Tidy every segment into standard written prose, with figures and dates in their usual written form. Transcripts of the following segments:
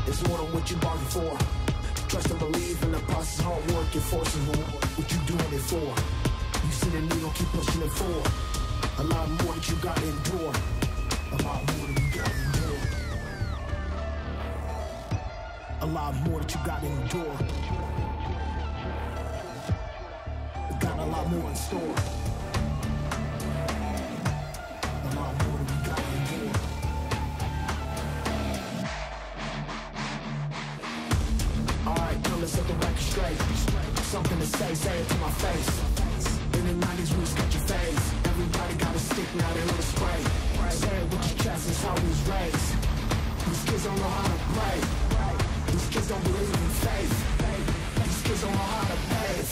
It's more than what you bargained for. Trust and believe in the process, hard work, you're forcing what you doing it for. You see the needle, keep pushing it forward. A lot more that you gotta endure. A lot more that you gotta endure. A lot more that you gotta endure. Got a lot more in store. A lot more that we gotta endure. Alright, now let's set the record straight. Something to say it to my face. In the 90s we was catch your face. Everybody got a stick, now they want to spray. Say it with your chest, it's how we was raised. These kids don't know how to pray. These kids don't believe in faith. These kids don't know how to pave.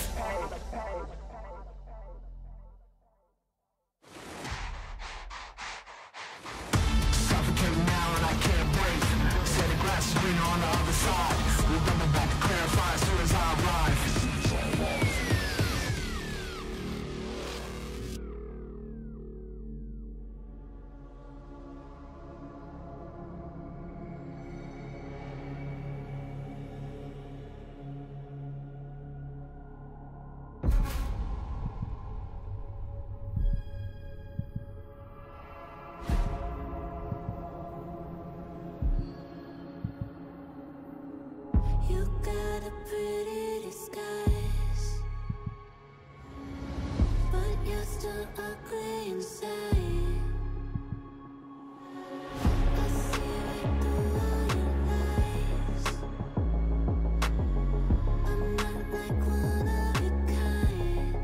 Suffocating now and I can't breathe. Say the grass is greener on the other side. We'll double back to clarify as soon as I arrive. You got a pretty disguise, but you're still ugly inside. I see right through all your lies. I'm not like one of your kind.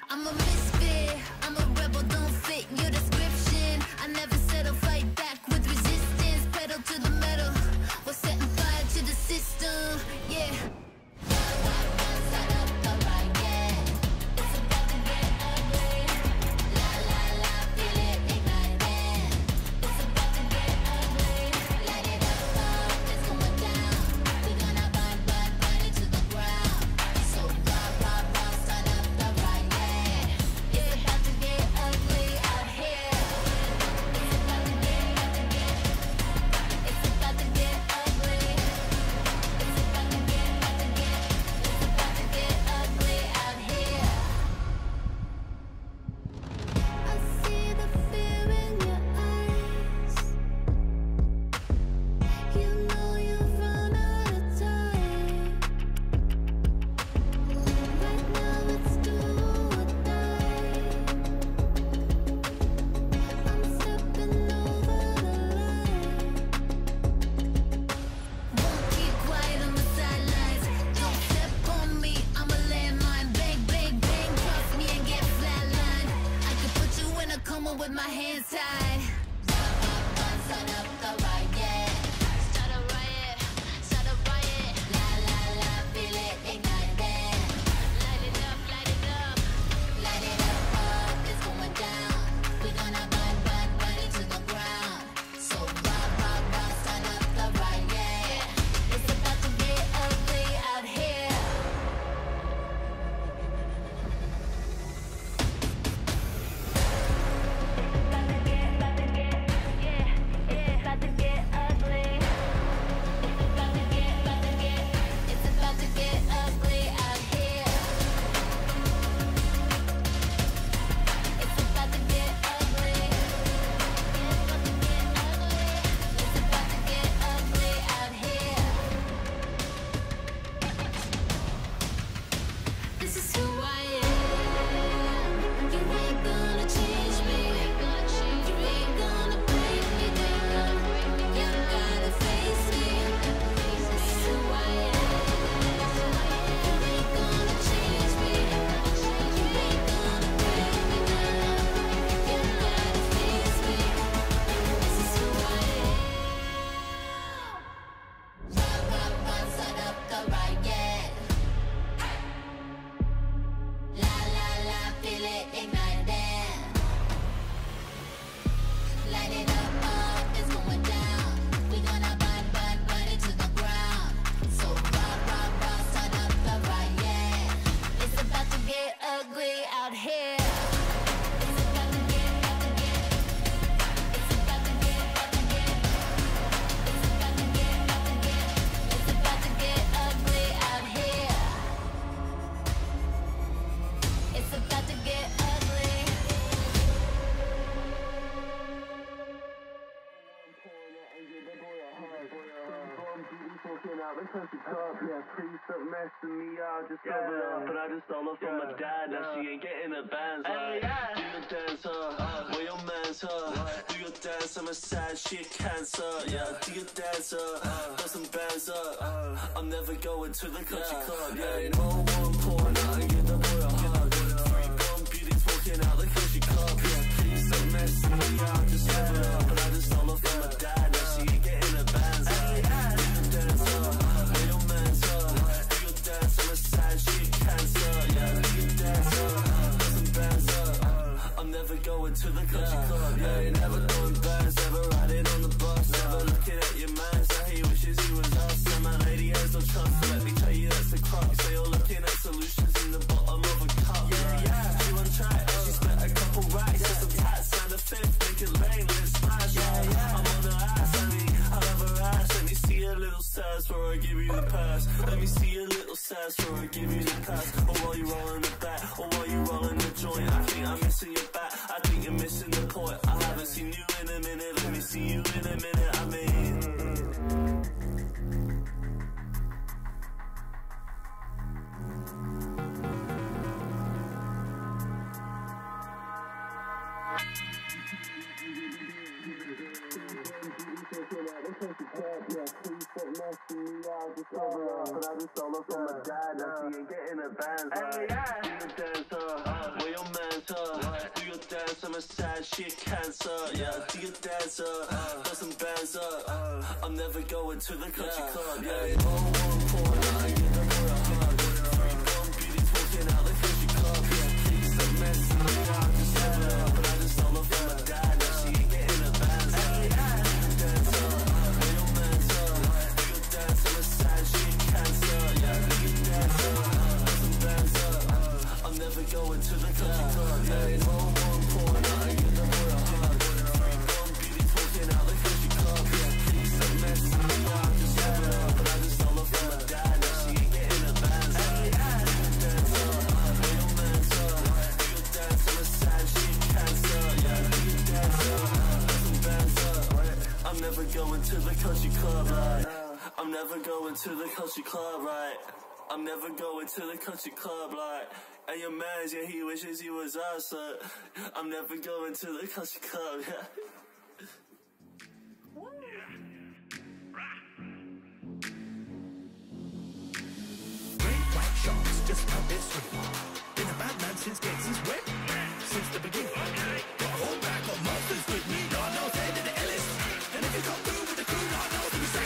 I'm a misfit, I'm a rebel, don't fit your description. I never said I'll fight back with resistance, pedal to the metal. We're setting fire to the system. walking out the country club. Yeah, please stop messing me up. Just cover it up. But I just stole her from my dad. Now she ain't getting the bands. Like, do your dance, where your man's, do your dance. I'm a sad shit cancer. Yeah, do your dance, put some bands up. I'm never going to the country club. Yeah, no one pouring out and get the boy a hug. Three gone beauties walking out the country club. Yeah, please stop messing me up. Just cover it up. But I just stole her from my dad. Now she ain't getting the bands. Do your dance, where your man's, do your dance. I'm a sad shit cancer. Yeah, do your dance, put some bands up. I'm never going to the country club. Yeah, you never doing bands, never riding on the bus, never looking at your man. So he wishes he was us. And my lady has no trust. So let me tell you that's the crux. So you're looking at solutions in the bottom of a cup. She on track, she spent a couple racks and some tats and a fifth, make it lame, let's smash. I'm on her ass, I mean, I love her ass. Let me see a little sass before I give you the pass. Let me see a little sass before I give you the pass. Or while you rolling the back, or while you rolling the joint. I think I'm missing your back, I think you're missing the point. I haven't seen you in a minute, let me see you in a minute, I mean. Yeah, please stop messing me up. Just cover it up. But I just stole her from my dad. Now she ain't getting the bands. Do your dance, where your man's, do your dance. I'm a sad shit cancer. Yeah, do your dance, put some bands up. I'm never going to the country club. Yeah, no one pouring out and get the boy a hug. Three gone beauties walking out the country club. Yeah, please stop messing me up. Just cover it up. But I just stole her from my dad. Now she ain't getting the bands. Do your dance, where your man's, do your dance. I'm a sad shit cancer. Yeah, do your dance, put some bands up. I'm never going to the country club. Yeah, no one pouring out and get the boy a hug. Three gone beauties walking out the country club. Yeah, please stop messing me up. Just cover it up. But I just stole her from my dad. Now she ain't getting the bands. Do your dance, where your man's, do your dance. I'm a sad shit cancer. Yeah, do your dance, put some bands up. I'm never going to the country club, right? I'm never going to the country club, right? I'm never going to the country club, like. And your man's, yeah, he wishes he was us, so I'm never going to the country club, yeah. Great white sharks just out their swim. Been a bad man since Gates's wet. Since the beginning. Got a whole bag of monsters with me. Lord knows they did the Ellis. And if you come through with the crew, Lord knows we say,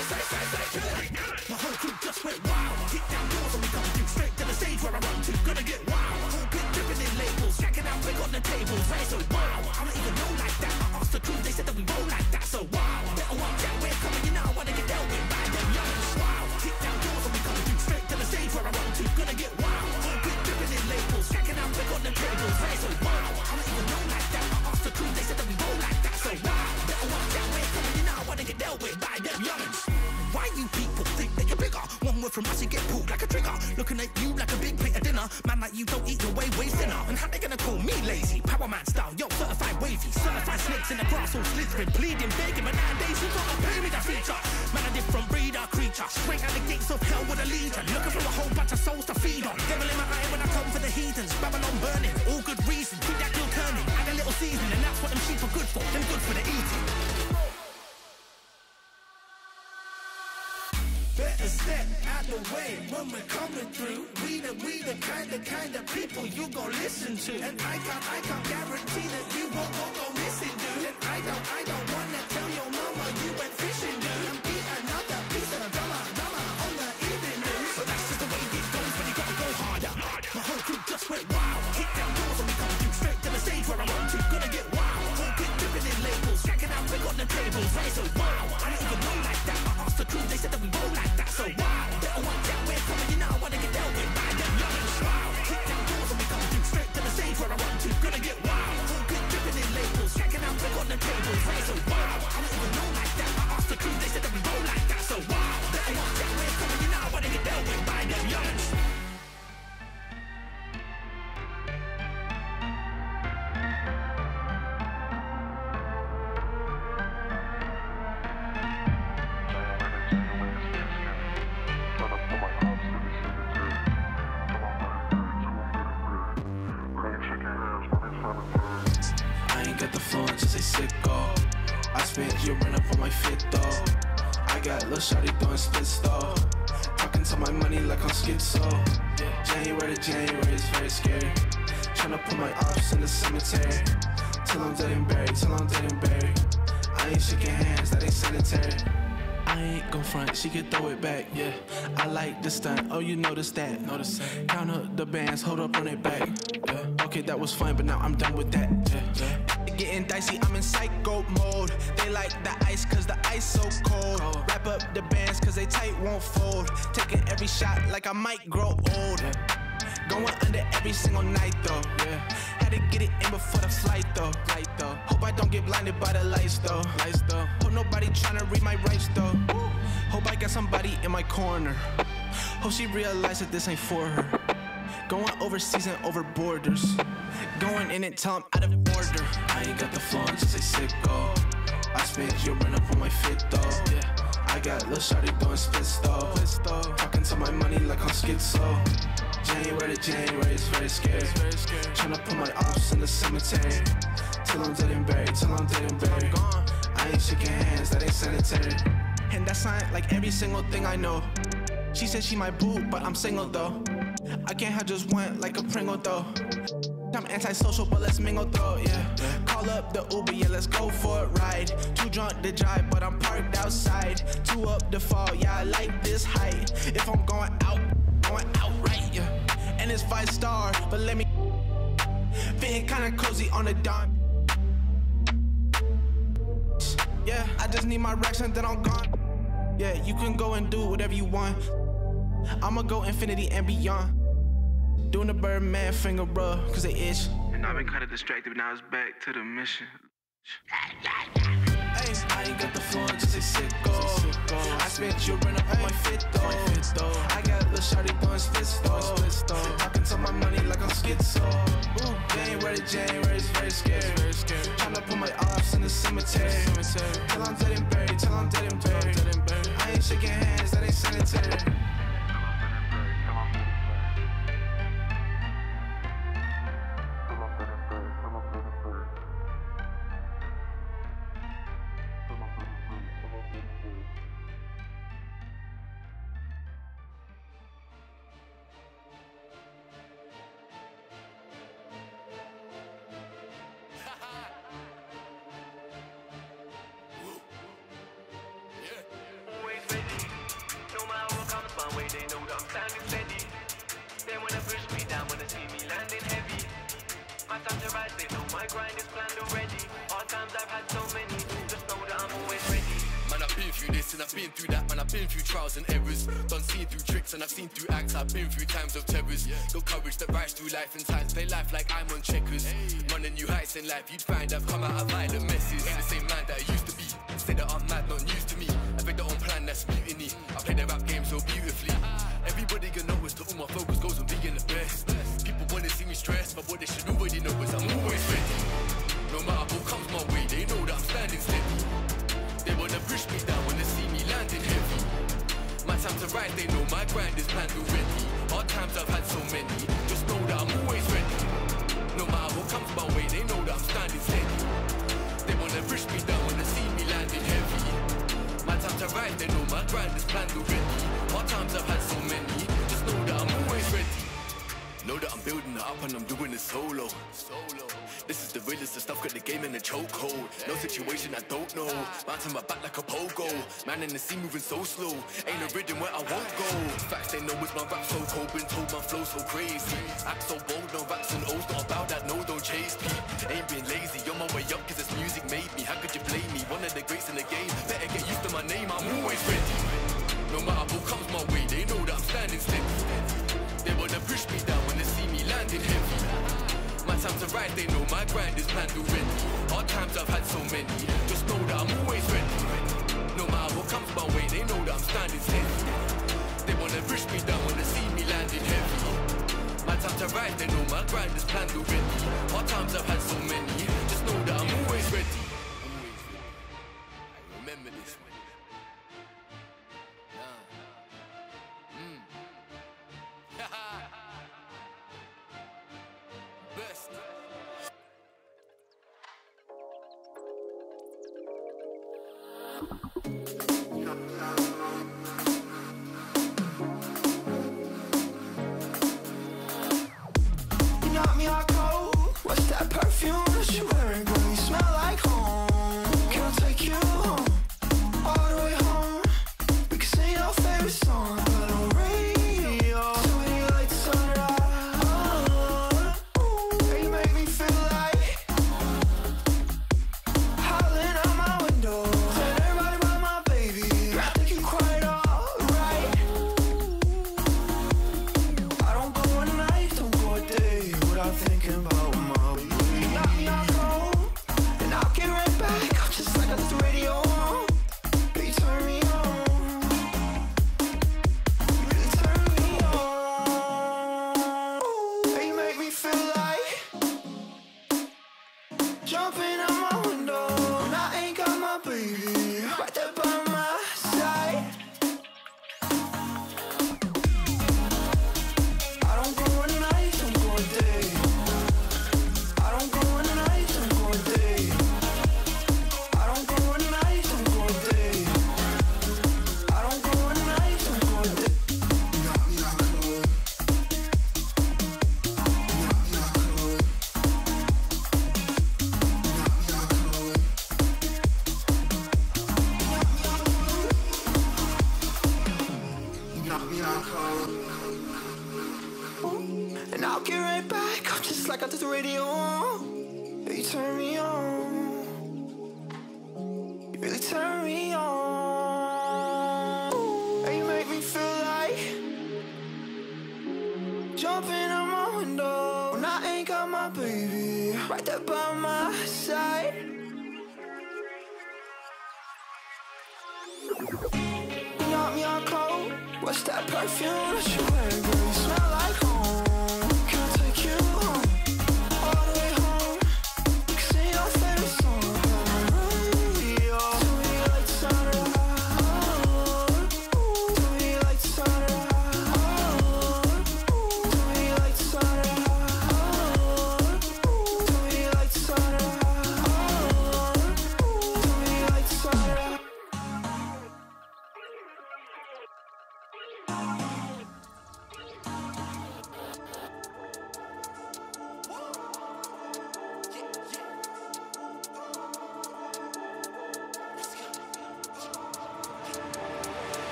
kill it. My whole crew just went wild. Kick down doors and we come through straight to the stage where I run to. Gonna get wild. Whole pit dripping in labels. Stacking out big on the table. Right, so wow. I don't even know like that. I asked the crew, they said that we roll like that. So wow. Better watch out, we're coming, you know I wanna get dealt with by them youngins. Wow. Kick down doors and we come through straight to the stage where I run to. Gonna get wild. Whole pit dripping in labels. Stacking out big on the table. Right, so wow. I don't even know like that. I asked the crew, they said that we roll like that. So wow. Better watch out, we're coming, you know I wanna get dealt with by them youngins. Why you people think that you're bigger? One word from us, you get pulled like a trigger. Looking at you like a big plate of dinner. Man like you don't eat your way thinner. And how they gonna call me lazy? Power man style, yo, certified wavy. Certified snakes in the grass, all slithering. Bleeding, begging, but nowadays you gotta pay me that feature. Man, a different breed, a creature. Straight out the gates of hell with a legion. Looking for a whole bunch of souls to feed on. Devil in my eye when I come for the heathens. Babylon burning, all good reason. Keep that little kerning. Add a little seasoning, and that's what them sheep are good for. Them good for the eating. Better step out the way when we're coming through. We the kind of people you gon' listen to. And I can't guarantee that you won't go missing, dude. And I don't wanna tell your mama you went fishing, dude. And be another piece of drama on the evening news. But that's just the way it goes when you gotta go harder. My whole crew just went wild. Kick down doors and we come through straight to the stage where I run to. Gonna get wild. Whole pit dripping in labels. Stacking out big on the tables. Right, so wow. I don't even know like that. I asked the crew, they said that we roll like that. So wow. Better watch out, we're coming, you know I wanna get dealt with by them youngins. Wow. Kick down doors and we come through straight to the stage where I run to. Gonna get wild. Whole pit dripping in labels. Stacking out big on the tables. Right, so sicko. I spent your rent up on my fit though. I got lil' shawty doing splits though. Talking to my money like I'm schizo. January to January is very scary. Tryna put my ops in the cemetery. Till I'm dead and buried, till I'm dead and buried. I ain't shaking hands, that ain't sanitary. I ain't gon' front, she can throw it back, yeah. I like the stunt, oh you notice that. Count up the bands, hold up on it back, yeah. Okay, that was fun, but now I'm done with that, yeah. Getting dicey, I'm in psycho mode. They like the ice, cause the ice so cold. Wrap up the bands, cause they tight won't fold. Taking every shot like I might grow old. Going under every single night though, yeah. Had to get it in before the flight though. Hope I don't get blinded by the lights though. Hope nobody tryna read my rights though. Hope I got somebody in my corner. Hope she realized that this ain't for her. Going overseas and over borders. Going in and tell 'em out of order. I ain't got the flow, just say sicko. I spent your rent up on my fit though, yeah. I got lil' shawty doing splits though. Talking to my money like I'm schizo. January to January is very scary. Tryna put my ops in the cemetery. Till I'm dead and buried, till I'm dead and buried. I ain't shaking hands, that ain't sanitary. And that's not like every single thing I know. She said she my boo, but I'm single though. I can't have just one like a Pringle though. I'm antisocial, but let's mingle though, yeah. Call up the Uber, yeah, let's go for a ride. Too drunk to drive, but I'm parked outside. Too up to fall, yeah, I like this height. If I'm going out right, yeah. And it's 5-star, but let me fitting kinda cozy on the dime. Yeah, I just need my racks and then I'm gone. Yeah, you can go and do whatever you want. I'ma go infinity and beyond. Doing the Birdman finger rub, cause they itch. And I've been kinda distracted, but now it's back to the mission. Hey, I ain't got the floor, just say sicko. I spent your rent up on my fit though. I got lil' shawty doing splits though. Talking to my money like I'm schizo. January to January is very scary. Tryna put my ops in the cemetery. Till I'm dead and buried, till I'm dead and buried. I ain't shaking hands, that ain't sanitary. They know that I'm standing steady. They wanna push me down, wanna see me landing heavy. My time to rise, they know my grind is planned already. Hard times I've had so many, just know that I'm always ready. Man, I've been through this and I've been through that. Man, I've been through trials and errors. Done seen through tricks and I've seen through acts. I've been through times of terrors. Got courage that rise through life and times. Play life like I'm on checkers. Running new heights in life, you'd find I've come out of violent messes. Ain't the same man that I used to be. Say that I'm mad, not news to me. I make their own plan, that's mutiny. I play the rap game so beautifully. Everybody can know that all my focus goes on being the best. People wanna see me stressed, but what they should already know is I'm always ready. No matter what comes my way, they know that I'm standing steady. They wanna push me down when they see me landing heavy. My time to rise, they know my grind is planned already. Hard times I've had so many, just know that I'm always ready. No matter what comes my way, they know that I'm standing steady. They wanna push me down when they see me landing heavy. My time to rise, they know my grind is planned already. Hard times I've had so many, just know that I'm always ready. Know that I'm building it up and I'm doing it solo. This is the realest of stuff, got the game in a chokehold. No situation I don't know, bouncing my back like a pogo. Man in the sea moving so slow, ain't a rhythm where I won't go. Facts they know it's my rap so cold, been told my flow so crazy. Act so bold, no raps and O's, not about that, no don't chase me. Ain't been lazy, on my way up cause this music made me. How could you blame me, one of the greats in the game. Better get used to my name, I'm always ready. No matter what comes my way, they know that I'm standing steady. They wanna push me down when they see me landing heavy. My time to rise, they know my grind is planned already. Hard times I've had so many, just know that I'm always ready. No matter what comes my way, they know that I'm standing steady. They wanna push me down when they see me landing heavy. My time to rise, they know my grind is planned already. Hard times I've had so many, just know that I'm always ready. I remember this one. Best. get right back up just like I did the radio. You turn me on. You really turn me on. And you make me feel like jumping out my window when I ain't got my baby right there by my side. You knock me on cold. What's that perfume that you wear, girl? You smell like home. Can I take you home? All the way home. We can sing our favorite song on the radio. Tell me you like the sound of tell me you like the sound of tell me you like the sound of tell me you like the sound of tell me you like the sound of.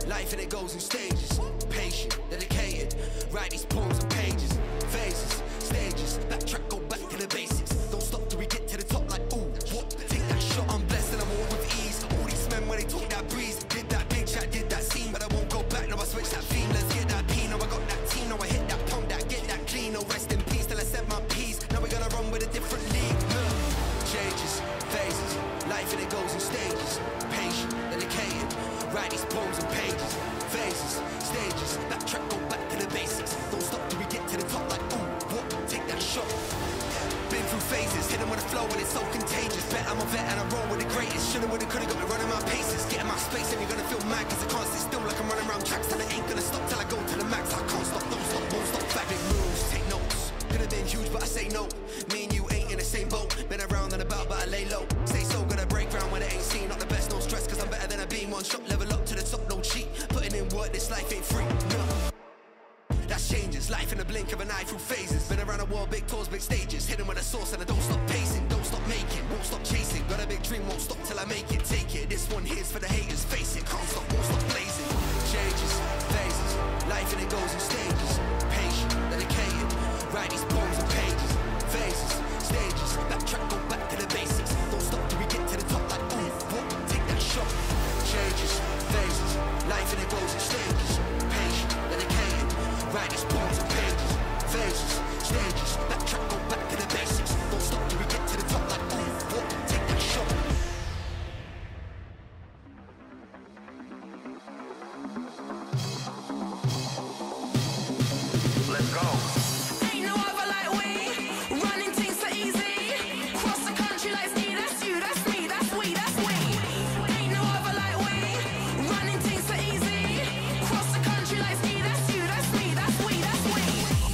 Life and it goes in stages. Patient, dedicated. Write these poems and pages. Phases, stages. Backtrack, go back to the basics. Don't stop till we get to the top like ooh, what? Take that shot, I'm blessed and I'm all with ease. All these men when they talk that breeze. Did that big chat, did that scene, but I won't go back. Now I switch that theme. Let's get that P. Now I got that team. Now I hit that pump, that get that clean. No rest in peace till I set my piece. Now we gotta run with a different league. Changes, phases. Life and it goes in stages. Patient, dedicated. Write these poems and pages. Phases, stages. Backtrack, go back to the basics. Don't stop till we get to the top like ooh, what? Take that shot. Been through phases, hit 'em with a flow and it's so contagious. Bet I'm a vet and I roll with the greatest. Shoulda, woulda, coulda, got me running my paces. Getting my space and you're gonna feel mad cause I can't sit still like I'm running around tracks. And I ain't gonna stop till I go to the max. I can't stop, don't stop, won't stop. Back big moves, take notes. Could've been huge but I say no. Me and you ain't in the same boat. Been around and about but I lay low. Stay so gonna break ground when it ain't seen. Not the best, no stress cause I'm better than I been. One shot, level up to the top, no cheat. Putting in work, this life ain't free, no. That's changes, life in the blink of an eye through phases. Been around the world, big tours, big stages. Hitting with a source and I don't stop pacing. Don't stop making, won't stop chasing. Got a big dream, won't stop till I make it. Take it, this one here's for the haters. Face it, can't stop, won't stop blazing. Changes, phases, life and it goes in stages. Patient, dedicated, write these poems and pages. Phases, stages, backtrack, go back to the basics. Don't stop till we get to the top like ooh, what? Take that shot. Changes, phases, life and it goes in stages. Patient, dedicated, write these poems and pages. Phases, stages, backtrack, go back to the basics. Don't stop till we get to the top like ooh, what? Take that shot. Let's go. Ain't no other like we. Running things so easy. Cross the country like ski. That's you, that's me, that's we, that's we. Ain't no other like we. Running things so easy. Cross the country like ski. That's you, that's me, that's we, that's we.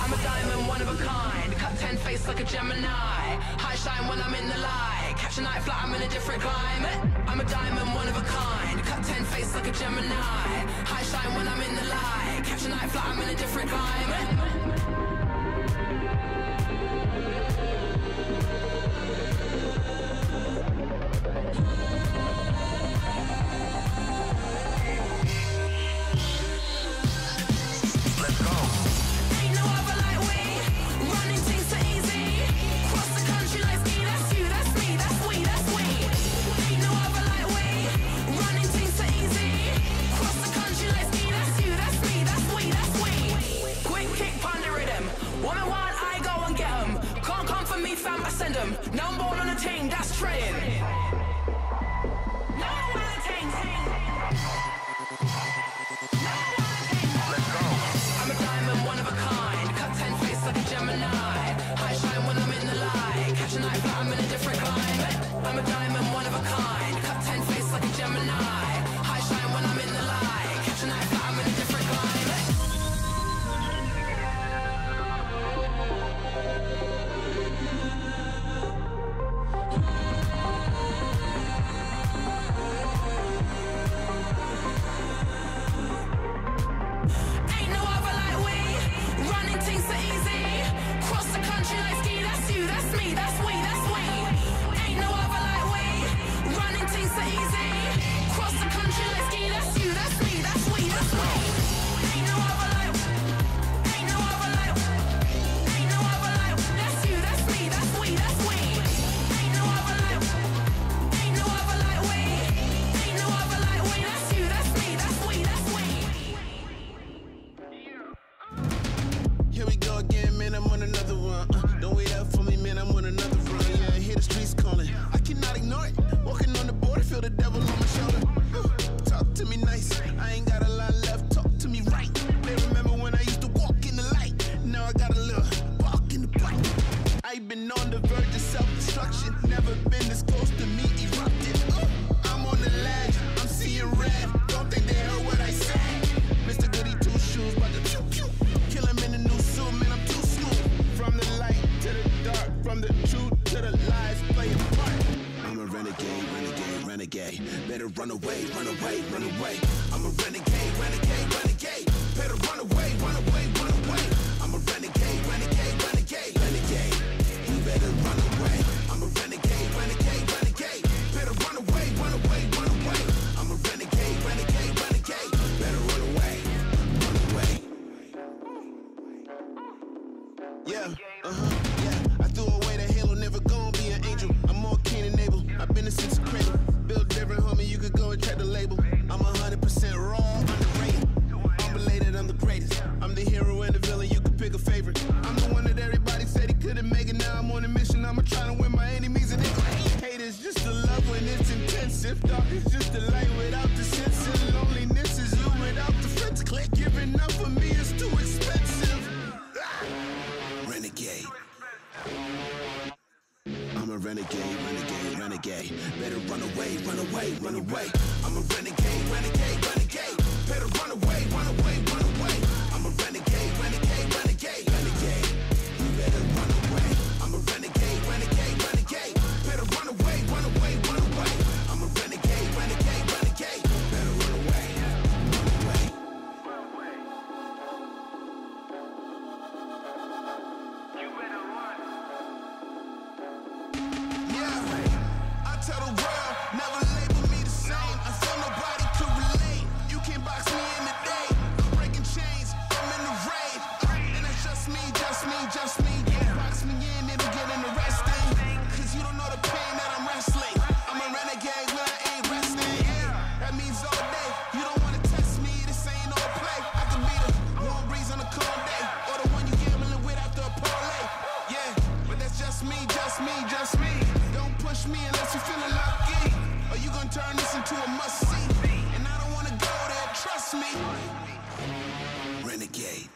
I'm a diamond, one of a kind. Cut 10 face like a Gemini. High shine when I'm in the light. Catch a night flight, I'm in a different climate. I'm a diamond, one of a kind. Cut 10 face like a Gemini. High shine when I'm in the light. Catch a night flight, I'm in a different climate. Let's go. Ain't no other like we. Running things so easy. Cross the country like ski. That's you, that's me, that's we, that's we. Ain't no other like we. Running things so easy. Cross the country like ski. That's you, that's me, that's we, that's we. Quick kick, ponder rhythm. run away, run away, run away. I'm a renegade, renegade, renegade. Better run away, run away, run away. I'm a renegade, renegade, renegade, renegade. You better run away. I'm a renegade, renegade, renegade. Better run away, run away, run away. I'm a renegade, renegade, renegade. Better run away, run away. Yeah, yeah. I threw away the halo, never gonna be an angel. I'm more keen and able. I've been a since a cradle. Built different, homie. You could go and check the label. I'm 100% raw, underrated. I'm related, I'm the greatest. I'm the hero and the villain. You could pick a favorite. I'm the one that everybody said he couldn't make it. Now I'm on a mission. I'm trying to win my enemies and they gon' hate. Hate is just the love when it's intensive. Dark is just the light without the sense. And loneliness is you without the friends. Click, giving up for me is too expensive. Renegade. I'm a renegade, renegade, renegade. Better run away, run away, run away. I'm a renegade, renegade, renegade. Better run away, run away, run away. I'm a renegade, renegade, renegade, renegade. You better run away. I'm a renegade, renegade, renegade. Better run away, run away, run away. I'm a renegade, renegade, renegade. Better run away, run away. You better run. Yeah, I tell the world, never label me the same. I feel nobody could relate. You can't box me in the day. I'm breaking chains, I'm in the raid. And that's just me, just me, just me. Don't box me in, it'll get interesting. Cause you don't know the pain that I'm wrestling. I'm a renegade when I ain't resting. That means all day. You don't wanna test me, this ain't all play. I could be the warm breeze on a cold day. Or the one you gambling with after a parlay. Yeah, but that's just me, just me, just me. Don't push me unless you're feeling lucky. Or you gonna turn this into a must-see. And I don't wanna go there, trust me. Renegade.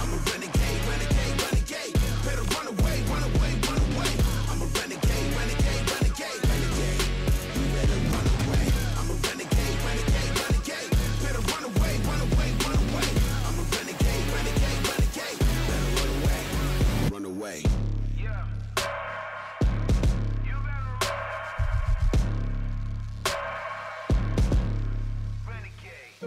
I'm a renegade, renegade, renegade. Better run away, run away, run away. I'm a renegade, renegade, renegade, renegade. You better run away. I'm a renegade, renegade, renegade. Better run away, run away, run away. I'm a renegade, renegade, renegade. Better run away, run away. Yeah. You better run. Renegade.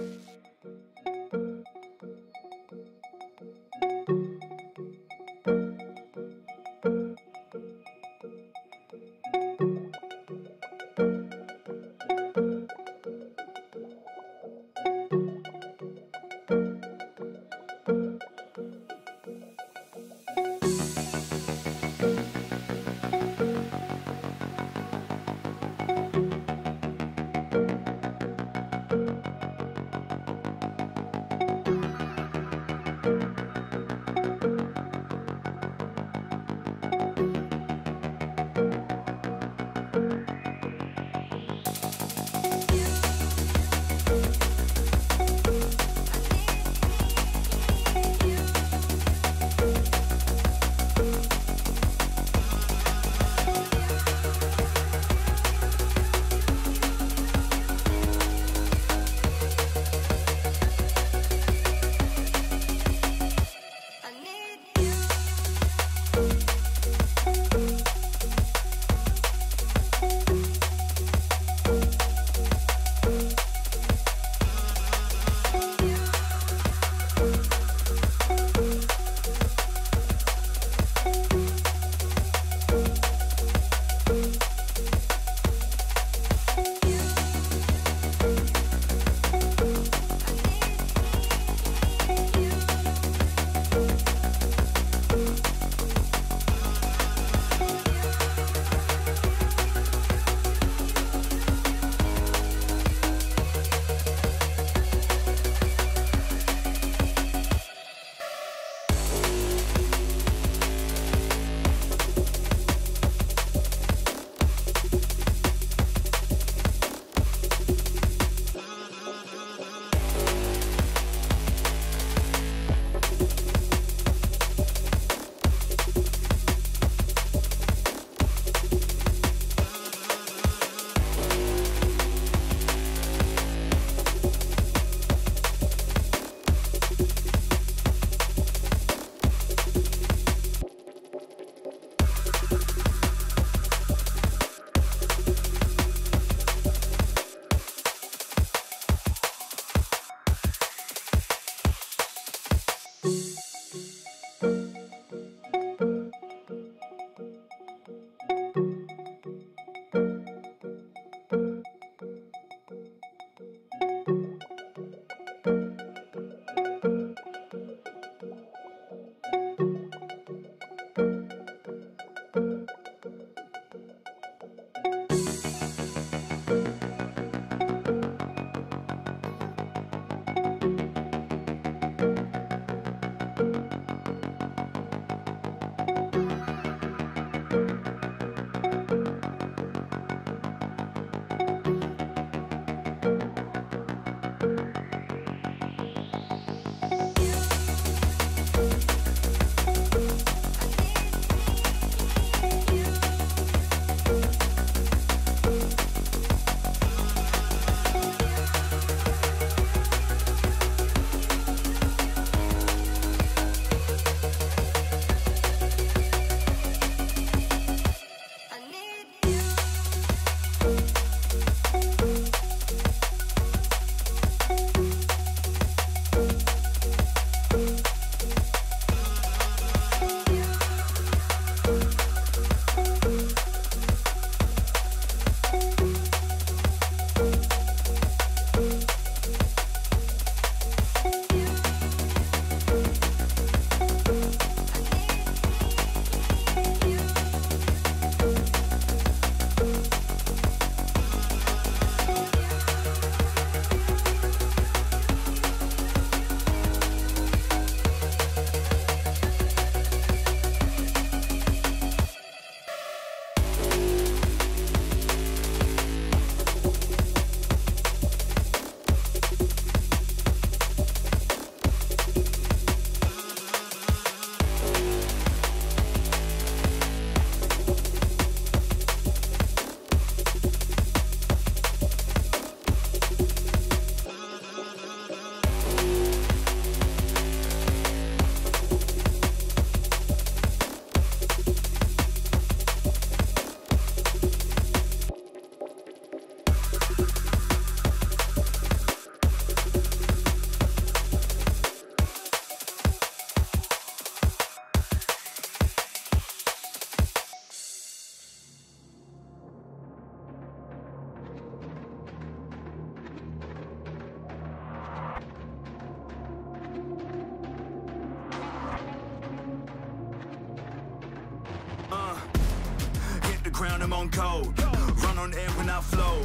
crown, I'm on gold. Run on air when I flow.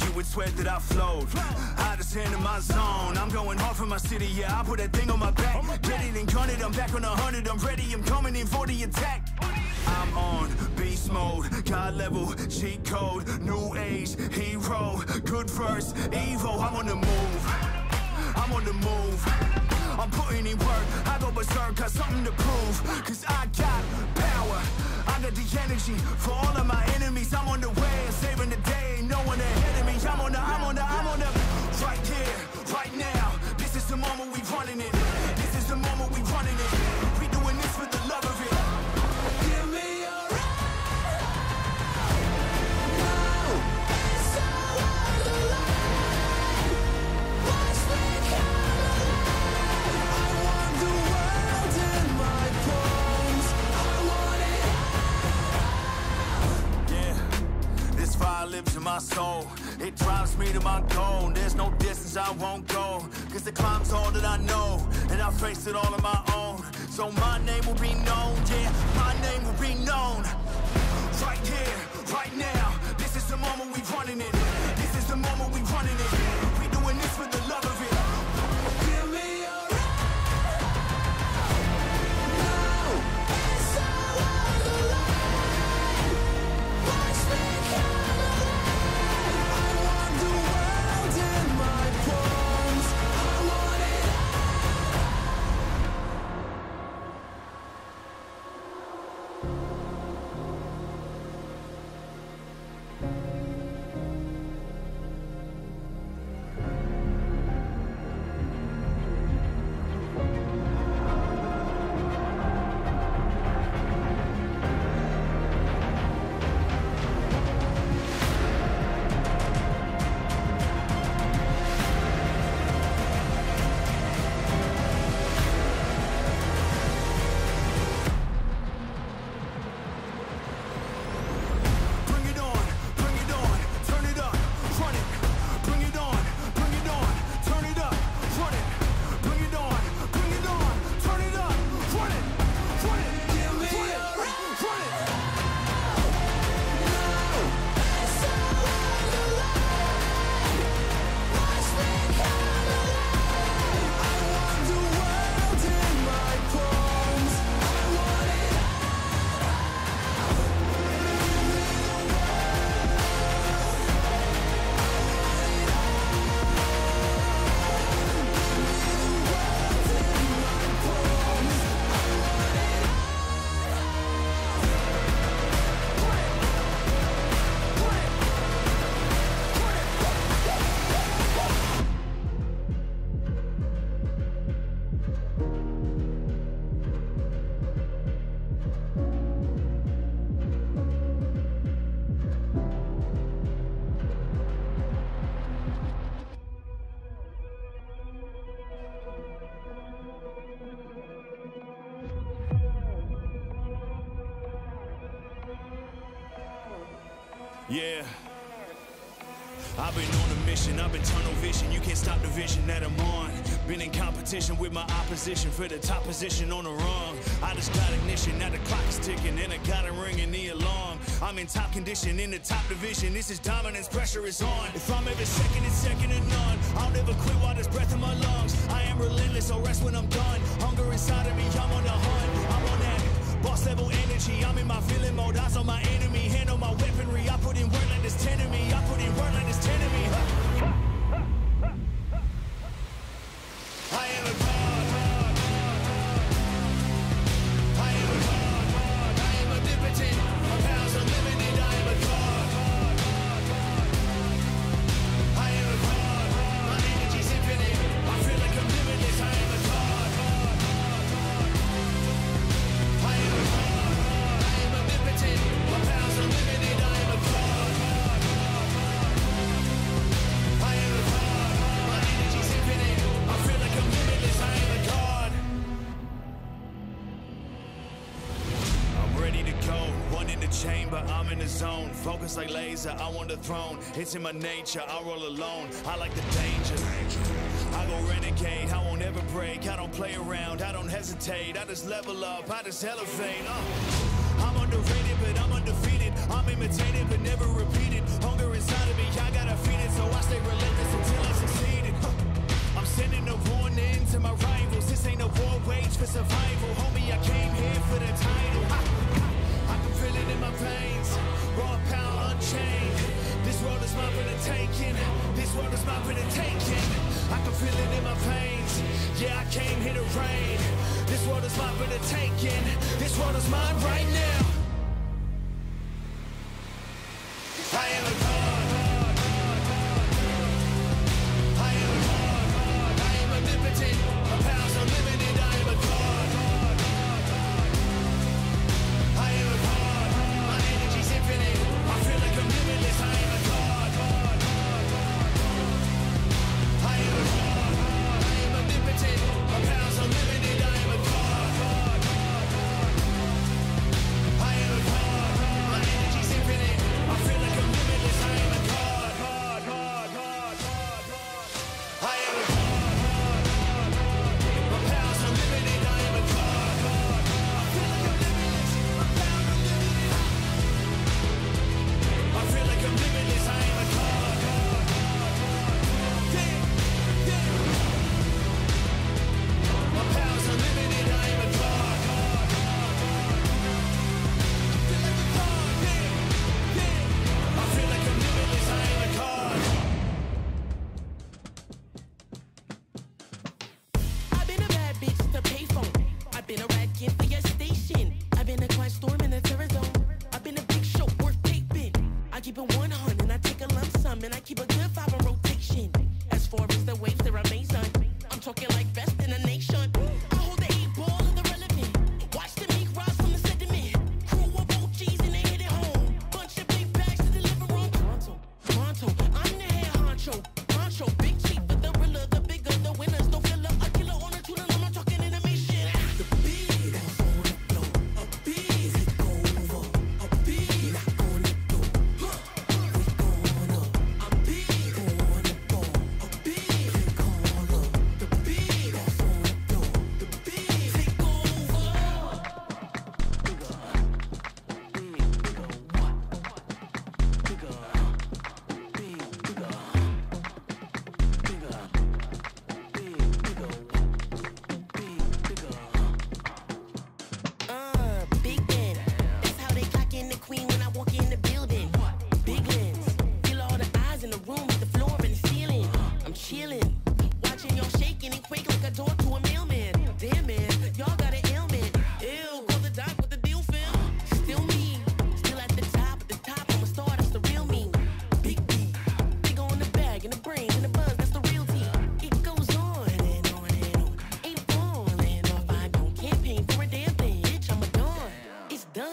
You would swear that I flowed. Hottest hand in my zone. I'm going hard for my city, yeah. I put that thing on my back. Get it and gun it. I'm back on 100. I'm ready. I'm coming in for the attack. I'm on beast mode, God level, cheat code, new age, hero, good verse, evil. I'm on the move. I'm on the move. I'm putting in work. I go berserk, got something to prove. Cause I got power. I got the energy for all of my enemies. I'm on the way, saving the day. Ain't no one ahead of me. I'm on the right here, right now. This is the moment we running it. This is the moment we running it. We doing this for the love of it. Give me your fire lives in my soul. It drives me to my goal. There's no distance I won't go. Cause the climb's all that I know. And I face it all on my own. So my name will be known. Yeah, my name will be known. Right here, right now. This is the moment we running it. This is the moment we running it. We doing this for the love of it. Give me your yeah. I've been on a mission, I've been tunnel vision. You can't stop the vision that I'm on. Been in competition with my opposition for the top position on the rung. I just got ignition, now the clock is ticking, and I got it ringing the alarm. I'm in top condition, in the top division. This is dominance, pressure is on. If I'm ever second, it's second to none. I'll never quit while there's breath in my lungs. I am relentless, I'll rest when I'm done. Hunger inside of me, I'm on the hunt. I'm on that boss level energy. I'm in my villain mode, eyes on my enemy. Hand on my weaponry, I put in work like there's 10 of me. I put in work like there's 10 of me. I am a god. I am a god. I am omnipotent. My powers are limited. I am a god. I am a god. My energy's infinite. I feel like I'm limitless. I am a god. I am a god. I am omnipotent. My powers are limited. I am a god. I am a god. My energy's infinite. I feel like I'm limitless. I am a god. I'm ready to go. One in the chamber, I'm in the zone. Focus like laser, I want the throne. It's in my nature, I roll alone. I like the danger. I go renegade, I won't ever break. I don't play around, I don't hesitate. I just level up, I just elevate. I'm underrated, but I'm undefeated. I'm imitating.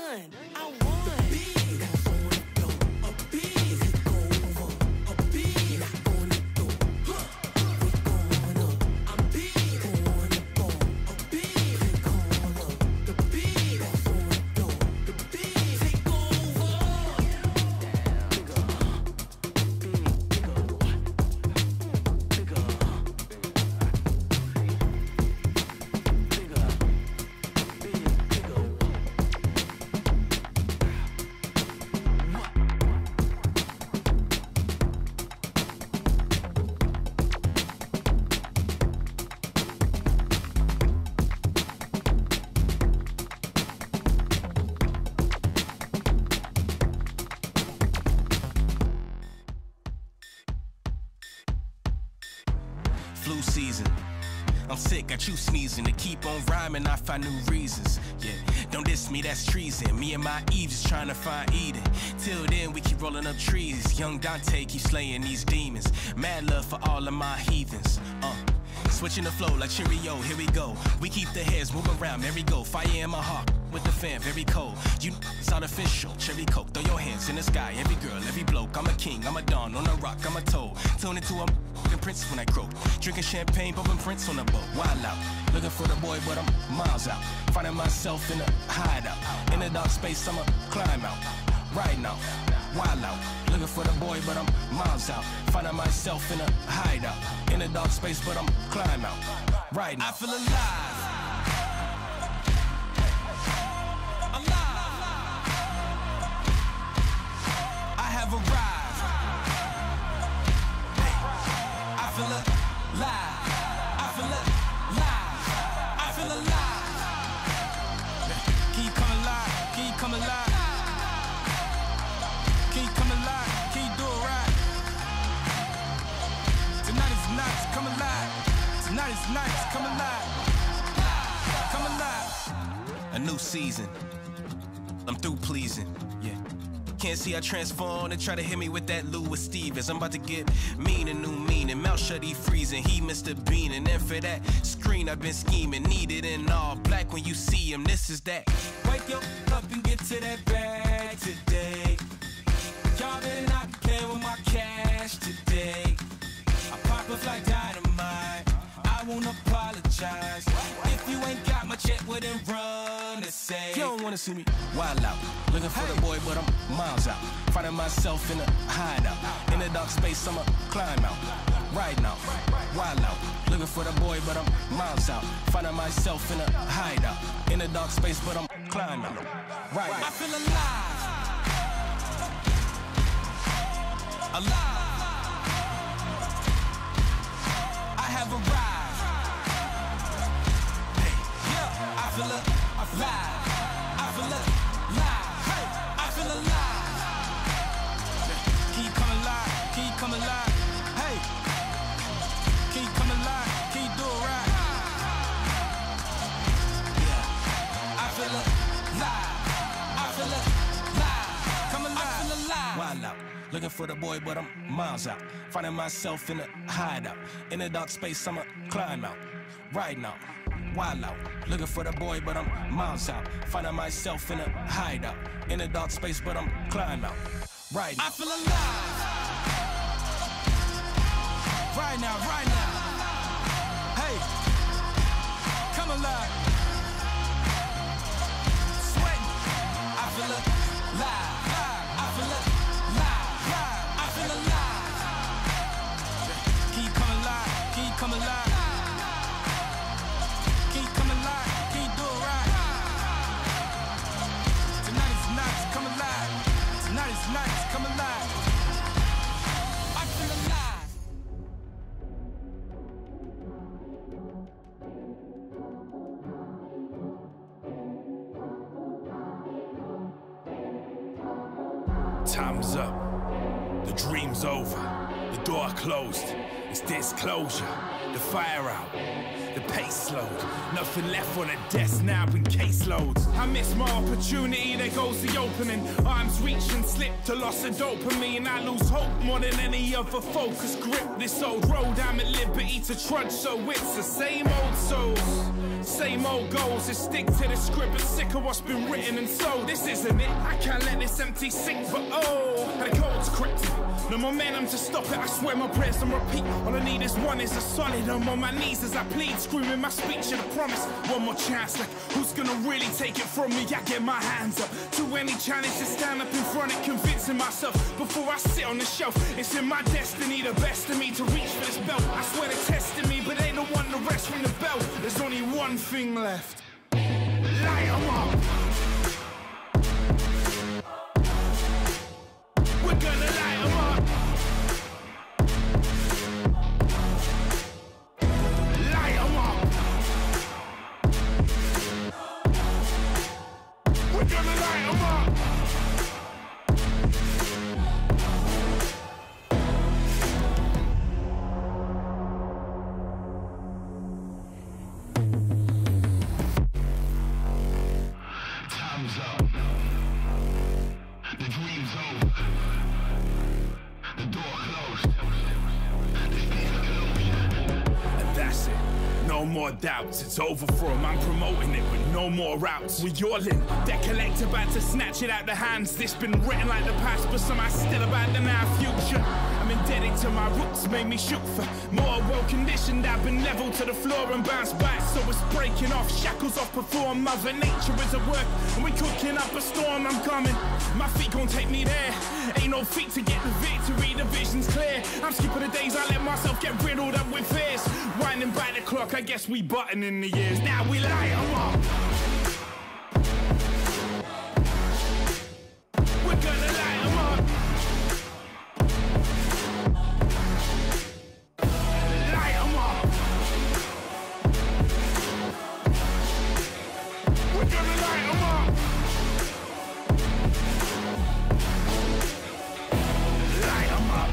won. I won. Flu season. I'm sick, got you sneezing. To keep on rhyming, I find new reasons. Yeah, don't diss me, that's treason. Me and my Eve just trying to find Eden. Till then, we keep rolling up trees. Young Dante keep slaying these demons. Mad love for all of my heathens. Switching the flow like Cheerio, here we go. We keep the heads moving around, there we go. Fire in my heart, with the fan, very cold. You, it's artificial, cherry coke. Throw your hands in the sky, every girl, every bloke. I'm a king, I'm a dawn, on a rock, I'm a toad. Tune into a prince when I croak. Drinking champagne, bumping Prince on the boat. Wild out, looking for the boy, but I'm miles out. Finding myself in a hideout. In a dark space, I'ma climb out. Right now, wild out. Looking for the boy, but I'm miles out. Finding myself in a hideout. In a dark space, but I'm climb out. Right now, I feel alive. I have arrived. Hey, I feel alive. I feel alive. I feel alive. Keep coming alive. Keep coming alive. Keep coming alive. Keep doing right. Tonight is night. Come alive. Tonight is night. Come alive. Come alive. A new season. I'm through pleasing. Yeah. Can't see I transformed and try to hit me with that Louis Stevens. I'm about to get mean and new meaning. Mouth shut, he freezing. He Mr. Bean. And then for that screen, I've been scheming. Need it in all black when you see him. This is that. Wake up and get to that bag today. Y'all better not be playing with my cash today. I pop up like dynamite. I won't apologize. If you ain't got much yet, well then run to say. You don't wanna see me wild out. Looking for the boy, but I'm miles out. Finding myself in a hideout. In a dark space, I'ma climb out. Right now, wild out. Looking for the boy, but I'm miles out. Finding myself in a hideout. In a dark space, but I'm climb out. Right now. I feel alive. Alive. I have arrived. Hey, yeah. I feel alive. I feel alive. Hey, I feel alive. Keep coming alive. Keep coming alive. Hey, keep coming alive. Keep doing right. Yeah. I feel alive. I feel alive. Come alive. I feel alive. Wild out. Looking for the boy, but I'm miles out. Finding myself in a hideout. In a dark space, I'ma climb out. Right now, wild out. Looking for the boy, but I'm miles out. Finding myself in a hideout. In a dark space, but I'm climb out. Right now. I feel alive. Right now, right now. Hey, come alive. Sweating. I feel alive. I feel alive. I feel alive. Keep coming alive. Keep coming alive. Keep coming alive. Keep doing right. Tonight is night. Come alive. Tonight is night. Come alive. I feel alive. Time's up. The dream's over. The door closed. It's disclosure. The fire out. The pace slowed. Nothing left on the desk now in caseloads. I miss my opportunity. There goes the opening. Arms reach and slip to loss of dopamine. I lose hope more than any other focus. Grip this old road. I'm at liberty to trudge, so it's the same old souls. Same old goals, just stick to the script and sick of what's been written and sold. This isn't it, I can't let this empty sink, but oh, the code's corrected. No momentum to stop it, I swear my prayers on repeat. All I need is one, is a solid. I'm on my knees as I plead, screaming my speech and a promise. One more chance, like who's gonna really take it from me? I get my hands up to any challenge to stand up in front and convincing myself before I sit on the shelf. It's in my destiny, the best of me to reach for this belt. I swear they're testing me, but they don't want the rest from the belt. There's only one thing left. Light 'em up. We're gonna light 'em up. Light 'em up. We're gonna light 'em up. Time's up. The dream's over. The door closed. The stairs closed. And that's it. No more doubts, it's over for 'em. I'm promoting it with no more routes. We all in, debt collector about to snatch it out the hands. This been written like the past, but somehow still about the now future. I'm indebted to my roots, made me shook for more well-conditioned. I've been leveled to the floor and bounced back, so it's breaking off, shackles off before Mother Nature is at work, and we cooking up a storm. I'm coming, my feet gon' take me there. Ain't no feet to get the victory, the vision's clear. I'm skipping the days I let myself get riddled up with fears. Winding back the clock, I guess we button in the years. Now we light 'em up. We're gonna light 'em up. Light 'em up. We're gonna light 'em up. Light 'em up.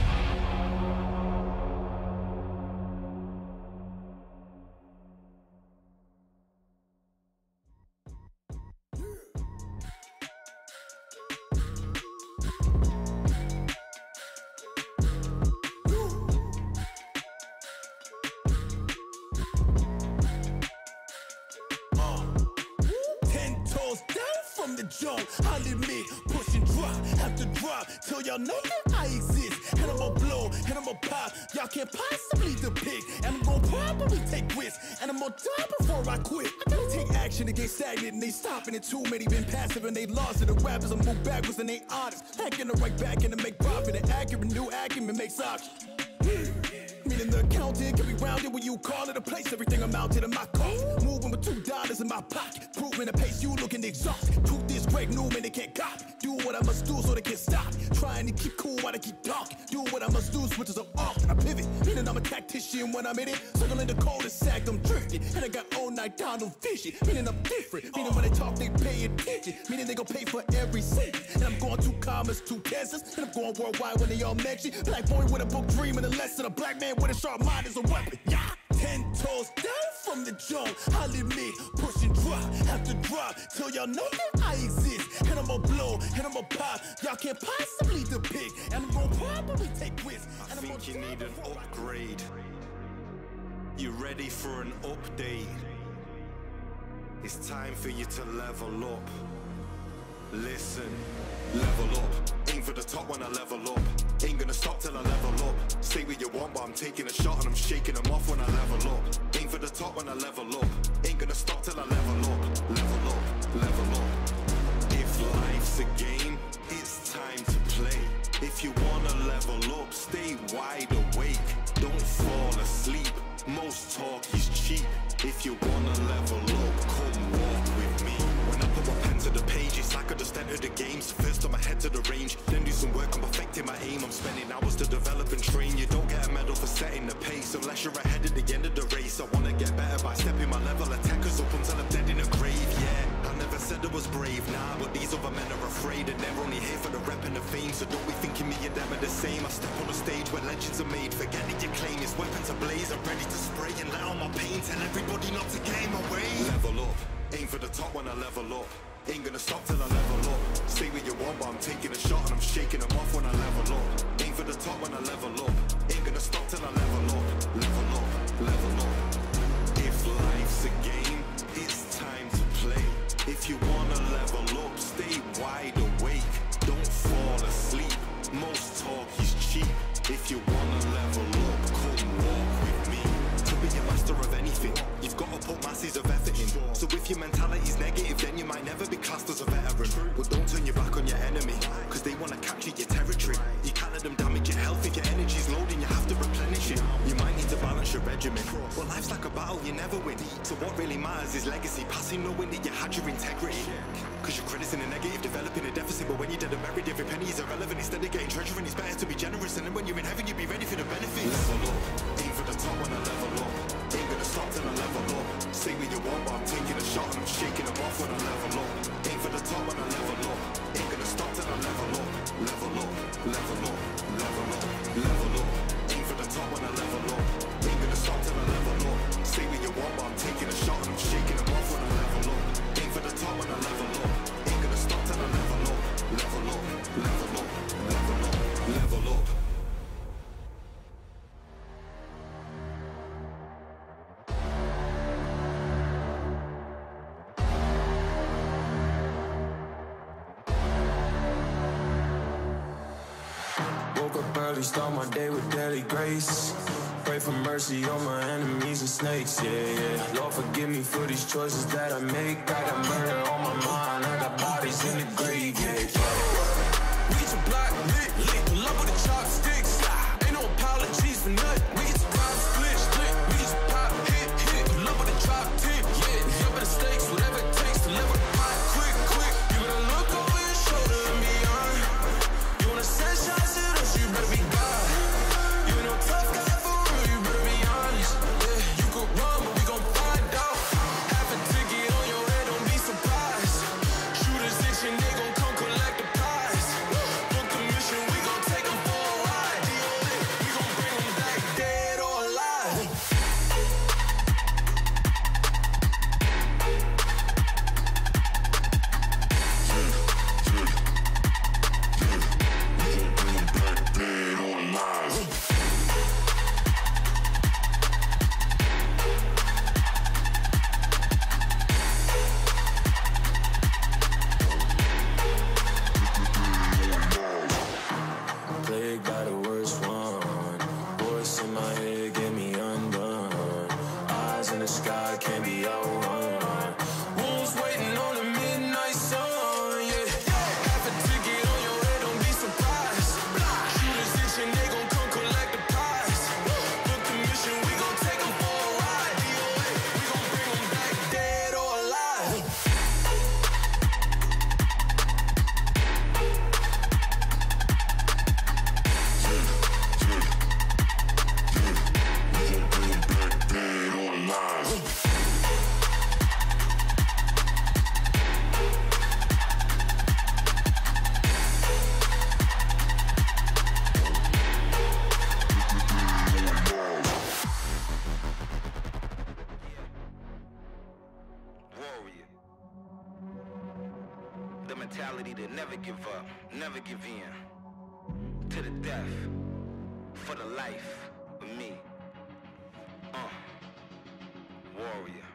From the joke, I'll admit, push and drop, have to drop till y'all know that I exist. And I'm gonna blow, and I'm gonna pop, y'all can't possibly depict. And I'm gonna probably take risks, and I'm gonna die before I quit. I gotta take action against stagnant, and they stopping it. Too many been passive, and they lost it. The rappers I move backwards, and they honest. Hacking the right back, and to make profit. And accurate, new acumen makes options. Meaning the accountant can be rounded when you call it a place. Everything amounted in my cost. Moving with $2 in my pocket. Proving the pace you looking exhausted. Truth is Greg Newman, they can't copy. Do what I must do so they can't stop. Trying to keep cool while they keep talking. Do what I must do, switches up often. I pivot, meaning I'm a tactician when I'm in it. Circling the cul-de-sac, I'm drifting. And I got all night down to fishing. Meaning I'm different. Meaning when they talk, they pay attention. Meaning they gon' pay for every cent. And I'm going 2 commas, 2 cancers. And I'm going worldwide when they all mention. Black boy with a book dream and a lesson. A black man with a sharp mind is a weapon. Yeah. 10 toes down from the joint. I'll admit, push and drop, have to drop till y'all know that I exist. And I'm gonna blow, and I'm gonna pop. Y'all can't possibly depict. And I'm gonna probably take risks. I think you need an upgrade. You ready for an update? It's time for you to level up. Listen, level up. Aim for the top when I level up. Ain't gonna stop till I level up. Say what you want, but I'm taking a shot and I'm shaking them off when I level up. Aim for the top when I level up. Ain't gonna stop till I level up. Level up, level up. If life's a game, it's time to play. If you wanna level up, stay wide awake. Don't fall asleep. Most talk is cheap. If you wanna level up, come walk with me. When I put my pen to the page, it's like I just entered the game. So first I'm head to the range, then do some work on perfecting my aim. I'm spending hours to develop and train. You don't get a medal for setting the pace unless you're ahead at the end of the race. I wanna get better by stepping my level. Attackers up until I'm dead in a grave, yeah. I never said I was brave, nah, but these other men are afraid. And they're only here for the rep and the fame. So don't be thinking me and them are the same. I step on a stage where legends are made. Forget that your claim is weapons ablaze. I'm ready to spray and let out my pain. Tell everybody not to get in my way. Level up, aim for the top when I level up. Ain't gonna stop till I level up. Say what you want, but I'm taking a shot and I'm shaking them off when I level up. Aim for the top when I level up. Ain't gonna stop till I level up. Level up, level up. If life's a game, wide awake, don't fall asleep. Most talk is cheap. If you wanna level up, come walk with me. To be a master of anything, you've got to put masses of effort in. So if your mentality's negative, then you might never be classed as a veteran. But don't turn your back on your enemy, cause they wanna capture your territory. You can't let them damage your health. If your energy's loading, you have to replenish it. You might need to balance your regimen, but life's like a battle, you never win. So what really matters is legacy, passing knowing that you had your integrity. Cause your credit's in a negative, developing a deficit. But when you're dead and buried, every penny is irrelevant. Instead of getting treasure, and it's better to be generous. And then when you're in heaven, you'll be ready for the benefits. Level up, aim for the top when I level up. Ain't gonna stop till I level up. Say what you want, but I'm taking a shot and I'm shaking them off when I level up. Aim for the top when I level up. Ain't gonna stop till I level up. Level up, level up, level up, level up. Aim for the top when I level up. Ain't gonna stop till I level up. Say what you want, but I'm taking a shot and I'm shaking them off when I level up. Aim for the top when I level up. Ain't gonna stop till I level up. Level up, level up, level up, level up. Start my day with daily grace. Pray for mercy on my enemies and snakes, yeah, yeah. Lord, forgive me for these choices that I make. I got murder on my mind, I got bodies in the grave, yeah, yeah. We get your block lit, pull up with the chopsticks. Ain't no apologies for nothing. We get your pop split, we get your pop hit, pull up with the drop tip, yeah. We up in the stakes, whatever it takes to live a pot quick. You better look over your shoulder and be on. You wanna send shots at us, you better be God. You ain't no tough guy for real, you better be honest. Yeah, you could run, but we gon' find out. Half a ticket on your head, don't be surprised. Shooters itching, they gon' come collect the prize. Book the mission, we gon' take them for a ride. D.O.A., we gon' bring them back dead or alive. Plague by the worst one. Voice in my head get me undone. Eyes in the sky can't be outrun. Wolves waiting on the midnight sun, yeah. Half a ticket on your head, don't be surprised. Shooters itching, they gon' come collect the prize. Book the mission, we gon' take them for a ride. D.O.A., we gon' bring them back dead or alive. Warrior. The mentality to never give up, never give in. To the death, for the life of me. Warrior.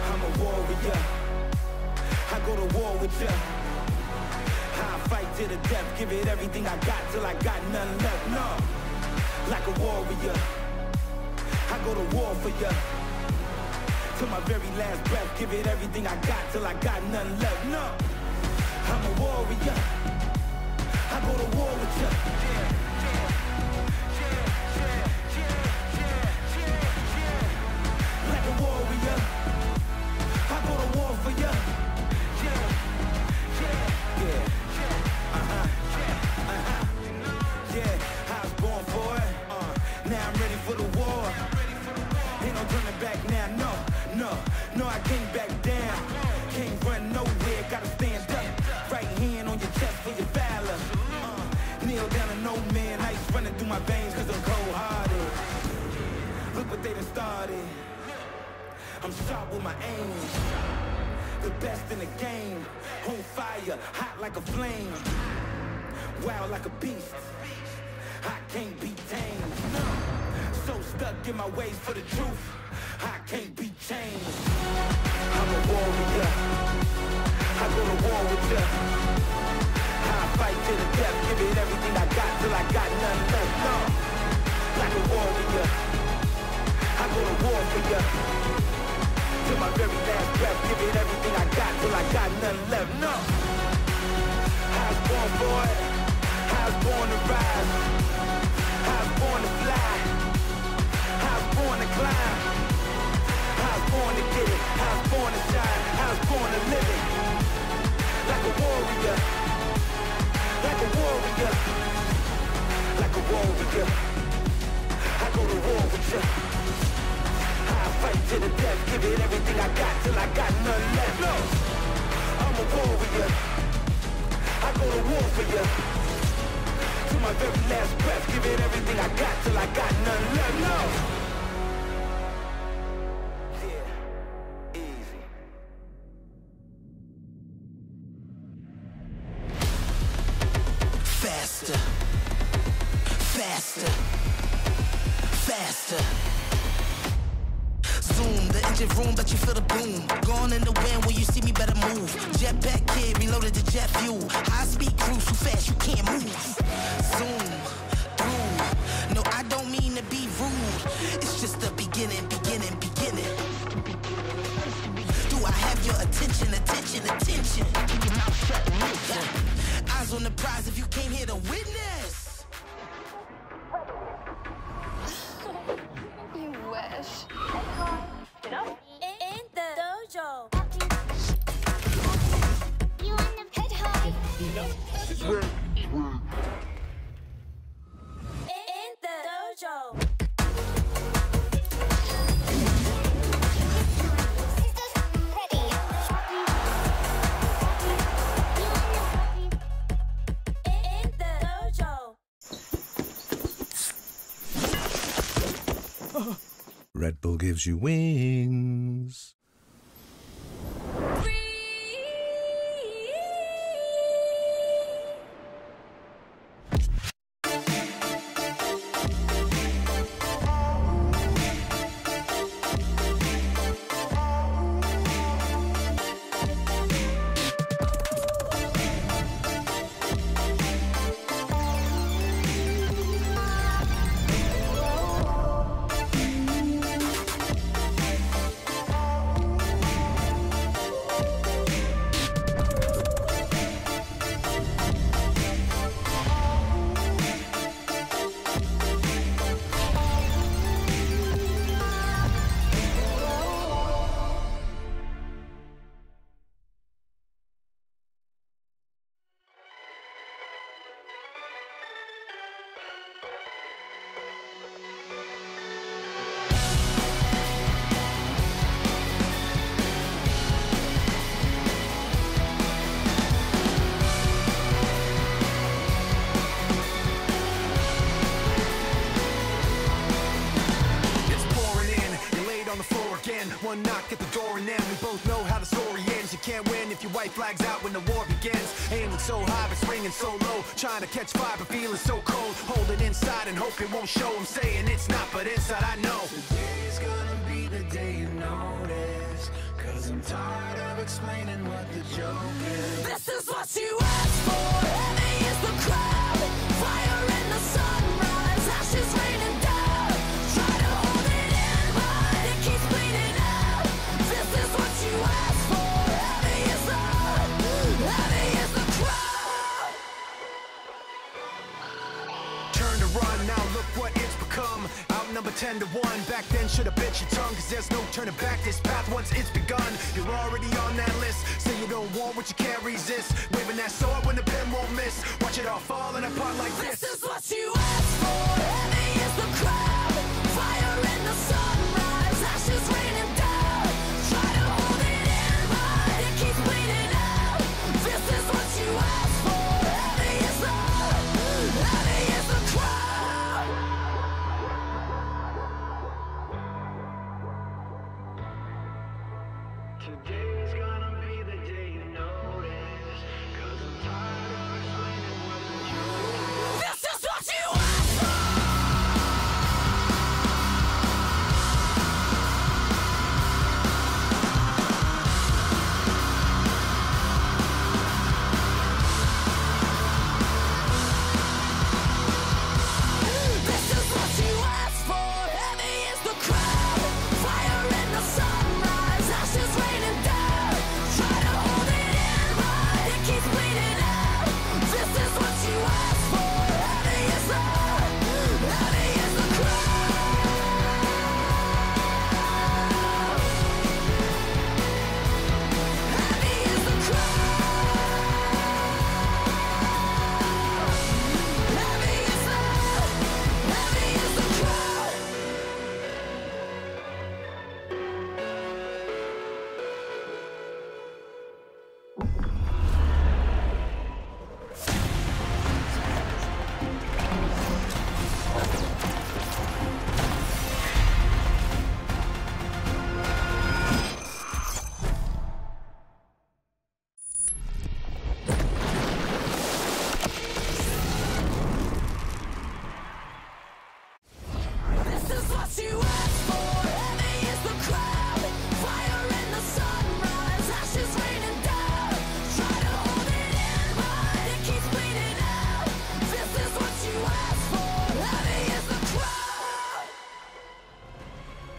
I'm a warrior. I go to war with ya. I fight to the death, give it everything I got till I got none left. No, like a warrior. I go to war for ya. Till my very last breath, give it everything I got till I got none left. No, I'm a warrior. I go to war with ya. Like a warrior. I go to war for ya. Yeah, I was born for it. Now I'm ready for the war. Ain't no turning back now, no, I can't back down. Can't run nowhere, gotta stand up. Right hand on your chest for your valor. Kneel down to no man, ice running through my veins cause I'm cold-hearted. Look what they done started. I'm sharp with my aim. The best in the game. On fire, hot like a flame. Wild like a beast. I can't be tamed. So stuck in my ways for the truth. I was born to shine, I was born to live it. Like a warrior, like a warrior, like a warrior. I go to war with ya. I fight to the death, give it everything I got till I got none left. No, I'm a warrior. I go to war for ya. To my very last breath, give it everything I got till I got none left. No. Yeah, easy. Faster, faster, faster. Zoom, the engine room, but you feel the boom. Gone in the wind, when you see me better move. Jetpack kid, reloaded the jet fuel. High speed cruise, too fast, you can't move. Zoom, through. No, I don't mean to be rude. It's just the beginning. Do I have your attention? Eyes on the prize if you came here to witness. You wish. In the dojo. You want to head high? In the dojo. Red Bull gives you wings. One knock at the door and then we both know how the story ends. You can't win if your white flag's out when the war begins. Aiming so high but swinging so low, trying to catch fire but feeling so cold. Hold it inside and hope it won't show. I'm saying it's not, but inside I know today's gonna be the day you notice. Cause I'm tired of explaining what the joke is. This is what you asked for. Heavy is the crowd. Fire in the sunrise. Ashes raining down. Try to hold it in, but it keeps bleeding out. This is what you asked for. Heavy is the crowd. Turn to run, now look what it's become. Outnumbered 10 to 1. Back then should've bit your tongue, cause there's no turning back. This path once it's begun, you're already on that list. Say you don't want what you can't resist. Waving that sword when the pen won't miss. Watch it all falling apart like this. This is what you asked for. Heavy is the crowd. Fire in the sunrise. Ashes raining down. Try to hold it in, but it keeps bleeding out. This is what you asked for. Heavy is the crowd. Today's gonna be the day you notice. Cause I'm tired of explaining what the joke is. This is what you asked for. This is what you asked for. Heavy is the crowd. Fire in the sunrise. Ashes raining down. Try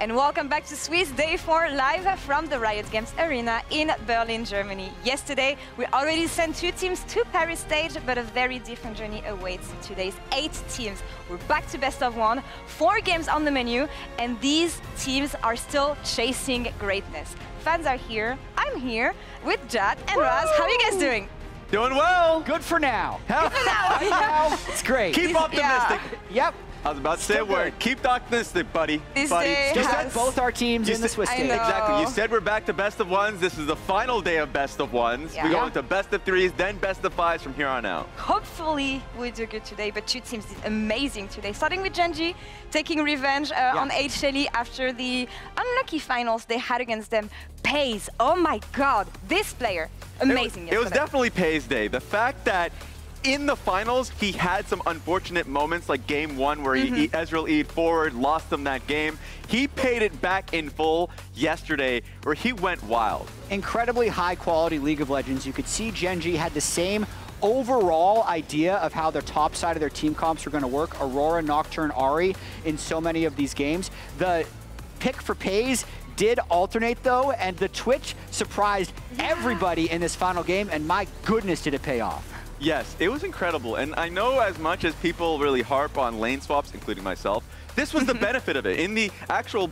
and welcome back to Swiss Day 4 live from the Riot Games Arena in Berlin, Germany. Yesterday, we already sent 2 teams to Paris stage, but a very different journey awaits today's 8 teams. We're back to best of 1, 4 games on the menu, and these teams are still chasing greatness. Fans are here, I'm here with Jad and Raz. How are you guys doing? Doing well. Good for now. Good for now. It's great. Keep optimistic. Yep. I was about to say a word. Keep optimistic, buddy. This day Just had both our teams in the Swiss stage. Exactly. You said we're back to best of 1s. This is the final day of best of 1s. We go into best of 3s, then best of 5s from here on out. Hopefully we do good today, but 2 teams did amazing today. Starting with Genji, taking revenge on HLE after the unlucky finals they had against them. Pays. Oh my God, this player, amazing. It was definitely Pays Day. The fact that in the finals, he had some unfortunate moments like game 1 where Ezreal E'd forward, lost him that game. He paid it back in full yesterday where he went wild. Incredibly high quality League of Legends. You could see Genji had the same overall idea of how the top side of their team comps were going to work. Aurora, Nocturne, Ahri in so many of these games. The pick for Pays did alternate though, and the Twitch surprised everybody in this final game, and my goodness did it pay off. Yes, it was incredible, and I know as much as people really harp on lane swaps, including myself, this was the benefit of it. In the actual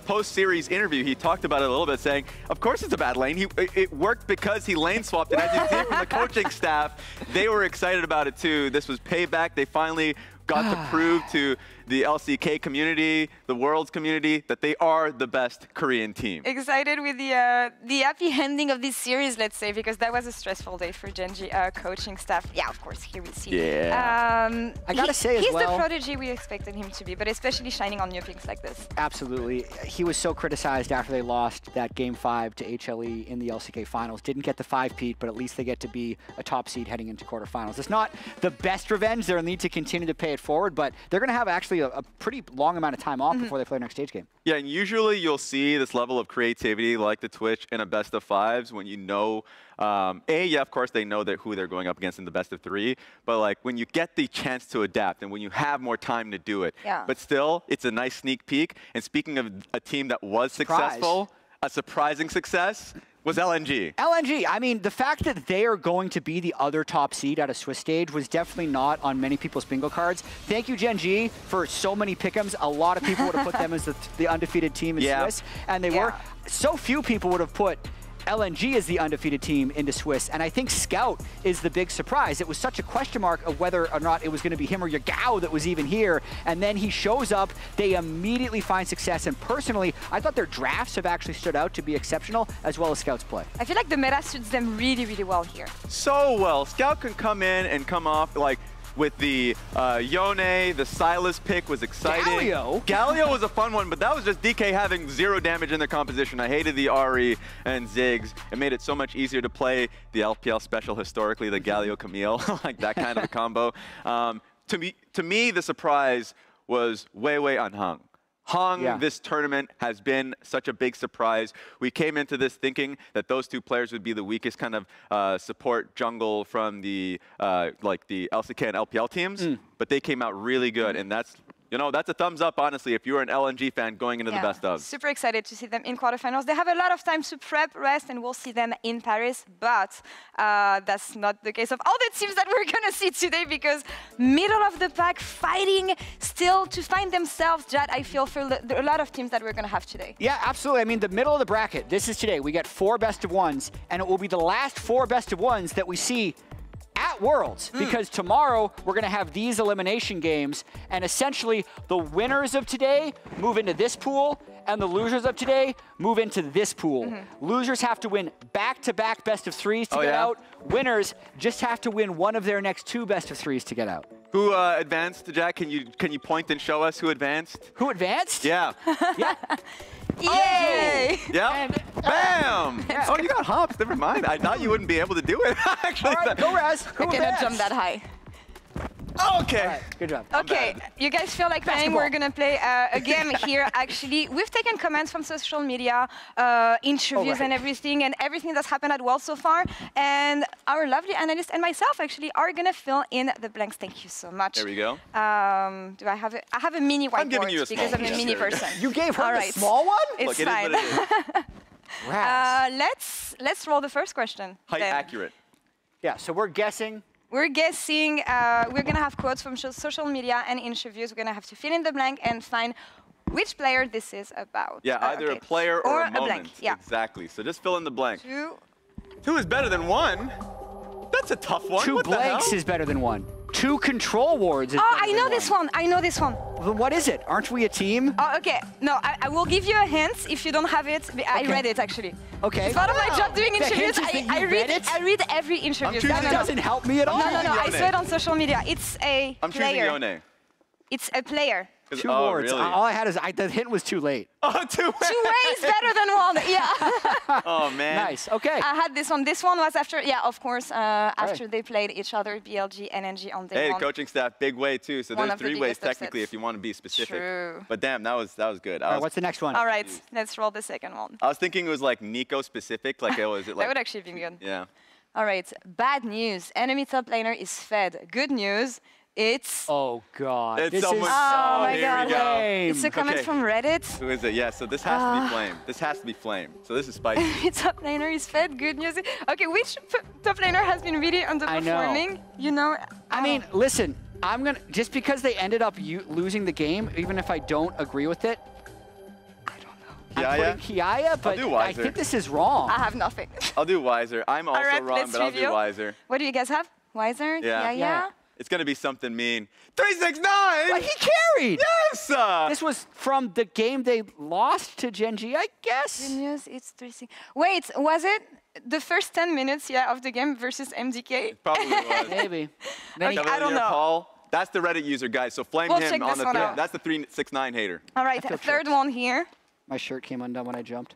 post-series interview, he talked about it a little bit, saying, of course it's a bad lane. It worked because he lane swapped, and as you see from the coaching staff, they were excited about it too. This was payback. They finally got to prove to the LCK community, the world's community, that they are the best Korean team. Excited with the happy ending of this series, let's say, because that was a stressful day for Genji coaching staff. Yeah, of course, here we see. Yeah. I gotta say as well, he's the prodigy we expected him to be, but especially shining on new picks like this. Absolutely. He was so criticized after they lost that Game 5 to HLE in the LCK finals. Didn't get the 5-peat, but at least they get to be a top seed heading into quarterfinals. It's not the best revenge. They'll need to continue to pay it forward, but they're going to have actually a pretty long amount of time off before they play their next stage game. Yeah, and usually you'll see this level of creativity like the Twitch in a best of 5s when you know, of course they know who they're going up against in the best of 3, but like when you get the chance to adapt and when you have more time to do it. Yeah. But still, it's a nice sneak peek. And speaking of a team that was successful, a surprising success was LNG. LNG, I mean, the fact that they are going to be the other top seed at a Swiss stage was definitely not on many people's bingo cards. Thank you, Genji, for so many pick'ems. A lot of people would have put them as the undefeated team in Swiss, and they were. So few people would have put LNG is the undefeated team into Swiss, and I think Scout is the big surprise. It was such a question mark of whether or not it was going to be him or Yagao that was even here, and then he shows up, they immediately find success, and personally, I thought their drafts have actually stood out to be exceptional, as well as Scout's play. I feel like the meta suits them really, really well here. So well. Scout can come in and come off, like, with the Yone, the Silas pick was exciting. Galio was a fun one, but that was just DK having 0 damage in their composition. I hated the Ahri and Ziggs. It made it so much easier to play the LPL special historically, the Galio Camille, like that kind of a combo. To me, the surprise was Wei unhung. This tournament has been such a big surprise. We came into this thinking that those 2 players would be the weakest kind of support jungle from the like the LCK and LPL teams, but they came out really good, and that's a thumbs up, honestly, if you're an LNG fan going into the best of. Super excited to see them in quarterfinals. They have a lot of time to prep, rest, and we'll see them in Paris, but that's not the case of all the teams that we're going to see today, because middle of the pack fighting still to find themselves, Jad, I feel, for a lot of teams that we're going to have today. Yeah, absolutely. I mean, the middle of the bracket, this is today. We get 4 best of 1s, and it will be the last 4 best of 1s that we see at Worlds, because tomorrow we're going to have these elimination games, and essentially the winners of today move into this pool, and the losers of today move into this pool. Losers have to win back-to-back best of 3s to get out. Winners just have to win one of their next 2 best of 3s to get out. Who advanced, Jack? Can you point and show us who advanced? Who advanced? Yeah. Yay! Yep. And, bam! Oh, you got hops. Never mind. I thought you wouldn't be able to do it. Actually, all right, go Raz. I cannot jump that high. Okay. Right, good job. Okay, you guys feel like playing? We're gonna play a game here. Actually, we've taken comments from social media, interviews and everything that's happened at World so far. And our lovely analyst and myself actually are gonna fill in the blanks. Thank you so much. There we go. Do I have it? I have a mini whiteboard giving you a because small I'm a one. mini Sure. person. You gave her All the right. small one? It's Look, fine. it is what it is. Let's roll the first question. Height then. accurate. Yeah, so we're guessing. We're guessing, we're gonna have quotes from social media and interviews. We're gonna have to fill in the blank and find which player this is about. Yeah, either a player or a moment. blank. Yeah. Exactly. So just fill in the blank. Two. Is better than one? That's a tough one. Two What the blanks hell? is better than one. Two control wards is Oh, better I know than this one. I know this one. Then what is it? Aren't we a team? Oh, okay. No, I will give you a hint if you don't have it. I read it actually. Okay. It's part of my job doing The interviews. hint is that you read it? I read every interview. That doesn't help me at all. No, I Yone. saw it on social media. It's a I'm choosing player. Yone. It's a player. Two wards. Really? All I had is the hint was too late. Oh, two Two ways better than one. Yeah. Oh, man. Nice. Okay. I had this one. This one was after, yeah, of course, after they played each other, BLG, NNG on day Hey, one. coaching staff, big way too. So One there's of the 3 ways biggest technically upsets. if you want to be specific. True. But damn, that was good. All right, what's the next one? All right, let's roll the second one. I was thinking it was like Nico specific. Like, oh, is it like? That would actually be good. Yeah. All right, bad news. Enemy top laner is fed. Good news. It's. Oh God. It's this someone. is Oh my here God. we go. It's a comment Okay. from Reddit. Who is it? Yeah. So this has to be Flame. This has to be Flame. So this is spicy. Enemy top laner is fed. Good news. Okay, which top laner has been really underperforming? You know. I mean, listen. I'm gonna just because they ended up losing the game, even if I don't agree with it. I'm Kiaya? putting Kiaya, but do I Wiser. think this is wrong. I have nothing. I'll do Wiser. I'm also right, wrong, let's but I'll do reveal. Wiser. What do you guys have? Wiser? Yeah. Yeah. It's gonna be something mean. 369. But he carried. Yes. This was from the game they lost to Genji, I guess. Good news. It's 3-6. Wait, was it the first 10 minutes? Yeah, of the game versus MDK. Probably was. Maybe. Okay, I don't know. Paul. That's the Reddit user, guys. So flame We'll him check on this the one three. out. That's the 369 hater. All right, feel third tricked. one here. My shirt came undone when I jumped.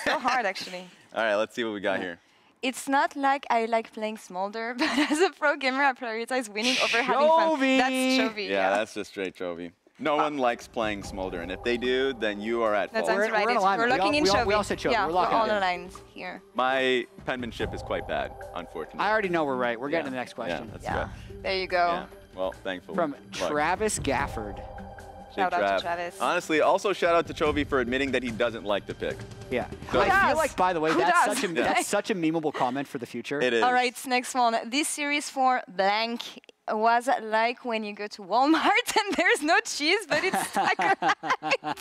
So hard, actually. All right, let's see what we got here. It's not like I like playing Smolder, but as a pro gamer, I prioritize winning over having fun. Chovy. That's Chovy. Yeah, that's just straight Chovy. No one likes playing Smolder, and if they do, then you are at That's fault. right. we're in alignment. We're locking in Chovy. We all said Chovy. Yeah, We're locking all in. aligned here. My penmanship is quite bad, unfortunately. I already know we're right. We're getting to the next question. Yeah, that's Yeah, good. there you go. Yeah. Well, thankfully. From Luck. Travis Gafford. Shout out to Trav. Travis. Honestly, also shout out to Chovy for admitting that he doesn't like the pick. Yeah. So- I does? feel like, by the way, Who that's does? such a memeable comment for the future. It is. All right, next one. This series for blank was like when you go to Walmart and there's no cheese, but it's stuck right.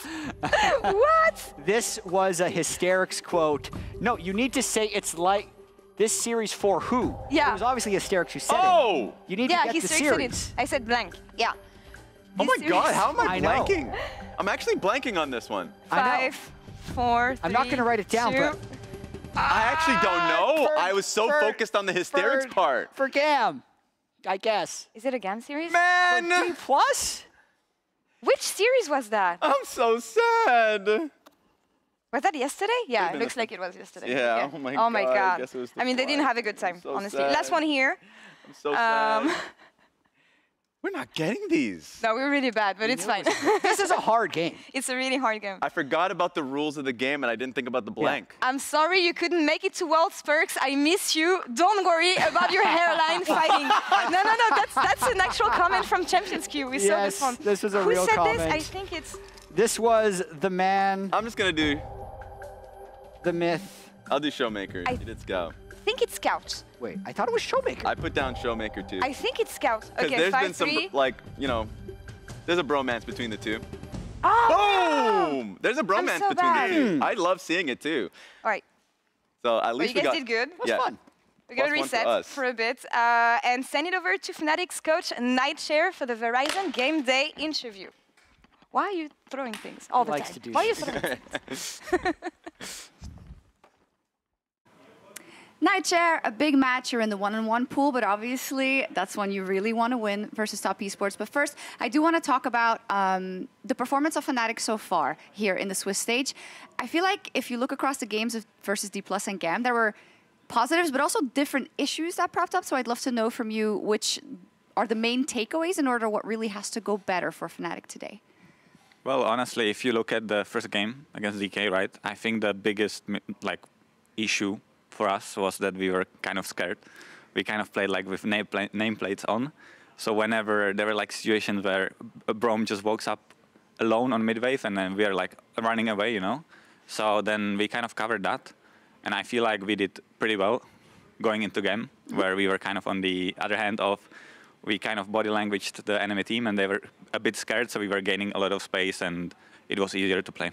What? This was a hysterics quote. No, you need to say it's like this series for who? Yeah. It was obviously hysterics who said Oh! it. You need Yeah, to get he the said series. it. I said blank. Yeah. Oh This my series God, how am I I know. blanking? I'm actually blanking on this one. I know. 5, 4, 3, I'm not going to write it down, 2. but I actually don't know. for- I was so for- focused on the hysterics for- part. For Gam, I guess. Is it a GAM series? Man! D plus? Which series was that? I'm so sad. Was that yesterday? Yeah, Could've it been looks this like it was yesterday. Yeah, oh my God, I guess it was the I mean, they didn't fly. have a good time, so honestly. sad. Last one here. I'm so sad. We're not getting these. No, we're really bad, but it's fine. This is a hard game. It's a really hard game. I forgot about the rules of the game and I didn't think about the blank. I'm sorry you couldn't make it to World Perks. I miss you. Don't worry about your hairline fighting. No. That's an actual comment from Champions Queue. We saw this Yes, one. this was a Who real said comment. this? I think it's This was the man, I'm just gonna do, the myth. I'll do Showmaker. I- You did Scout. I think it's Scout. Wait, I thought it was Showmaker. I put down Showmaker too. I think it's Scout. Because Okay, there's 5, been some, 3. like, you know, there's a bromance between the two. Oh! Boom! There's a bromance so between bad. the two. I love seeing it too. All right. So at Well, least you we guys got. did good. That was fun. We're going to +1 for reset us. for a bit and send it over to Fnatic's coach, Nightshare, for the Verizon Game Day interview. Why are you throwing things all the likes time? to do Why are you that. throwing things? Nightshare, a big match. You're in the one-on-one pool, but obviously that's when you really want to win versus Top Esports. But first, I do want to talk about the performance of Fnatic so far here in the Swiss stage. I feel like if you look across the games versus D+ and GAM, there were positives, but also different issues that propped up. So I'd love to know from you which are the main takeaways in order what really has to go better for Fnatic today? Well, honestly, if you look at the first game against DK, right, I think the biggest issue for us was that we were kind of scared. We kind of played like with nameplates on. So whenever there were like situations where a Braum just walks up alone on mid wave and then we are like running away, you know. So then we kind of covered that. And I feel like we did pretty well going into game, where we were kind of on the other hand of, we kind of body languaged the enemy team and they were a bit scared, so we were gaining a lot of space and it was easier to play.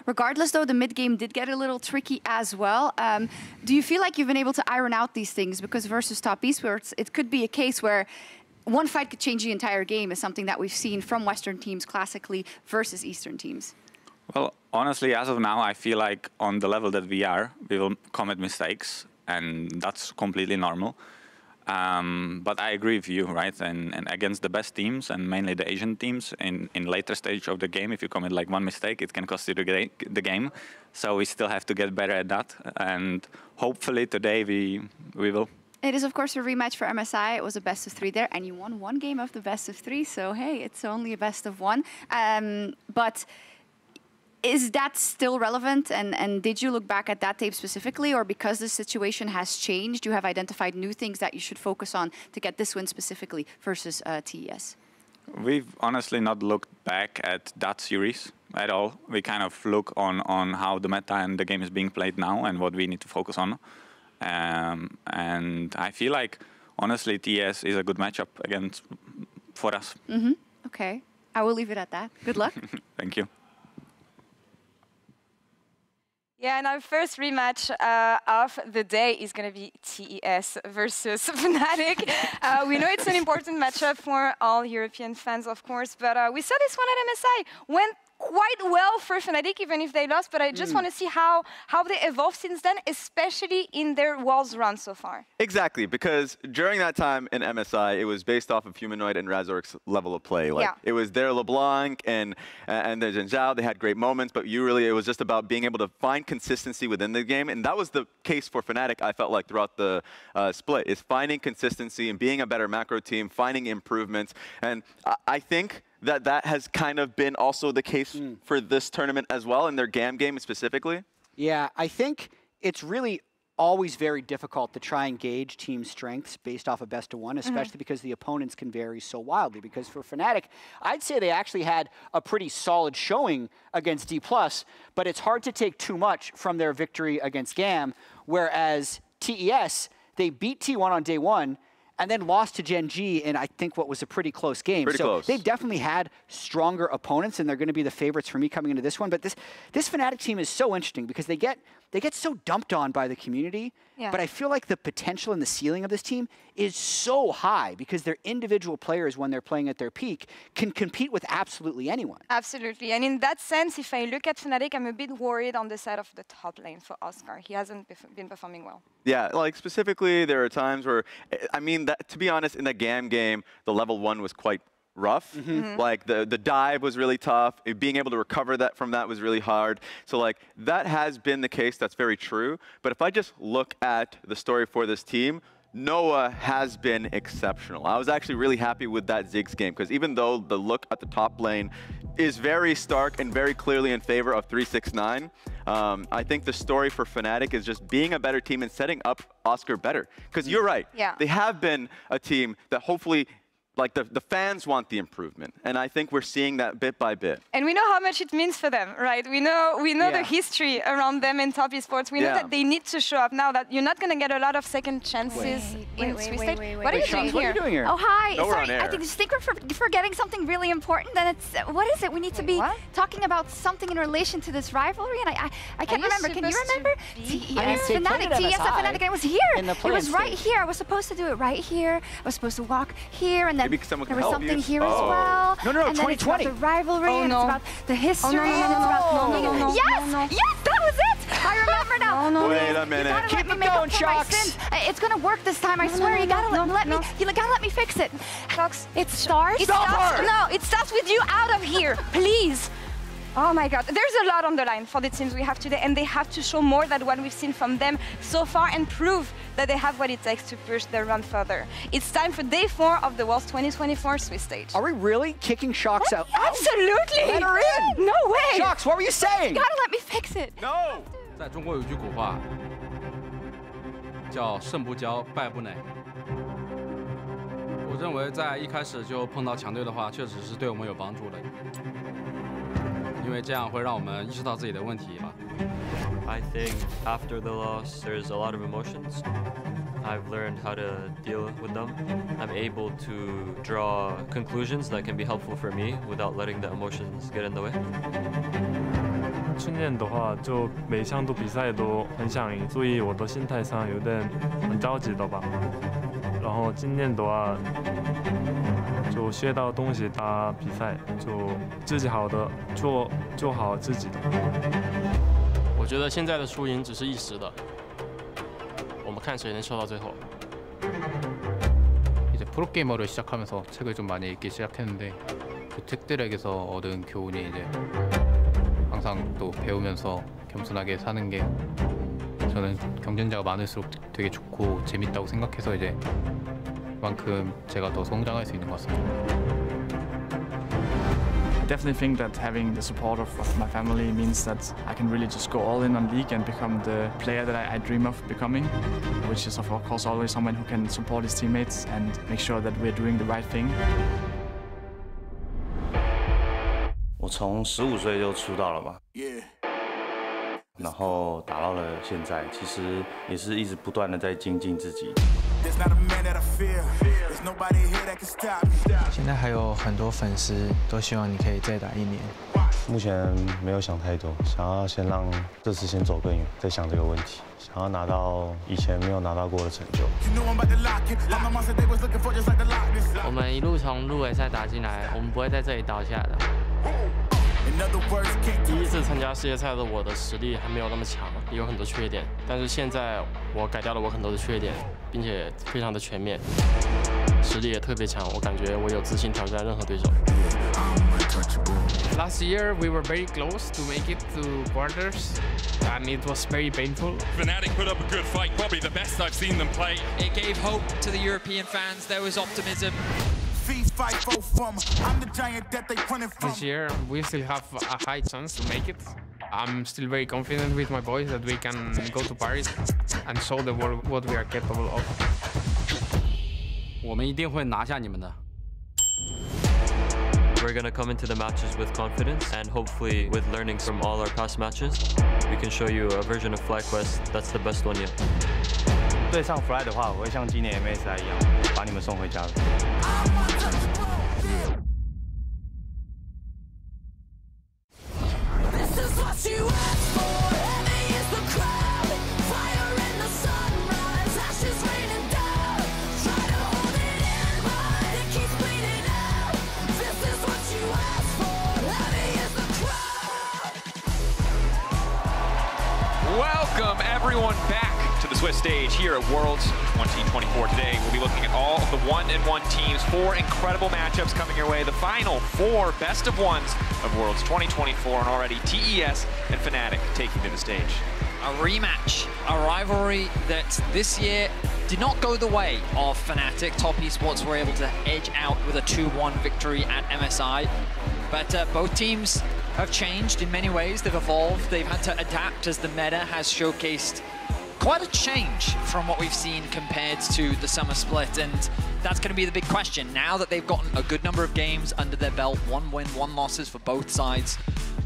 Regardless, though, the mid game did get a little tricky as well. Do you feel like you've been able to iron out these things? Because versus top esports, it could be a case where one fight could change the entire game, is something that we've seen from Western teams classically versus Eastern teams. Well, honestly, as of now, I feel like on the level that we are, we will commit mistakes, and that's completely normal. But I agree with you, right? And against the best teams, and mainly the Asian teams, in later stage of the game, if you commit like one mistake, it can cost you the game. So we still have to get better at that, and hopefully today we will. It is, of course, a rematch for MSI. It was a best of 3 there, and you won one game of the best of 3. So, hey, it's only a best of 1. But is that still relevant? And did you look back at that tape specifically? Or because the situation has changed, you have identified new things that you should focus on to get this win specifically versus TES? We've honestly not looked back at that series at all. We kind of look on how the meta and the game is being played now and what we need to focus on. And I feel like, honestly, TS is a good matchup against for us. Okay, I will leave it at that. Good luck. Thank you. Yeah, and our first rematch of the day is going to be TES versus Fnatic. We know it's an important matchup for all European fans, of course, but we saw this one at MSI. Went quite well for Fnatic, even if they lost, but I just want to see how they evolved since then, especially in their Worlds run so far. Exactly, because during that time in MSI, it was based off of Humanoid and Razork's level of play. Like, it was their LeBlanc and their Zhen Zhao. They had great moments, but it was just about being able to find consistency within the game, and that was the case for Fnatic, I felt like, throughout the split, is finding consistency and being a better macro team, finding improvements, and I think that has kind of been also the case for this tournament as well, in their GAM game specifically? Yeah, I think it's really always very difficult to try and gauge team strengths based off a best of 1, especially because the opponents can vary so wildly. Because for Fnatic, I'd say they actually had a pretty solid showing against D+, but it's hard to take too much from their victory against GAM, whereas TES, they beat T1 on day 1, and then lost to Gen G in, I think, what was a pretty close game. So they've definitely had stronger opponents, and they're going to be the favorites for me coming into this one. But this Fnatic team is so interesting because they get so dumped on by the community. But I feel like the potential and the ceiling of this team is so high because their individual players, when they're playing at their peak, can compete with absolutely anyone. Absolutely. And in that sense, if I look at Fnatic, I'm a bit worried on the side of the top lane for Oscar. He hasn't been performing well. Yeah, like specifically, there are times where, I mean, to be honest, in the GAM game, the level 1 was quite rough. Like the dive was really tough. Being able to recover that from that was really hard. So like that has been the case. That's very true. But if I just look at the story for this team, Noah has been exceptional. I was actually really happy with that Ziggs game because even though the look at the top lane is very stark and very clearly in favor of 369, I think the story for Fnatic is just being a better team and setting up Oscar better. Because you're right. They have been a team that hopefully, like the fans want the improvement, and I think we're seeing that bit by bit. And we know how much it means for them, right? We know the history around them in top esports. We know that they need to show up now. That you're not going to get a lot of second chances in Swiss stage. What are you doing here? Oh hi, no, sorry. I think we're forgetting something really important. And it's what is it? We need to be talking about something in relation to this rivalry. And I can't remember. Can you remember? TES Fnatic. TES Fnatic. And it was here. It was right here. I was supposed to do it right here. I was supposed to walk here and then. Maybe someone can there was help something you. here as well. No, and 2020. It's about the rivalry, and it's about the history, and it's about... Yes, that was it! I remember now. Wait a minute. You gotta let me make up for my sins. It's gonna work this time, I swear. You gotta let me fix it. It starts... No, it starts with you out of here, please. Oh my God, there's a lot on the line for the teams we have today, and they have to show more than what we've seen from them so far and prove that they have what it takes to push their run further. It's time for day 4 of the World's 2024 Swiss stage. Are we really kicking Shox out? Absolutely! Let her in! No way! Shox, what were you saying? You gotta let me fix it. No! 在中国有句古话，叫胜不骄，败不馁。我认为在一开始就碰到强队的话，确实是对我们有帮助的，因为这样会让我们意识到自己的问题吧。I think after the loss, there's a lot of emotions. I've learned how to deal with them. I'm able to draw conclusions that can be helpful for me without letting the emotions get in the way. 去年的话，就每一项比赛都很想赢，所以我的心态上有点很着急的吧。然后今年的话，就学到东西打比赛，就自己好的做好自己的。我觉得现在的输赢只是一时的，我们看谁能笑到最后。 이제 프로게이머를 시작하면서 책을 좀 많이 읽기 시작했는데 그 책들에게서 얻은 교훈이 이제 항상 또 배우면서 겸손하게 사는 게 저는 경쟁자가 많을수록 되게 좋고 재밌다고 생각해서 이제 그만큼 제가 더 성장할 수 있는 것 같습니다. I definitely think that having the support of my family means that I can really just go all in on League and become the player that I dream of becoming, which is of course always someone who can support his teammates and make sure that we're doing the right thing. 我从15岁就出道了嘛，然后打到了现在，其实也是一直不断的在精进自己。现在还有很多粉丝都希望你可以再打1年。目前没有想太多，想要先让这次先走更远，再想这个问题，想要拿到以前没有拿到过的成就。我们一路从入围赛打进来，我们不会在这里倒下的。 第一次参加世界赛的我的实力还没有那么强，也有很多缺点。但是现在我改掉了我很多的缺点，并且非常的全面，实力也特别强。我感觉我有自信挑战任何对手。Last year we were very close to make it to quarters, and it was very painful. Fnatic put up a good fight, probably the best I've seen them play. It gave hope to the European fans. There was optimism. This year we still have a high chance to make it. I'm still very confident with my boys that we can go to Paris and show the world what we are capable of. 我们一定会拿下你们的。 We're gonna come into the matches with confidence and hopefully with learning from all our past matches, we can show you a version of FlyQuest that's the best one yet. 对上 Fly 的话，我会像今年 MSI 一样，把你们送回家。 Welcome everyone back to the Swiss stage here at Worlds 2024. Today we'll be looking at all of the 1-1 teams. 4 incredible matchups coming your way. The final 4 best of ones of Worlds 2024, and already TES and Fnatic taking to the stage. A rematch, a rivalry that this year did not go the way of Fnatic. Top Esports were able to edge out with a 2-1 victory at MSI. But both teams have changed in many ways. They've evolved. They've had to adapt as the meta has showcased quite a change from what we've seen compared to the summer split. And that's going to be the big question. Now that they've gotten a good number of games under their belt, 1 win, 1 losses for both sides,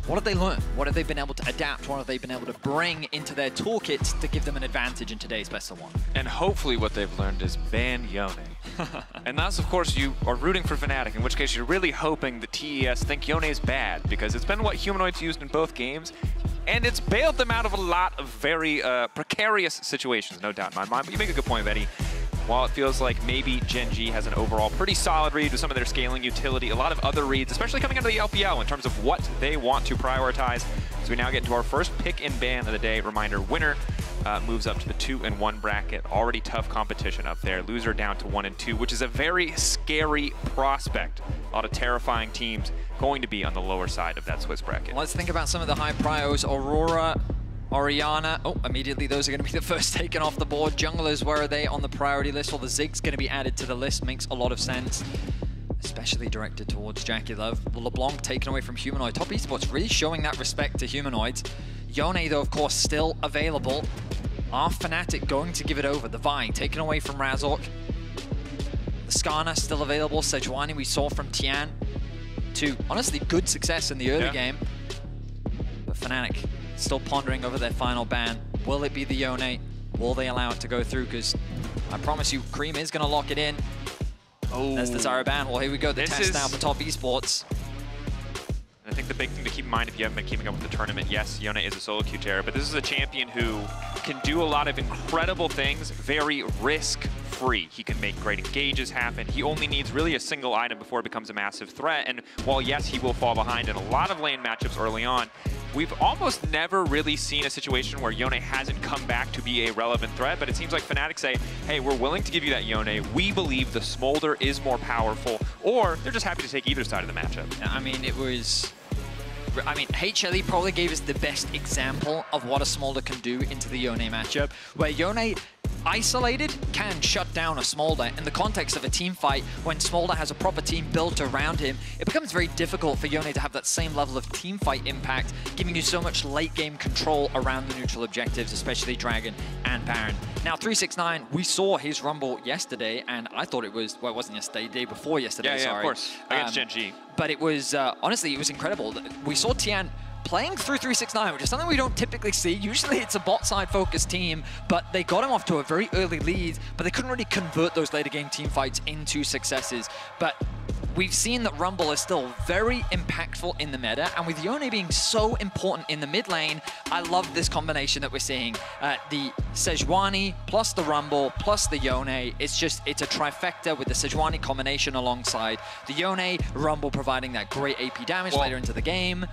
what have they learned? What have they been able to adapt? What have they been able to bring into their toolkit to give them an advantage in today's best of 1? And hopefully what they've learned is ban Yone. And that's, of course, you are rooting for Fnatic, in which case you're really hoping the TES think Yone is bad, because it's been what Humanoids used in both games, and it's bailed them out of a lot of very precarious situations, no doubt in my mind. But you make a good point, Betty. While it feels like maybe Gen G has an overall pretty solid read with some of their scaling utility, a lot of other reads, especially coming out of the LPL in terms of what they want to prioritize. So we now get into our first pick and ban of the day. Reminder, winner moves up to the 2 and 1 bracket. Already tough competition up there. Loser down to 1 and 2, which is a very scary prospect. A lot of terrifying teams going to be on the lower side of that Swiss bracket. Let's think about some of the high prios. Aurora, Oriana. Oh, immediately those are going to be the first taken off the board. Junglers, where are they on the priority list? Well, the Zig's going to be added to the list. Makes a lot of sense, especially directed towards Jackie Love. LeBlanc taken away from Humanoid. Top Esports really showing that respect to Humanoids. Yone, though, of course, still available. Are Fnatic going to give it over? The Vine taken away from Razork. The Skarner still available. Sejuani we saw from Tian. To honestly good success in the early game. But Fnatic still pondering over their final ban. Will it be the Yone? Will they allow it to go through? Because I promise you, Cream is going to lock it in. Oh, there's the Zyra ban. Well, here we go. The test now for Top Esports. I think the big thing to keep in mind if you haven't been keeping up with the tournament, yes, Yone is a solo queue terror, but this is a champion who can do a lot of incredible things very risk-free. He can make great engages happen. He only needs really a single item before it becomes a massive threat. And while, yes, he will fall behind in a lot of lane matchups early on, we've almost never really seen a situation where Yone hasn't come back to be a relevant threat, but it seems like Fnatic say, hey, we're willing to give you that Yone. We believe the Smolder is more powerful, or they're just happy to take either side of the matchup. I mean, HLE probably gave us the best example of what a Smolder can do into the Yone matchup, where Yone isolated can shut down a Smolder. In the context of a team fight, when Smolder has a proper team built around him, it becomes very difficult for Yone to have that same level of team fight impact, giving you so much late game control around the neutral objectives, especially Dragon and Baron. Now, 369, we saw his Rumble yesterday, and I thought it was, well, it wasn't yesterday, the day before yesterday, sorry. Of course, against Gen G. But it was, honestly, it was incredible. We saw Tian playing through 369, which is something we don't typically see. Usually it's a bot side focused team, but they got him off to a very early lead, but they couldn't really convert those later game team fights into successes. But we've seen that Rumble is still very impactful in the meta, and with Yone being so important in the mid lane, I love this combination that we're seeing. The Sejuani plus the Rumble plus the Yone, it's a trifecta with the Sejuani combination alongside the Yone, Rumble providing that great AP damage later into the game.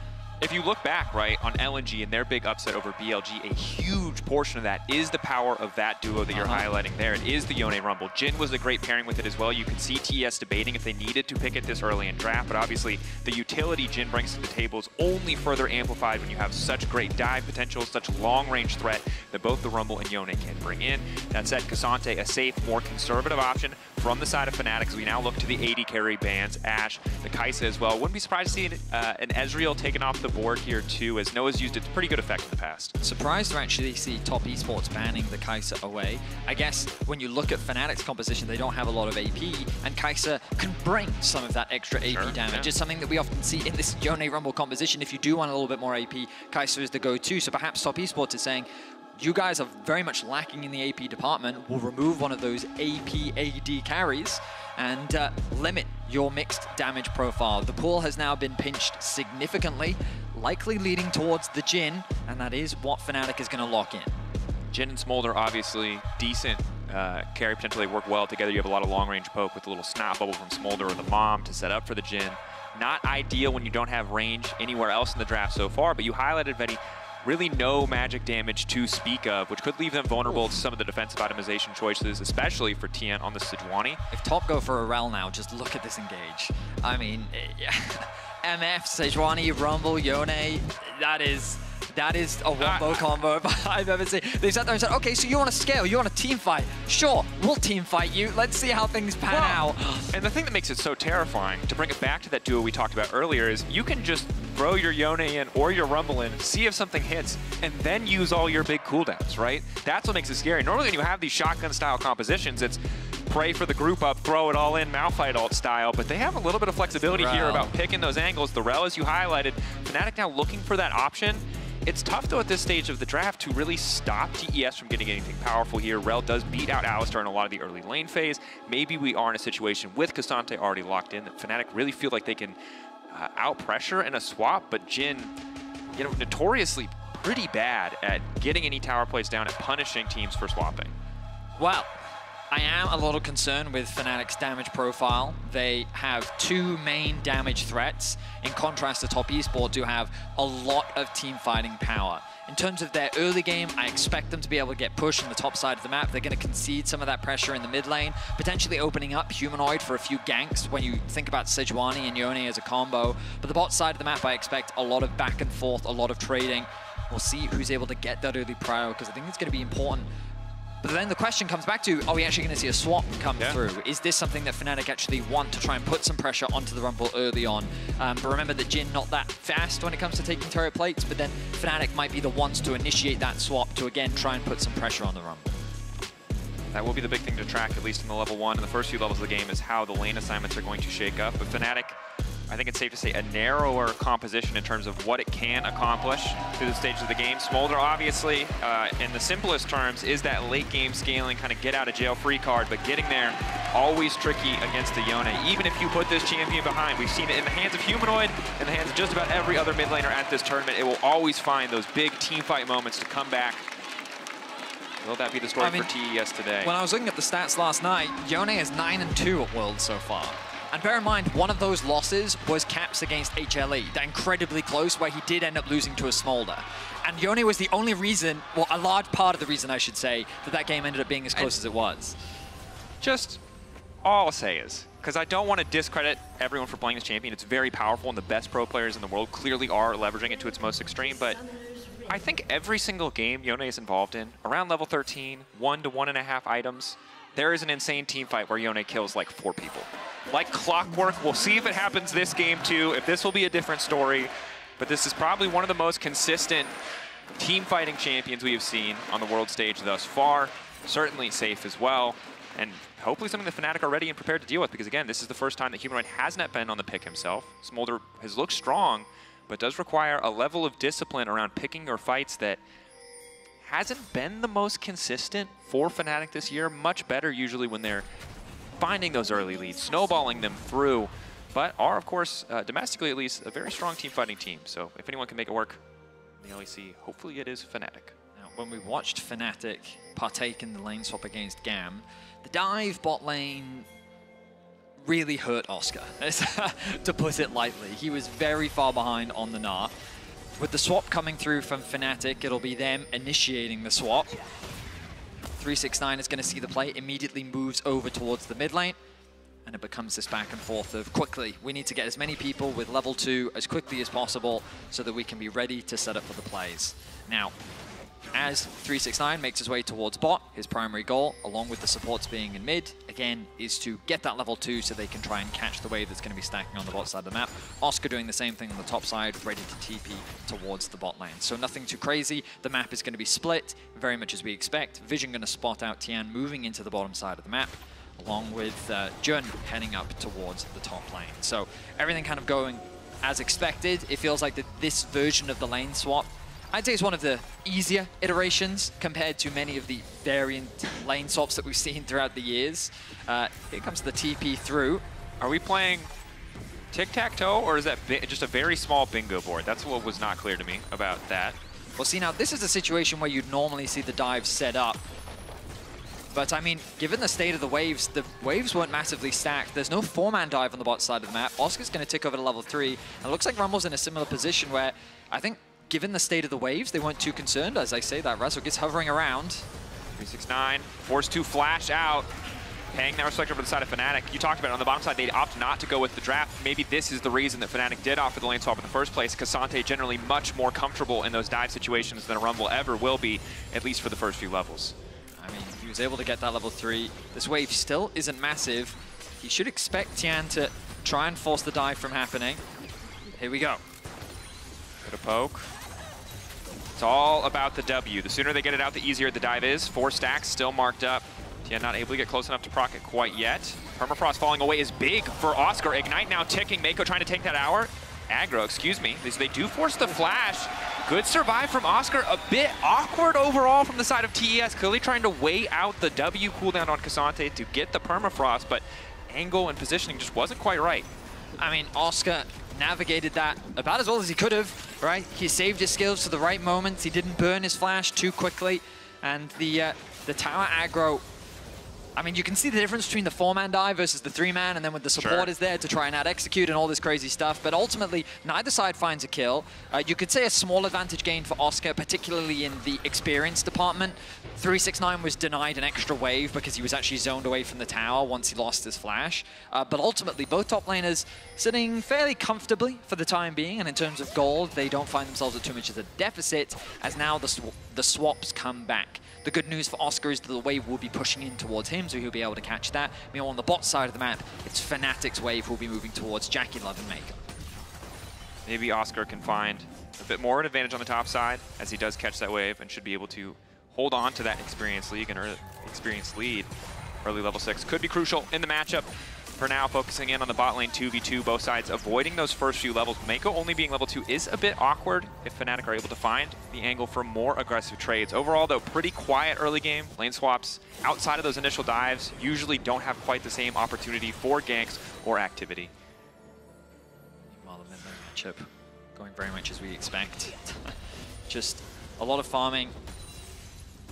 If you look back, right, on LNG and their big upset over BLG, a huge portion of that is the power of that duo that you're highlighting there. It is the Yone Rumble. Jhin was a great pairing with it as well. You could see TS debating if they needed to pick it this early in draft, but obviously the utility Jhin brings to the table is only further amplified when you have such great dive potential, such long-range threat that both the Rumble and Yone can bring in. That said, Cassante, a safe, more conservative option from the side of Fnatic as we now look to the AD carry bans, Ashe, the Kai'Sa as well. Wouldn't be surprised to see an Ezreal taken off the board here too, as Noah's used it to pretty good effect in the past. Surprised to actually see Top Esports banning the Kai'Sa away. I guess when you look at Fnatic's composition, they don't have a lot of AP, and Kai'Sa can bring some of that extra AP damage. It's something that we often see in this Yone Rumble composition. If you do want a little bit more AP, Kai'Sa is the go-to. So perhaps Top Esports is saying, you guys are very much lacking in the AP department. We'll remove one of those AP AD carries and limit your mixed damage profile. The pool has now been pinched significantly, likely leading towards the Jhin, and that is what Fnatic is going to lock in. Jhin and Smolder, obviously decent carry potential. They work well together. You have a lot of long-range poke with a little snap bubble from Smolder or the Mom to set up for the Jhin. Not ideal when you don't have range anywhere else in the draft so far, but you highlighted, Vedi, really no magic damage to speak of, which could leave them vulnerable to some of the defensive itemization choices, especially for Tian on the Sejuani. If Top go for a Rel now, just look at this engage. I mean, MF, Sejuani, Rumble, Yone, that is a wombo combo I've ever seen. They sat there and said, okay, so you want to scale, you want a team fight? Sure, we'll team fight you. Let's see how things pan out. And the thing that makes it so terrifying, to bring it back to that duo we talked about earlier, is you can just throw your Yone in or your Rumble in, see if something hits, and then use all your big cooldowns, right? That's what makes it scary. Normally when you have these shotgun-style compositions, it's pray for the group up, throw it all in, Malphite ult style, but they have a little bit of flexibility here about picking those angles. The Rel, as you highlighted, Fnatic now looking for that option. It's tough, though, at this stage of the draft to really stop TES from getting anything powerful here. Rel does beat out Alistar in a lot of the early lane phase. Maybe we are in a situation with Cassante already locked in that Fnatic really feel like they can out-pressure in a swap, but Jhin, you know, notoriously pretty bad at getting any tower plays down and punishing teams for swapping. Well, I am a little concerned with Fnatic's damage profile. They have 2 main damage threats, in contrast to Top Esports, who have a lot of team fighting power. In terms of their early game, I expect them to be able to get pushed on the top side of the map. They're going to concede some of that pressure in the mid lane, potentially opening up Humanoid for a few ganks when you think about Sejuani and Yone as a combo. But the bot side of the map, I expect a lot of back and forth, a lot of trading. We'll see who's able to get that early prio, because I think it's going to be important. But then the question comes back to, are we actually going to see a swap come through? Is this something that Fnatic actually want to try and put some pressure onto the Rumble early on? But remember that Jin not that fast when it comes to taking turret plates, but then Fnatic might be the ones to initiate that swap to, again, try and put some pressure on the Rumble. That will be the big thing to track, at least in the level 1. In the first few levels of the game is how the lane assignments are going to shake up. But Fnatic, I think it's safe to say, a narrower composition in terms of what it can accomplish through the stages of the game. Smolder, obviously, in the simplest terms, is that late game scaling, kind of get out of jail free card, but getting there, always tricky against the Yone. Even if you put this champion behind, we've seen it in the hands of Humanoid, in the hands of just about every other mid laner at this tournament, it will always find those big team fight moments to come back. Will that be the story for TES today? When I was looking at the stats last night, Yone is 9-2 at Worlds so far. And bear in mind, one of those losses was Caps against HLE. They're incredibly close, where he did end up losing to a Smolder. And Yone was the only reason, well, a large part of the reason, I should say, that game ended up being as close as it was. Just all I'll say is, because I don't want to discredit everyone for playing this champion. It's very powerful, and the best pro players in the world clearly are leveraging it to its most extreme. But I think every single game Yone is involved in, around level 13, 1 to 1.5 items, there is an insane team fight where Yone kills like 4 people. Like clockwork. We'll see if it happens this game too, if this will be a different story. But this is probably one of the most consistent team fighting champions we have seen on the world stage thus far. Certainly safe as well. And hopefully something that Fnatic are ready and prepared to deal with, because again, this is the first time that Humanoid hasn't been on the pick himself. Smolder has looked strong, but does require a level of discipline around picking your fights that hasn't been the most consistent for Fnatic this year. Much better usually when they're finding those early leads, snowballing them through, but are, of course, domestically at least, a very strong team-fighting team. So if anyone can make it work in the LEC, hopefully it is Fnatic. Now, when we watched Fnatic partake in the lane swap against GAM, the dive bot lane really hurt Oscar, to put it lightly. He was very far behind on the Gnar. With the swap coming through from Fnatic, it'll be them initiating the swap. 369 is going to see the play, immediately moves over towards the mid lane, and it becomes this back and forth of quickly, we need to get as many people with level 2 as quickly as possible so that we can be ready to set up for the plays. Now, as 369 makes his way towards bot, his primary goal, along with the supports being in mid, again, is to get that level 2 so they can try and catch the wave that's going to be stacking on the bot side of the map. Oscar doing the same thing on the top side, ready to TP towards the bot lane. So nothing too crazy. The map is going to be split, very much as we expect. Vision going to spot out Tian moving into the bottom side of the map, along with Jun heading up towards the top lane. So everything kind of going as expected. It feels like that this version of the lane swap, I'd say it's one of the easier iterations compared to many of the variant lane swaps that we've seen throughout the years. Here comes the TP through. Are we playing tic-tac-toe, or is that just a very small bingo board? That's what was not clear to me about that. Well, see, now this is a situation where you'd normally see the dive set up. But, I mean, given the state of the waves weren't massively stacked. There's no 4-man dive on the bot side of the map. Oscar's going to tick over to level 3. And it looks like Rumble's in a similar position where I think, given the state of the waves, they weren't too concerned. As I say, that Razzle gets hovering around. 369, forced to flash out. Paying that respect over the side of Fnatic. You talked about it on the bottom side, they'd opt not to go with the draft. Maybe this is the reason that Fnatic did offer the lane swap in the first place. Cassante generally much more comfortable in those dive situations than a Rumble ever will be, at least for the first few levels. I mean, he was able to get that level 3. This wave still isn't massive. He should expect Tian to try and force the dive from happening. Here we go. Bit of poke. It's all about the W. The sooner they get it out, the easier the dive is. 4 stacks still marked up. Tian not able to get close enough to proc it quite yet. Permafrost falling away is big for Oscar. Ignite now ticking. Mako trying to take that aggro, excuse me. They do force the flash. Good survive from Oscar. A bit awkward overall from the side of TES. Clearly trying to weigh out the W cooldown on Cassante to get the permafrost, but angle and positioning just wasn't quite right. I mean, Oscar navigated that about as well as he could have, right? He saved his skills to the right moments. He didn't burn his flash too quickly. And the tower aggro I mean, you can see the difference between the 4-man dive versus the 3-man, and then with the support is there to try and out-execute and all this crazy stuff. But ultimately, neither side finds a kill. You could say a small advantage gain for Oscar, particularly in the experience department. 369 was denied an extra wave because he was actually zoned away from the tower once he lost his flash. But ultimately, both top laners sitting fairly comfortably for the time being, and in terms of gold, they don't find themselves at too much of a deficit, as now the swaps come back. The good news for Oscar is that the wave will be pushing in towards him, so he'll be able to catch that. Meanwhile, on the bot side of the map, it's Fnatic's wave who will be moving towards JackeyLove and Mako. Maybe Oscar can find a bit more an advantage on the top side as he does catch that wave and should be able to hold on to that experience lead. Early level 6 could be crucial in the matchup. For now, focusing in on the bot lane 2v2, both sides avoiding those first few levels. Mako only being level 2 is a bit awkward if Fnatic are able to find the angle for more aggressive trades. Overall, though, pretty quiet early game. Lane swaps outside of those initial dives usually don't have quite the same opportunity for ganks or activity. Meanwhile, the mid-lane matchup going very much as we expect. Just a lot of farming.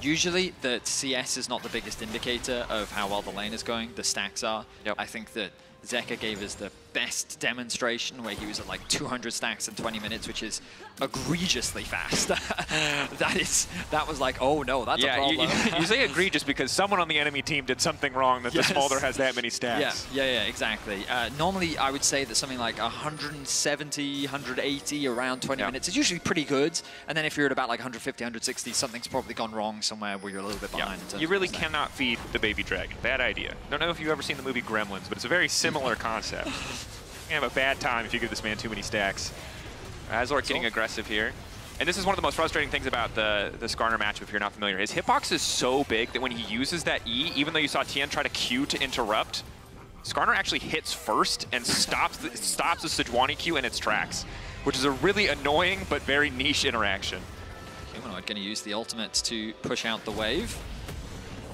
Usually, the CS is not the biggest indicator of how well the lane is going. The stacks are. Yep. I think that Zeka gave us the best demonstration where he was at like 200 stacks in 20 minutes, which is egregiously fast. that was like, oh no, that's a problem. You say egregious because someone on the enemy team did something wrong that the Smolder has that many stacks. Yeah, exactly. Normally, I would say that something like 170, 180 around 20 minutes is usually pretty good. And then if you're at about like 150, 160, something's probably gone wrong somewhere where you're a little bit behind. You really cannot feed the baby dragon. Bad idea. Don't know if you've ever seen the movie Gremlins, but it's a very similar concept. You have a bad time if you give this man too many stacks. Razork getting aggressive here. And this is one of the most frustrating things about the Skarner matchup if you're not familiar. His hitbox is so big that when he uses that E, even though you saw Tien try to Q to interrupt, Skarner actually hits first and stops the Sejuani Q in its tracks, which is a really annoying but very niche interaction. Humanoid going to use the ultimate to push out the wave.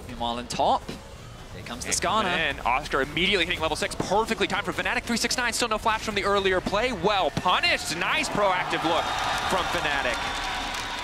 Meanwhile, in top, here comes the Skarner. And Oscar immediately hitting level 6. Perfectly timed for Fnatic. 369, still no flash from the earlier play. Well punished. Nice proactive look from Fnatic.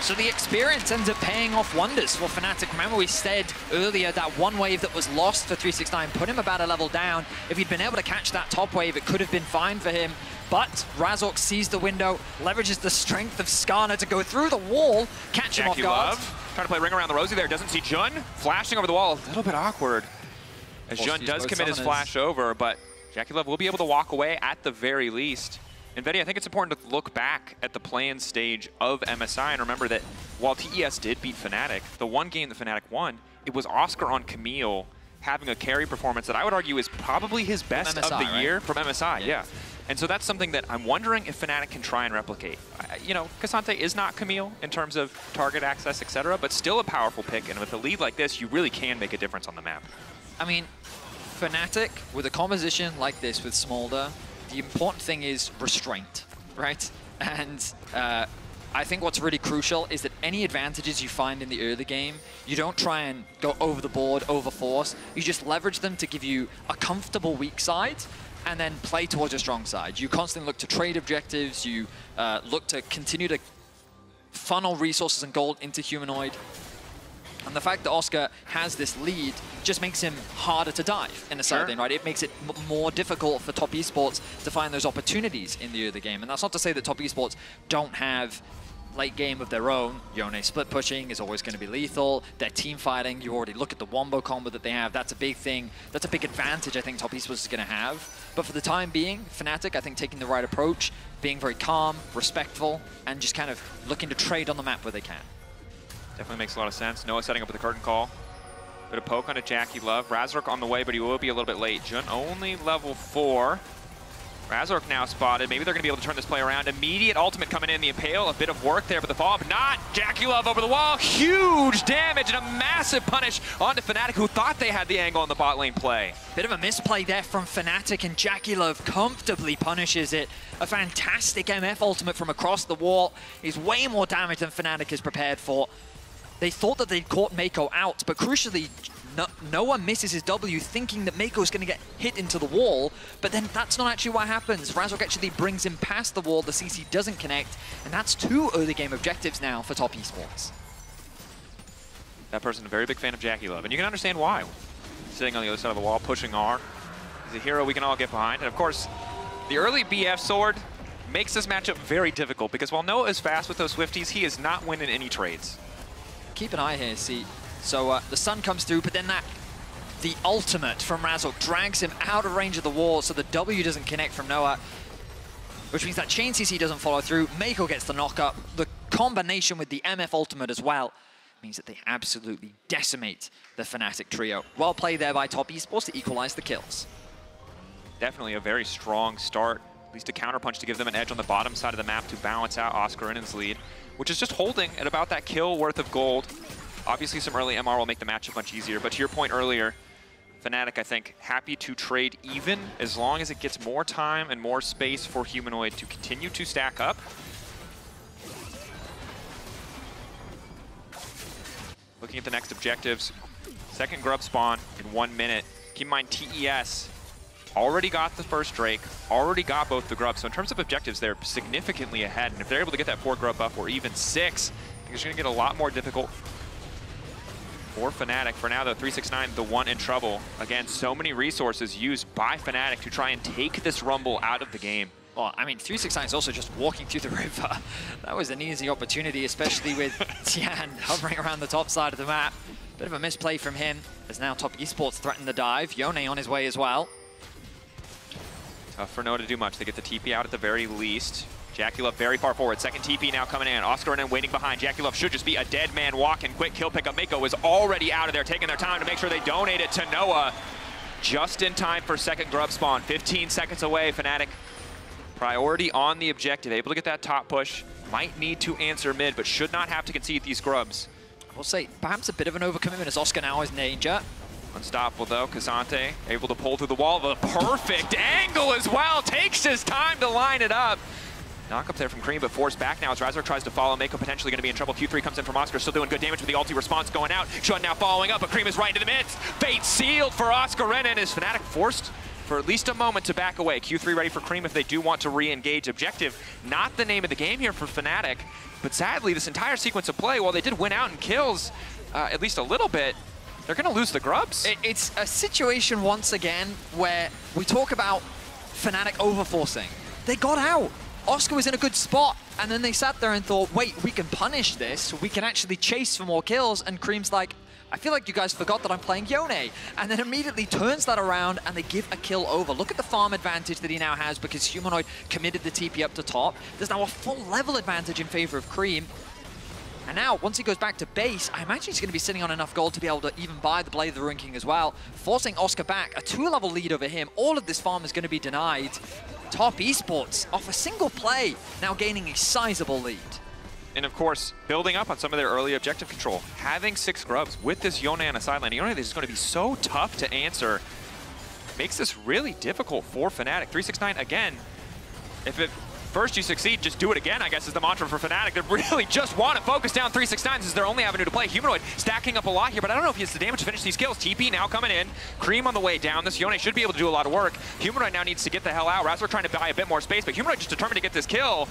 So the experience ends up paying off wonders for Fnatic. Remember we said earlier that one wave that was lost for 369 put him about a level down. If he'd been able to catch that top wave, it could have been fine for him. But Razork sees the window, leverages the strength of Skarner to go through the wall, catch him off guard. Trying to play ring around the rosy there. Doesn't see Jun. Flashing over the wall. A little bit awkward. As Jun does commit his flash over, but JackeyLove will be able to walk away at the very least. And Betty, I think it's important to look back at the play-in stage of MSI and remember that while TES did beat Fnatic, the one game that Fnatic won, it was Oscar on Camille having a carry performance that I would argue is probably his best MSI, of the year from MSI, yeah. And so that's something that I'm wondering if Fnatic can try and replicate. You know, Cassante is not Camille in terms of target access, etc., but still a powerful pick, and with a lead like this, you really can make a difference on the map. I mean, Fnatic, with a composition like this with Smolder, the important thing is restraint, right? And I think what's really crucial is that any advantages you find in the early game, you don't try and go over the board, over force. You just leverage them to give you a comfortable weak side and then play towards your strong side. You constantly look to trade objectives. You look to continue to funnel resources and gold into Humanoid. And the fact that Oscar has this lead just makes him harder to dive in the side lane, right? It makes it more difficult for Top Esports to find those opportunities in the early game. And that's not to say that Top Esports don't have late game of their own. Yone split pushing is always going to be lethal. Their team fighting, you already look at the wombo combo that they have. That's a big thing. That's a big advantage I think Top Esports is going to have. But for the time being, Fnatic, I think taking the right approach, being very calm, respectful, and just kind of looking to trade on the map where they can. Definitely makes a lot of sense. Noah setting up with the curtain call. Bit of poke onto JackeyLove. Razork on the way, but he will be a little bit late. Jun only level 4. Razork now spotted. Maybe they're going to be able to turn this play around. Immediate ultimate coming in the Impale. A bit of work there, but the follow-up not. JackeyLove over the wall. Huge damage and a massive punish onto Fnatic, who thought they had the angle on the bot lane play. Bit of a misplay there from Fnatic, and JackeyLove comfortably punishes it. A fantastic MF ultimate from across the wall. Is way more damage than Fnatic is prepared for. They thought that they'd caught Mako out, but crucially, Noah misses his W thinking that Mako's going to get hit into the wall, but then that's not actually what happens. Razork actually brings him past the wall, the CC doesn't connect, and that's 2 early game objectives now for Top Esports. That person's a very big fan of JackeyLove, and you can understand why. sitting on the other side of the wall, pushing R. He's a hero we can all get behind. And of course, the early BF sword makes this matchup very difficult because while Noah is fast with those Swifties, he is not winning any trades. Keep an eye here, see. So the sun comes through, but then the ultimate from Razork drags him out of range of the wall, so the W doesn't connect from Noah, which means that chain CC doesn't follow through. Mako gets the knock-up. The combination with the MF ultimate as well means that they absolutely decimate the Fnatic trio. Well played there by Top Esports to equalize the kills. Definitely a very strong start, at least a counterpunch to give them an edge on the bottom side of the map to balance out Oscarinnen's lead, which is just holding at about that kill worth of gold. Obviously, some early MR will make the matchup much easier, but to your point earlier, Fnatic, I think, happy to trade even as long as it gets more time and more space for Humanoid to continue to stack up. Looking at the next objectives, second grub spawn in 1 minute. Keep in mind, TES already got the first Drake, already got both the grubs. So in terms of objectives, they're significantly ahead. And if they're able to get that 4 grub buff or even 6, I think it's going to get a lot more difficult for Fnatic. For now, though, 369, the one in trouble. Again, so many resources used by Fnatic to try and take this Rumble out of the game. Well, I mean, 369 is also just walking through the river. That was an easy opportunity, especially with Tian hovering around the top side of the map. Bit of a misplay from him, as now Top Esports threaten the dive. Yone on his way as well. Tough for Noah to do much. They get the TP out at the very least. Jackulov very far forward. Second TP now coming in. Oscarinnen waiting behind. Jackulov should just be a dead man walking. Quick kill pickup. Mako was already out of there, taking their time to make sure they donate it to Noah. Just in time for second grub spawn. 15 seconds away. Fnatic priority on the objective. Able to get that top push. Might need to answer mid, but should not have to concede these grubs. I will say, perhaps a bit of an overcommitment as Oscar now is in danger. Unstoppable though, Kazante able to pull through the wall. The perfect angle as well. Takes his time to line it up. Knock up there from Cream, but forced back now as Razork tries to follow. Mako potentially going to be in trouble. Q3 comes in from Oscar, still doing good damage with the ulti response going out. Shun now following up, but Cream is right into the midst. Fate sealed for Oscarinnen. Is Fnatic forced for at least a moment to back away? Q3 ready for Cream if they do want to re-engage. Objective, not the name of the game here for Fnatic, but sadly this entire sequence of play, while they did win out in kills at least a little bit, they're going to lose the grubs. It's a situation once again where we talk about Fnatic overforcing. They got out. Oscar was in a good spot, and then they sat there and thought, wait, we can punish this. We can actually chase for more kills. And Cream's like, I feel like you guys forgot that I'm playing Yone. And then immediately turns that around, and they give a kill over. Look at the farm advantage that he now has because Humanoid committed the TP up to top. There's now a full level advantage in favor of Cream. And now, once he goes back to base, I imagine he's going to be sitting on enough gold to be able to even buy the Blade of the Ruined King as well, forcing Oscar back. A 2-level lead over him. All of this farm is going to be denied. Top Esports, off a single play, now gaining a sizable lead. And of course, building up on some of their early objective control. Having 6 grubs with this Yone on a sideline. Yone is going to be so tough to answer. Makes this really difficult for Fnatic. 369, again, if it first you succeed, just do it again, I guess is the mantra for Fnatic. They really just want to focus down 369. This is their only avenue to play. Humanoid stacking up a lot here, but I don't know if he has the damage to finish these kills. TP now coming in. Cream on the way down. This Yone should be able to do a lot of work. Humanoid now needs to get the hell out. Razork trying to buy a bit more space, but Humanoid just determined to get this kill.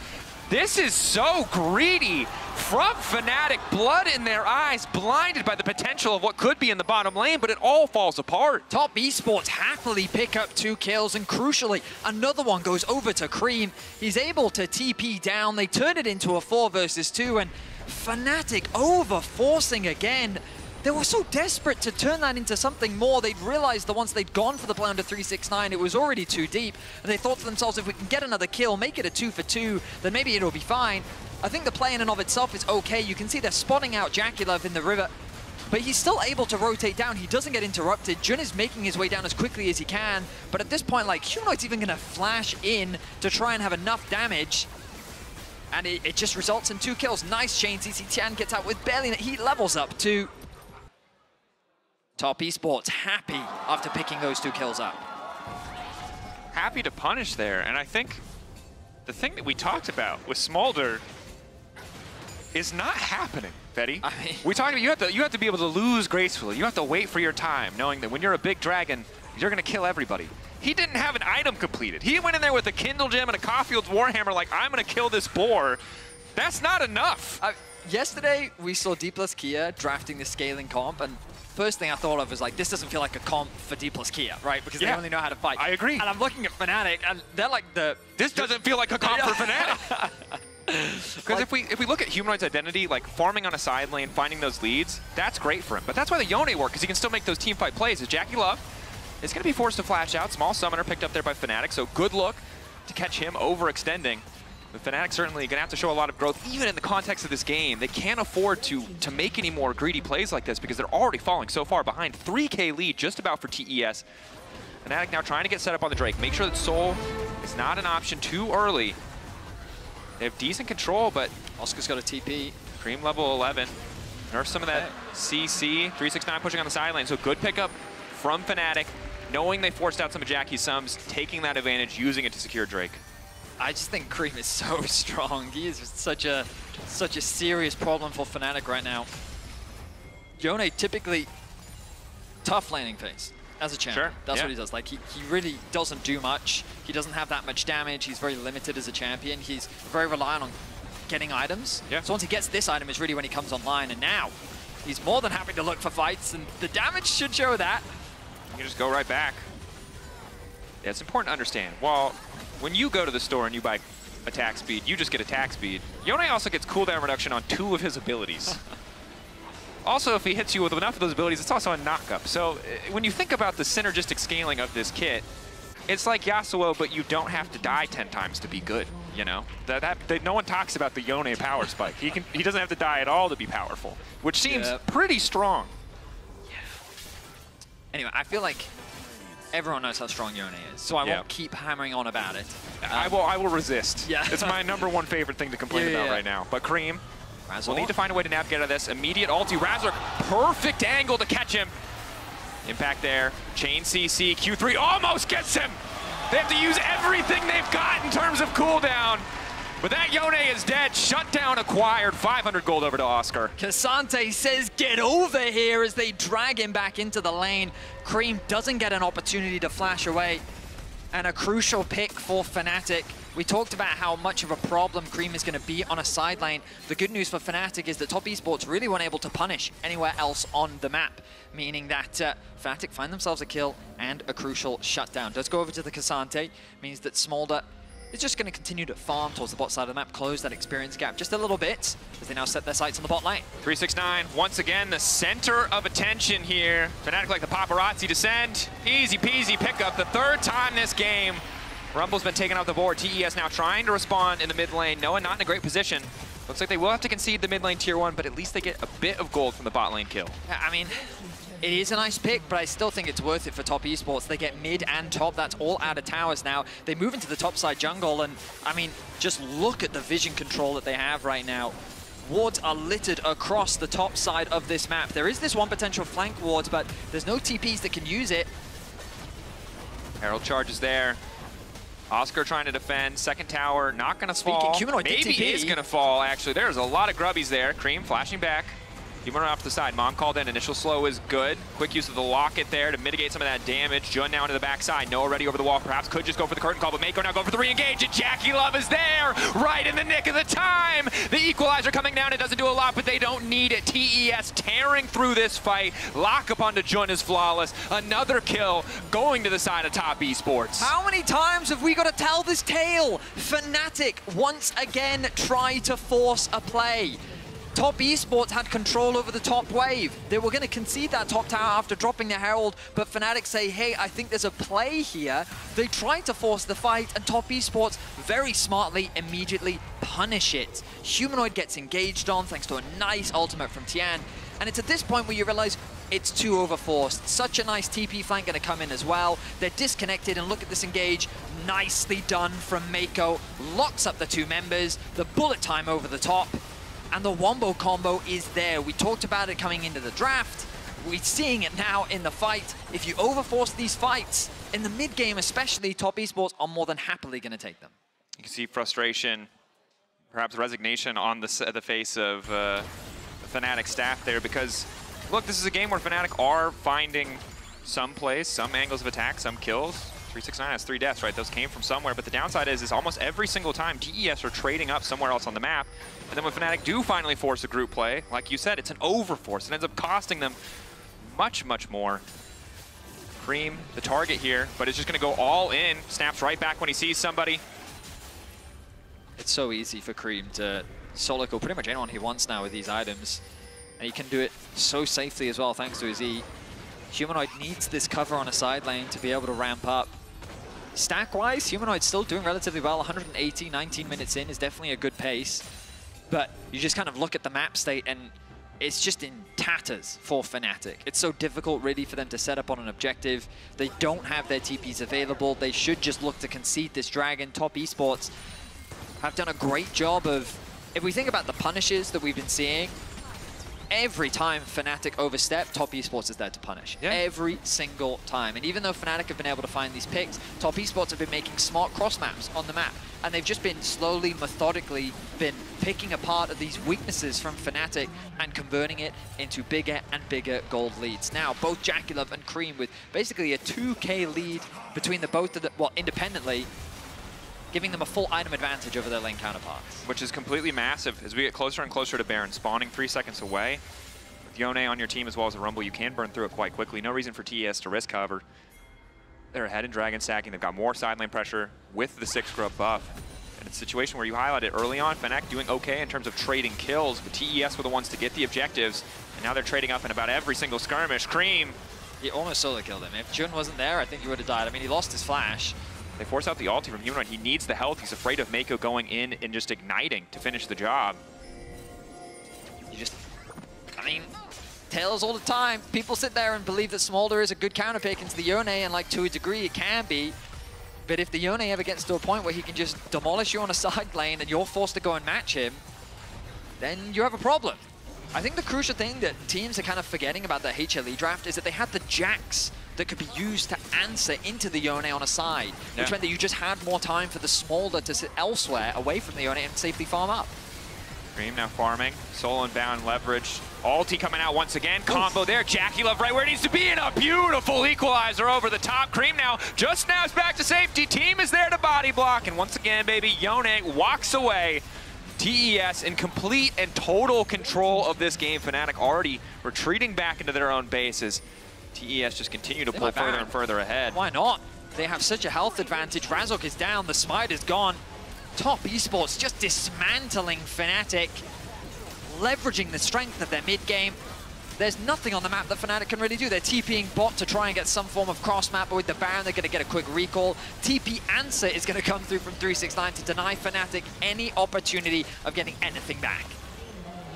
This is so greedy from Fnatic. Blood in their eyes, blinded by the potential of what could be in the bottom lane, but it all falls apart. Top Esports happily pick up 2 kills, and crucially, another one goes over to Cream. He's able to TP down. They turn it into a 4 versus 2, and Fnatic over-forcing again. They were so desperate to turn that into something more. They'd realized that once they'd gone for the play under 369, it was already too deep. And they thought to themselves, if we can get another kill, make it a 2 for 2, then maybe it'll be fine. I think the play in and of itself is okay. You can see they're spotting out Jackulov in the river, but he's still able to rotate down. He doesn't get interrupted. Jun is making his way down as quickly as he can, but at this point, like, Humanoid's even gonna flash in to try and have enough damage. And it just results in 2 kills. Nice chain CC. Tian gets out with barely, he levels up to Top Esports happy after picking those 2 kills up. Happy to punish there, and I think the thing that we talked about with Smolder is not happening, Betty. I mean, we talked about you have to be able to lose gracefully. You have to wait for your time, knowing that when you're a big dragon, you're going to kill everybody. He didn't have an item completed. He went in there with a Kindle Gem and a Caulfield's Warhammer like, I'm going to kill this boar. That's not enough. yesterday we saw D plus Kia drafting the scaling comp, and first thing I thought of was like, this doesn't feel like a comp for D plus Kia, right? Because they only know how to fight. I agree. And I'm looking at Fnatic, and they're like This doesn't feel like a comp for Fnatic. Because if we look at Humanoid's identity, like farming on a side lane, finding those leads, that's great for him. But that's why the Yone work, because he can still make those team fight plays. As Jackie Love is going to be forced to flash out. Small summoner picked up there by Fnatic, so good look to catch him overextending. But Fnatic certainly going to have to show a lot of growth, even in the context of this game. They can't afford to make any more greedy plays like this because they're already falling so far behind. 3K lead just about for TES. Fnatic now trying to get set up on the Drake. Make sure that Soul is not an option too early. They have decent control, but Oscar's got a TP. Cream level 11. Nerf some of that CC. 369 pushing on the side lane. So good pickup from Fnatic, knowing they forced out some of Jackie's sums, taking that advantage, using it to secure Drake. I just think Cream is so strong. He is such a serious problem for Fnatic right now. Yone typically tough laning phase as a champion. Sure, That's what he does. Like he really doesn't do much. He doesn't have that much damage. He's very limited as a champion. He's very reliant on getting items. So once he gets this item is really when he comes online, and now he's more than happy to look for fights, and the damage should show that. You can just go right back. Yeah, it's important to understand. Well, when you go to the store and you buy attack speed, you just get attack speed. Yone also gets cooldown reduction on 2 of his abilities. Also, if he hits you with enough of those abilities, it's also a knock-up. So when you think about the synergistic scaling of this kit, it's like Yasuo, but you don't have to die 10 times to be good, you know? No one talks about the Yone power spike. He doesn't have to die at all to be powerful, which seems pretty strong. Anyway, I feel like everyone knows how strong Yone is, so I won't keep hammering on about it. I will resist. It's my #1 favorite thing to complain about right now. But Cream will need to find a way to navigate out of this. Immediate ulti. Razork, perfect angle to catch him. Impact there. Chain CC. Q3 almost gets him. They have to use everything they've got in terms of cooldown. But that Yone is dead. Shutdown acquired. 500 gold over to Oscar. Cassante says, get over here as they drag him back into the lane. Cream doesn't get an opportunity to flash away. And a crucial pick for Fnatic. We talked about how much of a problem Cream is going to be on a side lane. The good news for Fnatic is that Top Esports really weren't able to punish anywhere else on the map, meaning that Fnatic find themselves a kill and a crucial shutdown. Does go over to the Cassante, means that Smolder is just going to continue to farm towards the bot side of the map, close that experience gap just a little bit, as they now set their sights on the bot lane. 369, once again, the center of attention here. Fnatic like the paparazzi descend. Easy peasy pickup, the 3rd time this game. Rumble's been taken off the board. TES now trying to respond in the mid lane. Noah not in a great position. Looks like they will have to concede the mid lane tier 1, but at least they get a bit of gold from the bot lane kill. I mean, it is a nice pick, but I still think it's worth it for Top Esports. They get mid and top. That's all out of towers now. They move into the top side jungle, and I mean, just look at the vision control that they have right now. Wards are littered across the top side of this map. There is this one potential flank ward, but there's no TPs that can use it. Herald charges there. Oscar trying to defend. 2nd tower, not going to fall. Humanoid maybe is going to fall, actually. There's a lot of grubbies there. Cream flashing back. Humanoid off to the side. Mom called in. Initial slow is good. Quick use of the locket there to mitigate some of that damage. Jun now into the backside. Noah ready over the wall. Perhaps could just go for the curtain call, but Mako now go for the re-engage, and Jackie Love is there right in the nick of the time. The equalizer coming down. It doesn't do a lot, but they don't need it. TES tearing through this fight. Lock up onto Jun is flawless. Another kill going to the side of Top Esports. How many times have we got to tell this tale? Fnatic once again try to force a play. Top Esports had control over the top wave. They were going to concede that top tower after dropping the Herald, but Fnatic say, hey, I think there's a play here. They tried to force the fight, and Top Esports very smartly immediately punish it. Humanoid gets engaged on thanks to a nice ultimate from Tian, and it's at this point where you realize it's too overforced. Such a nice TP flank going to come in as well. They're disconnected, and look at this engage. Nicely done from Mako. Locks up the 2 members. The bullet time over the top. And the Wombo combo is there. We talked about it coming into the draft. We're seeing it now in the fight. If you overforce these fights, in the mid-game especially, Top Esports are more than happily going to take them. You can see frustration, perhaps resignation on the face of Fnatic staff there, because, look, this is a game where Fnatic are finding some plays, some angles of attack, some kills. 369 has 3 deaths, right? Those came from somewhere, but the downside is almost every single time TES are trading up somewhere else on the map, and then when Fnatic do finally force a group play, like you said, it's an overforce. It ends up costing them much, much more. Cream, the target here, but it's just going to go all in. Snaps right back when he sees somebody. It's so easy for Cream to solo kill pretty much anyone he wants now with these items. And he can do it so safely as well, thanks to his E. Humanoid needs this cover on a side lane to be able to ramp up. Stack-wise, Humanoid's still doing relatively well. 180, 19 minutes in is definitely a good pace. But you just kind of look at the map state and it's just in tatters for Fnatic. It's so difficult really for them to set up on an objective. They don't have their TPs available. They should just look to concede this dragon. Top Esports have done a great job of, if we think about the punishes that we've been seeing, every time Fnatic overstep, Top Esports is there to punish. Yeah. Every single time. And even though Fnatic have been able to find these picks, Top Esports have been making smart cross maps on the map. And they've just been slowly, methodically been picking apart of these weaknesses from Fnatic and converting it into bigger and bigger gold leads. Now, both JackeyLove and Cream with basically a 2K lead between the both of them, well, independently, giving them a full item advantage over their lane counterparts. Which is completely massive. As we get closer and closer to Baron, spawning 3 seconds away, with Yone on your team as well as a Rumble, you can burn through it quite quickly. No reason for TES to risk cover. They're ahead in Dragon stacking. They've got more side lane pressure with the 6 scrub buff. And it's a situation where you highlighted early on, Fnatic doing okay in terms of trading kills, but TES were the ones to get the objectives, and now they're trading up in about every single skirmish. Cream. He almost solo killed him. If Jun wasn't there, I think he would have died. I mean, he lost his flash. They force out the ulti from Humanoid. He needs the health. He's afraid of Mako going in and just igniting to finish the job. You just, I mean, Tails all the time. People sit there and believe that Smolder is a good counter pick into the Yone, and like to a degree it can be. But if the Yone ever gets to a point where he can just demolish you on a side lane and you're forced to go and match him, then you have a problem. I think the crucial thing that teams are kind of forgetting about the HLE draft is that they had the Jacks that could be used to answer into the Yone on a side, which meant that you just had more time for the Smolder to sit elsewhere away from the Yone and safely farm up. Cream now farming, solo and bound leverage. Ulti coming out once again, combo there, JackeyLove right where it needs to be, and a beautiful equalizer over the top. Cream now just snaps back to safety, team is there to body block, and once again, baby, Yone walks away. TES in complete and total control of this game. Fnatic already retreating back into their own bases. TES just continue to pull further and further ahead. Why not? They have such a health advantage. Razork is down, the Smite is gone. Top Esports just dismantling Fnatic, leveraging the strength of their mid-game. There's nothing on the map that Fnatic can really do. They're TPing bot to try and get some form of cross-map, but with the Baron, they're going to get a quick recall. TP answer is going to come through from 369 to deny Fnatic any opportunity of getting anything back.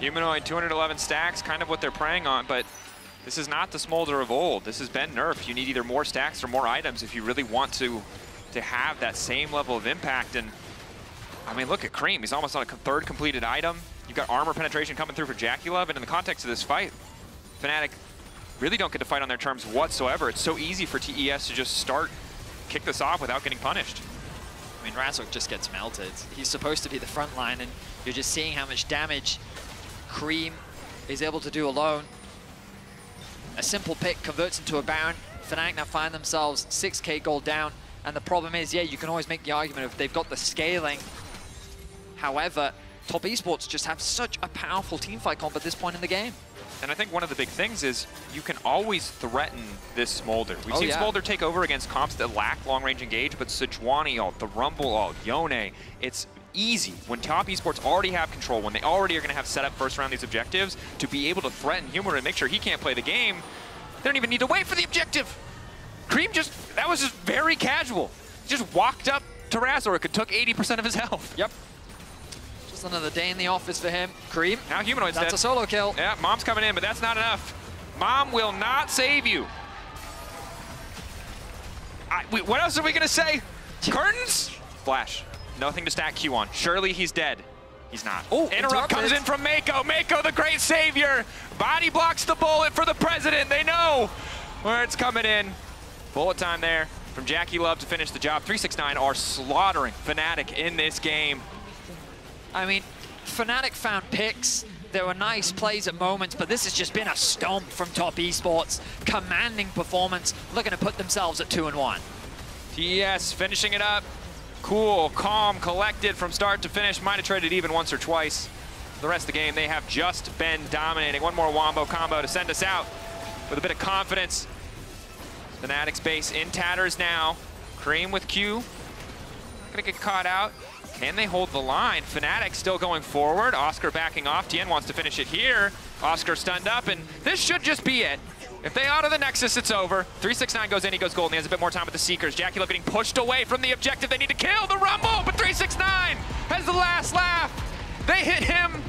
Humanoid, 211 stacks, kind of what they're preying on, but this is not the Smolder of old. This has been nerfed. You need either more stacks or more items if you really want to have that same level of impact. And I mean, look at Cream. He's almost on a third completed item. You've got armor penetration coming through for JackeyLove, and in the context of this fight, Fnatic really don't get to fight on their terms whatsoever. It's so easy for TES to just kick this off without getting punished. I mean, Razork just gets melted. He's supposed to be the front line, and you're just seeing how much damage Cream is able to do alone. A simple pick converts into a Baron. Fnatic now find themselves 6k gold down, and the problem is, yeah, you can always make the argument if they've got the scaling. However, Top Esports just have such a powerful teamfight comp at this point in the game. And I think one of the big things is you can always threaten this Smolder. We've seen Smolder take over against comps that lack long-range engage, but Sejuani ult, the Rumble ult, Yone, it's easy when Top Esports already have control, when they already are going to have set up first round these objectives, to be able to threaten Humanoid and make sure he can't play the game. They don't even need to wait for the objective. Cream that was just very casual. He just walked up to Razork and took 80% of his health. Yep. Just another day in the office for him. Cream. Now Humanoid's dead. That's a solo kill. Yeah, Mom's coming in, but that's not enough. Mom will not save you. What else are we going to say? Curtains? Flash. Nothing to stack Q on. Surely he's dead. He's not. Oh, interrupt comes in from Mako. Mako, the great savior. Body blocks the bullet for the president. They know where it's coming in. Bullet time there from JackeyLove to finish the job. 369 are slaughtering Fnatic in this game. I mean, Fnatic found picks. There were nice plays at moments, but this has just been a stomp from Top Esports. Commanding performance, looking to put themselves at 2-1. TES finishing it up. Cool, calm, collected from start to finish. Might have traded even once or twice. The rest of the game, they have just been dominating. One more wombo combo to send us out with a bit of confidence. Fnatic's base in tatters now. Cream with Q. Not gonna get caught out. Can they hold the line? Fnatic still going forward. Oscar backing off. Tien wants to finish it here. Oscar stunned up, and this should just be it. If they auto the Nexus, it's over. 369 goes in, he goes gold, and he has a bit more time with the Seekers. Jackie Love getting pushed away from the objective. They need to kill the Rumble, but 369 has the last laugh. They hit him,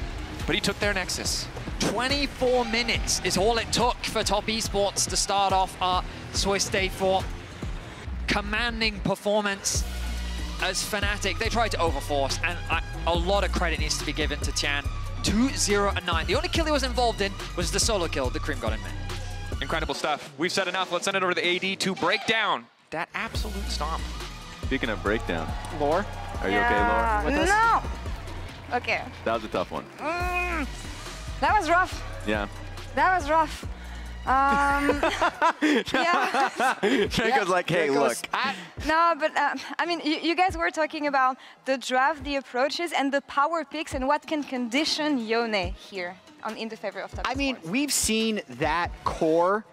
but he took their Nexus. 24 minutes is all it took for Top Esports to start off our Swiss Day 4. Commanding performance as Fnatic. They tried to overforce, and a lot of credit needs to be given to Tian. 2-0-9. The only kill he was involved in was the solo kill that Cream got in mid. Incredible stuff. We've said enough. Let's send it over to the AD to break down that absolute stomp. Speaking of breakdown, Lore, are you okay, Lore? With us? No. Okay. That was a tough one. That was rough. Yeah. That was rough. Yeah. Draco's like, hey, look. No, but I mean, you guys were talking about the draft, the approaches, and the power picks, and what can condition Yone here in the favor of Top Esports. I mean, we've seen that core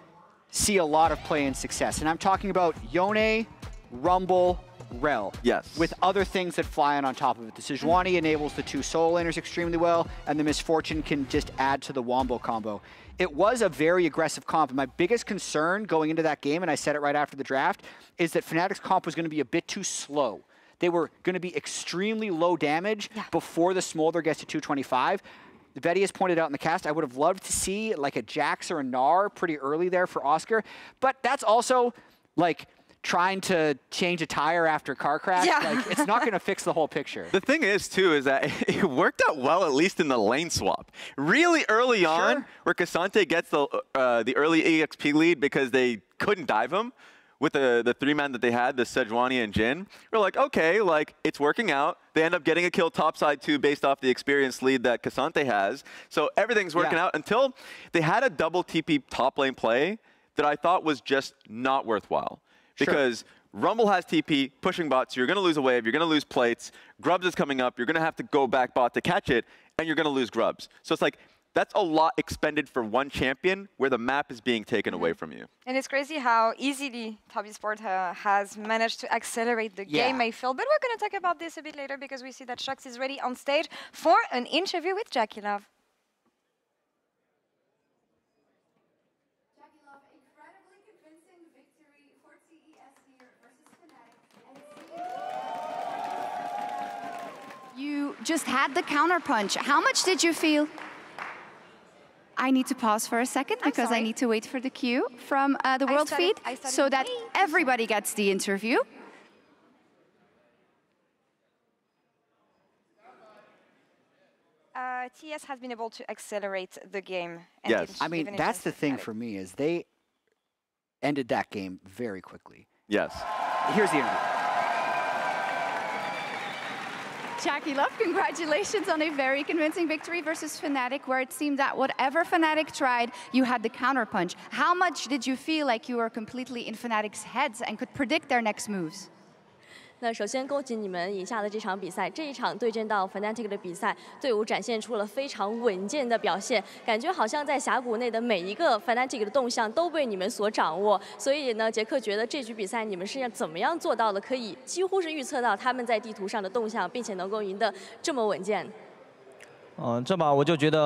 see a lot of play and success, and I'm talking about Yone, Rumble, Rel. Yes. With other things that fly on top of it. The Sejuani enables the two solo laners extremely well, and the Misfortune can just add to the Wombo combo. It was a very aggressive comp. My biggest concern going into that game, and I said it right after the draft, is that Fnatic's comp was going to be a bit too slow. They were going to be extremely low damage before the Smolder gets to 225. Vetty has pointed out in the cast, I would have loved to see like a Jax or a Gnar pretty early there for Oscar, but that's also like trying to change a tire after a car crash. Yeah. Like, it's not going to fix the whole picture. The thing is, too, is that it worked out well, at least in the lane swap. Really early on, where Cassante gets the early EXP lead because they couldn't dive him with the three-man that they had, the Sejuani and Jhin. We're like, okay, like, it's working out. They end up getting a kill topside, too, based off the experience lead that Cassante has. So everything's working out until they had a double TP top lane play that I thought was just not worthwhile. Because Rumble has TP, pushing bots, you're going to lose a wave, you're going to lose plates, Grubs is coming up, you're going to have to go back bot to catch it, and you're going to lose Grubs. So it's like, that's a lot expended for one champion where the map is being taken away from you. And it's crazy how easily Top Esports has managed to accelerate the game, I feel. But we're going to talk about this a bit later because we see that Shux is ready on stage for an interview with Jackie Love. You just had the counterpunch. How much did you feel? I need to pause for a second because I need to wait for the cue from the world feed so that everybody gets the interview. TS has been able to accelerate the game. Yes. I mean, that's the thing for me is they ended that game very quickly. Yes. Here's the interview. Jackie Love, congratulations on a very convincing victory versus Fnatic, where it seemed that whatever Fnatic tried, you had the counterpunch. How much did you feel like you were completely in Fnatic's heads and could predict their next moves? 那首先恭喜你们赢下了这场比赛，这一场对阵到 Fnatic 的比赛，队伍展现出了非常稳健的表现，感觉好像在峡谷内的每一个 Fnatic 的动向都被你们所掌握。所以呢，杰克觉得这局比赛你们是要怎么样做到的，可以几乎是预测到他们在地图上的动向，并且能够赢得这么稳健。这把我就觉得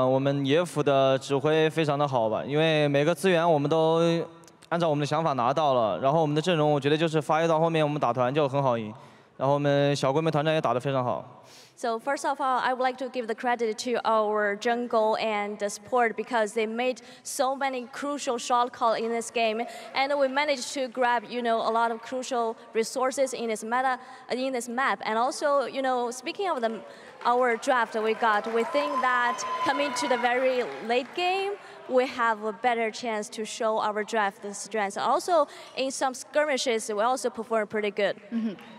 我们野辅的指挥非常的好吧，因为每个资源我们都 按照我们的想法拿到了，然后我们的阵容，我觉得就是发育到后面，我们打团就很好赢，然后我们小规模团战也打得非常好。 So first of all, I would like to give the credit to our jungle and the support because they made so many crucial shot calls in this game, and we managed to grab, a lot of crucial resources in this meta, in this map. And also, speaking of our draft we think that coming to the very late game, we have a better chance to show our draft strengths. Also, in some skirmishes, we also perform pretty good.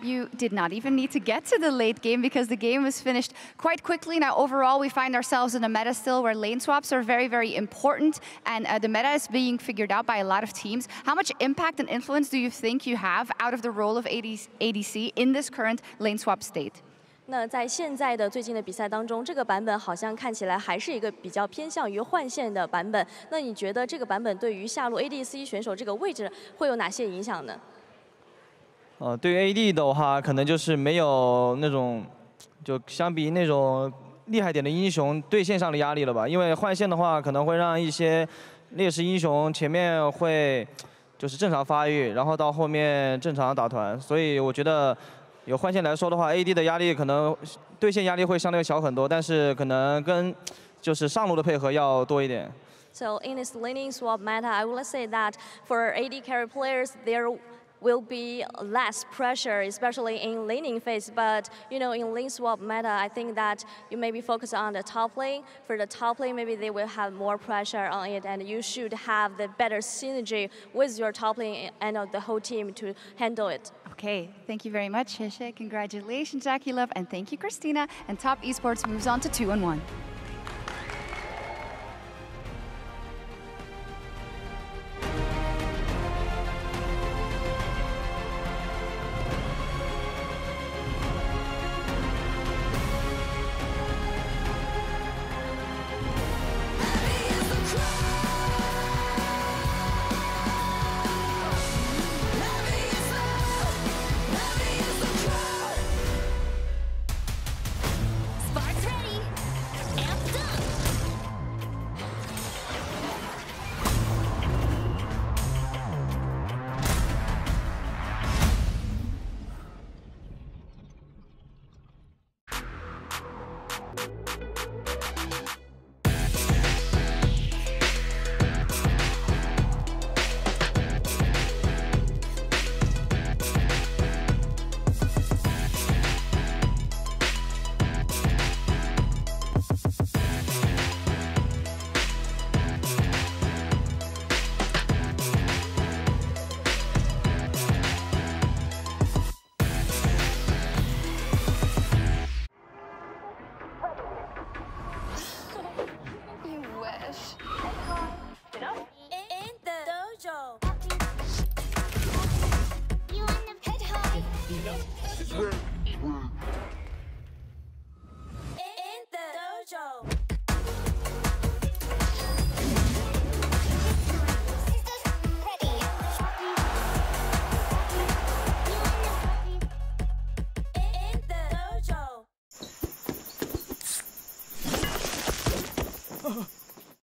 You did not even need to get to the late game because the game was finished quite quickly. Now, overall, we find ourselves in a meta still where lane swaps are very, very important, and the meta is being figured out by a lot of teams. How much impact and influence do you think you have out of the role of ADC in this current lane swap state? 那在现在的最近的比赛当中，这个版本好像看起来还是一个比较偏向于换线的版本。那你觉得这个版本对于下路 ADC 选手这个位置会有哪些影响呢？对于 AD 的话，可能就是没有那种，就相比那种厉害点的英雄对线上的压力了吧？因为换线的话，可能会让一些劣势英雄前面会就是正常发育，然后到后面正常打团，所以我觉得。 有换线来说的话 ，AD 的压力可能对线压力会相对小很多，但是可能跟就是上路的配合要多一点。So in this laning swap meta, I will say that for AD carry players, there will be less pressure, especially in laning phase. But you know, in lane swap meta, I think that you maybe focus on the top lane. For the top lane, maybe they will have more pressure on it, and you should have the better synergy with your top lane and the whole team to handle it. Okay, thank you very much, Heshe. Congratulations, Jackie Love, and thank you, Christina. And Top Esports moves on to 2-1.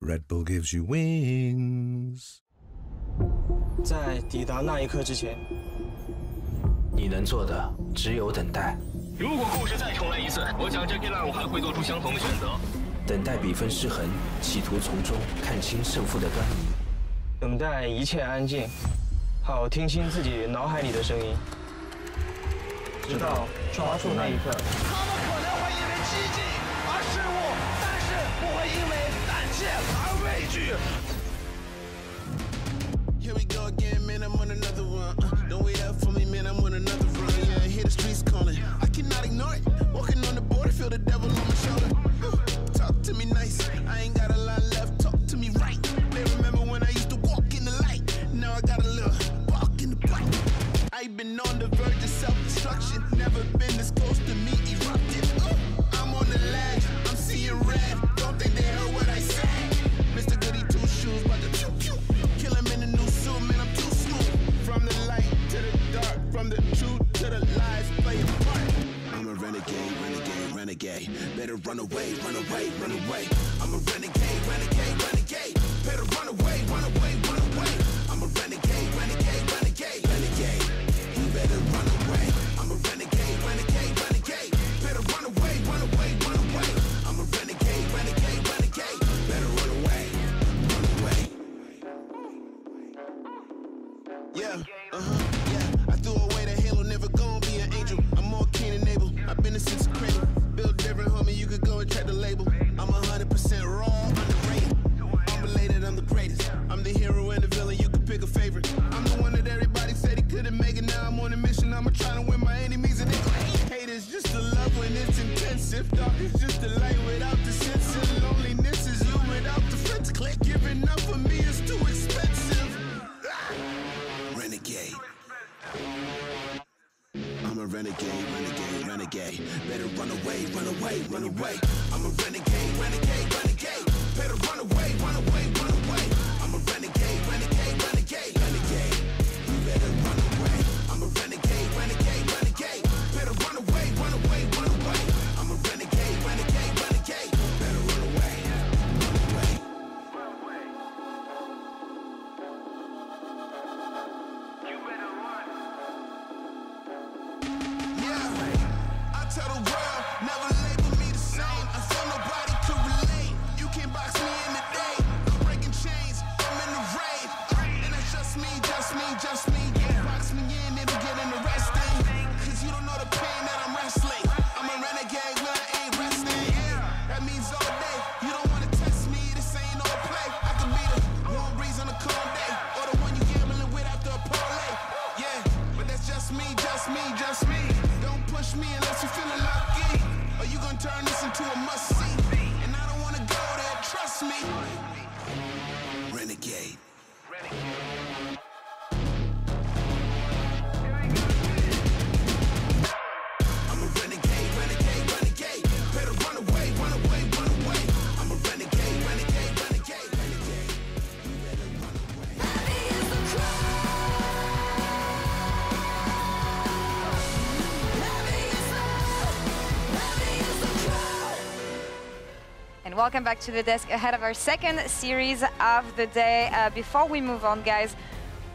Red Bull gives you wings. 在抵达那一刻之前，你能做的只有等待。如果故事再重来一次，我想这批烂物还会做出相同的选择。等待比分失衡，企图从中看清胜负的端倪。等待一切安静，好听清自己脑海里的声音，直到抓住那一刻。他们可能会因为激进而失误，但是不会因为胆怯而畏惧。Here we go again, man, I'm on another one. Don't wait up for me, man, I'm on another run. Yeah, I hear the streets calling. I cannot ignore it. Walking on the border, feel the devil on my shoulder. Talk to me nice, I ain't got a lot left. Talk to me right. They remember when I used to walk in the light. Now I got a little bark in the bite. I've been on the verge of self-destruction. Never been this close to me erupting. I'm on the ledge, I'm seeing red. Don't think they heard what I said. Mr. Goody Two Shoes, about to pew-pew. Kill him in the new suit, man, I'm too smooth. From the light to the dark, from the truth to the lies, play a part. I'm a renegade, renegade, renegade. Better run away, run away, run away. I'm a renegade, renegade, renegade. Better run away, run away, run away. I'm a renegade, renegade, renegade, renegade. You better run away. I'm a renegade, renegade, renegade. Better run away, run away, run away. I'm a renegade, renegade, renegade. Better run away, run away. Yeah, yeah. I threw away the halo, never gonna be an angel. I'm more keen and able. I've been a since cradle. Build different, homie. You could go and track the label. I'm 100% raw, underrated. Unrelated, I'm the renegade, renegade, renegade. Better run away, run away, run away. I'm a renegade, renegade, renegade. Better run away, run away, run away. I'm a renegade, renegade, renegade, renegade. You better run away. I'm a renegade, renegade, renegade. Better run away, run away, run away. I'm a renegade, renegade, renegade. Better run away, run away. You better run. Yeah, I tell the world, never label me the same. I feel nobody could relate. You can't box me in the day. I'm breaking chains, I'm in the raid. And that's just me, just me, just me. Don't box me in, it'll get interesting. Cause you don't know the pain that I'm wrestling. I'm a renegade when I ain't resting. That means all day. You don't wanna test me, this ain't no play. I could be the one reason to calm day. Or the one you gambling with after a parlay. Yeah, but that's just me, just me, just me. Don't push me unless you're feeling lucky. Or you gonna turn this into a must-see. And I don't wanna go there, trust me. Renegade. I'm a renegade, renegade, renegade. Better run away, run away, run away. I'm a renegade, renegade, renegade, renegade. You better run away. And welcome back to the desk ahead of our second series of the day. Before we move on, guys,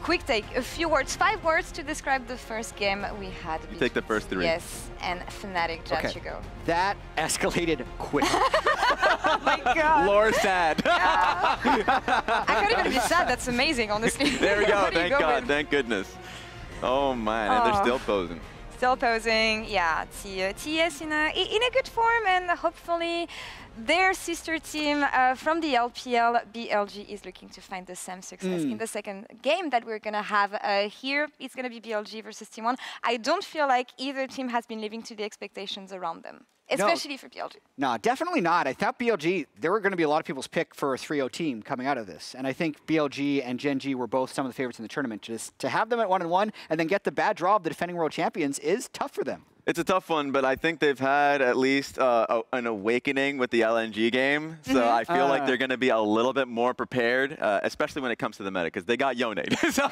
quick take, a few words, 5 words to describe the first game we had. Take the first 3. Yes, and Fnatic, Judge, Okay. you go. That escalated quick. Oh my God. Lore sad. I can't even be sad, that's amazing, honestly. There we go, What do you thank go God, with? thank goodness. Oh man, and they're Oh. still posing. Still posing, yeah. TS in a good form, and hopefully their sister team from the LPL, BLG, is looking to find the same success in the second game that we're gonna have here. It's gonna be BLG versus T1. I don't feel like either team has been living to the expectations around them, especially for BLG. No, definitely not. I thought BLG, there were going to be a lot of people's pick for a 3-0 team coming out of this. And I think BLG and Gen G were both some of the favorites in the tournament. Just to have them at 1-1 and then get the bad draw of the defending world champions is tough for them. It's a tough one, but I think they've had at least an awakening with the LNG game. So I feel like they're going to be a little bit more prepared, especially when it comes to the meta, because they got Yone. So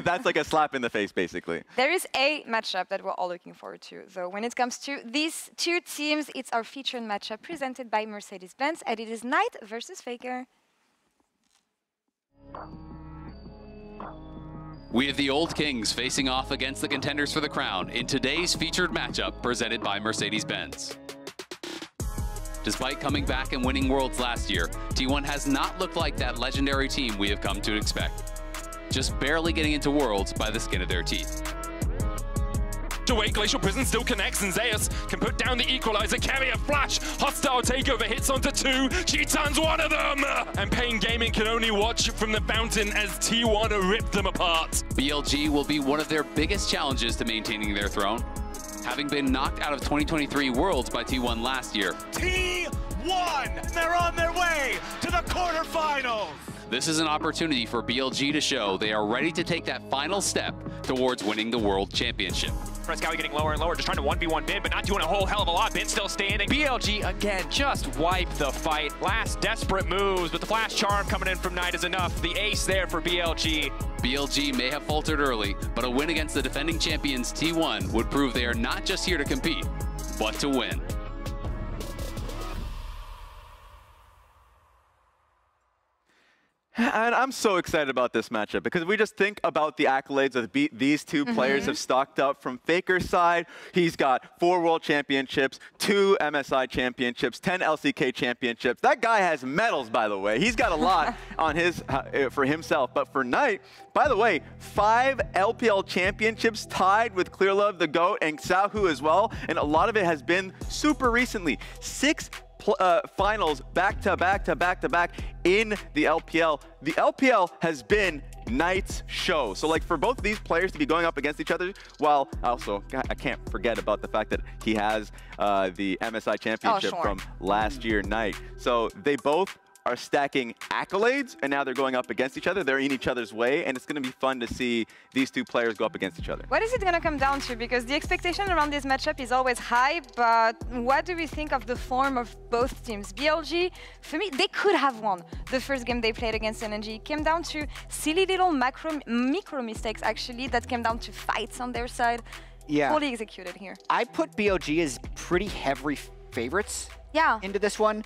that's like a slap in the face, basically. There is a matchup that we're all looking forward to, though. When it comes to these two teams, it's our featured matchup presented by Mercedes-Benz, and it is Knight versus Faker. We have the old kings facing off against the contenders for the crown in today's featured matchup presented by Mercedes-Benz. Despite coming back and winning Worlds last year, T1 has not looked like that legendary team we have come to expect. Just barely getting into Worlds by the skin of their teeth. Away, Glacial Prison still connects, and Zeus can put down the equalizer, carry a flash, hostile takeover hits onto 2, Cheatan's one of them! And Pain Gaming can only watch from the fountain as T1 rip them apart. BLG will be one of their biggest challenges to maintaining their throne. Having been knocked out of 2023 Worlds by T1 last year, T1! They're on their way to the quarterfinals! this is an opportunity for BLG to show they are ready to take that final step towards winning the World Championship. Frescowi getting lower and lower, just trying to 1v1 Bin, but not doing a whole hell of a lot. Bin still standing. BLG, again, just wipe the fight. Last desperate moves, but the flash charm coming in from Knight is enough. The ace there for BLG. BLG may have faltered early, but a win against the defending champions T1 would prove they are not just here to compete, but to win. And I'm so excited about this matchup because we just think about the accolades that these two players have stocked up. From Faker's side, he's got 4 World Championships, 2 MSI Championships, 10 LCK Championships. That guy has medals, by the way. He's got a lot on his for himself. But for Knight, by the way, 5 LPL Championships tied with Clearlove, the GOAT, and Xiaohu as well. And a lot of it has been super recently. 6 finals back to back in the LPL. The LPL has been Knight's show. So like for both of these players to be going up against each other, while also I can't forget about the fact that he has the MSI Championship from last year, Knight. So they both are stacking accolades, and now they're going up against each other. They're in each other's way, and it's going to be fun to see these two players go up against each other. What is it going to come down to? Because the expectation around this matchup is always high, but what do we think of the form of both teams? BLG, for me, they could have won the first game they played against LNG. It came down to silly little micro mistakes, actually, that came down to fights on their side. Yeah. Fully executed here. I put BLG as pretty heavy favorites into this one,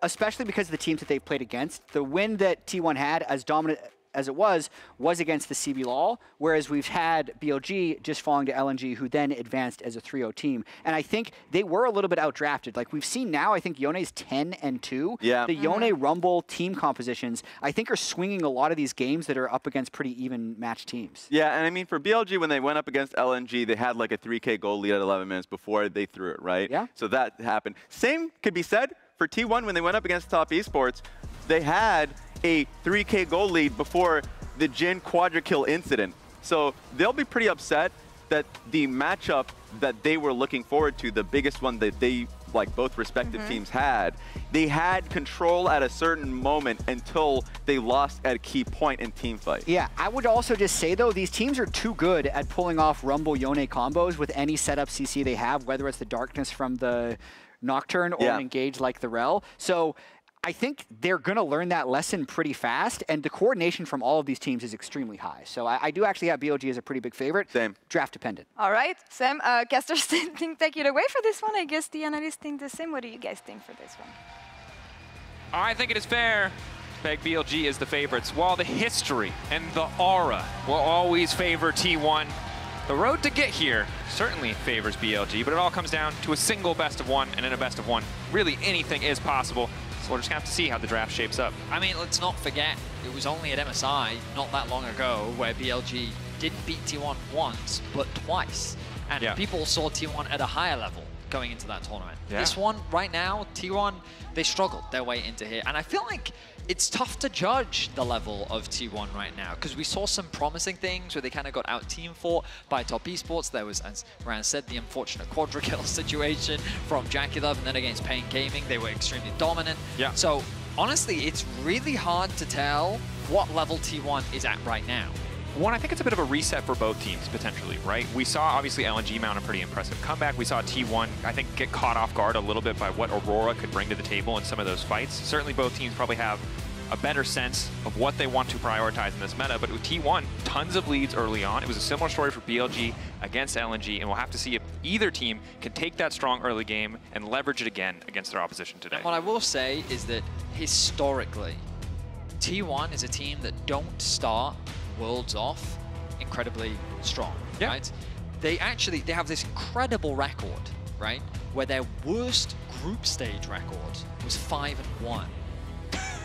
especially because of the teams that they've played against. The win that T1 had, as dominant as it was against the CB LoL, whereas we've had BLG just falling to LNG, who then advanced as a 3-0 team. And I think they were a little bit outdrafted. Like we've seen now, I think Yone's 10-2. Yeah. The Yone Rumble team compositions, I think, are swinging a lot of these games that are up against pretty even matched teams. Yeah, and I mean, for BLG, when they went up against LNG, they had like a 3K goal lead at 11 minutes before they threw it, right? Yeah. So that happened. Same could be said for T1 when they went up against Top Esports. They had a 3K goal lead before the Jin quadra-kill incident. So they'll be pretty upset that the matchup that they were looking forward to, the biggest one that they, like both respective teams had, they had control at a certain moment until they lost at a key point in team fight. Yeah, I would also just say though, these teams are too good at pulling off Rumble Yone combos with any setup CC they have, whether it's the darkness from the Nocturne or an engage like the Rel. So I think they're going to learn that lesson pretty fast, and the coordination from all of these teams is extremely high. So I do actually have BLG as a pretty big favorite. Same. Draft dependent. All right, Sam, casters think take it away for this one. I guess the analysts think the same. What do you guys think for this one? I think it is fair to peg BLG as the favorites. While the history and the aura will always favor T1, the road to get here certainly favors BLG, but it all comes down to a single best of one, and in a best of one, really anything is possible. So we're just going to have to see how the draft shapes up. I mean, let's not forget, it was only at MSI not that long ago where BLG didn't beat T1 once, but twice. And people saw T1 at a higher level going into that tournament. This one, right now, T1, they struggled their way into here. And I feel like it's tough to judge the level of T1 right now, because we saw some promising things where they kind of got out-team fought by Top Esports. There was, as Ryan said, the unfortunate quadra-kill situation from Jackie Love, and then against Pain Gaming, they were extremely dominant. So honestly, it's really hard to tell what level T1 is at right now. One, I think it's a bit of a reset for both teams, potentially, right? We saw, obviously, LNG mount a pretty impressive comeback. We saw T1, I think, get caught off guard a little bit by what Aurora could bring to the table in some of those fights. Certainly, both teams probably have a better sense of what they want to prioritize in this meta, but with T1, tons of leads early on. It was a similar story for BLG against LNG, and we'll have to see if either team can take that strong early game and leverage it again against their opposition today. And what I will say is that, historically, T1 is a team that don't start Worlds off incredibly strong, right? They have this incredible record, right? Where their worst group stage record was 5-1.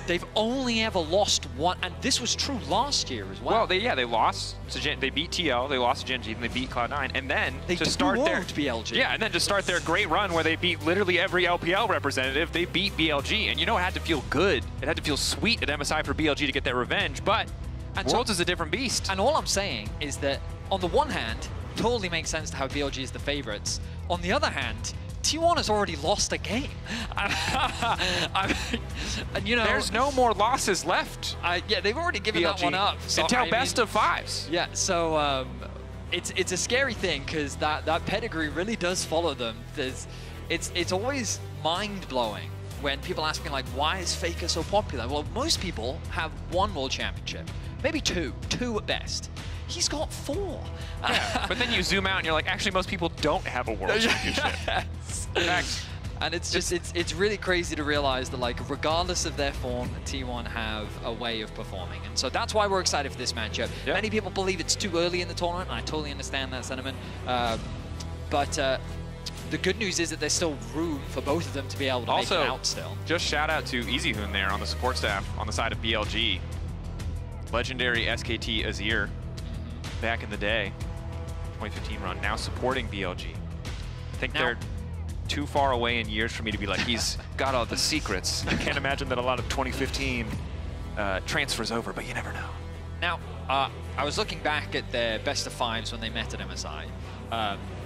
They've only ever lost one, and this was true last year as well. Well, they lost to they beat TL, they lost to Gen G, and they beat Cloud9, and then to start their BLG. Yeah, and then to start their great run where they beat literally every LPL representative, they beat BLG, and you know it had to feel good. It had to feel sweet at MSI for BLG to get their revenge, but Worlds is a different beast. And all I'm saying is that, on the one hand, totally makes sense to have BLG as the favorites. On the other hand, T1 has already lost a game. And, you know, there's no more losses left. Yeah, they've already given that one up. So, until best of fives. Yeah, so it's a scary thing, because that pedigree really does follow them. It's always mind-blowing when people ask me, like, why is Faker so popular? Well, most people have one World Championship, maybe two at best. He's got 4. Yeah, but then you zoom out and you're like, actually, most people don't have a World Championship. And it's just, it's really crazy to realize that, like, regardless of their form, T1 have a way of performing. And so that's why we're excited for this matchup. Many people believe it's too early in the tournament, and I totally understand that sentiment. But the good news is that there's still room for both of them to be able to make it out still. Just shout out to EasyHoon there on the support staff on the side of BLG. Legendary SKT Azir back in the day, 2015 run, now supporting BLG. I think they're too far away in years for me to be like, he's got all the secrets. I can't imagine that a lot of 2015 transfers over, but you never know. Now, I was looking back at their best of 5s when they met at MSI,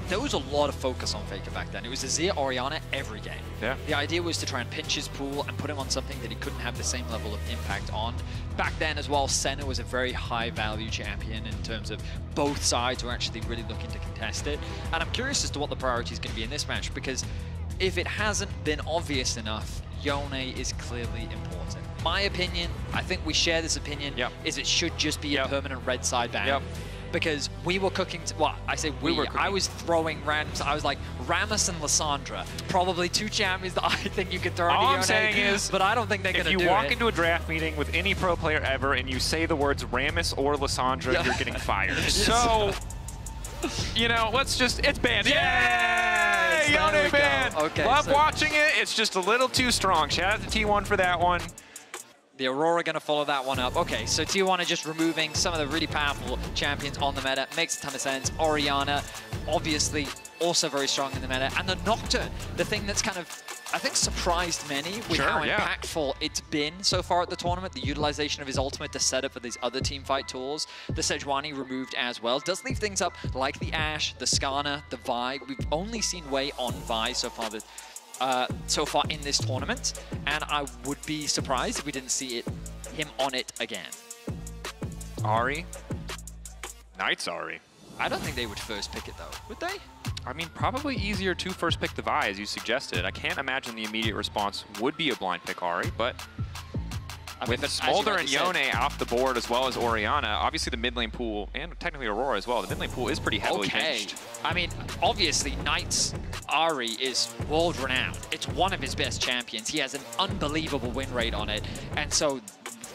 there was a lot of focus on Faker back then. It was Azir Orianna every game. Yeah. The idea was to try and pinch his pool and put him on something that he couldn't have the same level of impact on. Back then as well, Senna was a very high value champion in terms of both sides were actually really looking to contest it. And I'm curious as to what the priority is going to be in this match, because if it hasn't been obvious enough, Yone is clearly important. My opinion, I think we share this opinion, is it should just be a permanent red side ban. Because we were cooking, well, I say we were cooking. I was throwing randoms. I was like, Rammus and Lissandra, probably two champions that I think you could throw into Yone. All I'm saying is, but I don't think they're going to do it. If you walk into a draft meeting with any pro player ever and you say the words Rammus or Lissandra, you're getting fired. So, you know, let's just, it's banned. Yay! Yone banned. Okay, Love watching it. It's just a little too strong. Shout out to T1 for that one. The Aurora going to follow that one up. Okay, so T1 are just removing some of the really powerful champions on the meta. Makes a ton of sense. Orianna, obviously, also very strong in the meta. And the Nocturne, the thing that's kind of, I think, surprised many with how impactful it's been so far at the tournament. The utilization of his ultimate to set up for these other teamfight tools. The Sejuani removed as well. Does leave things up like the Ashe, the Skarner, the Vi. We've only seen Wei on Vi so far in this tournament, and I would be surprised if we didn't see him on it again. Ahri? Knight's Ahri. I don't think they would first pick it though, would they? I mean, probably easier to first pick the Vi, as you suggested. I can't imagine the immediate response would be a blind pick Ahri, but with Smolder and Yone off the board, as well as Orianna, obviously the mid lane pool, and technically Aurora as well, the mid lane pool is pretty heavily pinched. I mean, obviously, Knight's Ahri is world-renowned. It's one of his best champions. He has an unbelievable win rate on it. And so,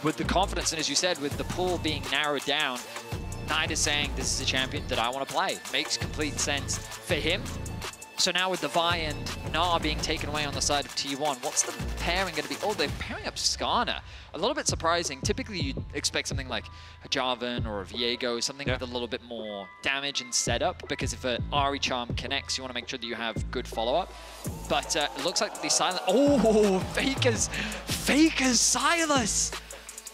with the confidence, and as you said, with the pool being narrowed down, Knight is saying, this is a champion that I want to play. Makes complete sense for him. So now with the Vi and Gnar being taken away on the side of T1, what's the pairing going to be? Oh, they're pairing up Skarner. A little bit surprising. Typically, you'd expect something like a Jarvan or a Viego, something with a little bit more damage and setup, because if an Ahri charm connects, you want to make sure that you have good follow-up. But it looks like the Silent... Oh, Faker's Silas!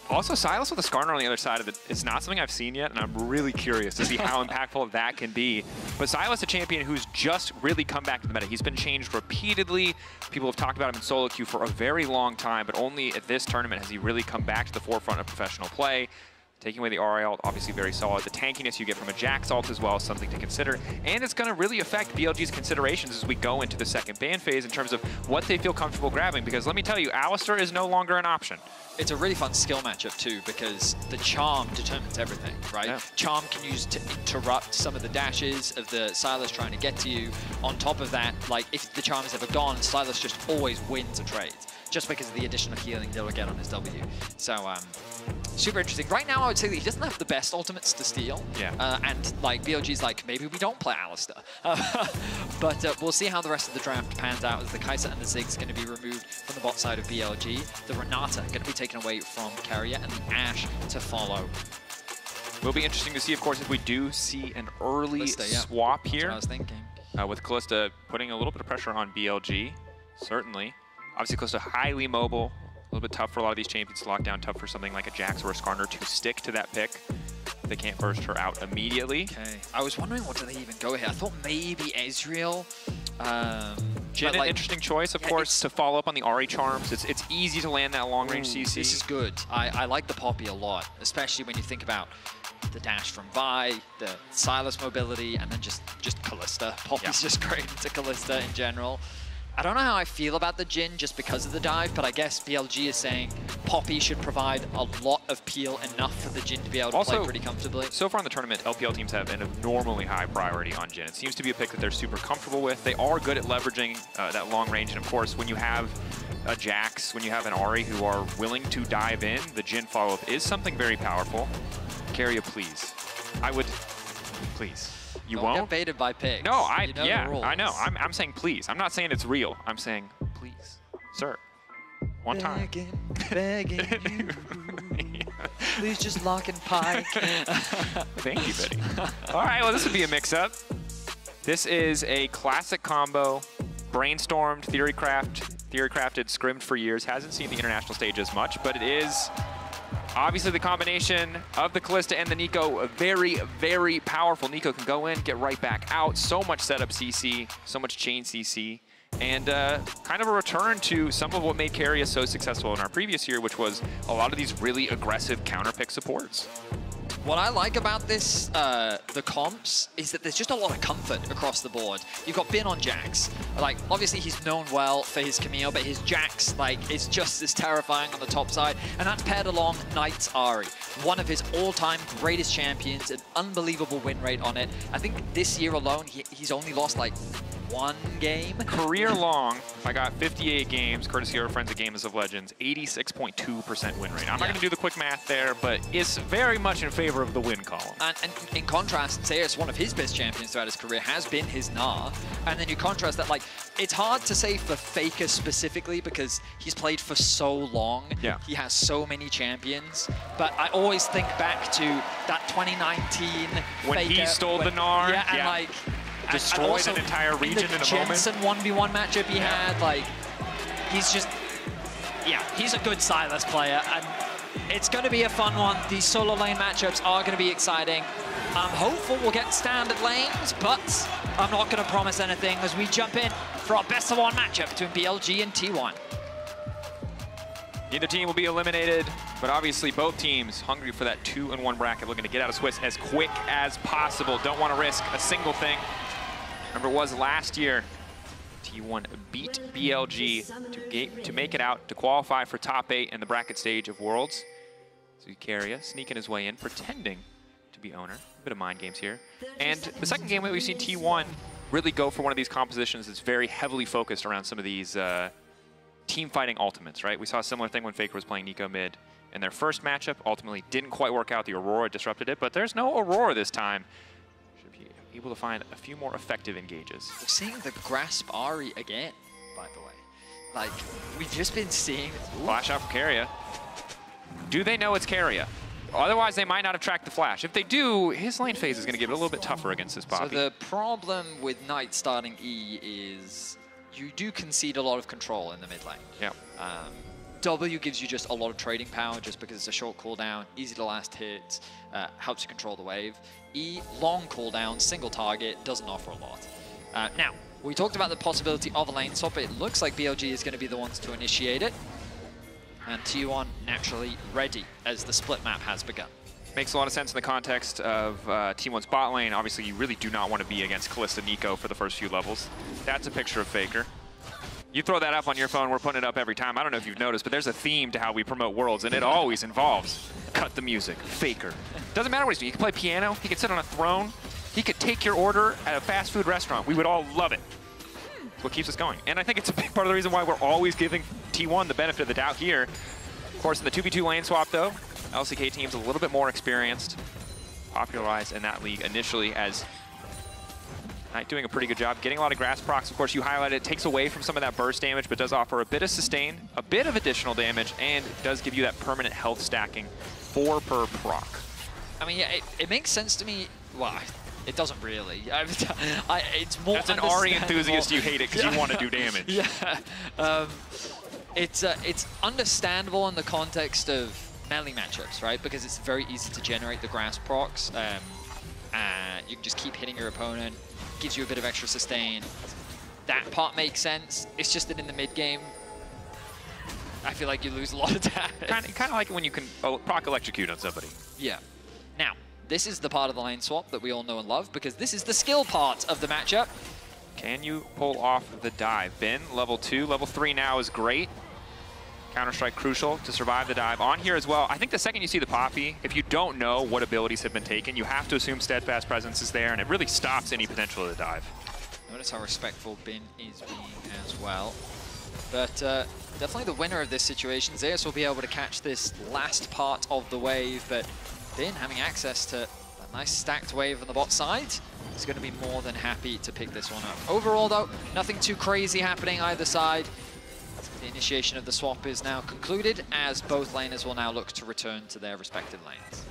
Also, Silas with the Skarner on the other side of it is not something I've seen yet, and I'm really curious to see how impactful that can be. But Silas, a champion who's just really come back to the meta. He's been changed repeatedly. People have talked about him in solo queue for a very long time, but only at this tournament has he really come back to the forefront of professional play. Taking away the RA ult, obviously very solid. The tankiness you get from a Jax ult as well is something to consider. And it's going to really affect BLG's considerations as we go into the second ban phase in terms of what they feel comfortable grabbing. Because let me tell you, Alistar is no longer an option. It's a really fun skill matchup too, because the charm determines everything, right? Yeah. Charm can use to interrupt some of the dashes of the Silas trying to get to you. On top of that, like if the charm is ever gone, Silas just always wins a trade, just because of the additional healing they'll get on his W. So, super interesting. Right now, I would say that he doesn't have the best ultimates to steal. Yeah. And like BLG's like, maybe we don't play Alistar. But we'll see how the rest of the draft pans out, as the Kai'Sa and the Ziggs going to be removed from the bot side of BLG. The Renata going to be taken away from Carrier, and the Ashe to follow. Will be interesting to see, of course, if we do see an early Kalista, swap here. That's what I was thinking. With Kalista putting a little bit of pressure on BLG, certainly. Obviously, Kalista highly mobile. A little bit tough for a lot of these champions to lock down, tough for something like a Jax or a Skarner to stick to that pick. They can't burst her out immediately. Okay. I was wondering, what do they even go here? I thought maybe Ezreal. Jhin, an interesting choice, of course, to follow up on the Ahri charms. It's easy to land that long-range CC. This is good. I like the Poppy a lot, especially when you think about the dash from Vi, the Silas mobility, and then just Kalista. Poppy's just great into Kalista in general. I don't know how I feel about the Jhin just because of the dive, but I guess BLG is saying Poppy should provide a lot of peel, enough for the Jhin to be able to play pretty comfortably. So far in the tournament, LPL teams have an abnormally high priority on Jhin. It seems to be a pick that they're super comfortable with. They are good at leveraging that long range, and of course, when you have a Jax, when you have an Ahri who are willing to dive in, the Jhin follow-up is something very powerful. Carrier, please. I would, please. You won't? Don't get baited by pigs. No, I know. I'm saying please. I'm not saying it's real. I'm saying please, sir. One time. Begging you. Please just lock and pike. Thank you, Betty. All right, well, this would be a mix-up. This is a classic combo, brainstormed, theory-crafted, scrimmed for years. Hasn't seen the international stage as much, but it is Obviously, the combination of the Kalista and the Nico, very, very powerful. Nico can go in, get right back out. So much setup CC, so much chain CC, and kind of a return to some of what made Keria so successful in our previous year, which was a lot of these really aggressive counter-pick supports. What I like about this, the comps, is that there's just a lot of comfort across the board. You've got Bin on Jax. Like, obviously he's known well for his Camille, but his Jax, like, is just as terrifying on the top side. And that's paired along Knight's Ahri, one of his all-time greatest champions, an unbelievable win rate on it. I think this year alone, he's only lost, like, 1 game. Career long, I got 58 games, courtesy of our friends at Games of Legends, 86.2% win rate. I'm not going to do the quick math there, but it's very much in favor of the win column. And in contrast, Zeus, one of his best champions throughout his career, has been his Gnar. And then you contrast that, like, it's hard to say for Faker specifically because he's played for so long. Yeah. He has so many champions. But I always think back to that 2019 when Faker, he stole the Gnar. Yeah, and like... destroyed an entire region in a moment. Jensen 1v1 matchup he had, like, he's just, yeah, he's a good Sylas player, and it's going to be a fun one. These solo lane matchups are going to be exciting. I'm hopeful we'll get standard lanes, but I'm not going to promise anything as we jump in for our best of 1 matchup between BLG and T1. Neither team will be eliminated, but obviously both teams hungry for that 2-1 bracket, looking to get out of Swiss as quick as possible. Don't want to risk a single thing. Remember, it was last year, T1 beat BLG to make it out, to qualify for top 8 in the bracket stage of Worlds. So Keria sneaking his way in, pretending to be owner. A bit of mind games here. And the second game that we've seen T1 really go for one of these compositions that's very heavily focused around some of these team fighting ultimates, right? We saw a similar thing when Faker was playing Nico mid in their first matchup. Ultimately didn't quite work out. The Aurora disrupted it, but there's no Aurora this time. Able to find a few more effective engages. We're seeing the Grasp Ahri again, by the way. Like, we've just been seeing... Flash out from Keria. Do they know it's Keria? Otherwise, they might not have tracked the flash. If they do, his lane phase is going to get a little bit tougher against this Poppy. So the problem with Knight starting E is you do concede a lot of control in the mid lane. Yeah. W gives you just a lot of trading power just because it's a short cooldown, easy to last hit, helps you control the wave. E, long cooldown, single target, doesn't offer a lot. Now, we talked about the possibility of a lane swap. It looks like BLG is going to be the ones to initiate it. And T1 naturally ready as the split map has begun. Makes a lot of sense in the context of T1's bot lane. Obviously, you really do not want to be against Kalista Nico for the first few levels. That's a picture of Faker. You throw that up on your phone, we're putting it up every time. I don't know if you've noticed, but there's a theme to how we promote Worlds, and it always involves cut the music, Faker. Doesn't matter what he's doing. He can play piano, he can sit on a throne, he could take your order at a fast food restaurant. We would all love it. It's what keeps us going. And I think it's a big part of the reason why we're always giving T1 the benefit of the doubt here. Of course, in the 2v2 lane swap, though, LCK team's a little bit more experienced, popularized in that league initially as Knight doing a pretty good job, getting a lot of grass procs. Of course, you highlighted it takes away from some of that burst damage, but does offer a bit of sustain, a bit of additional damage, and does give you that permanent health stacking, 4 per proc. I mean, yeah, it makes sense to me. Well, it doesn't really. It's more. That's an Ahri enthusiast. You hate it because you want to do damage. Yeah. It's understandable in the context of melee matchups, right? Because it's very easy to generate the grass procs. You can just keep hitting your opponent. Gives you a bit of extra sustain. That part makes sense. It's just that in the mid game, I feel like you lose a lot of damage. Kind of like when you can proc electrocute on somebody. Yeah. Now, this is the part of the lane swap that we all know and love because this is the skill part of the matchup. Can you pull off the dive? Bin, level 2. Level 3 now is great. Counter-Strike crucial to survive the dive. On here as well, I think the second you see the Poppy, if you don't know what abilities have been taken, you have to assume Steadfast Presence is there, and it really stops any potential of the dive. Notice how respectful Bin is being as well. But definitely the winner of this situation. Zeus will be able to catch this last part of the wave, but Bin having access to that nice stacked wave on the bot side is going to be more than happy to pick this one up. Overall, though, nothing too crazy happening either side. The initiation of the swap is now concluded as both laners will now look to return to their respective lanes.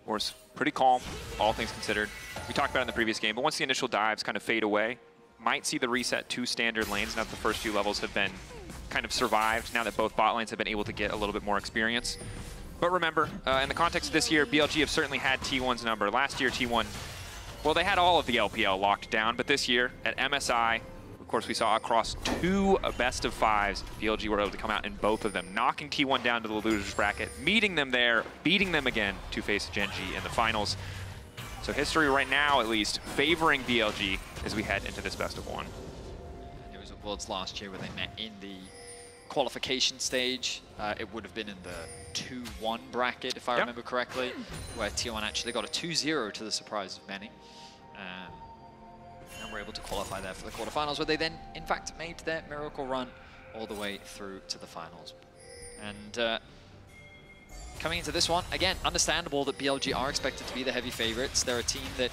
Of course, pretty calm, all things considered. We talked about it in the previous game, but once the initial dives kind of fade away, might see the reset to standard lanes now that the first few levels have been kind of survived, now that both bot lanes have been able to get a little bit more experience. But remember, in the context of this year, BLG have certainly had T1's number. Last year, T1, well, they had all of the LPL locked down, but this year at MSI, of course, we saw across 2 best-of-5s, BLG were able to come out in both of them, knocking T1 down to the losers bracket, meeting them there, beating them again to face Gen G in the finals. So history right now, at least, favoring BLG as we head into this best-of-1. It was at Worlds last year where they met in the qualification stage. It would have been in the 2-1 bracket, if I remember correctly, where T1 actually got a 2-0 to the surprise of many. And were able to qualify there for the quarterfinals, where they then, in fact, made their miracle run all the way through to the finals. And coming into this one, again, understandable that BLG are expected to be the heavy favorites. They're a team that,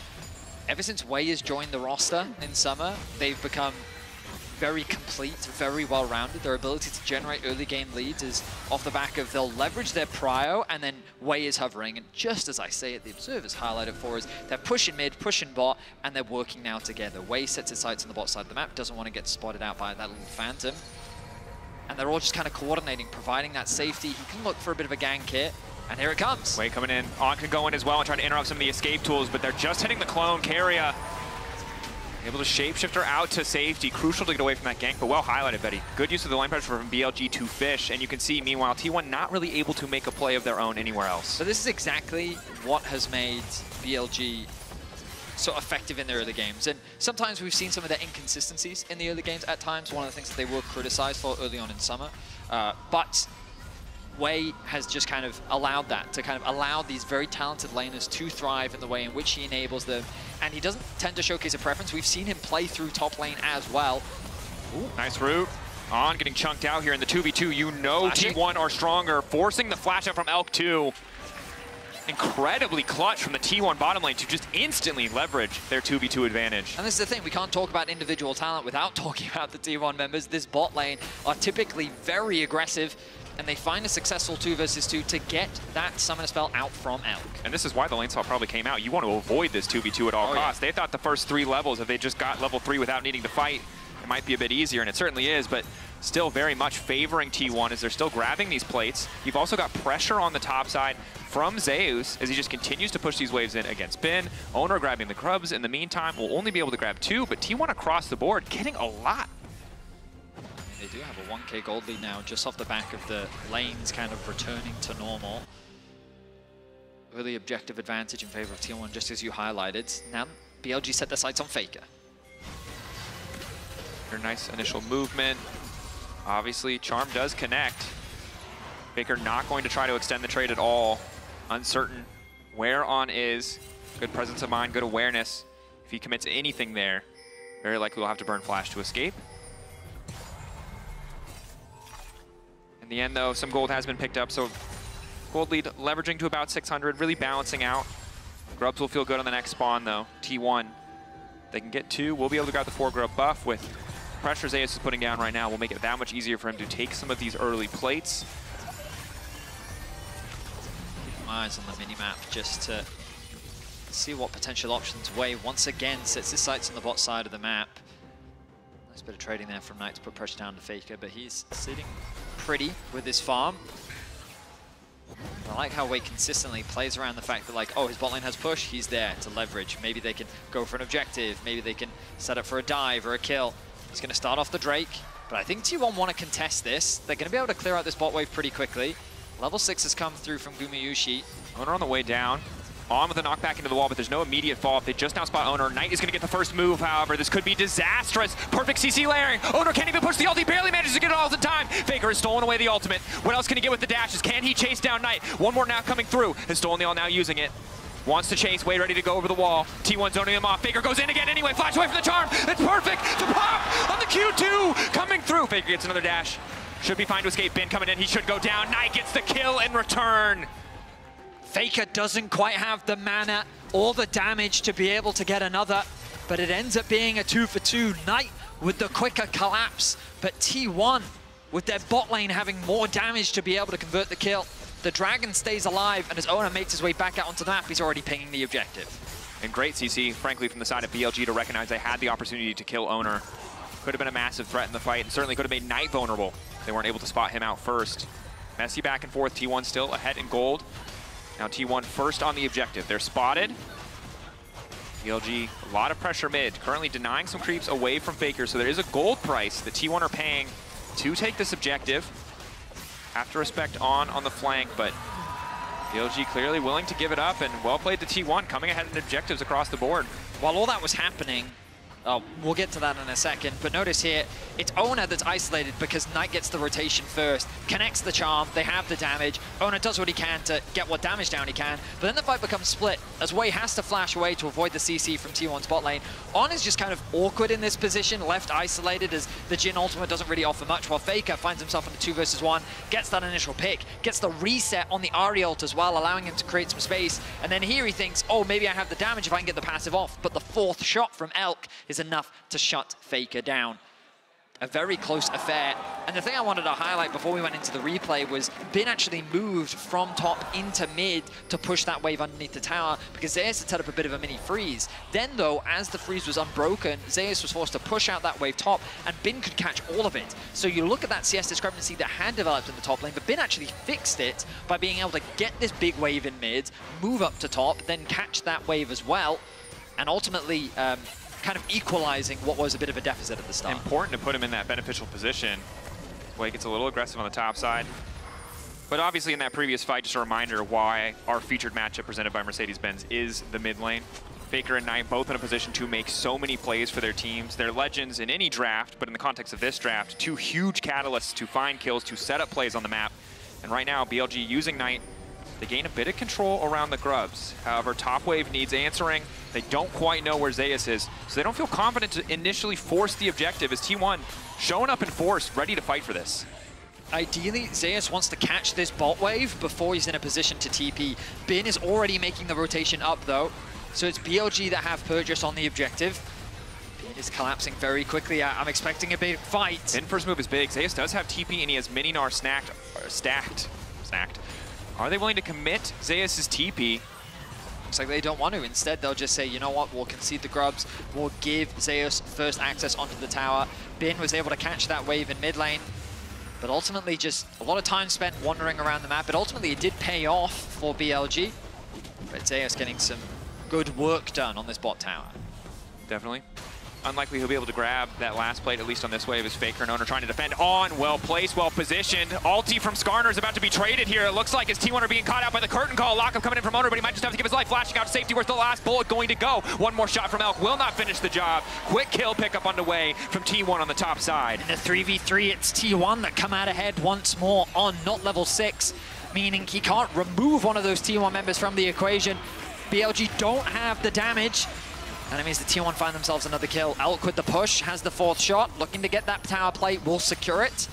ever since Wei has joined the roster in summer, they've become very complete, very well-rounded. Their ability to generate early game leads is off the back of they'll leverage their prio, and then Wei is hovering. And just as I say it, the observers highlight it for us. They're pushing mid, pushing bot, and they're working now together. Wei sets his sights on the bot side of the map, doesn't want to get spotted out by that little phantom. And they're all just kind of coordinating, providing that safety. He can look for a bit of a gank hit, and here it comes. Wei coming in. On can go in as well and try to interrupt some of the escape tools, but they're just hitting the clone. Keria able to shapeshifter out to safety. Crucial to get away from that gank, but well highlighted, Betty. Good use of the line pressure from BLG to Fish, and you can see, meanwhile, T1 not really able to make a play of their own anywhere else. So this is exactly what has made BLG so effective in the early games. And sometimes we've seen some of their inconsistencies in the early games at times, one of the things that they were criticized for early on in summer. But Wei has just kind of allowed that, to kind of allow these very talented laners to thrive in the way in which he enables them. And he doesn't tend to showcase a preference. We've seen him play through top lane as well. Ooh, nice route. On getting chunked out here in the 2v2. You know Flashing. T1 are stronger, forcing the flash out from Elk 2. Incredibly clutch from the T1 bottom lane to just instantly leverage their 2v2 advantage. And this is the thing, we can't talk about individual talent without talking about the T1 members. This bot lane are typically very aggressive, and they find a successful 2 versus 2 to get that summon spell out from Elk. And this is why the lane swap probably came out. You want to avoid this 2v2 at all costs. They thought the first 3 levels, if they just got level 3 without needing to fight, it might be a bit easier, and it certainly is, but still very much favoring T1 as they're still grabbing these plates. You've also got pressure on the top side from Zeus as he just continues to push these waves in against Bin. Owner grabbing the grubs in the meantime will only be able to grab 2, but T1 across the board getting a lot. They do have a 1k gold lead now, just off the back of the lanes kind of returning to normal. Really objective advantage in favor of T1, just as you highlighted. Now, BLG set their sights on Faker. Very nice initial movement. Obviously, Charm does connect. Faker not going to try to extend the trade at all. Uncertain where On is. Good presence of mind, good awareness. If he commits anything there, very likely we'll have to burn Flash to escape. In the end, though, some gold has been picked up, so gold lead leveraging to about 600, really balancing out. Grubs will feel good on the next spawn, though. T1, they can get 2. We'll be able to grab the 4 grub buff with pressure Zeus is putting down right now. Will make it that much easier for him to take some of these early plates. Keep my eyes on the minimap just to see what potential options Wei once again sets his sights on the bot side of the map. Nice bit of trading there from Knight to put pressure down to Faker, but he's sitting pretty with his farm. I like how Wei consistently plays around the fact that, like, oh, his bot lane has push, he's there to leverage. Maybe they can go for an objective, maybe they can set up for a dive or a kill. He's going to start off the Drake, but I think T1 want to contest this. They're going to be able to clear out this bot wave pretty quickly. Level 6 has come through from Gumayushi. Owner on the way down. On with a knockback into the wall, but there's no immediate fall. If they just now spot Owner, Knight is going to get the first move, however. This could be disastrous. Perfect CC layering. Owner can't even push the ult. He barely manages to get it all in time. Faker has stolen away the ultimate. What else can he get with the dashes? Can he chase down Knight? One more now coming through. Has stolen the ult, now using it. Wants to chase, Wei ready to go over the wall. T1 zoning him off. Faker goes in again anyway. Flash away from the charm. It's perfect. The pop on the Q2 coming through. Faker gets another dash. Should be fine to escape. Bin coming in. He should go down. Knight gets the kill in return. Faker doesn't quite have the mana or the damage to be able to get another, but it ends up being a 2 for 2. Knight with the quicker collapse, but T1 with their bot lane having more damage to be able to convert the kill. The Dragon stays alive, and as Owner makes his way back out onto the map, he's already pinging the objective. And great CC, frankly, from the side of BLG to recognize they had the opportunity to kill Owner. Could have been a massive threat in the fight, and certainly could have made Knight vulnerable. They weren't able to spot him out first. Messy back and forth. T1 still ahead in gold. Now T1 first on the objective. They're spotted. BLG, a lot of pressure mid. Currently denying some creeps away from Faker, so there is a gold price that T1 are paying to take this objective. Have to respect on the flank, but BLG clearly willing to give it up, and well played to T1, coming ahead in objectives across the board. While all that was happening, we'll get to that in a second, but notice here, it's Owner that's isolated because Knight gets the rotation first, connects the charm, they have the damage. Owner does what he can to get what damage down he can, but then the fight becomes split as Wei has to flash away to avoid the CC from T1's bot lane. On is just kind of awkward in this position, left isolated as the Jhin ultimate doesn't really offer much, while Faker finds himself in a 2 versus 1, gets that initial pick, gets the reset on the Ahri ult as well, allowing him to create some space, and then here he thinks, oh, maybe I have the damage if I can get the passive off, but the 4th shot from Elk is enough to shut Faker down. A very close affair. And the thing I wanted to highlight before we went into the replay was Bin actually moved from top into mid to push that wave underneath the tower because Zeus had set up a bit of a mini freeze. Then though, as the freeze was unbroken, Zeus was forced to push out that wave top and Bin could catch all of it. So you look at that CS discrepancy that had developed in the top lane, but Bin actually fixed it by being able to get this big wave in mid, move up to top, then catch that wave as well, and ultimately kind of equalizing what was a bit of a deficit at the start. Important to put him in that beneficial position. Wei gets a little aggressive on the top side. But obviously in that previous fight, just a reminder why our featured matchup presented by Mercedes-Benz is the mid lane. Faker and Knight both in a position to make so many plays for their teams. They're legends in any draft, but in the context of this draft, 2 huge catalysts to find kills, to set up plays on the map. And right now, BLG using Knight, they gain a bit of control around the grubs. However, top wave needs answering. They don't quite know where Zeus is, so they don't feel confident to initially force the objective as T1 showing up in force, ready to fight for this. Ideally, Zeus wants to catch this bot wave before he's in a position to TP. Bin is already making the rotation up though, so it's BLG that have Purges on the objective. Bin is collapsing very quickly. I'm expecting a big fight. Bin first move is big. Zeus does have TP and he has Mini-Gnar stacked. Are they willing to commit Zeus's TP? Looks like they don't want to. Instead, they'll just say, you know what, we'll concede the grubs. We'll give Zeus first access onto the tower. Bin was able to catch that wave in mid lane, but ultimately just a lot of time spent wandering around the map. But ultimately, it did pay off for BLG. But Zeus getting some good work done on this bot tower. Definitely. Unlikely he'll be able to grab that last plate, at least on this wave, as Faker and Owner trying to defend on. Well placed, well positioned. Ulti from Skarner is about to be traded here. It looks like as T1 are being caught out by the curtain call. Lockup coming in from Owner, but he might just have to give his life. Flashing out to safety. Where's the last bullet going to go? One more shot from Elk. Will not finish the job. Quick kill pickup underway from T1 on the top side. In the 3v3, it's T1 that come out ahead once more on not level 6, meaning he can't remove one of those T1 members from the equation. BLG don't have the damage. And it means the T1 find themselves another kill. Elk with the push, has the 4th shot, looking to get that tower plate, will secure it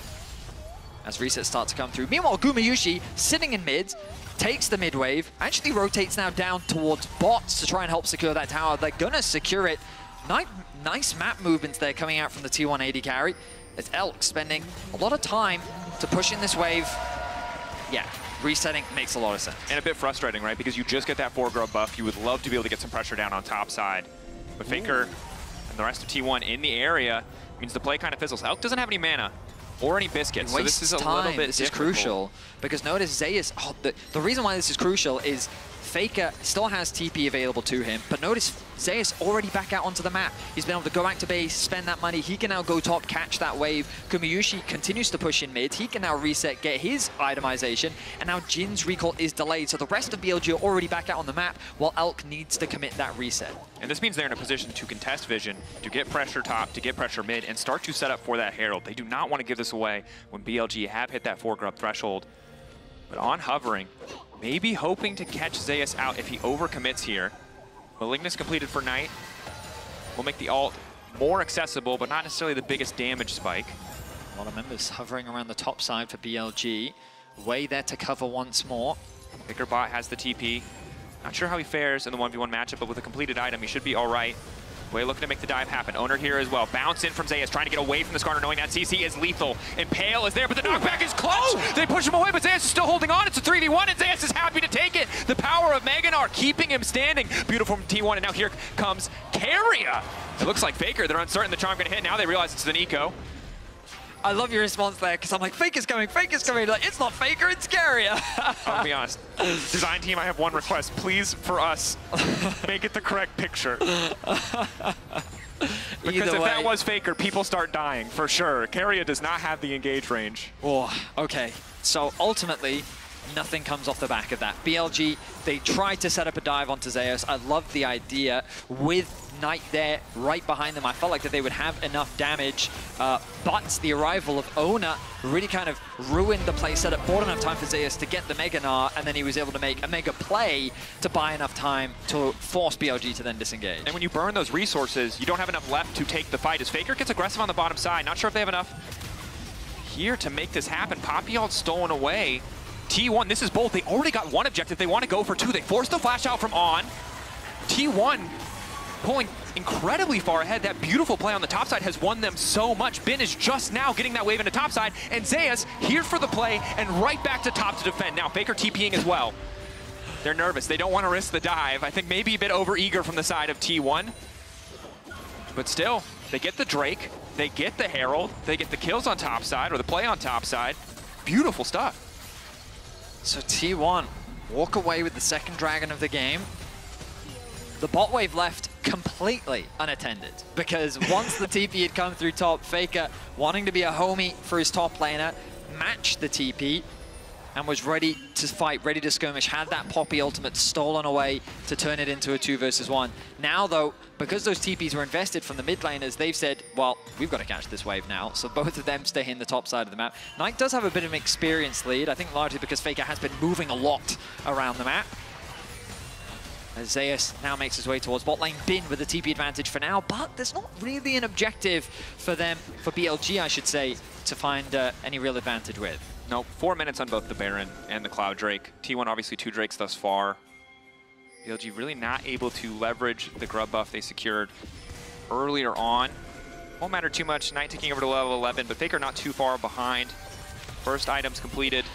as resets start to come through. Meanwhile, Gumayusi, sitting in mid, takes the mid wave, actually rotates now down towards bots to try and help secure that tower. They're gonna secure it. Nice map movements there coming out from the T1 AD carry. It's Elk spending a lot of time to push in this wave. Yeah. Resetting makes a lot of sense. And a bit frustrating, right? Because you just get that 4-grub buff. You would love to be able to get some pressure down on top side. But Faker and the rest of T1 in the area means the play kind of fizzles. Elk doesn't have any mana or any biscuits, so this is a little bit This is crucial, because notice Zeus, the reason why this is crucial is Faker still has TP available to him, but notice Zeus already back out onto the map. He's been able to go back to base, spend that money. He can now go top, catch that wave. Gumayusi continues to push in mid. He can now reset, get his itemization, and now Jin's recall is delayed. So the rest of BLG are already back out on the map, while Elk needs to commit that reset. And this means they're in a position to contest vision, to get pressure top, to get pressure mid, and start to set up for that Herald. They do not want to give this away when BLG have hit that 4-grub threshold. But on hovering, maybe hoping to catch Zeus out if he overcommits here. Malignus completed for Knight. Will make the ult more accessible, but not necessarily the biggest damage spike. A lot of members hovering around the top side for BLG. Way there to cover once more. Faker bot has the TP. Not sure how he fares in the 1v1 matchup, but with a completed item, he should be all right. Way looking to make the dive happen. Owner here as well. Bounce in from Zeus, trying to get away from the Skarner, knowing that CC is lethal. Impale is there, but the knockback is close! They push him away, but Zeus is still holding on. It's a 3v1, and Zeus is happy to take it. The power of Mega-Gnar keeping him standing. Beautiful from T1, and now here comes Keria. It looks like Faker. They're uncertain the charm going to hit. Now they realize it's an eco. I love your response there, because I'm like, Faker's coming, Faker's coming. Like, it's not Faker, it's Carrier. I'll be honest. Design team, I have one request. Please, for us, make it the correct picture. Because if that was Faker, people start dying, for sure. Carrier does not have the engage range. Oh, okay. So ultimately, nothing comes off the back of that. BLG, they tried to set up a dive onto Zeus. I love the idea with Knight there right behind them. I felt like that they would have enough damage, but the arrival of Ona really kind of ruined the play setup, bought enough time for Zeus to get the Mega Gnar, and then he was able to make a mega play to buy enough time to force BLG to then disengage. And when you burn those resources, you don't have enough left to take the fight. As Faker gets aggressive on the bottom side, not sure if they have enough here to make this happen. Poppy all stolen away. T1, this is both. They already got one objective. They want to go for two. They forced the flash out from On. T1 pulling incredibly far ahead. That beautiful play on the top side has won them so much. Bin is just now getting that wave into top side, and Zeus here for the play and right back to top to defend. Now Faker TPing as well. They're nervous. They don't want to risk the dive. I think maybe a bit over-eager from the side of T1. But still, they get the Drake, they get the Herald, they get the kills on top side, or the play on top side. Beautiful stuff. So T1 walk away with the second dragon of the game. The bot wave left completely unattended, because once the TP had come through top, Faker, wanting to be a homie for his top laner, matched the TP and was ready to fight, ready to skirmish, had that Poppy ultimate stolen away to turn it into a 2 versus 1. Now though, because those TPs were invested from the mid laners, they've said, well, we've got to catch this wave now. So both of them stay in the top side of the map. Knight does have a bit of an experience lead, I think largely because Faker has been moving a lot around the map. As Zeus now makes his way towards bot lane. Bin with the TP advantage for now, but there's not really an objective for them, for BLG I should say, to find any real advantage with. No, 4 minutes on both the Baron and the Cloud Drake. T1 obviously 2 Drakes thus far. BLG really not able to leverage the grub buff they secured earlier on. Won't matter too much, Knight taking over to level 11, but Faker not too far behind. First items completed.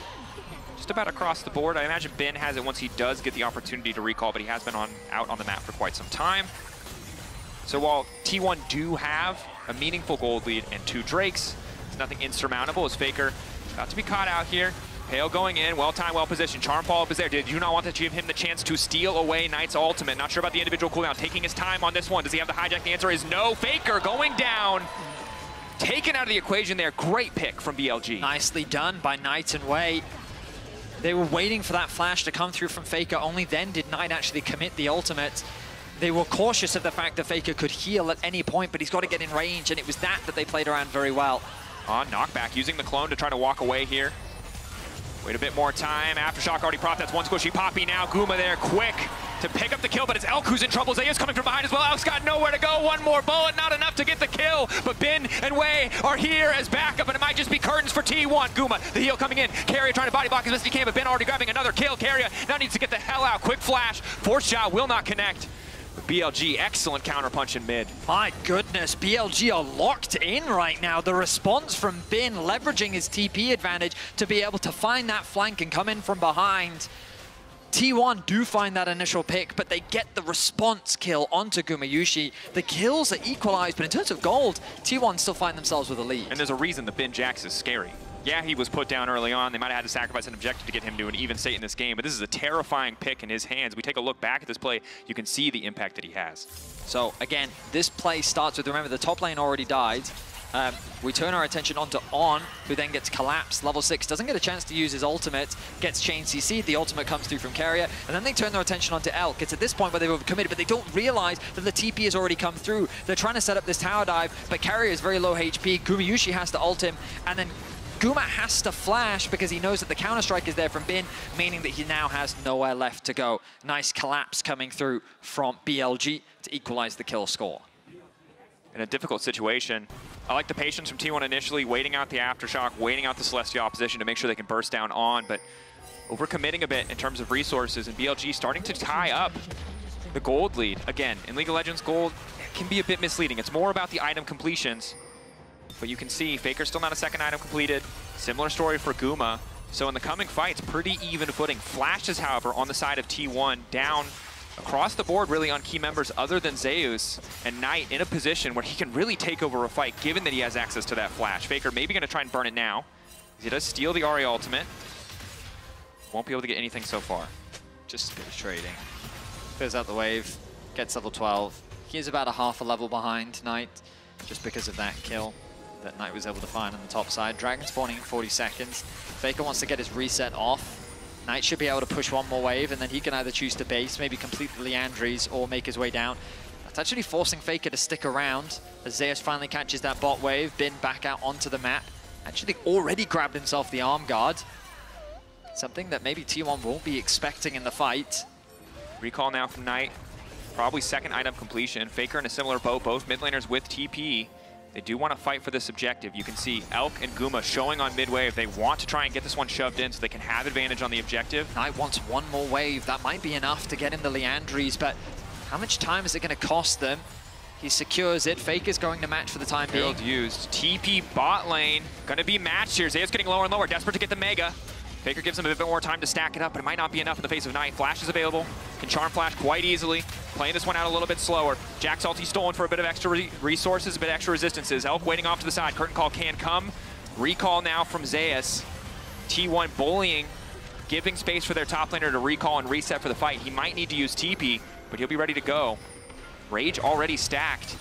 Just about across the board. I imagine Bin has it once he does get the opportunity to recall, but he has been out on the map for quite some time. So while T1 do have a meaningful gold lead and 2 Drakes, it's nothing insurmountable as Faker about to be caught out here. Pale going in, well-timed, well-positioned. Charm follow-up is there. Did you not want to give him the chance to steal away Knight's ultimate? Not sure about the individual cooldown. Taking his time on this one. Does he have the hijack? The answer is no. Faker going down. Taken out of the equation there. Great pick from BLG. Nicely done by Knight and Wei. They were waiting for that flash to come through from Faker. Only then did Knight actually commit the ultimate. They were cautious of the fact that Faker could heal at any point, but he's got to get in range, and it was that they played around very well. On knockback, using the clone to try to walk away here. Wait a bit more time. Aftershock already propped. That's one squishy Poppy now. Guma there quick to pick up the kill, but it's Elk who's in trouble. Zeus coming from behind as well. Elk's got nowhere to go. One more bullet, not enough to get the kill. But Bin and Wei are here as backup, and it might just be curtains for T1. Guma, the heal coming in. Carrier trying to body block as best he can, but Bin already grabbing another kill. Carrier now needs to get the hell out. Quick flash. Force shot will not connect. BLG, excellent counterpunch in mid. My goodness, BLG are locked in right now. The response from Bin leveraging his TP advantage to be able to find that flank and come in from behind. T1 do find that initial pick, but they get the response kill onto Gumayushi. The kills are equalized, but in terms of gold, T1 still find themselves with a lead. And there's a reason the Bin Jax is scary. Yeah, he was put down early on. They might have had to sacrifice an objective to get him to an even state in this game, but this is a terrifying pick in his hands. We take a look back at this play, you can see the impact that he has. So again, this play starts with, remember, the top lane already died. We turn our attention onto On, who then gets collapsed. Level 6 doesn't get a chance to use his ultimate, gets chain CC'd, the ultimate comes through from Carrier, and then they turn their attention onto Elk. It's at this point where they've overcommitted, but they don't realize that the TP has already come through. They're trying to set up this tower dive, but Carrier is very low HP. Gumayushi has to ult him, and then Guma has to flash because he knows that the counter-strike is there from Bin, meaning that he now has nowhere left to go. Nice collapse coming through from BLG to equalize the kill score. In a difficult situation, I like the patience from T1 initially, waiting out the Aftershock, waiting out the Celestial opposition to make sure they can burst down On, but overcommitting a bit in terms of resources, and BLG starting to tie up the gold lead. Again, in League of Legends, gold can be a bit misleading. It's more about the item completions. But you can see Faker's still not a second item completed. Similar story for Guma. So in the coming fights, pretty even footing. Flashes, however, on the side of T1, down across the board really on key members other than Zeus, and Knight in a position where he can really take over a fight given that he has access to that flash. Faker maybe going to try and burn it now. He does steal the Ahri ultimate. Won't be able to get anything so far. Just a bit of trading. Clears out the wave, gets level 12. He is about a half a level behind Knight, just because of that kill that Knight was able to find on the top side. Dragon spawning in 40 seconds. Faker wants to get his reset off. Knight should be able to push one more wave, and then he can either choose to base, maybe complete the Leandries, or make his way down. That's actually forcing Faker to stick around as Zeus finally catches that bot wave. Bin back out onto the map. Actually already grabbed himself the arm guard. Something that maybe T1 won't be expecting in the fight. Recall now from Knight. Probably second item completion. Faker in a similar boat, both mid laners with TP. They do want to fight for this objective. You can see Elk and Guma showing on mid-wave. They want to try and get this one shoved in so they can have advantage on the objective. Knight wants one more wave. That might be enough to get in the Leandries, but how much time is it going to cost them? He secures it. Faker's going to match for the time being. Herald used. TP bot lane. Going to be matched here. Zeus getting lower and lower. Desperate to get the Mega. Faker gives him a bit more time to stack it up, but it might not be enough in the face of Knight. Flash is available. Can charm flash quite easily. Playing this one out a little bit slower. Jack's ulti stolen for a bit of extra resources, a bit extra resistances. Elk waiting off to the side. Curtain call can come. Recall now from Zeus. T1 bullying, giving space for their top laner to recall and reset for the fight. He might need to use TP, but he'll be ready to go. Rage already stacked.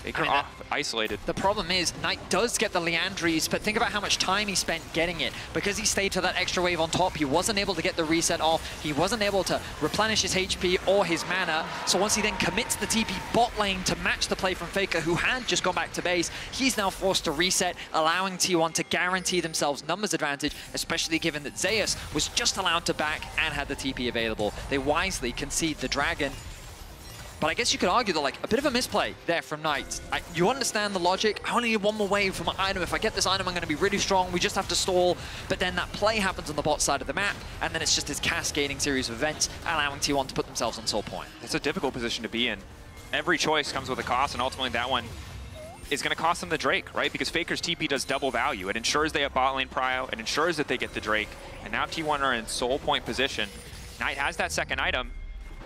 Faker isolated. The problem is, Knight does get the Leandries, but think about how much time he spent getting it. Because he stayed to that extra wave on top, he wasn't able to get the reset off. He wasn't able to replenish his HP or his mana. So once he then commits the TP bot lane to match the play from Faker, who had just gone back to base, he's now forced to reset, allowing T1 to guarantee themselves numbers advantage, especially given that Zeus was just allowed to back and had the TP available. They wisely concede the Dragon. But I guess you could argue that, like, a bit of a misplay there from Knight. You understand the logic. I only need one more wave from my item. If I get this item, I'm going to be really strong. We just have to stall. But then that play happens on the bot side of the map, and then it's just this cascading series of events, allowing T1 to put themselves on soul point. It's a difficult position to be in. Every choice comes with a cost, and ultimately that one is going to cost them the Drake, right? Because Faker's TP does double value. It ensures they have bot lane prio. It ensures that they get the Drake. And now T1 are in soul point position. Knight has that second item.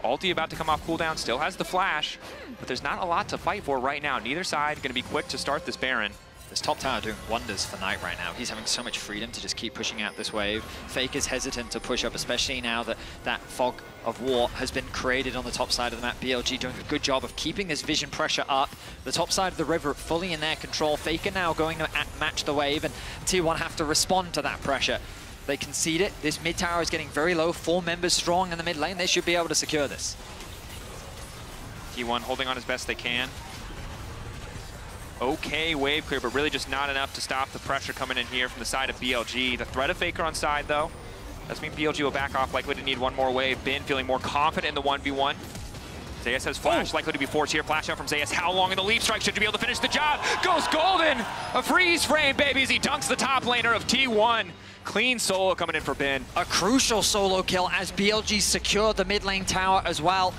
Ulti about to come off cooldown, still has the flash, but there's not a lot to fight for right now. Neither side going to be quick to start this Baron. This top tower doing wonders for Knight right now. He's having so much freedom to just keep pushing out this wave. Faker's hesitant to push up, especially now that that fog of war has been created on the top side of the map. BLG doing a good job of keeping this vision pressure up. The top side of the river fully in their control. Faker now going to match the wave, and T1 have to respond to that pressure. They concede it. This mid tower is getting very low. 4 members strong in the mid lane. They should be able to secure this. T1 holding on as best they can. Okay, wave clear, but really just not enough to stop the pressure coming in here from the side of BLG. The threat of Faker on side, though, does mean BLG will back off, likely to need one more wave. Bin feeling more confident in the 1v1. Zeus has flash, likely to be forced here. Flash out from Zeus. How long in the leap strike should you be able to finish the job? Goes golden! A freeze frame, baby, as he dunks the top laner of T1. Clean solo coming in for Bin. A crucial solo kill as BLG secured the mid lane tower as well.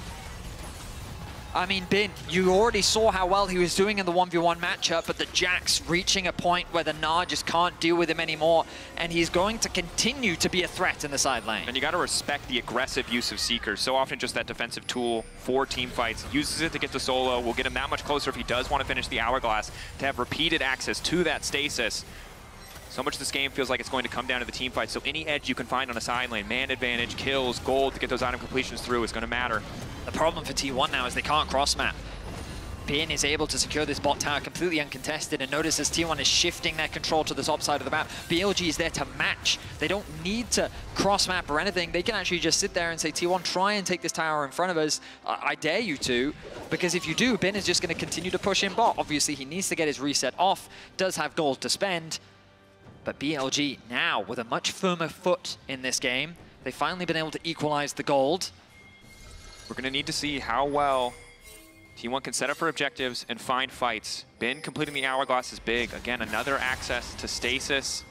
I mean, Bin, you already saw how well he was doing in the 1v1 matchup, but the Jack's reaching a point where the Gnar just can't deal with him anymore, and he's going to continue to be a threat in the side lane. And you got to respect the aggressive use of Seekers. So often just that defensive tool for team fights. Uses it to get the solo. Will get him that much closer if he does want to finish the Hourglass, to have repeated access to that stasis. So much of this game feels like it's going to come down to the team fight, so any edge you can find on a side lane, man advantage, kills, gold to get those item completions through is going to matter. The problem for T1 now is they can't cross map. Bin is able to secure this bot tower completely uncontested, and notice as T1 is shifting their control to the top side of the map, BLG is there to match. They don't need to cross map or anything. They can actually just sit there and say, T1, try and take this tower in front of us. I dare you to, because if you do, Bin is just going to continue to push in bot. Obviously, he needs to get his reset off, does have gold to spend. But BLG now with a much firmer foot in this game. They've finally been able to equalize the gold. We're going to need to see how well T1 can set up for objectives and find fights. Bin completing the Hourglass is big. Again, another access to stasis.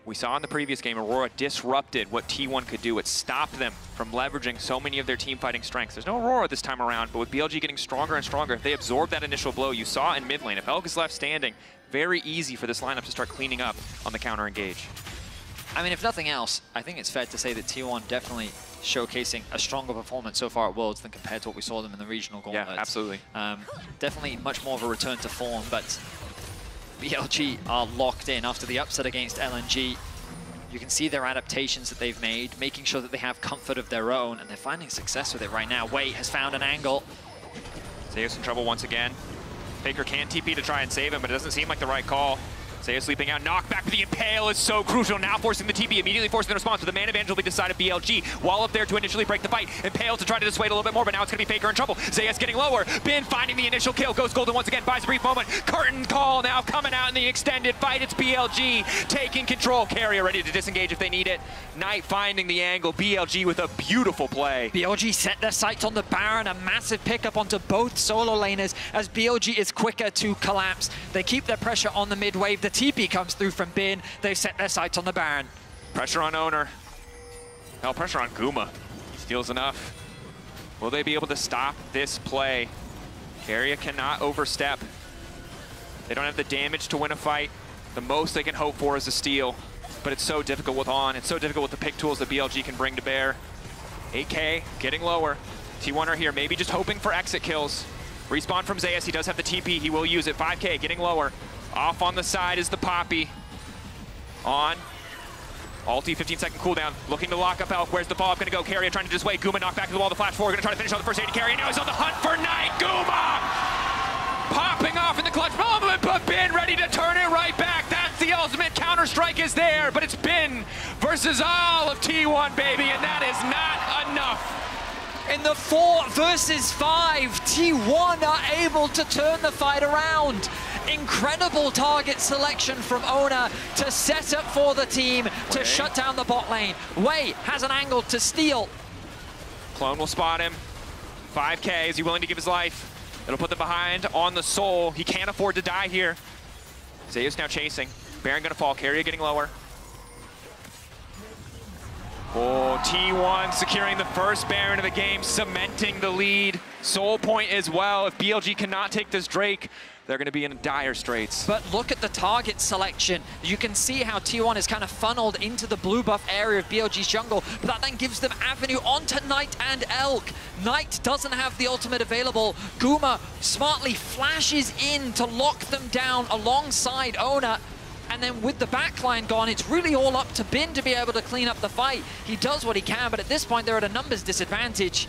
We saw in the previous game, Aurora disrupted what T1 could do. It stopped them from leveraging so many of their team fighting strengths. There's no Aurora this time around, but with BLG getting stronger and stronger, they absorbed that initial blow. You saw in mid lane. If Elk is left standing, very easy for this lineup to start cleaning up on the counter engage. I mean, if nothing else, I think it's fair to say that T1 definitely showcasing a stronger performance so far at Worlds than compared to what we saw them in the regional gauntlet. Yeah, absolutely. Definitely much more of a return to form, but BLG are locked in after the upset against LNG. You can see their adaptations that they've made, making sure that they have comfort of their own, and they're finding success with it right now. Wei has found an angle. Zeus in trouble once again. Faker can TP to try and save him, but it doesn't seem like the right call. Zeus sleeping out. Knockback with the Impale is so crucial. Now forcing the TP, immediately forcing the response, but the man advantage will be decided BLG. Wall up there to initially break the fight. Impale to try to dissuade a little bit more, but now it's going to be Faker in trouble. Zeus getting lower. Bin finding the initial kill. Goes golden once again, buys a brief moment. Curtain call now coming out in the extended fight. It's BLG taking control. Carrier ready to disengage if they need it. Knight finding the angle. BLG with a beautiful play. BLG set their sights on the Baron. A massive pickup onto both solo laners as BLG is quicker to collapse. They keep their pressure on the mid wave. The TP comes through from Bin. They set their sights on the Baron. Pressure on Owner. Now pressure on Guma. He steals enough. Will they be able to stop this play? Carrier cannot overstep. They don't have the damage to win a fight. The most they can hope for is a steal. But it's so difficult with On. It's so difficult with the pick tools that BLG can bring to bear. 8K getting lower. T1 are here, maybe just hoping for exit kills. Respawn from Zeus. He does have the TP. He will use it. 5K getting lower. Off on the side is the Poppy. On. Ulti, 15-second cooldown. Looking to lock up Elk. Where's the follow-up going to go? Carrier trying to dissuade. Guma knocked back to the wall. The flash forward. Going to try to finish on the first AD carry. Now he's on the hunt for Knight. Guma! Popping off in the clutch moment, but Bin ready to turn it right back. That's the ultimate. Counter-strike is there, but it's Bin versus all of T1, baby, and that is not enough. In the 4 versus 5, T1 are able to turn the fight around. Incredible target selection from Ona to set up for the team to shut down the bot lane. Wei has an angle to steal. Clone will spot him. 5K, is he willing to give his life? It'll put them behind on the Soul. He can't afford to die here. Zeus now chasing. Baron gonna fall, Carrier getting lower. Oh, T1 securing the first Baron of the game, cementing the lead. Soul point as well. If BLG cannot take this Drake, they're going to be in dire straits. But look at the target selection. You can see how T1 is kind of funneled into the blue buff area of BLG's jungle, but that then gives them avenue onto Knight and Elk. Knight doesn't have the ultimate available. Guma smartly flashes in to lock them down alongside Ona. And then with the backline gone, it's really all up to Bin to be able to clean up the fight. He does what he can, but at this point, they're at a numbers disadvantage.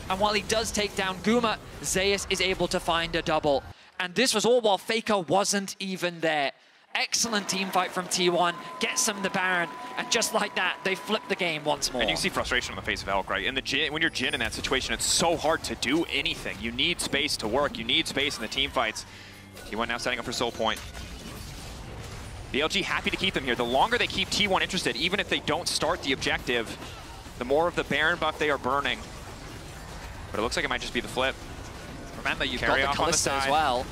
And while he does take down Guma, Zeus is able to find a double. And this was all while Faker wasn't even there. Excellent team fight from T1, gets them the Baron, and just like that, they flip the game once more. And you see frustration on the face of Elk, right? And when you're Jhin in that situation, it's so hard to do anything. You need space to work. You need space in the team fights. T1 now setting up for Soul Point. BLG happy to keep them here. The longer they keep T1 interested, even if they don't start the objective, the more of the Baron buff they are burning. But it looks like it might just be the flip. Remember, you've got the Kalista as well.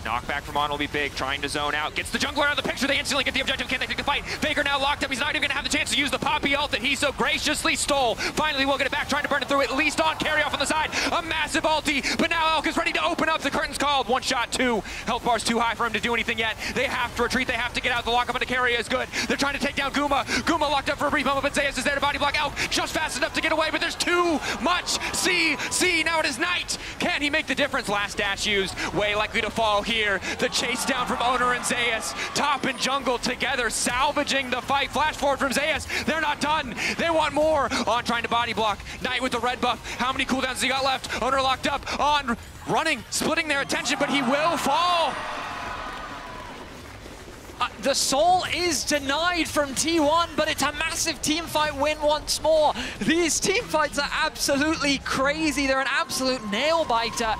Knockback from On will be big, trying to zone out. Gets the jungler out of the picture. They instantly get the objective. Can they take the fight? Faker now locked up. He's not even going to have the chance to use the Poppy ult that he so graciously stole. Finally, we'll get it back, trying to burn it through. At least On, carry off on the side. A massive ulti, but now Elk is ready to open up. The curtain's called. One shot, 2. Health bar's too high for him to do anything yet. They have to retreat. They have to get out. The lockup on the carrier is good. They're trying to take down Guma. Guma locked up for a brief moment, but Zeus is there to body block Elk. Just fast enough to get away, but there's too much. See, now it is Knight. Can he make the difference? Last dash used. Way likely to fall here. The chase down from Owner and Zeus. Top and jungle together, salvaging the fight. Flash forward from Zeus. They're not done. They want more. On trying to body block. Knight with the red buff. How many cooldowns has he got left? Owner locked up. On running, splitting their attention, but he will fall. The Soul is denied from T1, but it's a massive team fight win once more. These team fights are absolutely crazy. They're an absolute nail biter.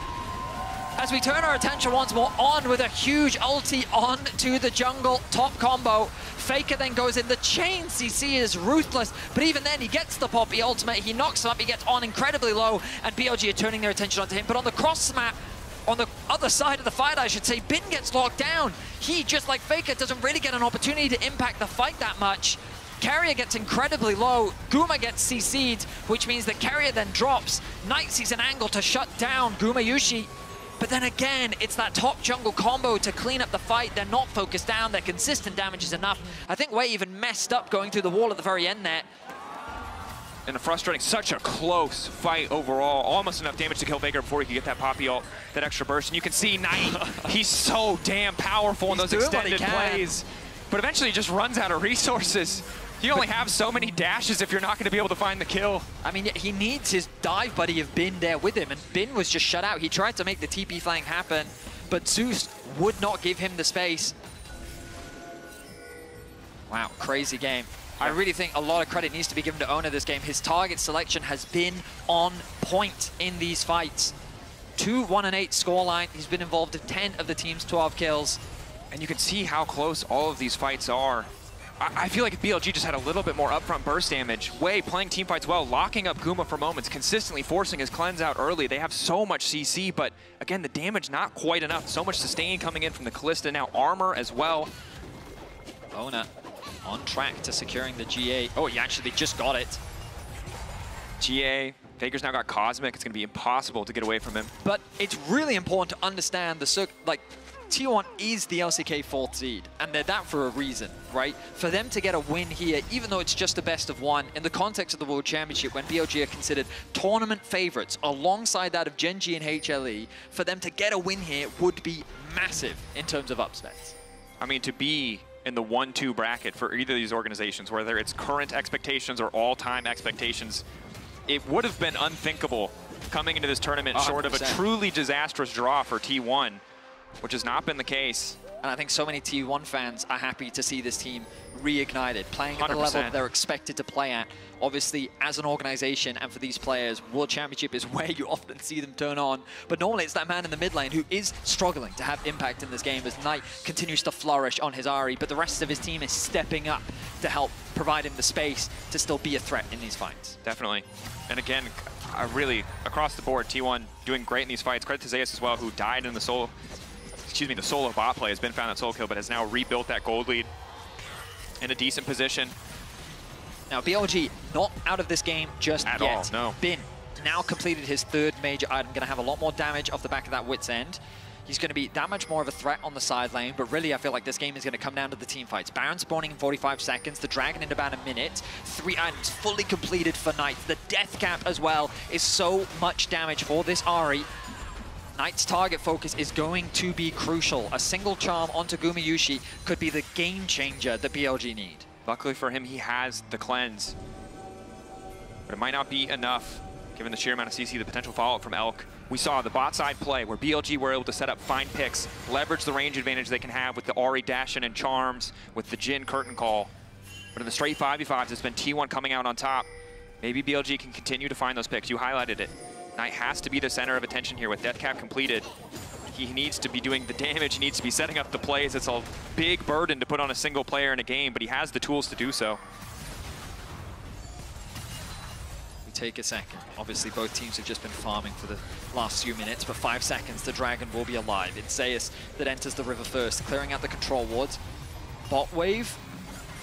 As we turn our attention once more, On with a huge ulti on to the jungle top combo. Faker then goes in. The chain CC is ruthless, but even then he gets the Poppy ultimate. He knocks him up, he gets On incredibly low, and BLG are turning their attention onto him. But on the cross map, on the other side of the fight, I should say, Bin gets locked down. He, just like Faker, doesn't really get an opportunity to impact the fight that much. Carrier gets incredibly low. Guma gets CC'd, which means that Carrier then drops. Knight sees an angle to shut down Guma Yushi. But then again, it's that top jungle combo to clean up the fight. They're not focused down. Their consistent damage is enough. I think Wei even messed up going through the wall at the very end there. And a frustrating, such a close fight overall. Almost enough damage to kill Faker before he could get that Poppy ult, that extra burst. And you can see Knight, he's so damn powerful in those extended plays. But eventually he just runs out of resources. You only have so many dashes if you're not going to be able to find the kill. I mean, he needs his dive buddy of Bin there with him, and Bin was just shut out. He tried to make the TP flank happen, but Zeus would not give him the space. Wow, crazy game. I really think a lot of credit needs to be given to Oner this game. His target selection has been on point in these fights. 2-1-8 scoreline. He's been involved in 10 of the team's 12 kills. And you can see how close all of these fights are. I feel like if BLG just had a little bit more upfront burst damage, Wei playing team fights well, locking up Guma for moments, consistently forcing his cleanse out early. They have so much CC, but again, the damage not quite enough. So much sustain coming in from the Kalista, now armor as well. Oner on track to securing the GA. Oh, he actually just got it. GA, Faker's now got Cosmic. It's going to be impossible to get away from him. But it's really important to understand T1 is the LCK 4th seed, and they're that for a reason, right? For them to get a win here, even though it's just a best of one, in the context of the World Championship, when BLG are considered tournament favorites, alongside that of Gen G and HLE, for them to get a win here would be massive in terms of upsets. I mean, to be in the 1-2 bracket for either of these organizations, whether it's current expectations or all-time expectations, it would have been unthinkable coming into this tournament 100%. Short of a truly disastrous draw for T1, which has not been the case. And I think so many T1 fans are happy to see this team reignited, playing at the 100%. Level that they're expected to play at. Obviously, as an organization and for these players, World Championship is where you often see them turn on. But normally it's that man in the mid lane who is struggling to have impact in this game as Knight continues to flourish on his Ahri, but the rest of his team is stepping up to help provide him the space to still be a threat in these fights. Definitely. And again, really, across the board, T1 doing great in these fights. Credit to Zeus as well, who died in the solo bot play, has been found at solo kill, but has now rebuilt that gold lead in a decent position. Now, BLG not out of this game just yet. At all, no. Bin now completed his 3rd major item, going to have a lot more damage off the back of that Wit's End. He's going to be that much more of a threat on the side lane, but really I feel like this game is going to come down to the team fights. Baron spawning in 45 seconds, the Dragon in about a minute, 3 items fully completed for Knight. The death cap as well is so much damage for this Ahri. Knight's target focus is going to be crucial. A single charm onto Gumayushi could be the game changer that BLG need. Luckily for him, he has the cleanse. But it might not be enough, given the sheer amount of CC, the potential follow-up from Elk. We saw the bot side play where BLG were able to set up fine picks, leverage the range advantage they can have with the Ahri Dashin and Charms, with the Jhin Curtain Call. But in the straight 5v5s, it's been T1 coming out on top. Maybe BLG can continue to find those picks. You highlighted it. Knight has to be the center of attention here with death cap completed. He needs to be doing the damage, he needs to be setting up the plays. It's a big burden to put on a single player in a game, but he has the tools to do so. We take a second. Obviously both teams have just been farming for the last few minutes, but 5 seconds, the Dragon will be alive. It's Zeus that enters the river first, clearing out the control wards. Bot wave.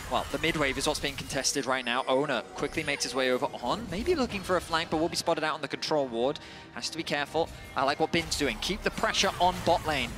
Well, the mid wave is what's being contested right now. Oner quickly makes his way over on, maybe looking for a flank, but will be spotted out on the control ward. Has to be careful. I like what Bin's doing. Keep the pressure on bot lane.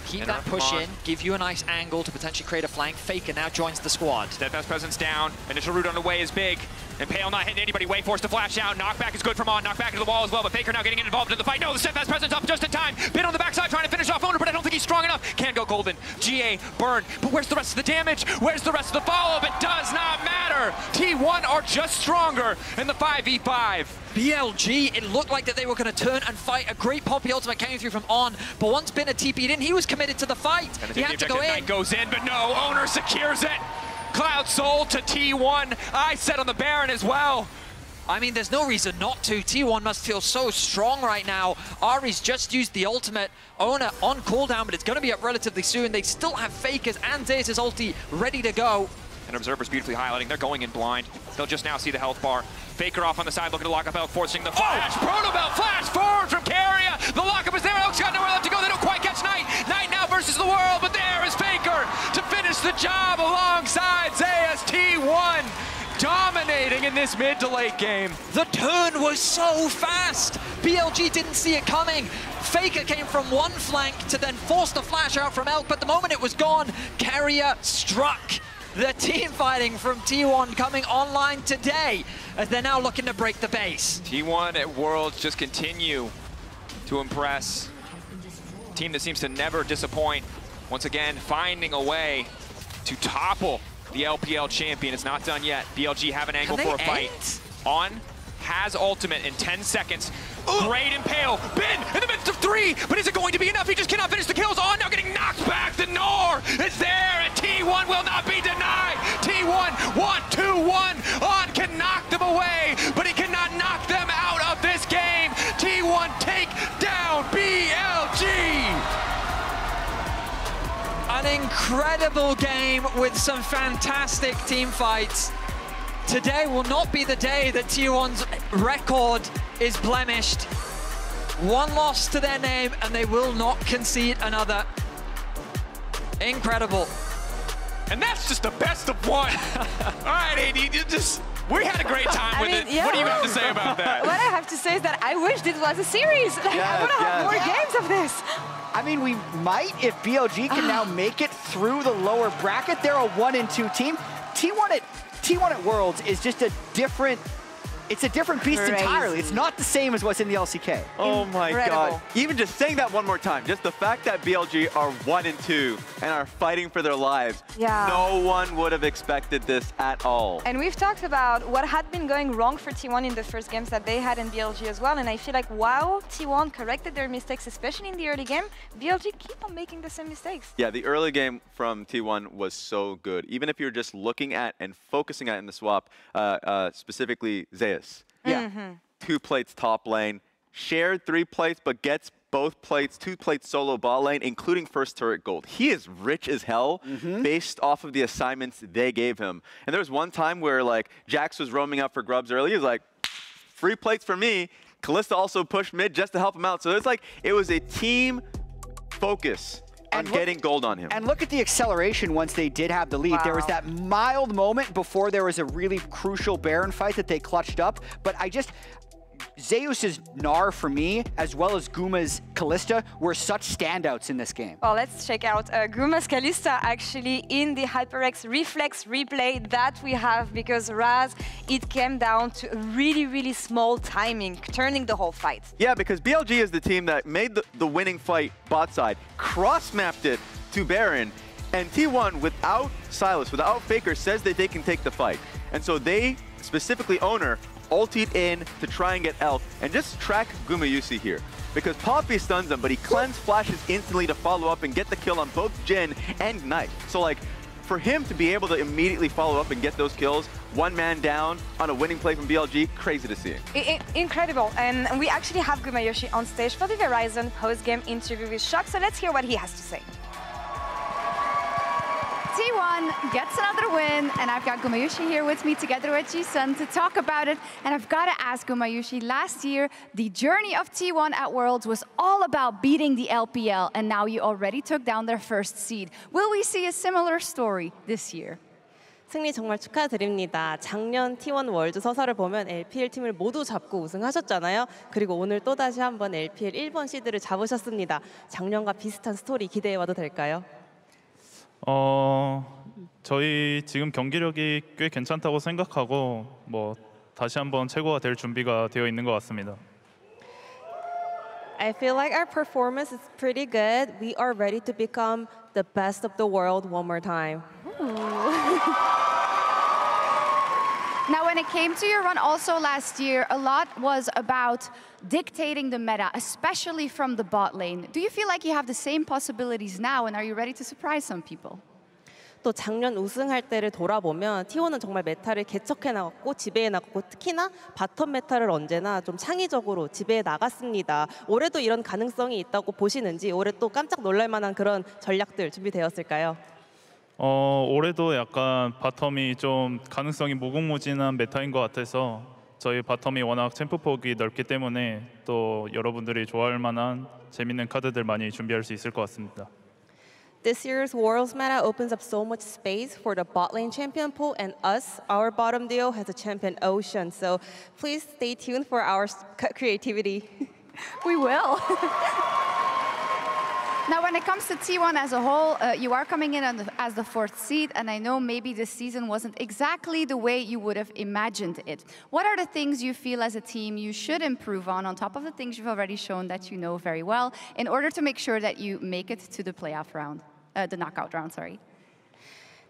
Keep that push in, give you a nice angle to potentially create a flank. Faker now joins the squad. Steadfast presence down. Initial route on the way is big. And Pale not hitting anybody. Way forced to flash out. Knockback is good from On. Knockback into the wall as well. But Faker now getting involved in the fight. No, the Steadfast presence up just in time. Bin on the backside trying to finish off Oner, but I don't think he's strong enough. Can go golden. GA, burn. But where's the rest of the damage? Where's the rest of the follow-up? It does not matter. T1 are just stronger in the 5v5. BLG, it looked like that they were going to turn and fight. A great Poppy ultimate came through from On, but once Bin had TP'd in, he was committed to the fight. He had to go in. Knight goes in, but no, Oner secures it. Cloud Soul to T1. I set on the Baron as well. I mean, there's no reason not to. T1 must feel so strong right now. Ahri's just used the ultimate. Oner on cooldown, but it's going to be up relatively soon. They still have Fakers and Zeus' ulti ready to go. And Observer's beautifully highlighting. They're going in blind. They'll just now see the health bar. Faker off on the side, looking to lock up Elk, forcing the flash. Protobelt flash forward from Carrier. The lockup is there. Elk's got nowhere left to go. They don't quite catch Knight. Knight now versus the world, but there is Faker to finish the job alongside Zeus. T1 dominating in this mid to late game. The turn was so fast. BLG didn't see it coming. Faker came from one flank to then force the flash out from Elk, but the moment it was gone, Carrier struck. The team fighting from T1 coming online today as they're now looking to break the base. T1 at Worlds just continue to impress. Team that seems to never disappoint. Once again, finding a way to topple the LPL champion. It's not done yet. BLG have an angle for a fight. On has ultimate in 10 seconds. Great impale. Bin in the midst of 3, but is it going to be enough? He just cannot finish the kills. On now getting knocked back. The Nor is there, and T1 will not be denied. T1 1-2-1. On can knock them away, but he cannot knock them out of this game. T1 take down BLG. An incredible game with some fantastic team fights. Today will not be the day that T1's record is blemished. One loss to their name and they will not concede another. Incredible. And that's just the best of one. All right, AD, we had a great time with it. Yeah. What do you have to say about that? What I have to say is that I wish this was a series. Like, I want to have more games of this. I mean, we might if BLG can now make it through the lower bracket. They're a 1-2 team. T1 at Worlds is just a different, it's a different beast entirely. It's not the same as what's in the LCK. Oh my God. Even just saying that one more time, just the fact that BLG are 1-2 and are fighting for their lives, no one would have expected this at all. And we've talked about what had been going wrong for T1 in the first games that they had in BLG as well. And I feel like while T1 corrected their mistakes, especially in the early game, BLG keep on making the same mistakes. Yeah, the early game from T1 was so good. Even if you're just looking at and focusing at in the swap, specifically Zeus. Yeah. 2 plates top lane, shared 3 plates, but gets both plates, 2 plates solo bot lane, including first turret gold. He is rich as hell based off of the assignments they gave him. And there was one time where like Jax was roaming up for grubs early. He was like, free plates for me. Kalista also pushed mid just to help him out. So it's like, it was a team focus on getting gold on him. And look at the acceleration once they did have the lead. There was that mild moment before there was a really crucial Baron fight that they clutched up. But Zeus's Gnar for me, as well as Guma's Kalista, were such standouts in this game. Well, let's check out Guma's Kalista actually in the HyperX Reflex replay that we have, because Raz, it came down to a really, really small timing, turning the whole fight. Yeah, because BLG is the team that made the winning fight bot side, cross-mapped it to Baron, and T1 without Sylas, without Faker, says that they can take the fight. And so they, specifically Owner, ultied in to try and get Elk, and just track Gumayusi here. Because Poppy stuns him, but he cleanse flashes instantly to follow up and get the kill on both Jhin and Knight. So like, for him to be able to immediately follow up and get those kills, one man down on a winning play from BLG, crazy to see. Incredible. And we actually have Gumayusi on stage for the Verizon post-game interview with Shock, so let's hear what he has to say. T1 gets another win, and I've got Gumayusi here with me together with Ji-Sun to talk about it. And I've got to ask Gumayusi, last year, the journey of T1 at Worlds was all about beating the LPL, and now you already took down their first seed. Will we see a similar story this year? 승리 정말 축하드립니다. 작년 T1 월드 서사를 보면 LPL 팀을 모두 잡고 우승하셨잖아요. 그리고 오늘 또다시 한번 LPL 1번 시드를 잡으셨습니다. 작년과 비슷한 스토리 기대해봐도 될까요? 저희 지금 경기력이 꽤 괜찮다고 생각하고 다시 한번 최고가 될 준비가 되어 있는 것 같습니다. I feel like our performance is pretty good. We are ready to become the best of the world one more time. Now, when it came to your run also last year, a lot was about dictating the meta, especially from the bot lane. Do you feel like you have the same possibilities now, and are you ready to surprise some people? 또 작년 우승할 때를 돌아보면 T1은 정말 메타를 개척해 나갔고 지배해 나갔고 특히나 바텀 메타를 언제나 좀 창의적으로 지배해 나갔습니다. 올해도 이런 가능성이 있다고 보시는지, 올해 또 깜짝 놀랄 만한 그런 전략들 준비되었을까요? 올해도 약간 바텀이 좀 가능성이 무궁무진한 메타인 것 같아서 저희 바텀이 워낙 챔프 폭이 넓기 때문에 또 여러분들이 좋아할 만한 재밌는 카드들 많이 준비할 수 있을 것 같습니다. This year's Worlds meta opens up so much space for the bot lane champion pool, and our bottom duo has a champion ocean. So please stay tuned for our creativity. We will. when it comes to T1 as a whole, you are coming in as the 4th seed, and I know maybe this season wasn't exactly the way you would have imagined it. What are the things you feel as a team you should improve on top of the things you've already shown that you know very well, in order to make sure that you make it to the playoff round, the knockout round, sorry?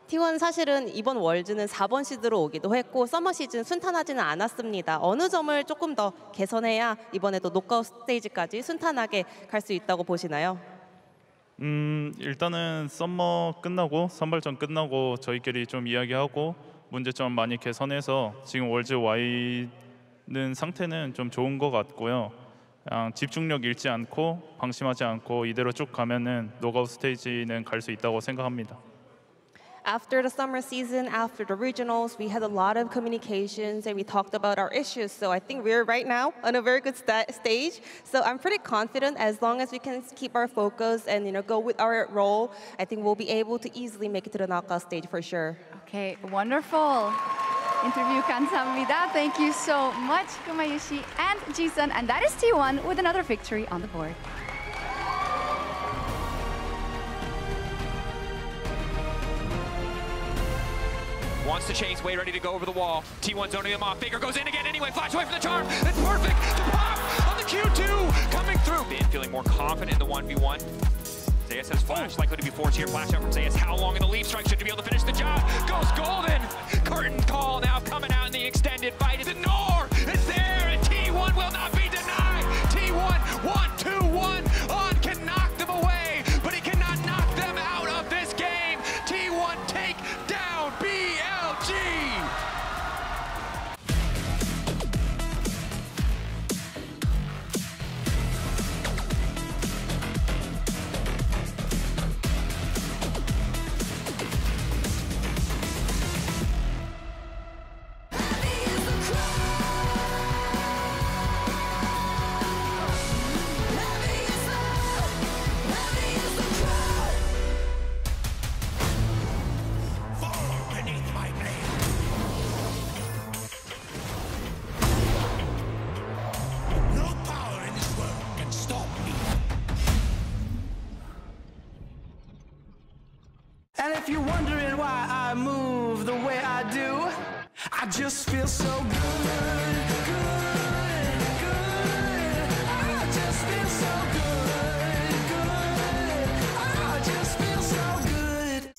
T1 사실은 이번 월즈는 4번 시드로 오기도 했고 서머 시즌 순탄하지는 않았습니다. 어느 점을 조금 더 개선해야 이번에도 노크아웃 스테이지까지 순탄하게 갈 수 있다고 보시나요? 일단은 썸머 끝나고 선발전 끝나고 저희끼리 좀 이야기하고 문제점 많이 개선해서 지금 월즈 Y는 상태는 좀 좋은 것 같고요. 그냥 집중력 잃지 않고 방심하지 않고 이대로 쭉 가면은 노크아웃 스테이지는 갈 수 있다고 생각합니다. After the summer season, after the regionals, we had a lot of communications and we talked about our issues. So I think we're right now on a very good stage. So I'm pretty confident as long as we can keep our focus and go with our role, I think we'll be able to easily make it to the knockout stage for sure. Okay, wonderful. Interview 감사합니다. Thank you so much, Kumayushi and Jisun. And that is T1 with another victory on the board. Wants to chase, way ready to go over the wall. T1 zoning him off. Faker goes in again anyway. Flash away from the charm. It's perfect. The pop on the Q2 coming through. Bin feeling more confident in the 1v1. Zayas has flash, likely to be forced here. Flash out from Zayas. How long in the leap strike should be able to finish the job? Goes golden. Curtain call now coming out in the extended fight. The Nor is there, and T1 will not be denied. T1 1-2-1 on can knock them away, but he cannot knock them out of this game. T1 take down BLG. And if you're wondering why I move the way I do, I just feel so good, good, good. I just feel so good, good. I just feel so good.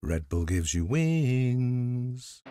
Red Bull gives you wings.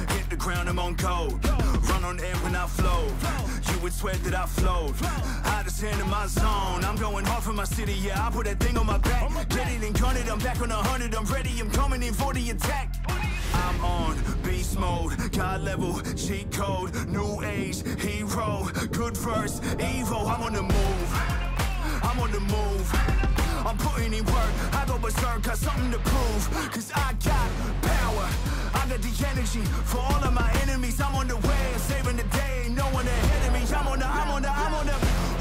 Hit the ground, I'm on code. Run on air when I flow. You would swear that I flowed. Hottest hand in my zone. I'm going hard for my city, yeah. I put that thing on my back. Get it and gun it, I'm back on 100. I'm ready, I'm coming in for the attack. I'm on beast mode, God level, cheat code, new age, hero, good verse, Evo. I'm on the move, I'm on the move. I'm putting in work, I go berserk, got something to prove. Cause I got power, I got the energy for all of my enemies. I'm on the way, saving the day, no one ahead of me. I'm on the,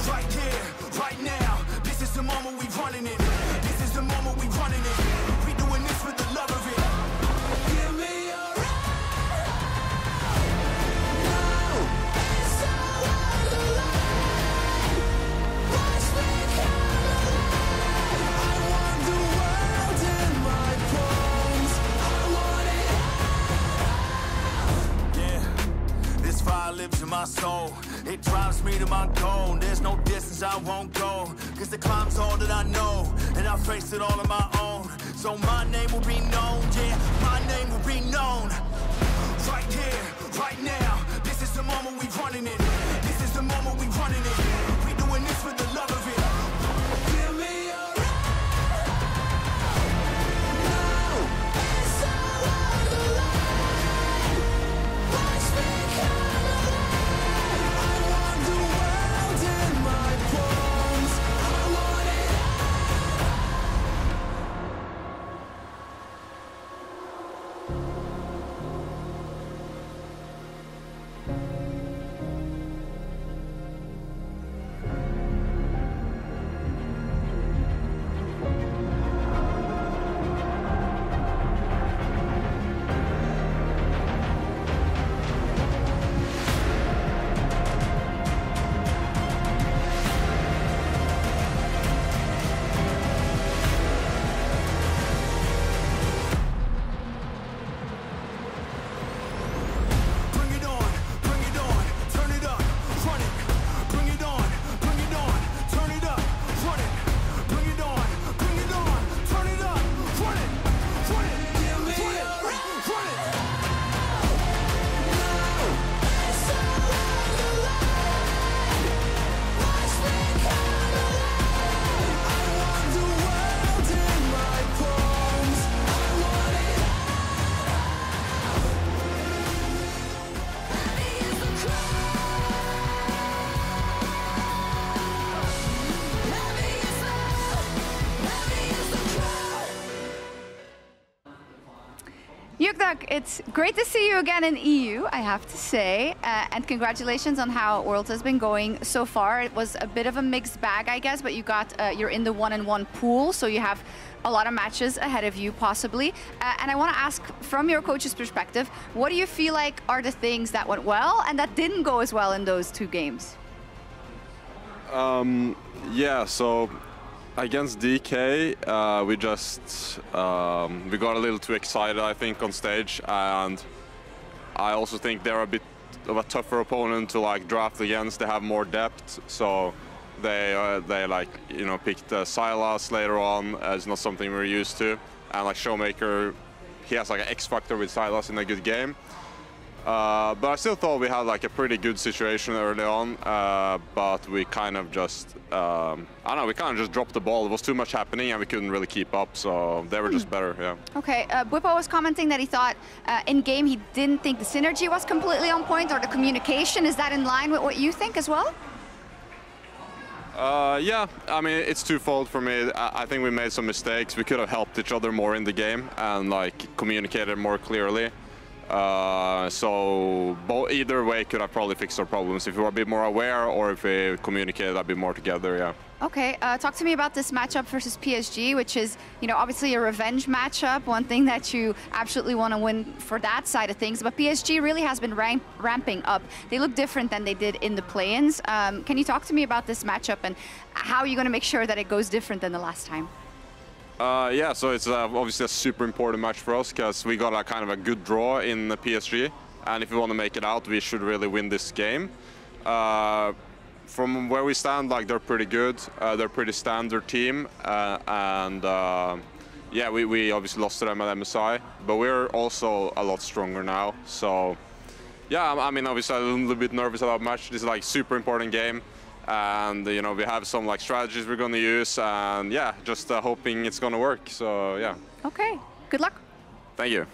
right here, right now. This is the moment we running it. This is the moment we running it. We doing this for the love of it. Give me a ride. No, it's so hard to lie. Watch me come alive. I want the world in my palms. I want it all. Yeah, this fire lives in my soul. It drives me to my goal. There's no distance I won't go. Cause the climb's all that I know. And I face it all on my own. So my name will be known, yeah, my name will be known. Right here, right now. This is the moment we running it. This is the moment we running it. We doing this for the love of it. Give me a ride. luck. It's great to see you again in EU, I have to say. And congratulations on how Worlds has been going so far. It was a bit of a mixed bag, I guess, but you're in the 1-on-1 pool, so you have a lot of matches ahead of you, possibly. And I want to ask, from your coach's perspective, what do you feel like are the things that went well and that didn't go as well in those 2 games? Yeah, so against DK, we got a little too excited, I think, on stage, and I also think they're a bit of a tougher opponent to like draft against. They have more depth, so they like, you know, picked Silas later on as not something we're used to, and like Showmaker, he has like an X factor with Silas in a good game. But I still thought we had like a pretty good situation early on, but we kind of just, I don't know, we kind of just dropped the ball. There was too much happening and we couldn't really keep up, so they were just better, yeah. Okay, Bwipo was commenting that he thought in-game he didn't think the synergy was completely on point, or the communication. Is that in line with what you think as well? Yeah, I mean, it's twofold for me. I think we made some mistakes. We could have helped each other more in the game and like communicated more clearly. So either way could have probably fixed our problems if we were a bit more aware or if we communicated a bit more together, yeah. Okay, talk to me about this matchup versus PSG, which is, you know, obviously a revenge matchup, one thing that you absolutely want to win for that side of things, but PSG really has been ramping up. They look different than they did in the play-ins. Can you talk to me about this matchup and how are you going to make sure that it goes different than the last time? Yeah, so it's obviously a super important match for us because we got a kind of a good draw in the PSG, and if we want to make it out, we should really win this game. From where we stand, like, they're pretty good. They're a pretty standard team, and yeah, we obviously lost to them at MSI, but we're also a lot stronger now. So yeah, I mean, obviously I'm a little bit nervous about the match. This is like super important game. And you know, we have some like strategies we're going to use, and yeah, just hoping it's going to work. So yeah. Okay, good luck. Thank you.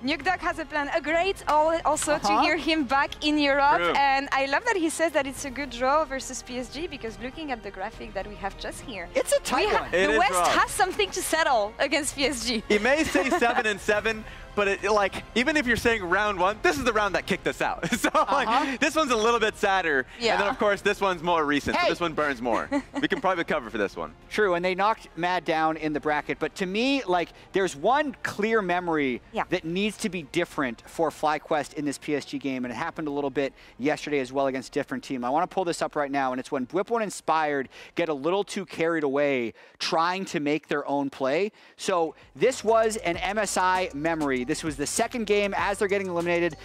Nukeduck has a plan. Great also to hear him back in Europe. True. And I love that he says that it's a good draw versus PSG, because looking at the graphic that we have just here, it's a tight one. The West has something to settle against PSG. It may say 7-7, but it, like, even if you're saying round 1, this is the round that kicked us out. So like, this one's a little bit sadder. Yeah. And then of course this one's more recent, so this one burns more. We can probably cover for this one. True, and they knocked Mad down in the bracket, but to me, like, there's one clear memory that needs to be different for FlyQuest in this PSG game, and it happened a little bit yesterday as well against a different team. I want to pull this up right now, and it's when Bwipo and Inspired get a little too carried away trying to make their own play. So this was an MSI memory. This was the second game as they're getting eliminated.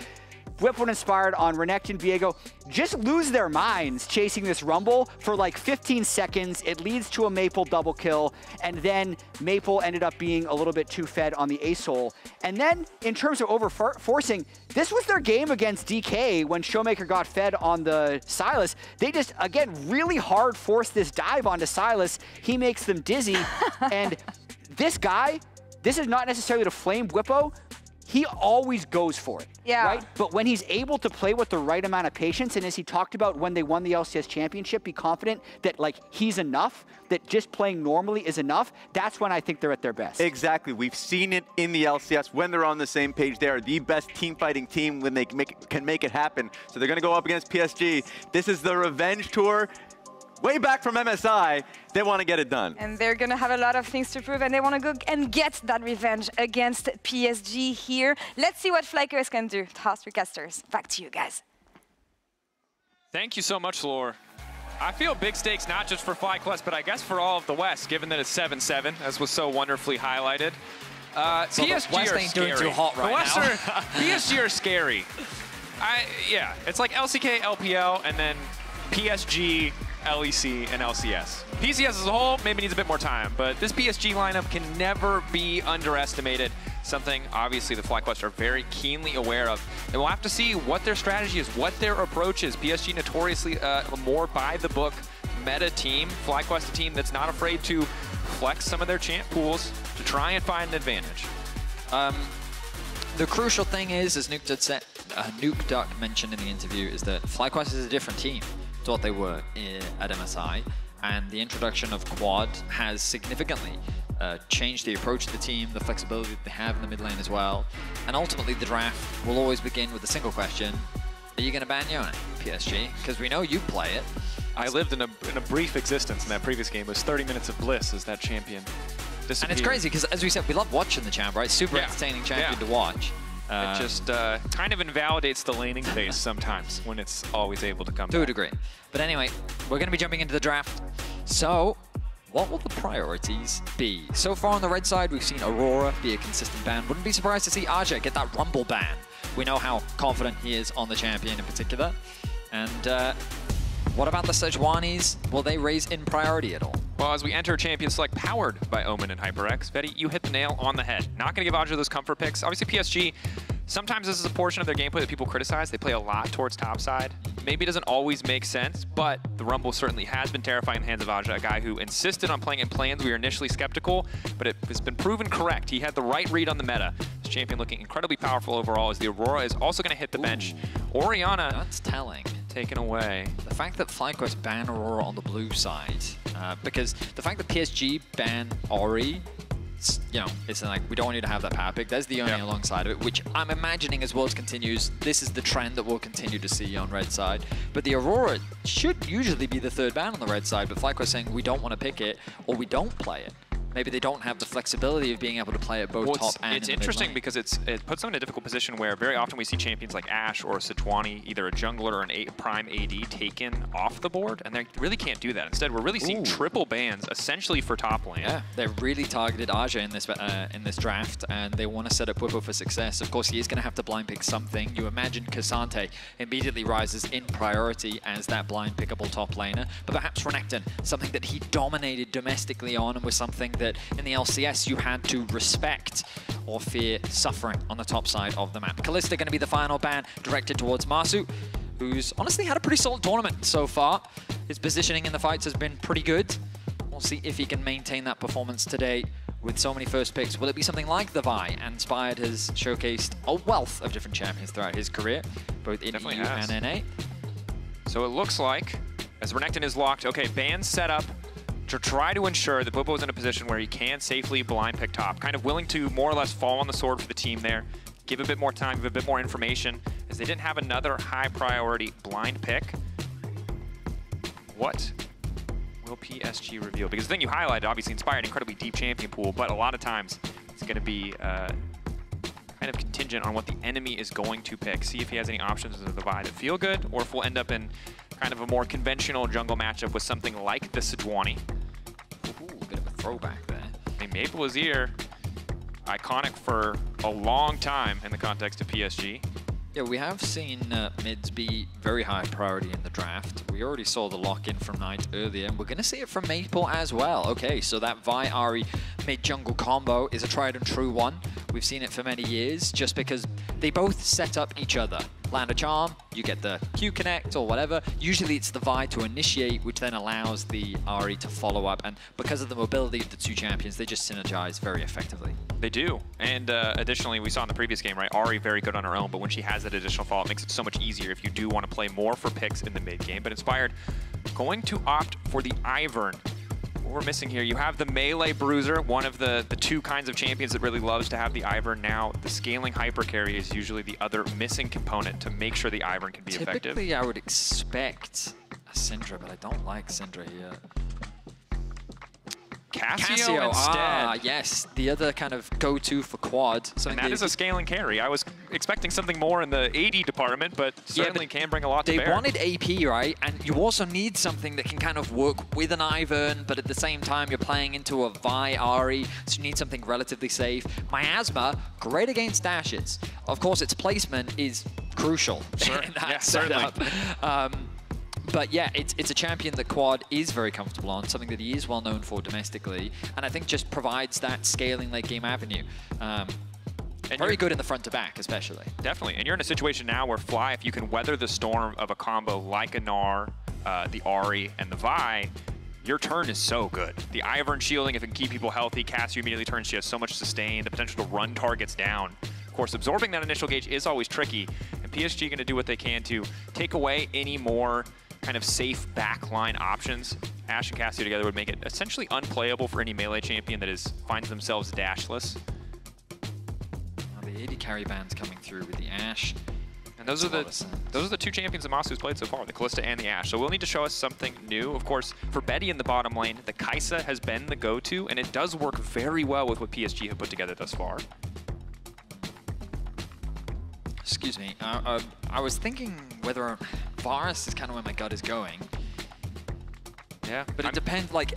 Bwipo and Inspired on Renekton and Viego just lose their minds chasing this Rumble for like 15 seconds. It leads to a Maple double kill, and then Maple ended up being a little bit too fed on the Asol. And then in terms of over-forcing, this was their game against DK when Showmaker got fed on the Silas. They just, again, really hard forced this dive onto Silas. He makes them dizzy, and this guy, this is not necessarily to flame Bwipo, he always goes for it, right? But when he's able to play with the right amount of patience, and as he talked about when they won the LCS championship, be confident that like he's enough, that just playing normally is enough, that's when I think they're at their best. Exactly. We've seen it in the LCS. When they're on the same page, they are the best team fighting team when they can make it happen. So they're going to go up against PSG. This is the revenge tour. Way back from MSI, they want to get it done. And they're going to have a lot of things to prove, and they want to go and get that revenge against PSG here. Let's see what FlyQuest can do. Housecasters, back to you guys. Thank you so much, Lore. I feel big stakes not just for FlyQuest, but I guess for all of the West, given that it's 7-7, as was so wonderfully highlighted. So PSG West are ain't scary. doing too hot right now. PSG are scary. Yeah, it's like LCK, LPL, and then PSG, LEC, and LCS. PCS as a whole maybe needs a bit more time, but this PSG lineup can never be underestimated. Something, obviously, the FlyQuest are very keenly aware of. And we'll have to see what their strategy is, what their approach is. PSG notoriously more by-the-book meta team. FlyQuest a team that's not afraid to flex some of their champ pools to try and find an advantage. The crucial thing is, as Nukeduck mentioned in the interview, is that FlyQuest is a different team to what they were at MSI, and the introduction of Quad has significantly change the approach of the team, the flexibility that they have in the mid lane as well. And ultimately, the draft will always begin with a single question. Are you going to ban Yone, PSG? Because we know you play it. I lived in a brief existence in that previous game. It was 30 minutes of bliss as that champion disappeared. And it's crazy because, as we said, we love watching the champ, right? Super entertaining champion to watch. It just kind of invalidates the laning phase sometimes when it's always able to come To a back. degree. But anyway, we're going to be jumping into the draft. So, what will the priorities be? So far on the red side, we've seen Aurora be a consistent ban. Wouldn't be surprised to see Ajay get that Rumble ban. We know how confident he is on the champion in particular. And what about the Sejuanis? Will they raise in priority at all? Well, as we enter Champion Select powered by Omen and HyperX, Vetty, you hit the nail on the head. Not going to give Ajay those comfort picks. Obviously, PSG, sometimes this is a portion of their gameplay that people criticize. They play a lot towards topside. Maybe it doesn't always make sense, but the Rumble certainly has been terrifying in the hands of Ajay, a guy who insisted on playing in plans. We were initially skeptical, but it has been proven correct. He had the right read on the meta. This champion looking incredibly powerful overall as the Aurora is also going to hit the bench. Orianna, that's telling. Taken away. The fact that FlyQuest ban Aurora on the blue side, because the fact that PSG ban Ori, it's like, we don't want you to have that power pick. There's the Yone alongside of it, which I'm imagining as Worlds continues, this is the trend that we'll continue to see on red side. But the Aurora should usually be the third ban on the red side, but FlyQuest saying we don't want to pick it, or we don't play it. Maybe they don't have the flexibility of being able to play at both top and it's in the interesting mid lane. because it puts them in a difficult position where very often we see champions like Ashe or Sejuani, either a jungler or an prime AD, taken off the board, and they really can't do that. Instead, we're really seeing triple bans essentially for top lane. Yeah, they're really targeted Ajay in this draft, and they want to set up Whippo for success. Of course, he is going to have to blind pick something. You imagine Cassante immediately rises in priority as that blind pickable top laner, but perhaps Renekton, something that he dominated domestically on and was something that in the LCS you had to respect or fear suffering on the top side of the map. Kalista going to be the final ban directed towards Marsu, who's honestly had a pretty solid tournament so far. His positioning in the fights has been pretty good. We'll see if he can maintain that performance today with so many first picks. Will it be something like the Vi? And Inspired has showcased a wealth of different champions throughout his career, both in EU and NA. So it looks like, as Renekton is locked, okay, ban set up to try to ensure that Bobo is in a position where he can safely blind pick top, kind of willing to more or less fall on the sword for the team there, give a bit more time, give a bit more information, as they didn't have another high priority blind pick. What will PSG reveal? Because the thing you highlighted, obviously Inspired, incredibly deep champion pool, but a lot of times it's going to be kind of contingent on what the enemy is going to pick. See if he has any options of the Vi that feel good, or if we'll end up in kind of a more conventional jungle matchup with something like the Sejuani. Ooh, bit of a throwback there. I mean, Maple Azir, iconic for a long time in the context of PSG. Yeah, we have seen mids be very high priority in the draft. We already saw the lock-in from Knight earlier, and we're going to see it from Maple as well. Okay, so that Vi-Ahri mid-jungle combo is a tried and true one. We've seen it for many years, just because they both set up each other. Land a charm, you get the Q connect or whatever. Usually it's the Vi to initiate, which then allows the Ahri to follow up. And because of the mobility of the two champions, they just synergize very effectively. They do. And additionally, we saw in the previous game, right, Ahri very good on her own, but when she has that additional follow, it makes it so much easier if you do want to play more for picks in the mid game. But Inspired going to opt for the Ivern. What we're missing here, you have the melee bruiser, one of the two kinds of champions that really loves to have the Ivern. Now, the scaling hyper carry is usually the other missing component to make sure the Ivern can be effective. Typically, I would expect a Syndra, but I don't like Syndra here. Cassio instead. Yes, the other kind of go-to for quad. And that is a scaling carry. I was expecting something more in the AD department, but certainly can bring a lot to bear. They wanted AP, right? And you also need something that can kind of work with an Ivern, but at the same time, you're playing into a Vi Ahri, so you need something relatively safe. Miasma, great against dashes. Of course, its placement is crucial in that setup. But yeah, it's a champion that Quad is very comfortable on, something that he is well known for domestically, and I think just provides that scaling late game avenue. Very good in the front to back, especially. Definitely, and you're in a situation now where Fly, if you can weather the storm of a combo like a Gnar, the Ahri, and the Vi, your turn is so good. The Ivern shielding, if it can keep people healthy, Cassio immediately turns, she has so much sustain, the potential to run targets down. Of course, absorbing that initial gauge is always tricky, and PSG going to do what they can to take away any more kind of safe backline options, Ashe and Cassio together would make it essentially unplayable for any melee champion that finds themselves dashless. The AD carry bands coming through with the Ashe. And those are the two champions that Masu's played so far, the Kalista and the Ashe. So we'll need to show us something new. Of course, for Betty in the bottom lane, the Kai'Sa has been the go-to, and it does work very well with what PSG have put together thus far. Excuse me. I was thinking whether Varus is kind of where my gut is going. Yeah. But it depends. Like,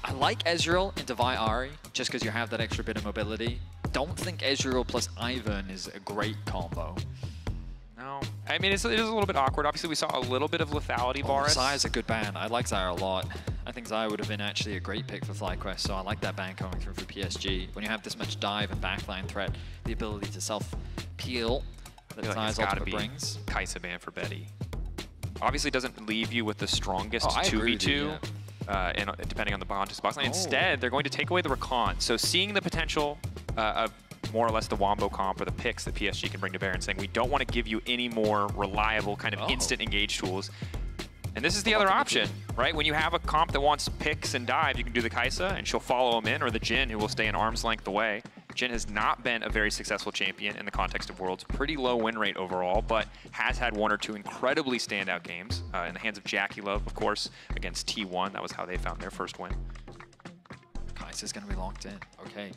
I like Ezreal into Vi Ahri just because you have that extra bit of mobility. Don't think Ezreal plus Ivern is a great combo. No. I mean, it is a little bit awkward. Obviously, we saw a little bit of lethality, Varus. Zaya's a good ban. I like Zaya a lot. I think Zaya would have been actually a great pick for FlyQuest, so I like that ban coming through for PSG. When you have this much dive and backline threat, the ability to self-peel that Zaya's ultimate brings. Kai'Sa ban for Betty. Obviously doesn't leave you with the strongest 2v2, depending on the bond to box line. Instead, they're going to take away the Rakan. So seeing the potential of more or less the Wombo comp or the picks that PSG can bring to bear and saying, we don't want to give you any more reliable kind of instant engage tools. And this is the other option, right? When you have a comp that wants picks and dive, you can do the Kai'Sa and she'll follow him in, or the Jhin who will stay an arm's length away. Jhin has not been a very successful champion in the context of Worlds. Pretty low win rate overall, but has had one or two incredibly standout games. In the hands of Jackie Love, of course, against T1. That was how they found their first win. Kai'Sa's going to be locked in. Okay.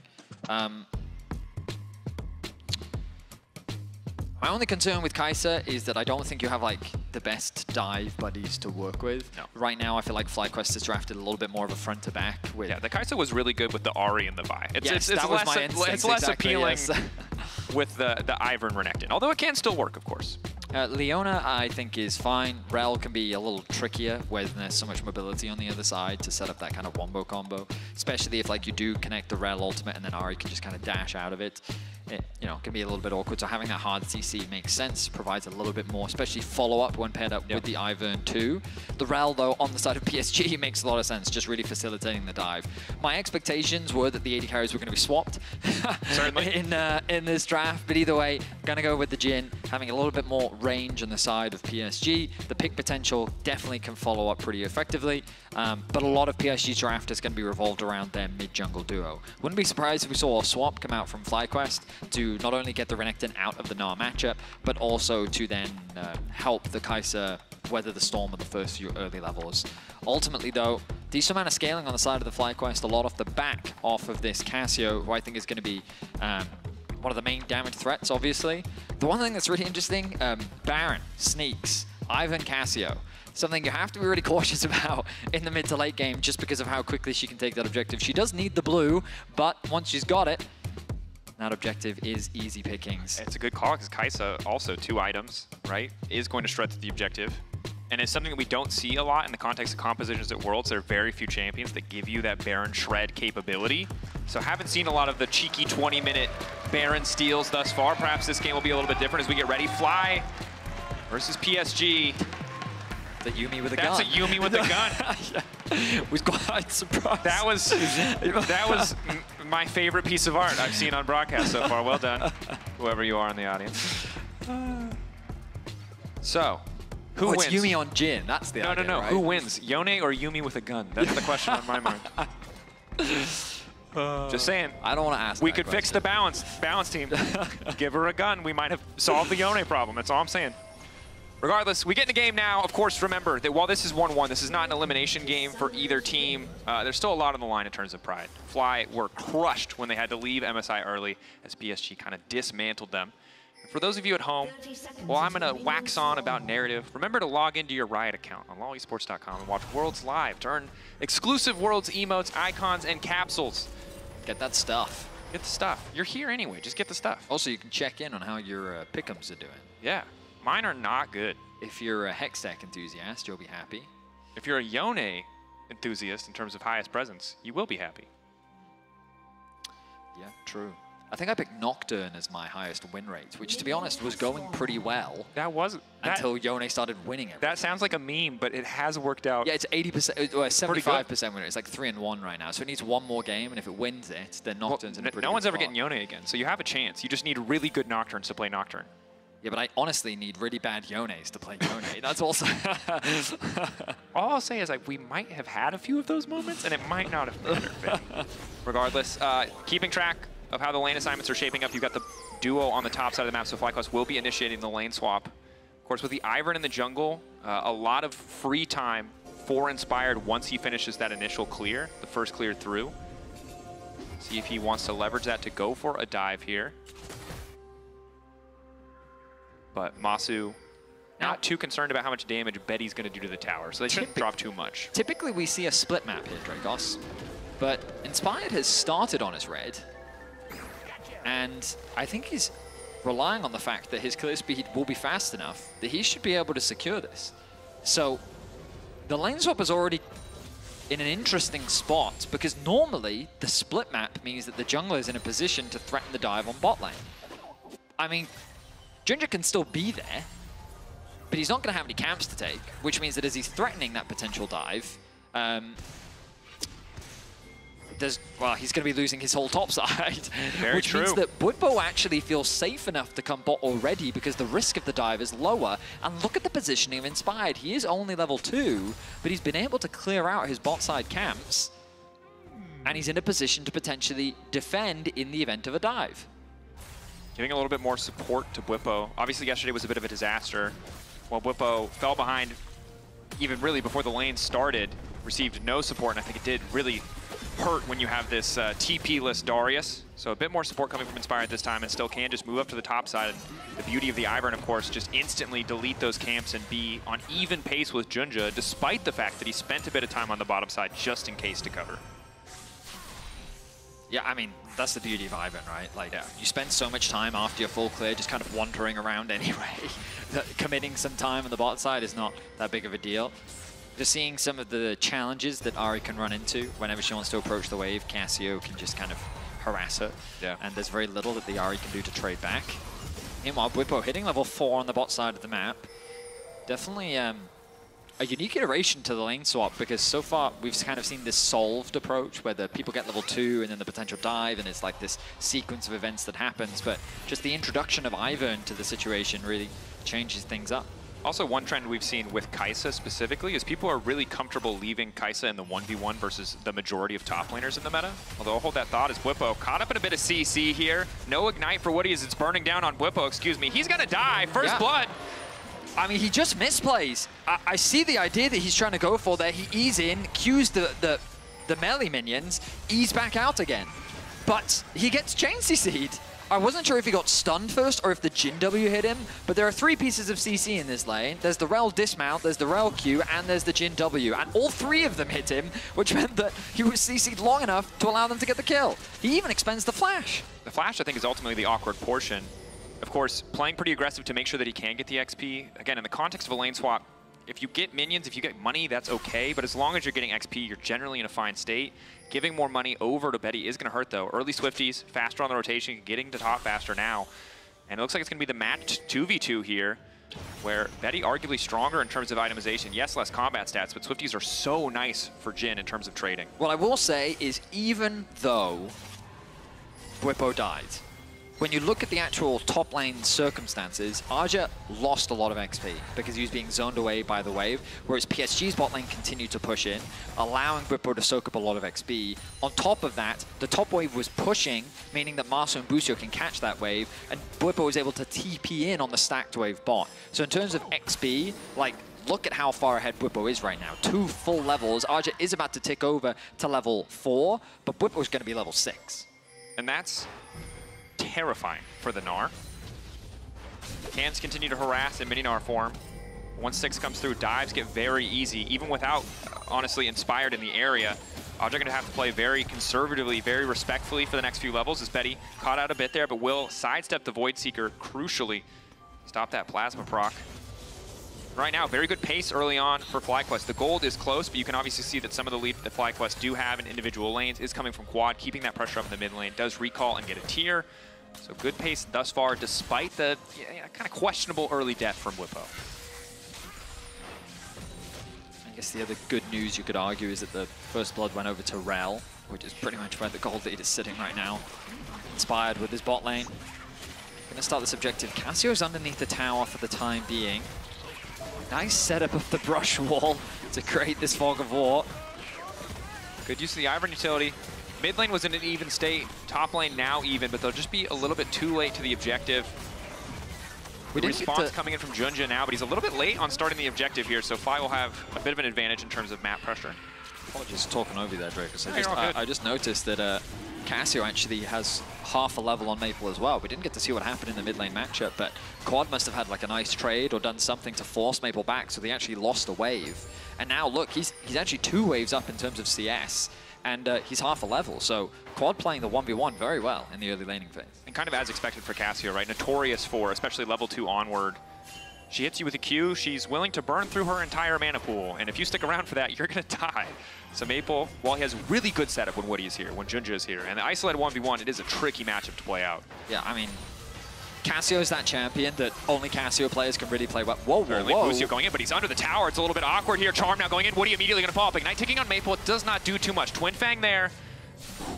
My only concern with Kai'Sa is that I don't think you have like the best dive buddies to work with. No. Right now, I feel like FlyQuest has drafted a little bit more of a front to back. With Yeah, the Kai'Sa was really good with the Ahri and the Vi. It's less appealing with the Ivern Renekton, although it can still work, of course. Leona, I think, is fine. Rel can be a little trickier when there's so much mobility on the other side to set up that kind of wombo combo, especially if like you do connect the Rel ultimate and then Ahri can just kind of dash out of it. It, you know, can be a little bit awkward. So having that hard CC makes sense, provides a little bit more, especially follow-up when paired up with the Ivern too. The Rel, though, on the side of PSG makes a lot of sense, just really facilitating the dive. My expectations were that the AD carries were going to be swapped in this draft, but either way, going to go with the Jhin, having a little bit more range on the side of PSG. The pick potential definitely can follow up pretty effectively, but a lot of PSG's draft is going to be revolved around their mid-jungle duo. Wouldn't be surprised if we saw a swap come out from FlyQuest to not only get the Renekton out of the Gnar matchup, but also to then help the Kai'Sa weather the storm of the first few early levels. Ultimately, though, decent amount of scaling on the side of the FlyQuest, a lot off the back off of this Cassio, who I think is going to be one of the main damage threats, obviously. The one thing that's really interesting, Baron, Sneaks, Ivern, Cassio. Something you have to be really cautious about in the mid to late game just because of how quickly she can take that objective. She does need the blue, but once she's got it, that objective is easy pickings. It's a good call because Kai'Sa, also 2 items, right, is going to shred through the objective. And it's something that we don't see a lot in the context of compositions at Worlds. There are very few champions that give you that Baron shred capability. So haven't seen a lot of the cheeky 20-minute Baron steals thus far. Perhaps this game will be a little bit different as we get ready. Fly versus PSG. The Yuumi with a gun. That's a Yuumi with a gun. Was quite surprised. That was my favorite piece of art I've seen on broadcast so far. Well done, whoever you are in the audience. So, who wins? It's Yuumi on Jhin. That's the idea, No. right? Who wins, Yone or Yuumi with a gun? That's the question on my mind. Just saying. I don't want to ask. We could fix the balance team. Give her a gun. We might have solved the Yone problem. That's all I'm saying. Regardless, we get in the game now. Of course, remember that while this is 1-1, this is not an elimination game for either team. There's still a lot on the line in terms of pride. Fly were crushed when they had to leave MSI early as PSG kind of dismantled them. And for those of you at home, well, I'm going to wax on about narrative. Remember to log into your Riot account on LoLEsports.com and watch Worlds live to earn exclusive Worlds emotes, icons, and capsules. Get that stuff. Get the stuff. You're here anyway. Just get the stuff. Also, you can check in on how your pick'ems are doing. Yeah. Mine are not good. If you're a Hextech enthusiast, you'll be happy. If you're a Yone enthusiast in terms of highest presence, you will be happy. Yeah, true. I think I picked Nocturne as my highest win rate, which, to be honest, was going pretty well. Until Yone started winning it. That sounds like a meme, but it has worked out. Yeah, it's 80%, 75% win rate. It's like 3-1 right now, so it needs one more game, and if it wins it, then Nocturne's in a pretty No one's good ever spot. getting Yone again, so you have a chance. You just need really good Nocturnes to play Nocturne. Yeah, but I honestly need really bad Yones to play Yone. That's also... All I'll say is like we might have had a few of those moments, and it might not have mattered. Regardless, keeping track of how the lane assignments are shaping up, you've got the duo on the top side of the map, so FlyQuest will be initiating the lane swap. Of course, with the Ivern in the jungle, a lot of free time for Inspired once he finishes that initial clear, the first clear through. See if he wants to leverage that to go for a dive here. But Masu, not too concerned about how much damage Betty's going to do to the tower, so they shouldn't drop too much. Typically, we see a split map here, Dragos, but Inspired has started on his red, and I think he's relying on the fact that his clear speed will be fast enough that he should be able to secure this. So the lane swap is already in an interesting spot, because normally the split map means that the jungler is in a position to threaten the dive on bot lane. I mean, Ginger can still be there, but he's not going to have any camps to take, which means that as he's threatening that potential dive, he's going to be losing his whole top side. Very which true. means that Bwipo actually feels safe enough to come bot already because the risk of the dive is lower. And look at the positioning of Inspired. He is only level 2, but he's been able to clear out his bot side camps, and he's in a position to potentially defend in the event of a dive. Giving a little bit more support to Bwipo. Obviously, yesterday was a bit of a disaster. While Bwipo fell behind even really before the lane started, received no support, and I think it did really hurt when you have this TP-less Darius. So a bit more support coming from Inspired this time, and still can just move up to the top side. And the beauty of the Ivern, of course, just instantly delete those camps and be on even pace with Junja, despite the fact that he spent a bit of time on the bottom side just in case to cover. Yeah, I mean, that's the beauty of Ivern, right? Like, you spend so much time after your full clear just kind of wandering around anyway, that committing some time on the bot side is not that big of a deal. Just seeing some of the challenges that Ari can run into whenever she wants to approach the wave, Cassio can just kind of harass her. Yeah. And there's very little that the Ari can do to trade back. Meanwhile, Bwipo hitting level 4 on the bot side of the map. Definitely a unique iteration to the lane swap, because so far we've kind of seen this solved approach where the people get level 2 and then the potential dive, and it's like this sequence of events that happens. But just the introduction of Ivern to the situation really changes things up. Also, one trend we've seen with Kai'Sa specifically is people are really comfortable leaving Kai'Sa in the 1v1 versus the majority of top laners in the meta. Although I'll hold that thought as Bwipo caught up in a bit of CC here. No ignite for Woody as it's burning down on Bwipo, excuse me. He's gonna die, first blood. I mean, he just misplays. I see the idea that he's trying to go for there. He ease in, Qs the melee minions, ease back out again. But he gets chain CC'd. I wasn't sure if he got stunned first or if the Jin W hit him, but there are 3 pieces of CC in this lane. There's the Rel dismount, there's the Rel Q, and there's the Jin W. And all 3 of them hit him, which meant that he was CC'd long enough to allow them to get the kill. He even expends the flash. The flash, I think, is ultimately the awkward portion. Of course, playing pretty aggressive to make sure that he can get the XP. Again, in the context of a lane swap, if you get minions, if you get money, that's okay. But as long as you're getting XP, you're generally in a fine state. Giving more money over to Betty is going to hurt, though. Early Swifties, faster on the rotation, getting to top faster now. And it looks like it's going to be the matched 2v2 here, where Betty arguably stronger in terms of itemization. Yes, less combat stats, but Swifties are so nice for Jin in terms of trading. What I will say is, even though Bwipo died, when you look at the actual top lane circumstances, Arja lost a lot of XP because he was being zoned away by the wave, whereas PSG's bot lane continued to push in, allowing Bwipo to soak up a lot of XP. On top of that, the top wave was pushing, meaning that Marso and Busio can catch that wave, and Bwipo was able to TP in on the stacked wave bot. So in terms of XP, like, look at how far ahead Bwipo is right now. 2 full levels. Arja is about to tick over to level 4, but Bwipo is going to be level 6. And that's terrifying for the Gnar. Cans continue to harass in mini Gnar form. Once 6 comes through, dives get very easy, even without, honestly, Inspired in the area. Audra going to have to play very conservatively, very respectfully for the next few levels, as Betty caught out a bit there, but will sidestep the Void Seeker crucially. Stop that Plasma proc. Right now, very good pace early on for FlyQuest. The gold is close, but you can obviously see that some of the lead that FlyQuest do have in individual lanes is coming from Quad, keeping that pressure up in the mid lane. Does recall and get a tier. So good pace thus far, despite the kind of questionable early death from Bwipo. I guess the other good news you could argue is that the first blood went over to Rel, which is pretty much where the gold lead is sitting right now. Inspired with his bot lane. Gonna start this objective. Cassio's underneath the tower for the time being. Nice setup of the brush wall to create this fog of war. Good use of the Ivern utility. Mid lane was in an even state. Top lane now even, but they'll just be a little bit too late to the objective. The response coming in from Junja now, but he's a little bit late on starting the objective here, so Fly will have a bit of an advantage in terms of map pressure. Apologies talking over there, Dracus. No, I just noticed that Cassio actually has half a level on Maple as well. We didn't get to see what happened in the mid lane matchup, but Quad must have had like a nice trade or done something to force Maple back, so they actually lost a wave. And now look, he's actually 2 waves up in terms of CS, and he's half a level. So Quad playing the 1v1 very well in the early laning phase. And kind of as expected for Cassio, right? Notorious for, especially level 2 onward. She hits you with a Q, she's willing to burn through her entire mana pool, and if you stick around for that, you're gonna die. So Maple, while he has really good setup when Woody is here, when Junja is here, and the isolated 1v1, it is a tricky matchup to play out. Yeah, I mean, Cassio is that champion that only Cassio players can really play well. Whoa, whoa, whoa. Lucio going in, but he's under the tower. It's a little bit awkward here. Charm now going in. Woody immediately going to fall. Ignite taking on Maple. It does not do too much. Twin Fang there.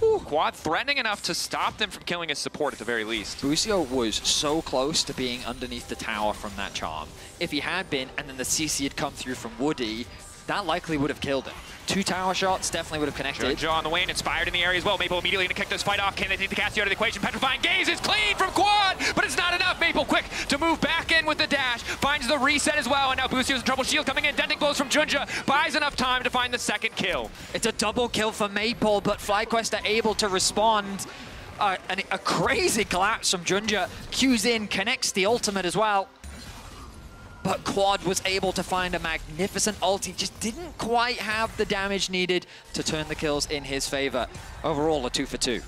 Whew. Quad threatening enough to stop them from killing his support at the very least. Lucio was so close to being underneath the tower from that charm. If he had been, and then the CC had come through from Woody, that likely would have killed him. 2 tower shots definitely would have connected. Junja on the way and inspired in the area as well. Maple immediately going to kick this fight off. Can they take the Cassio out of the equation? Petrifying Gaze is clean from Quad, but it's not enough. Maple quick to move back in with the dash. Finds the reset as well, and now Bucio's in trouble. Shield coming in. Denting blows from Junja. Buys enough time to find the second kill. It's a double kill for Maple, but FlyQuest are able to respond. A crazy collapse from Junja. Q's in, connects the ultimate as well. But Quad was able to find a magnificent ulti, just didn't quite have the damage needed to turn the kills in his favor. Overall, a 2 for 2.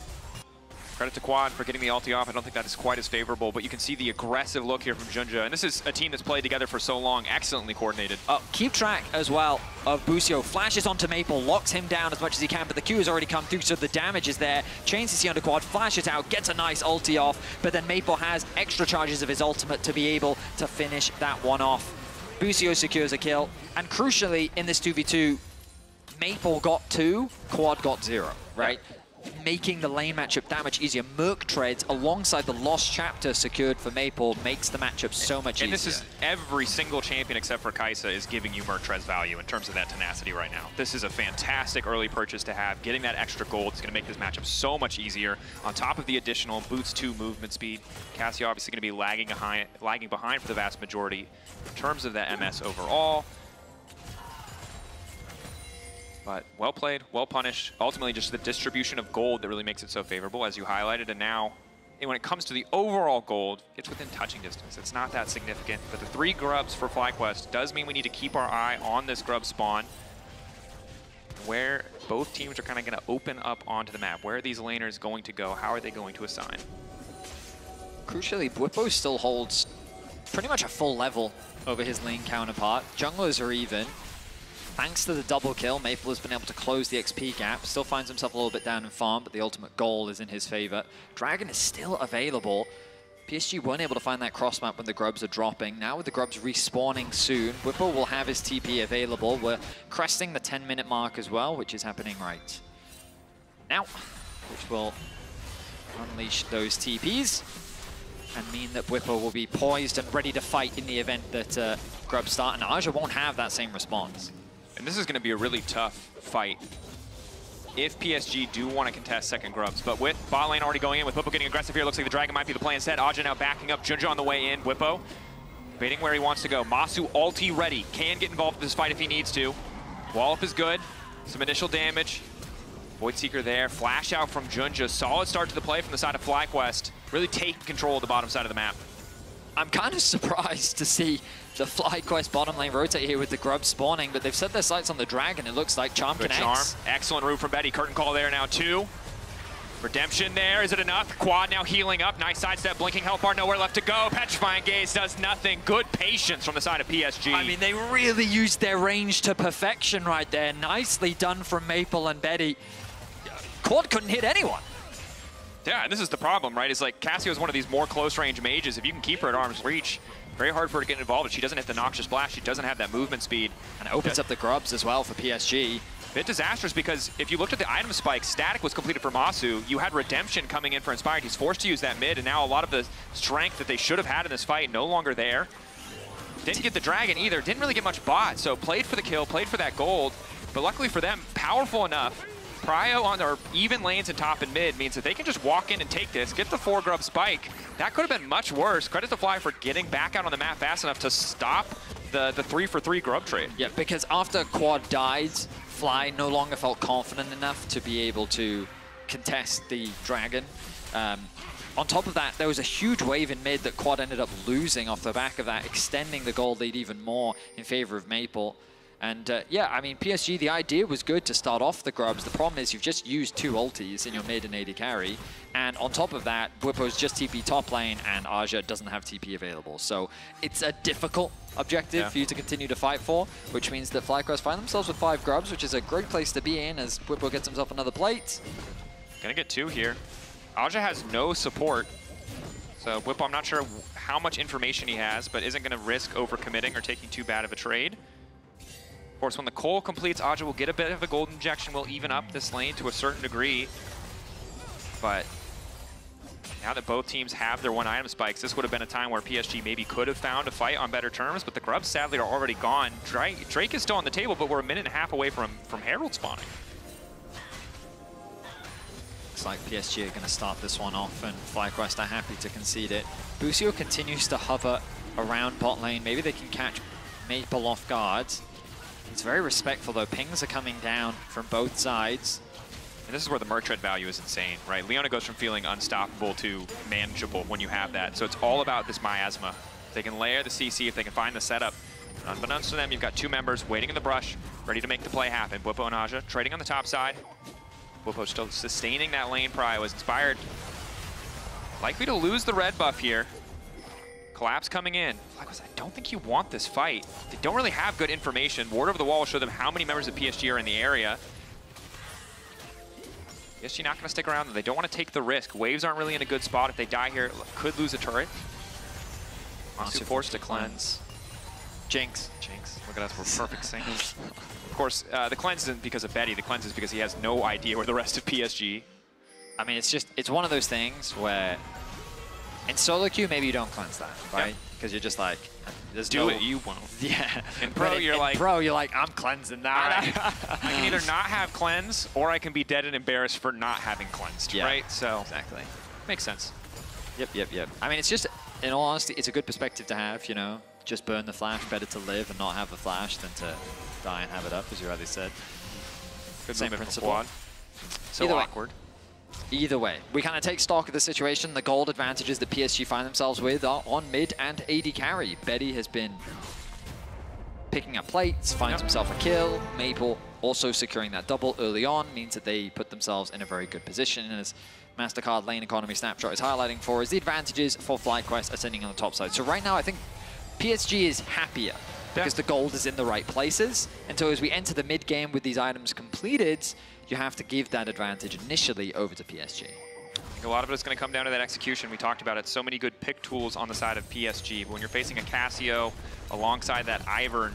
Credit to Quad for getting the ulti off. I don't think that is quite as favorable, but you can see the aggressive look here from Junja. And this is a team that's played together for so long, excellently coordinated. Keep track as well of Bucio. Flashes onto Maple, locks him down as much as he can, but the Q has already come through, so the damage is there. Chains CC onto Quad, flashes out, gets a nice ulti off, but then Maple has extra charges of his ultimate to be able to finish that one off. Bucio secures a kill, and crucially in this 2v2, Maple got 2, Quad got 0, right? Making the lane matchup that much easier. Merc Treads alongside the Lost Chapter secured for Maple makes the matchup so much easier. And this is every single champion except for Kai'Sa is giving you Merc Treads value in terms of that tenacity right now. This is a fantastic early purchase to have. Getting that extra gold is going to make this matchup so much easier. On top of the additional boots 2 movement speed, Cassio obviously going to be lagging behind for the vast majority in terms of that MS overall. But well played, well punished. Ultimately, just the distribution of gold that really makes it so favorable, as you highlighted. And now, when it comes to the overall gold, it's within touching distance. It's not that significant. But the 3 grubs for FlyQuest does mean we need to keep our eye on this grub spawn, where both teams are kind of going to open up onto the map. Where are these laners going to go? How are they going to assign? Crucially, Bwipo still holds pretty much a full level over his lane counterpart. Junglers are even. Thanks to the double kill, Maple has been able to close the XP gap. Still finds himself a little bit down in farm, but the ultimate goal is in his favor. Dragon is still available. PSG weren't able to find that cross map when the grubs are dropping. Now with the grubs respawning soon, Whipple will have his TP available. We're cresting the 10-minute mark as well, which is happening right now, which will unleash those TPs and mean that Whipple will be poised and ready to fight in the event that grubs start. And Aja won't have that same response. And this is going to be a really tough fight if PSG do want to contest second grubs. But with bot lane already going in, with Whippo getting aggressive here, looks like the Dragon might be the play instead. Aja now backing up, Junja on the way in. Whippo debating where he wants to go. Masu ulti ready, can get involved in this fight if he needs to. Wall up is good, some initial damage. Void Seeker there, flash out from Junja. Solid start to the play from the side of FlyQuest. Really taking control of the bottom side of the map. I'm kind of surprised to see the FlyQuest bottom lane rotate here with the grub spawning, but they've set their sights on the Dragon. It looks like Charm Good connects. Charm. Excellent route from Betty. Curtain call there now, 2. Redemption there, is it enough? Quad now healing up, nice sidestep, blinking health bar, nowhere left to go. Petrifying Gaze does nothing. Good patience from the side of PSG. I mean, they really used their range to perfection right there. Nicely done from Maple and Betty. Quad couldn't hit anyone. Yeah, and this is the problem, right? It's like Cassio is one of these more close-range mages. If you can keep her at arm's reach, very hard for her to get involved. If she doesn't hit the Noxious Blast, she doesn't have that movement speed. And it opens up the grubs as well for PSG. bit disastrous because if you looked at the item spike, static was completed for Masu. You had Redemption coming in for Inspired. He's forced to use that mid, and now a lot of the strength that they should have had in this fight no longer there. Didn't get the Dragon either. Didn't really get much bot, so played for the kill, played for that gold. But luckily for them, powerful enough. Prio on their even lanes in top and mid means that they can just walk in and take this, get the 4 grub spike. That could have been much worse. Credit to Fly for getting back out on the map fast enough to stop the 3-for-3 grub trade. Yeah, because after Quad died, Fly no longer felt confident enough to be able to contest the Dragon. On top of that, there was a huge wave in mid that Quad ended up losing off the back of that, extending the gold lead even more in favor of Maple. And yeah, I mean, PSG, the idea was good to start off the grubs. The problem is you've just used 2 ultis in your mid and AD carry. And on top of that, Bwipo's just TP top lane and Aja doesn't have TP available. So it's a difficult objective for you to continue to fight for, which means that FlyQuest find themselves with 5 grubs, which is a great place to be in as Bwipo gets himself another plate. Gonna get 2 here. Aja has no support. So Bwipo, I'm not sure how much information he has, but isn't gonna risk overcommitting or taking too bad of a trade. Of course, when the Cole completes, Aja will get a bit of a gold injection, will even up this lane to a certain degree. But now that both teams have their 1 item spikes, this would have been a time where PSG maybe could have found a fight on better terms, but the grubs sadly are already gone. Drake is still on the table, but we're a minute and a half away from Herald spawning. Looks like PSG are going to start this one off, and FlyQuest are happy to concede it. Busio continues to hover around bot lane. Maybe they can catch Maple off guard. It's very respectful, though. Pings are coming down from both sides. And this is where the Merc Tread value is insane, right? Leona goes from feeling unstoppable to manageable when you have that. So it's all about this miasma. If they can layer the CC, if they can find the setup. Unbeknownst to them, you've got 2 members waiting in the brush, ready to make the play happen. Bwipo and Aja trading on the top side. Bwipo still sustaining that lane. Prio is Inspired. Likely to lose the red buff here. Collapse coming in. I don't think you want this fight. They don't really have good information. Ward over the wall will show them how many members of PSG are in the area. PSG not going to stick around. They don't want to take the risk. Waves aren't really in a good spot. If they die here, could lose a turret. Masu forced to cleanse. Jinx. Look at us, we're perfect singles. Of course, the cleanse isn't because of Betty. The cleanse is because he has no idea where the rest of PSG. I mean, it's one of those things where in solo queue, maybe you don't cleanse that, right? Because you're just like, there's do it, you won't. Yeah. In pro, you're like, I'm cleansing that. Right. I can either not have cleanse, or I can be dead and embarrassed for not having cleansed, right? So exactly. Makes sense. Yep. I mean, it's just, in all honesty, it's a good perspective to have, you know? Just burn the flash, better to live and not have the flash than to die and have it up, as you already said. Same principle. So awkward. Either way, we kind of take stock of the situation. The gold advantages that PSG find themselves with are on mid and AD carry. Betty has been picking up plates, finds himself a kill. Maple also securing that double early on means that they put themselves in a very good position. And as MasterCard Lane Economy Snapshot is highlighting for us, the advantages for FlyQuest are sitting on the top side. So right now, I think PSG is happier because the gold is in the right places. And so as we enter the mid game with these items completed, you have to give that advantage initially over to PSG. I think a lot of it is going to come down to that execution. We talked about it. So many good pick tools on the side of PSG. But when you're facing a Cassio alongside that Ivern,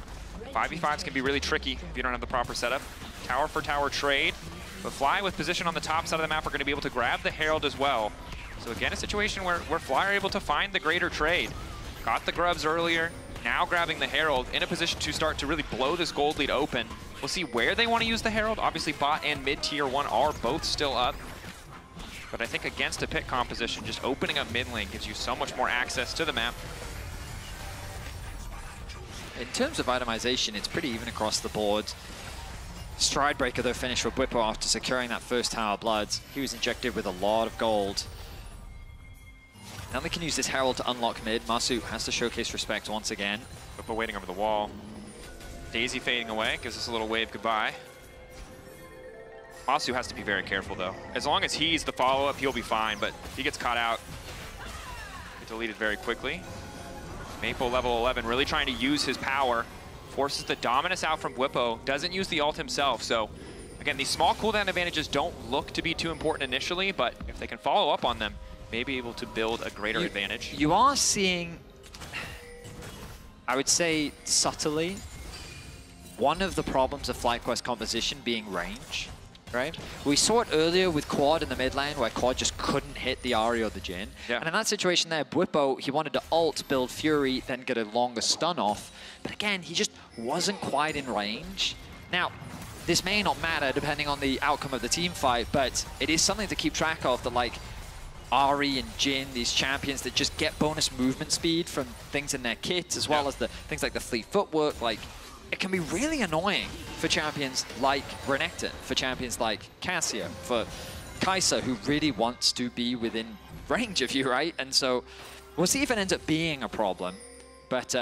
5v5s can be really tricky if you don't have the proper setup. Tower for tower trade. But Fly with position on the top side of the map are going to be able to grab the Herald as well. So again, a situation where Fly are able to find the greater trade. Got the grubs earlier, now grabbing the Herald, in a position to start to really blow this gold lead open. We'll see where they want to use the Herald. Obviously, bot and mid tier 1 are both still up. But I think against a pick composition, just opening up mid lane gives you so much more access to the map. In terms of itemization, it's pretty even across the board. Stride Breaker, though, finished for Bwipo after securing that first Tower Blood. He was injected with a lot of gold. Now they can use this Herald to unlock mid. Masu has to showcase respect once again. Bwipo waiting over the wall. Daisy fading away, gives us a little wave goodbye. Masu has to be very careful, though. As long as he's the follow-up, he'll be fine, but if he gets caught out, he's deleted very quickly. Maple level 11, really trying to use his power. Forces the Dominus out from Bwipo, doesn't use the ult himself, so again, these small cooldown advantages don't look to be too important initially, but if they can follow up on them, may be able to build a greater advantage. You are seeing, I would say subtly, one of the problems of FlyQuest composition being range, right? We saw it earlier with Quad in the mid lane, where Quad just couldn't hit the Ahri or the Jhin. Yeah. And in that situation there, Bwipo, he wanted to ult, build Fury, then get a longer stun off. But again, he just wasn't quite in range. Now, this may not matter depending on the outcome of the team fight, but it is something to keep track of, that like Ahri and Jhin, these champions that just get bonus movement speed from things in their kit, as well as the things like the fleet footwork, like it can be really annoying for champions like Renekton, for champions like Cassia, for Kai'Sa, who really wants to be within range of you, right? And so we'll see if it ends up being a problem. But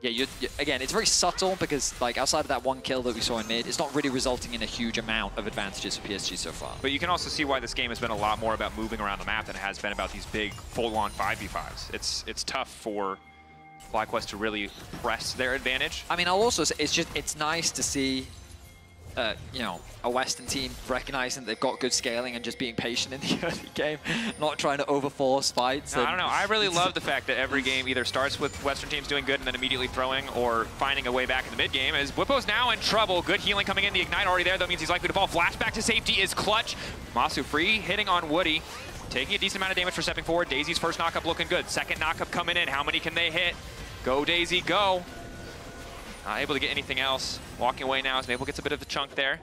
yeah, again, it's very subtle because like outside of that one kill that we saw in mid, it's not really resulting in a huge amount of advantages for PSG so far. But you can also see why this game has been a lot more about moving around the map than it has been about these big full-on 5v5s. It's tough for FlyQuest to really press their advantage. I mean, I'll also say it's nice to see, you know, a Western team recognizing they've got good scaling and just being patient in the early game, not trying to overforce fights. No, I don't know. I really love the fact that every game either starts with Western teams doing good and then immediately throwing, or finding a way back in the mid game. As Bwipo's now in trouble. Good healing coming in. The Ignite already there, though, means he's likely to fall. Flashback to safety is clutch. Masu free, hitting on Woody. Taking a decent amount of damage for stepping forward. Daisy's first knockup looking good. Second knockup coming in. How many can they hit? Go, Daisy, go. Not able to get anything else. Walking away now as Maple gets a bit of a chunk there.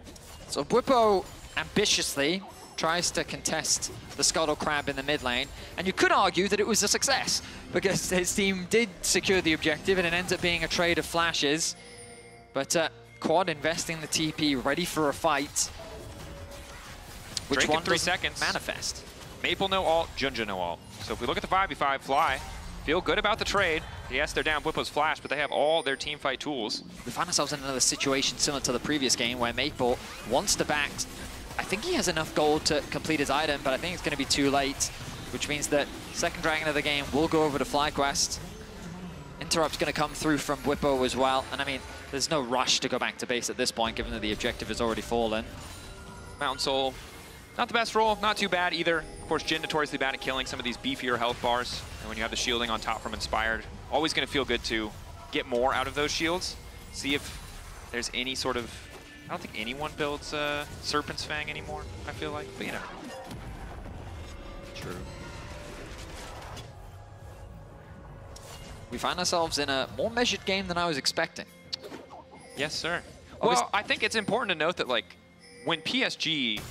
So Bwipo ambitiously tries to contest the Scuttle Crab in the mid lane, and you could argue that it was a success because his team did secure the objective and it ends up being a trade of flashes. But Quad investing the TP, ready for a fight. Which Drake one in 3 seconds. Manifest? Maple no ult, Junja no ult. So if we look at the 5v5, Fly, feel good about the trade. Yes, they're down Bwipo's flash, but they have all their team fight tools. We find ourselves in another situation similar to the previous game where Maple wants to back. I think he has enough gold to complete his item, but I think it's going to be too late, which means that second Dragon of the game will go over to FlyQuest. Interrupt's going to come through from Bwipo as well, and I mean, there's no rush to go back to base at this point, given that the objective has already fallen. Mountain Soul, not the best roll, not too bad either. Of course, Jhin notoriously bad at killing some of these beefier health bars. And when you have the shielding on top from Inspired, always going to feel good to get more out of those shields. See if there's any sort of... I don't think anyone builds Serpent's Fang anymore, I feel like, but you never know. True. We find ourselves in a more measured game than I was expecting. Yes, sir. Well, I think it's important to note that, like, when PSG...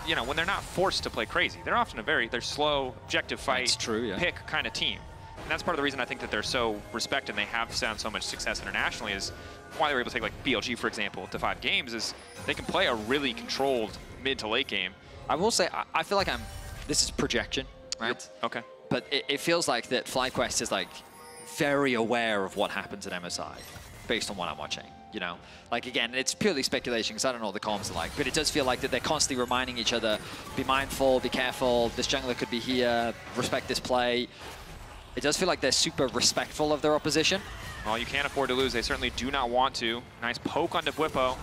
you know, when they're not forced to play crazy, they're often they're slow, objective fight, pick kind of team. And that's part of the reason I think that they're so respected and they have found so much success internationally, is why they were able to take like BLG, for example, to 5 games, is they can play a really controlled mid to late game. I will say, I feel like this is projection, right? Okay. But it feels like that FlyQuest is like very aware of what happens at MSI, based on what I'm watching. You know, like again, it's purely speculation because I don't know what the comms are like, but it does feel like that they're constantly reminding each other, be mindful, be careful, this jungler could be here, respect this play. It does feel like they're super respectful of their opposition. Well, you can't afford to lose. They certainly do not want to. Nice poke onto Bwipo.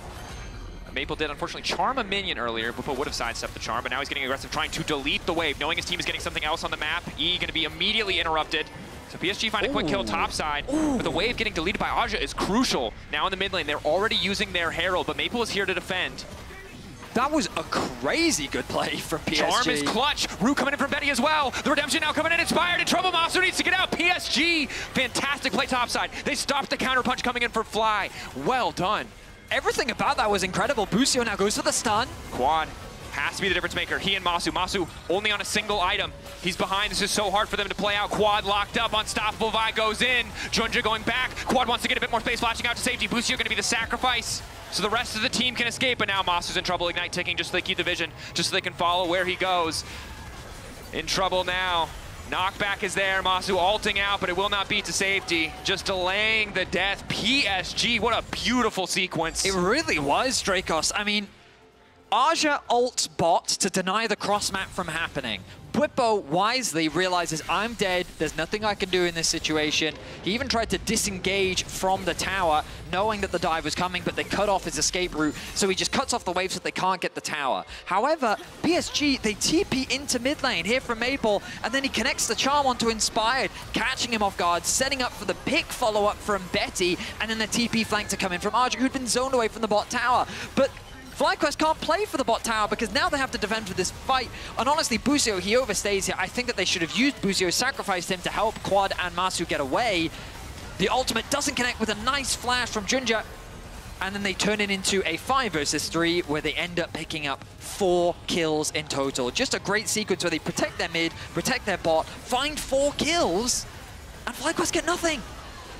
Maple did, unfortunately, charm a minion earlier. Bwipo would have sidestepped the charm, but now he's getting aggressive, trying to delete the wave, knowing his team is getting something else on the map. E going to be immediately interrupted. So PSG find a quick kill topside, but the wave getting deleted by Aja is crucial. Now in the mid lane, they're already using their Herald, but Maple is here to defend. That was a crazy good play from PSG. Charm is clutch. Rue coming in from Betty as well. The Redemption now coming in, inspired, in trouble. Masu needs to get out. PSG, fantastic play topside. They stopped the counter punch coming in for Fly. Well done. Everything about that was incredible. Busio now goes for the stun. Quad has to be the difference maker. He and Masu. Masu only on a single item. He's behind. This is so hard for them to play out. Quad locked up. Unstoppable Vi goes in. Junja going back. Quad wants to get a bit more space, flashing out to safety. Busio going to be the sacrifice, so the rest of the team can escape. But now Masu's in trouble. Ignite ticking just so they keep the vision, just so they can follow where he goes. In trouble now. Knockback is there. Masu ulting out, but it will not beat to safety. Just delaying the death. PSG, what a beautiful sequence. It really was, Dracos. I mean, Aja ults bot to deny the cross map from happening. Bwipo wisely realizes, I'm dead, there's nothing I can do in this situation. He even tried to disengage from the tower, knowing that the dive was coming, but they cut off his escape route, so he just cuts off the wave so they can't get the tower. However, PSG, they TP into mid lane here from Maple, and then he connects the charm onto Inspired, catching him off guard, setting up for the pick follow-up from Betty, and then the TP flank to come in from Aja, who'd been zoned away from the bot tower. But FlyQuest can't play for the bot tower because now they have to defend for this fight. And honestly, Busio, he overstays here. I think that they should have used Busio, sacrificed him to help Quad and Masu get away. The ultimate doesn't connect with a nice flash from Junja. And then they turn it into a 5 versus 3 where they end up picking up 4 kills in total. Just a great sequence where they protect their mid, protect their bot, find 4 kills, and FlyQuest get nothing.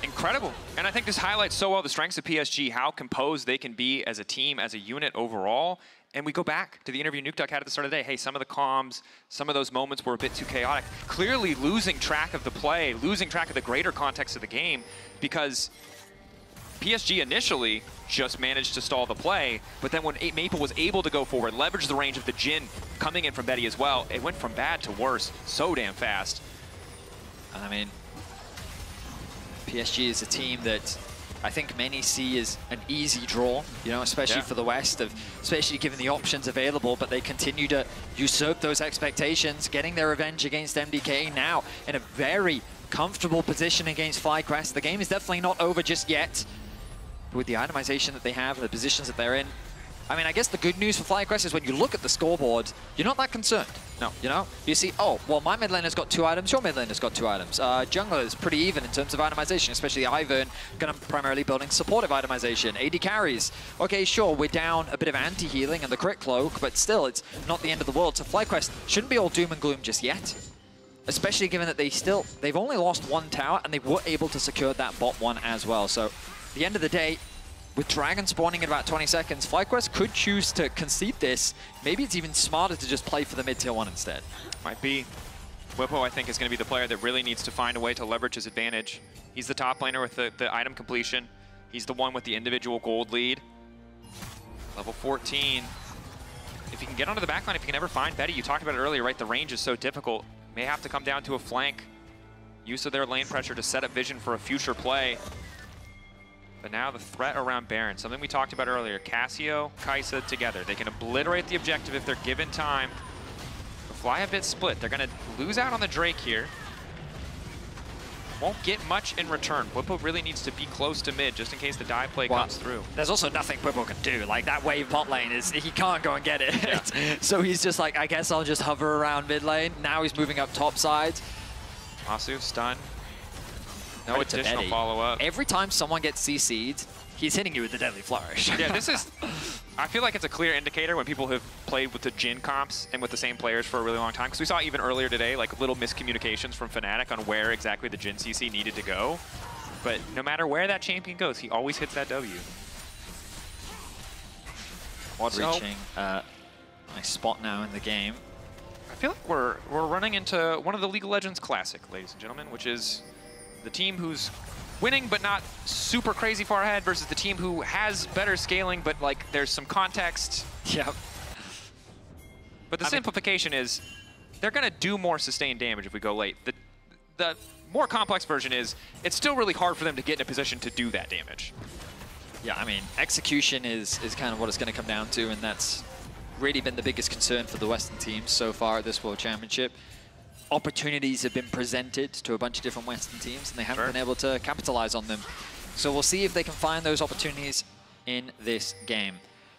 Incredible. And I think this highlights so well the strengths of PSG, how composed they can be as a team, as a unit overall. And we go back to the interview Nukeduck had at the start of the day. Hey, some of the comms, some of those moments were a bit too chaotic. Clearly losing track of the play, losing track of the greater context of the game, because PSG initially just managed to stall the play, but then when Maple was able to go forward, leverage the range of the Jhin coming in from Betty as well, it went from bad to worse so damn fast. And I mean, PSG is a team that I think many see as an easy draw, you know, especially for the West, especially given the options available, but they continue to usurp those expectations, getting their revenge against MDK now in a very comfortable position against FlyQuest. The game is definitely not over just yet. With the itemization that they have and the positions that they're in, I mean, I guess the good news for FlyQuest is when you look at the scoreboard, you're not that concerned. No, you know? You see, oh, well, my mid laner's got 2 items, your mid laner's got 2 items. Jungler is pretty even in terms of itemization, especially Ivern, gonna primarily building supportive itemization. AD carries. Okay, sure, we're down a bit of anti-healing and the crit cloak, but still, it's not the end of the world. So FlyQuest shouldn't be all doom and gloom just yet. Especially given that they've only lost 1 tower and they were able to secure that bot one as well. So, at the end of the day, with Dragon spawning in about 20 seconds, FlyQuest could choose to concede this. Maybe it's even smarter to just play for the mid-tier 1 instead. Might be. Bwipo, I think, is going to be the player that really needs to find a way to leverage his advantage. He's the top laner with the item completion. He's the one with the individual gold lead. Level 14. If he can get onto the backline, if he can ever find Betty, you talked about it earlier, right? The range is so difficult. May have to come down to a flank. Use of their lane pressure to set up vision for a future play. But now the threat around Baron, something we talked about earlier. Cassio, Kaisa together. They can obliterate the objective if they're given time. The Fly a bit split. They're going to lose out on the Drake here. Won't get much in return. Bwipo really needs to be close to mid just in case the dive play comes through. There's also nothing Bwipo can do. Like, that wave bot lane, he can't go and get it. Yeah. So he's just like, I guess I'll just hover around mid lane. Now he's moving up top side. Masu, stun. No additional follow-up. Every time someone gets CC'd, he's hitting you with the Deadly Flourish. Yeah, this is... I feel like it's a clear indicator when people have played with the Jhin comps and with the same players for a really long time. Because we saw even earlier today, like, little miscommunications from Fnatic on where exactly the Jhin CC needed to go. But no matter where that champion goes, he always hits that W. Reaching a nice spot now in the game. I feel like we're running into one of the League of Legends classic, ladies and gentlemen, which is the team who's winning but not super crazy far ahead versus the team who has better scaling, but like there's some context. Yep. But the simplification is they're going to do more sustained damage if we go late. The more complex version is it's still really hard for them to get in a position to do that damage. Yeah, I mean, execution is kind of what it's going to come down to, and that's really been the biggest concern for the Western teams so far at this World Championship. Opportunities have been presented to a bunch of different Western teams, and they haven't been able to capitalize on them. So we'll see if they can find those opportunities in this game.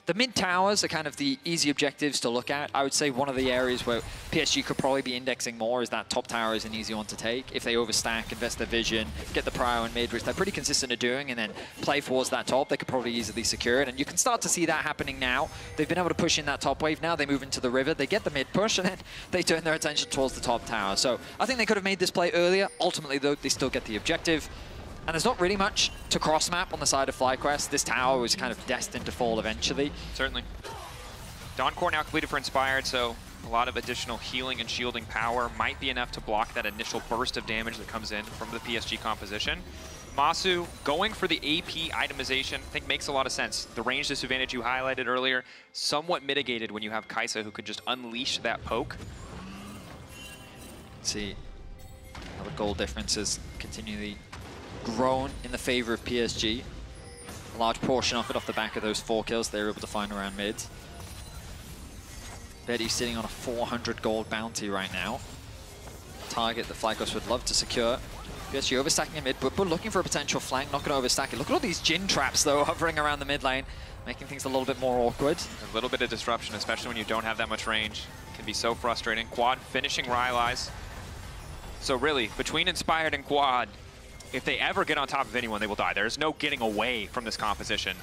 The mid towers are kind of the easy objectives to look at. I would say one of the areas where PSG could probably be indexing more is that top tower is an easy one to take. If they overstack, invest their vision, get the prio and mid, which they're pretty consistent at doing, and then play towards that top, they could probably easily secure it. And you can start to see that happening now. They've been able to push in that top wave now. They move into the river, they get the mid push, and then they turn their attention towards the top tower. So I think they could have made this play earlier. Ultimately, though, they still get the objective. And there's not really much to cross-map on the side of FlyQuest. This tower was kind of destined to fall eventually. Certainly. Dawn Core now completed for Inspired, so a lot of additional healing and shielding power might be enough to block that initial burst of damage that comes in from the PSG composition. Masu going for the AP itemization, I think makes a lot of sense. The range disadvantage you highlighted earlier, somewhat mitigated when you have Kai'Sa who could just unleash that poke. See, how the goal differences continually grown in the favor of PSG. A large portion of it off the back of those 4 kills they were able to find around mid. Betty's sitting on a 400 gold bounty right now. Target that FlyQuest would love to secure. PSG overstacking in mid, but looking for a potential flank, not going to overstack it. Look at all these Jhin traps, though, hovering around the mid lane, making things a little bit more awkward. A little bit of disruption, especially when you don't have that much range. Can be so frustrating. Quad finishing Rylai's. So really, between Inspired and Quad, if they ever get on top of anyone, they will die. There's no getting away from this composition.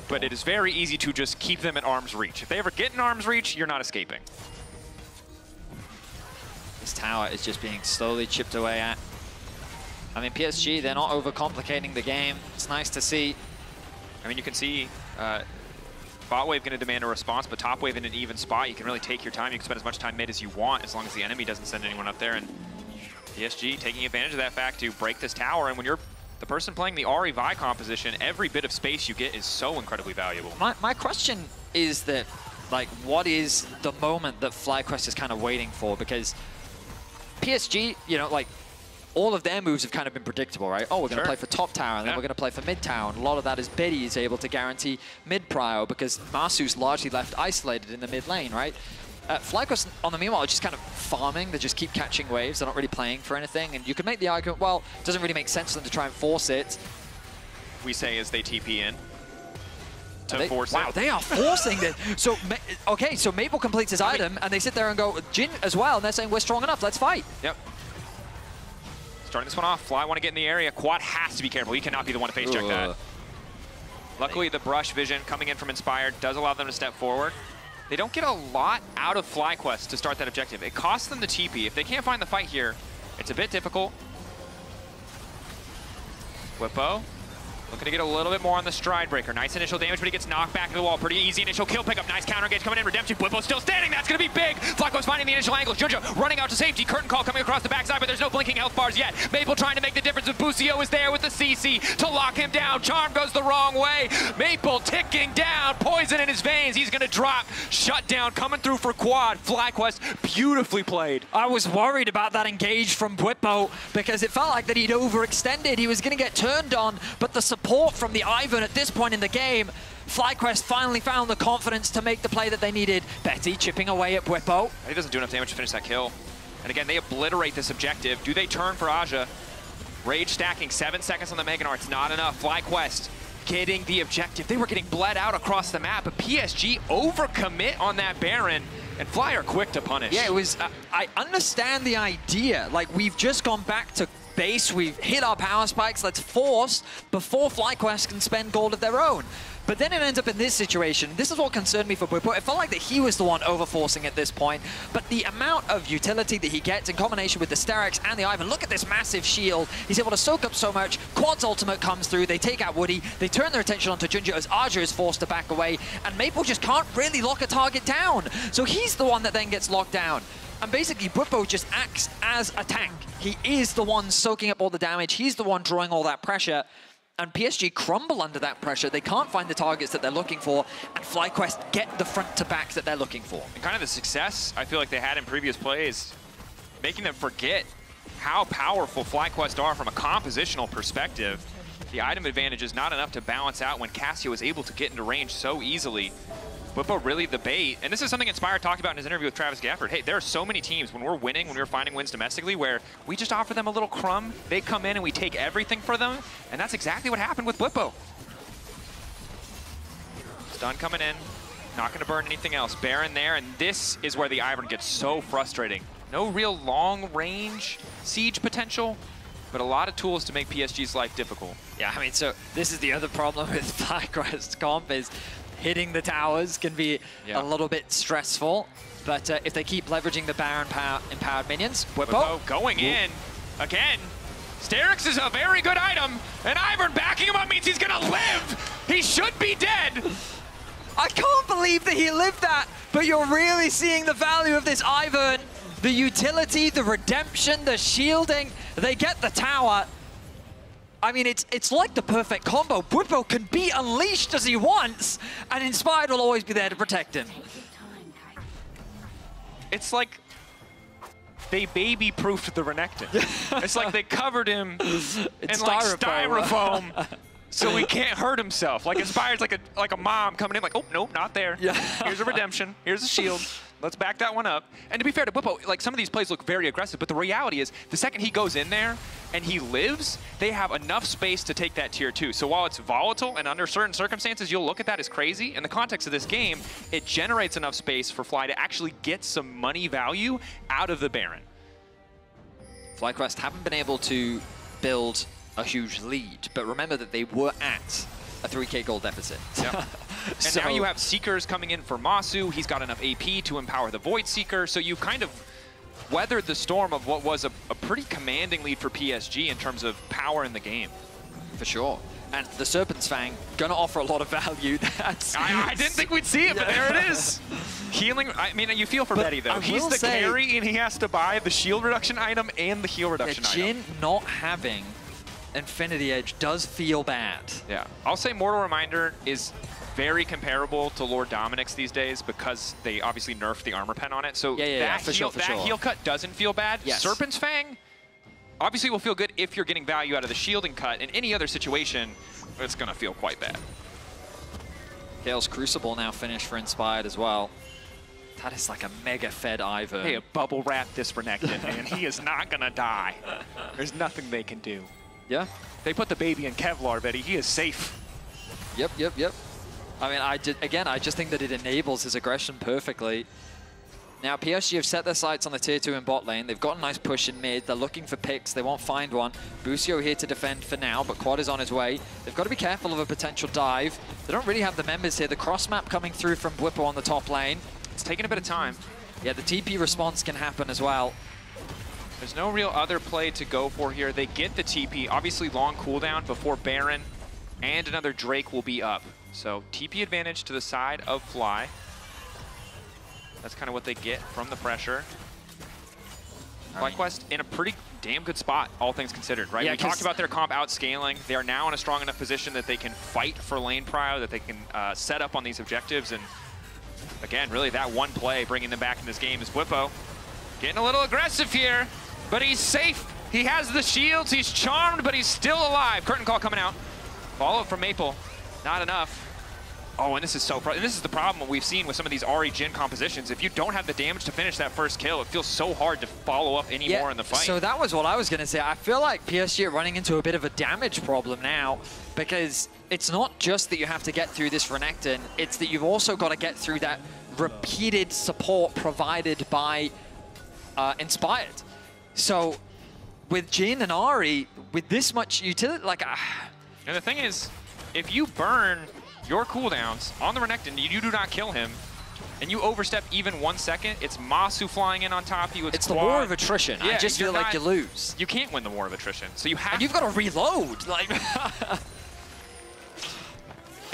But it is very easy to just keep them at arm's reach. If they ever get in arm's reach, you're not escaping. This tower is just being slowly chipped away at. I mean, PSG, they're not overcomplicating the game. It's nice to see. I mean, you can see bot wave going to demand a response, but top wave in an even spot, you can really take your time. You can spend as much time mid as you want, as long as the enemy doesn't send anyone up there. And PSG taking advantage of that fact to break this tower. And when you're the person playing the Ahri Vi composition, every bit of space you get is so incredibly valuable. My question is that, like, what is the moment that FlyQuest is kind of waiting for? Because PSG, you know, like, all of their moves have kind of been predictable, right? Oh, we're going to play for top tower, and then we're going to play for mid tower. And a lot of that is Betty is able to guarantee mid prio because Masu's largely left isolated in the mid lane, right? FlyQuest, on the meanwhile, are just kind of farming. They just keep catching waves. They're not really playing for anything. And you could make the argument, well, it doesn't really make sense for them to try and force it. We say as they TP in to force it. Wow, they are forcing it. So, okay, so Maple completes his item, and they sit there and go, Jhin as well, and they're saying, we're strong enough, let's fight. Yep. Starting this one off, Fly want to get in the area. Quad has to be careful. He cannot be the one to face check that. Luckily, the brush vision coming in from Inspired does allow them to step forward. They don't get a lot out of FlyQuest to start that objective. It costs them the TP. If they can't find the fight here, it's a bit difficult. Whippo looking to get a little bit more on the stride breaker. Nice initial damage, but he gets knocked back to the wall. Pretty easy initial kill pickup. Nice counter engage coming in. Redemption. Whippo still standing. That's going to be big. FlyQuest finding the initial angle. Junja running out to safety. Curtain call coming across the backside, but there's no blinking health bars yet. Maple trying to make the difference, but Busio is there with the CC to lock him down. Charm goes the wrong way. Maple ticking down. Poison in his veins. He's going to drop. Shutdown coming through for Quad. FlyQuest beautifully played. I was worried about that engage from Whippo because it felt like that he'd overextended. He was going to get turned on, but the support from the Ivan at this point in the game, FlyQuest finally found the confidence to make the play that they needed. Betty chipping away at Whippo. He doesn't do enough damage to finish that kill. And again, they obliterate this objective. Do they turn for Aja? Rage stacking, 7 seconds on the Meganar. It's not enough. FlyQuest getting the objective. They were getting bled out across the map, but PSG overcommit on that Baron. And Fly are quick to punish. Yeah, it was, I understand the idea. Like, we've just gone back to base, we've hit our power spikes, let's force before FlyQuest can spend gold of their own. But then it ends up in this situation. This is what concerned me for Whippo. It felt like that he was the one overforcing at this point, but the amount of utility that he gets in combination with the Sterix and the Ivan, look at this massive shield. He's able to soak up so much. Quad's ultimate comes through, they take out Woody, they turn their attention onto Junja as Aja is forced to back away, and Maple just can't really lock a target down. So he's the one that then gets locked down. And basically, Whippo just acts as a tank. He is the one soaking up all the damage. He's the one drawing all that pressure. And PSG crumble under that pressure. They can't find the targets that they're looking for. And FlyQuest get the front to back that they're looking for. And kind of the success I feel like they had in previous plays, making them forget how powerful FlyQuest are from a compositional perspective. The item advantage is not enough to balance out when Cassio is able to get into range so easily. Whippo really the bait, and this is something Inspired talked about in his interview with Travis Gafford. Hey, there are so many teams when we're winning, when we're finding wins domestically, where we just offer them a little crumb, they come in and we take everything for them, and that's exactly what happened with Whippo. Stun coming in, not going to burn anything else. Baron there, and this is where the Ivern gets so frustrating. No real long-range siege potential, but a lot of tools to make PSG's life difficult. Yeah, I mean, so this is the other problem with FlyQuest comp is hitting the towers can be a little bit stressful, but if they keep leveraging the Baron empowered minions, Whippo going in again. Sterix is a very good item, and Ivern backing him up means he's gonna live. He should be dead. I can't believe that he lived that, but you're really seeing the value of this Ivern. The utility, the redemption, the shielding. They get the tower. I mean, it's like the perfect combo. Bwipo can be unleashed as he wants, and Inspired will always be there to protect him. It's like they baby-proofed the Renekton. It's like they covered him in styrofoam. So he can't hurt himself. Like Inspired's like a mom coming in like, oh, nope, not there. Yeah. Here's a redemption. Here's a shield. Let's back that one up. And to be fair to Bwipo, like some of these plays look very aggressive, but the reality is the second he goes in there and he lives, they have enough space to take that tier 2. So while it's volatile and under certain circumstances, you'll look at that as crazy. In the context of this game, it generates enough space for Fly to actually get some money value out of the Baron. FlyQuest haven't been able to build a huge lead, but remember that they were at a 3K gold deficit. Yep. And now you have Seekers coming in for Masu. He's got enough AP to empower the Void Seeker, so you kind of weathered the storm of what was a pretty commanding lead for PSG in terms of power in the game. For sure. And the Serpent's Fang gonna offer a lot of value. I didn't think we'd see it, but there it is. Healing, I mean, you feel for Betty though. He's the carry and he has to buy the shield reduction item and the heal reduction item. Jhin not having Infinity Edge does feel bad. Yeah, I'll say Mortal Reminder is very comparable to Lord Dominic's these days because they obviously nerfed the armor pen on it. So that heal cut doesn't feel bad. Yes. Serpent's Fang obviously will feel good if you're getting value out of the shielding cut. In any other situation, it's gonna feel quite bad. Gale's Crucible now finished for Inspired as well. That is like a mega fed Ivern. Hey, bubble wrap this Renekton, man. He is not gonna die. There's nothing they can do. Yeah. They put the baby in Kevlar, Betty. He is safe. Yep. I mean, I just think that it enables his aggression perfectly. Now, PSG have set their sights on the tier 2 in bot lane. They've got a nice push in mid. They're looking for picks. They won't find one. Busio here to defend for now, but Quad is on his way. They've got to be careful of a potential dive. They don't really have the members here. The cross map coming through from Bwipo on the top lane. It's taking a bit of time. Yeah, the TP response can happen as well. There's no real other play to go for here. They get the TP, obviously long cooldown before Baron and another Drake will be up. So TP advantage to the side of Fly. That's kind of what they get from the pressure. FlyQuest in a pretty damn good spot, all things considered, right? Yeah, we talked about their comp outscaling. They are now in a strong enough position that they can fight for lane prio, that they can set up on these objectives. And again, really that one play bringing them back in this game is Bwipo. Getting a little aggressive here, but he's safe. He has the shields, he's charmed, but he's still alive. Curtain call coming out. Follow from Maple, not enough. Oh, and this is the problem we've seen with some of these Ahri Jhin compositions. If you don't have the damage to finish that first kill, it feels so hard to follow up anymore in the fight. So that was what I was going to say. I feel like PSG are running into a bit of a damage problem now because it's not just that you have to get through this Renekton, it's that you've also got to get through that repeated support provided by Inspired. So with Jhin and Ahri, with this much utility, like... And the thing is, if you burn your cooldowns on the Renekton, you do not kill him, and you overstep even 1 second, it's Masu flying in on top of you. It's the war of attrition. Yeah, I just feel like you lose. You can't win the war of attrition, so you have. And you've got to reload. Like,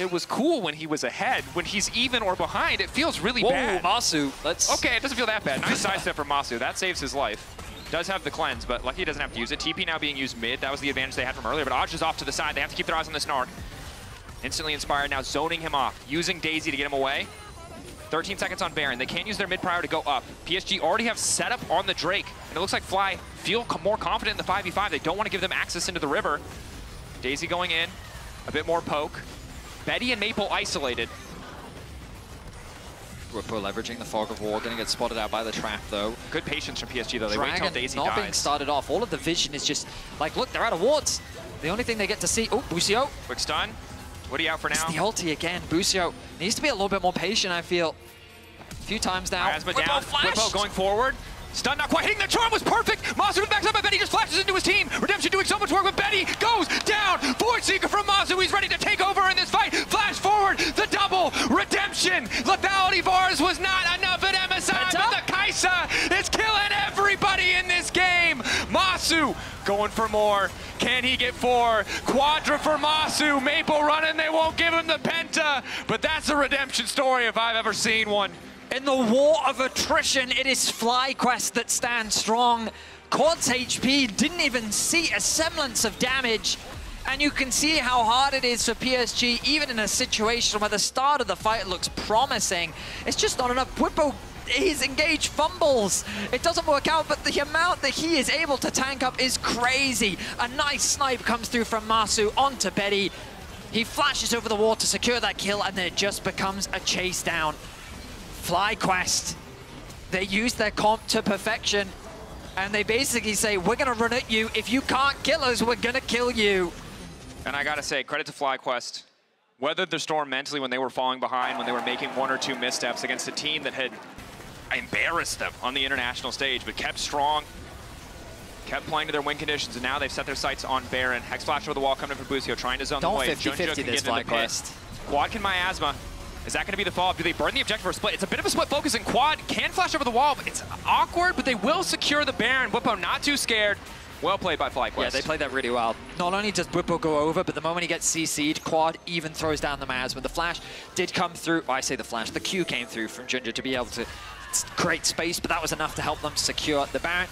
it was cool when he was ahead. When he's even or behind, it feels really bad. Masu. Okay, it doesn't feel that bad. Nice sidestep for Masu. That saves his life. Does have the cleanse, but lucky he doesn't have to use it. TP now being used mid. That was the advantage they had from earlier, but Aj is off to the side. They have to keep their eyes on this Narc. Instantly Inspired now zoning him off, using Daisy to get him away. 13 seconds on Baron. They can't use their mid prior to go up. PSG already have setup on the Drake, and it looks like Fly feel more confident in the 5v5. They don't want to give them access into the river. Daisy going in, a bit more poke. Betty and Maple isolated. Bwipo leveraging the Fog of War, going to get spotted out by the trap though. Good patience from PSG though. They wait until Daisy not dies. Being started off. All of the vision is just like, look, they're out of wards. The only thing they get to see, oh, Busio. Quick stun. What are you out for now? It's the ulti again. Busio needs to be a little bit more patient, I feel. A few times now. Asma down. Bwipo going forward. Stun not quite hitting. The charm was perfect. Masu backs up, but Betty just flashes into his team. Redemption doing so much work, but Betty goes down. Void Seeker from Masu. He's ready to take over in this fight. Flash forward. The double. Redemption. Lethality bars was not enough at MSI, but the Kaisa is killing everybody in this game. Masu going for more. Can he get 4? Quadra for Masu. Maple running. They won't give him the Penta, but that's a redemption story if I've ever seen one. In the war of attrition, it is FlyQuest that stands strong. Quad's HP didn't even see a semblance of damage. And you can see how hard it is for PSG, even in a situation where the start of the fight looks promising. It's just not enough. Bwipo, his engaged fumbles. It doesn't work out, but the amount that he is able to tank up is crazy. A nice snipe comes through from Masu onto Betty. He flashes over the wall to secure that kill, and then it just becomes a chase down. FlyQuest, they use their comp to perfection, and they basically say, we're gonna run at you. If you can't kill us, we're gonna kill you. And I gotta say, credit to FlyQuest. Weathered the storm mentally when they were falling behind, when they were making 1 or 2 missteps against a team that had embarrassed them on the international stage, but kept strong, kept playing to their win conditions, and now they've set their sights on Baron. Hex flash over the wall coming in for Busio, trying to zone the way. Don't 50-50 this FlyQuest. Quad can miasma. Is that going to be the follow-up? Do they burn the objective for a split? It's a bit of a split focus, and Quad can flash over the wall, but it's awkward, but they will secure the Baron. Bwipo not too scared. Well played by FlyQuest. Yeah, they played that really well. Not only does Bwipo go over, but the moment he gets CC'd, Quad even throws down the miasma. The flash did come through. I say the flash. The Q came through from Ginger to be able to create space, but that was enough to help them secure the Baron.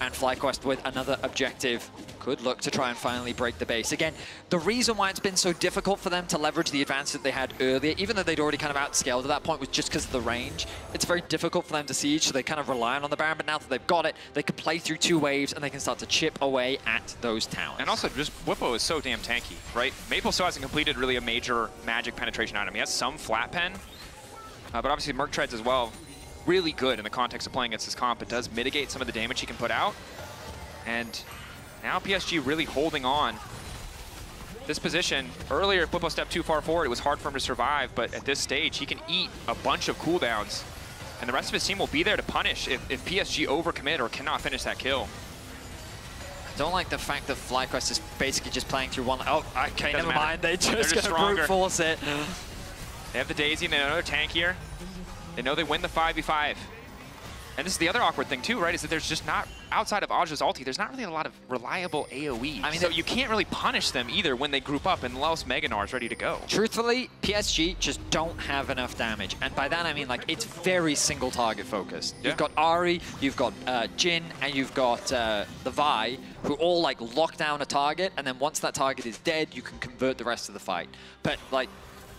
And FlyQuest with another objective could look to try and finally break the base. Again, the reason why it's been so difficult for them to leverage the advantage that they had earlier, even though they'd already kind of outscaled at that point, was just because of the range. It's very difficult for them to siege, so they kind of rely on the Baron, but now that they've got it, they can play through 2 waves and they can start to chip away at those towers. And also, just Bwipo is so damn tanky, right? Maple still hasn't completed really a major magic penetration item. He has some flat pen, but obviously Merc Treads as well. Really good in the context of playing against his comp. It does mitigate some of the damage he can put out. And now PSG really holding on. This position, earlier if Bwipo stepped too far forward, it was hard for him to survive, but at this stage, he can eat a bunch of cooldowns. And the rest of his team will be there to punish if PSG overcommit or cannot finish that kill. I don't like the fact that FlyQuest is basically just playing through one. Oh, okay, never mind. They're just just going to brute force it. They have the Daisy, and they know they're tankier. They know they win the 5v5. And this is the other awkward thing too, right? Is that there's just not, outside of Aja's ulti, there's not really a lot of reliable AoE. I mean, so you can't really punish them either when they group up unless Meganar's ready to go. Truthfully, PSG just don't have enough damage. And by that I mean, like, it's very single target focused. Yeah. You've got Ahri, you've got Jhin, and you've got the Vi, who all like lock down a target, and then once that target is dead, you can convert the rest of the fight. But like,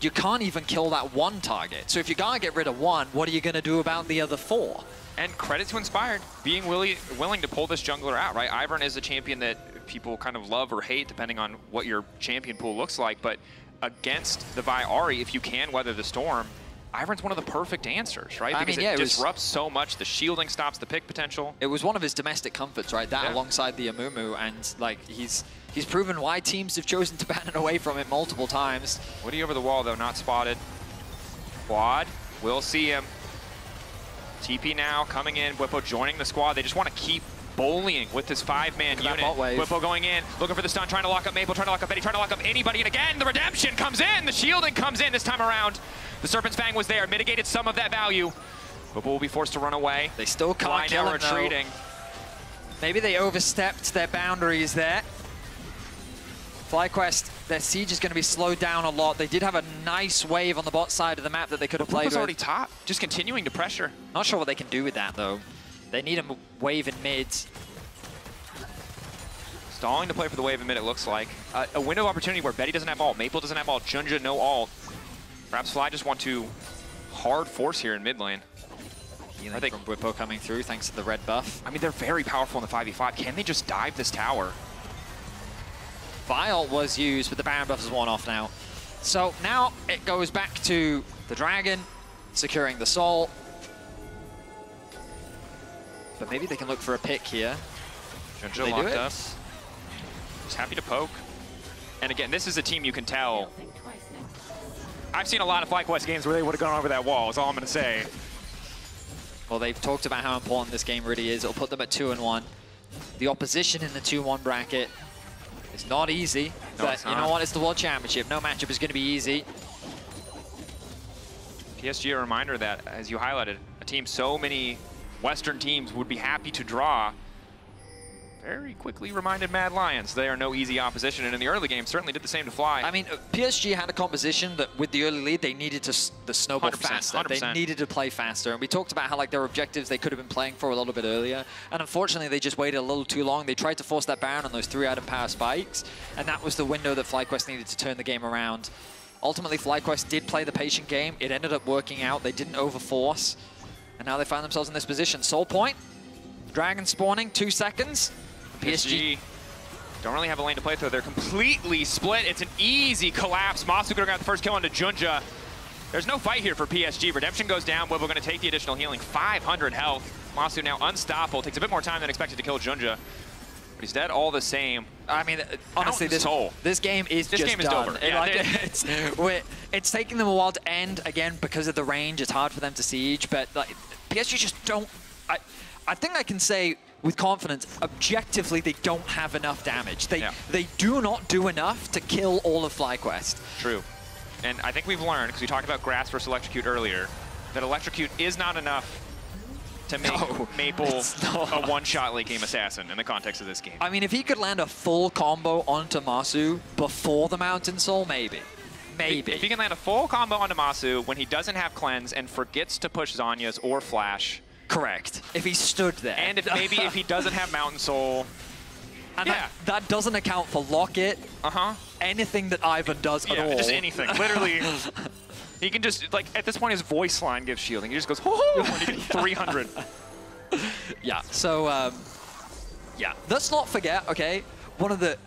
you can't even kill that one target. So if you can't get rid of one, what are you gonna do about the other 4? And credit to Inspired, being willing to pull this jungler out, right? Ivern is a champion that people kind of love or hate, depending on what your champion pool looks like. But against the Vi Ahri, if you can weather the storm, Ivern's one of the perfect answers, right? Because it disrupts so much. The shielding stops the pick potential. It was one of his domestic comforts, right? That alongside the Amumu, and like he's proven why teams have chosen to ban it away from it multiple times. Woody over the wall, though, not spotted. Quad, we'll see him. TP now coming in, Bwipo joining the squad. They just want to keep bullying with this 5-man unit. Bwipo going in, looking for the stun, trying to lock up Maple, trying to lock up Betty, trying to lock up anybody. And again, the redemption comes in. The shielding comes in this time around. The Serpent's Fang was there, mitigated some of that value. Bwipo will be forced to run away. They still can't kill him, retreating. Maybe they overstepped their boundaries there. FlyQuest, their siege is going to be slowed down a lot. They did have a nice wave on the bot side of the map that they could have played with. Already top, just continuing to pressure. Not sure what they can do with that, though. They need a wave in mids. Stalling to play for the wave in mid, it looks like. A window of opportunity where Betty doesn't have ult, Maple doesn't have ult, Junja no ult. Perhaps Fly just want to hard force here in mid lane. Healing from Bwipo coming through thanks to the red buff. I mean, they're very powerful in the 5v5. Can they just dive this tower? Vial was used, but the Baron buff is worn off now. So now it goes back to the Dragon, securing the Soul. But maybe they can look for a pick here. Junja locked up. Just happy to poke. And again, this is a team you can tell. I've seen a lot of FlyQuest games where they would have gone over that wall, is all I'm going to say. Well, they've talked about how important this game really is. It'll put them at 2-1. The opposition in the 2-1 bracket, it's not easy, but you know what? It's the World Championship. No matchup is going to be easy. PSG, a reminder that, as you highlighted, a team so many Western teams would be happy to draw. very quickly reminded Mad Lions they are no easy opposition, and in the early game certainly did the same to Fly. I mean, PSG had a composition that with the early lead, they needed to the snowball 100%, faster. 100%. They needed to play faster. And we talked about how like their objectives they could have been playing for a little bit earlier. And unfortunately, they just waited a little too long. They tried to force that Baron on those 3-item power spikes. And that was the window that FlyQuest needed to turn the game around. Ultimately, FlyQuest did play the patient game. It ended up working out. They didn't overforce. And now they find themselves in this position. Soul Point, Dragon spawning, 2 seconds. PSG don't really have a lane to play through. They're completely split. It's an easy collapse. Masu could have got the first kill onto Junja. There's no fight here for PSG. Redemption goes down. Wibbo going to take the additional healing. 500 health. Masu now unstoppable. Takes a bit more time than expected to kill Junja. But he's dead all the same. I mean, honestly, this game is just done. Over. Yeah, like, it's taking them a while to end, again, because of the range. It's hard for them to siege, but like, PSG just don't... I think I can say with confidence, objectively, they don't have enough damage. They do not do enough to kill all of FlyQuest. True. And I think we've learned, because we talked about Grass versus Electrocute earlier, that Electrocute is not enough to make Maple a one-shot late game assassin in the context of this game. I mean, if he could land a full combo onto Masu before the Mountain Soul, maybe. Maybe. If he can land a full combo onto Masu when he doesn't have cleanse and forgets to push Zanya's or Flash. Correct. If he stood there. And if he doesn't have Mountain Soul. And that doesn't account for Locket. Anything that Ivan does at all. Just anything. Literally. He can just, like, at this point, his voice line gives shielding. He just goes, hoo-hoo, when he gets 300. Yeah, so, yeah. Let's not forget, okay, one of the,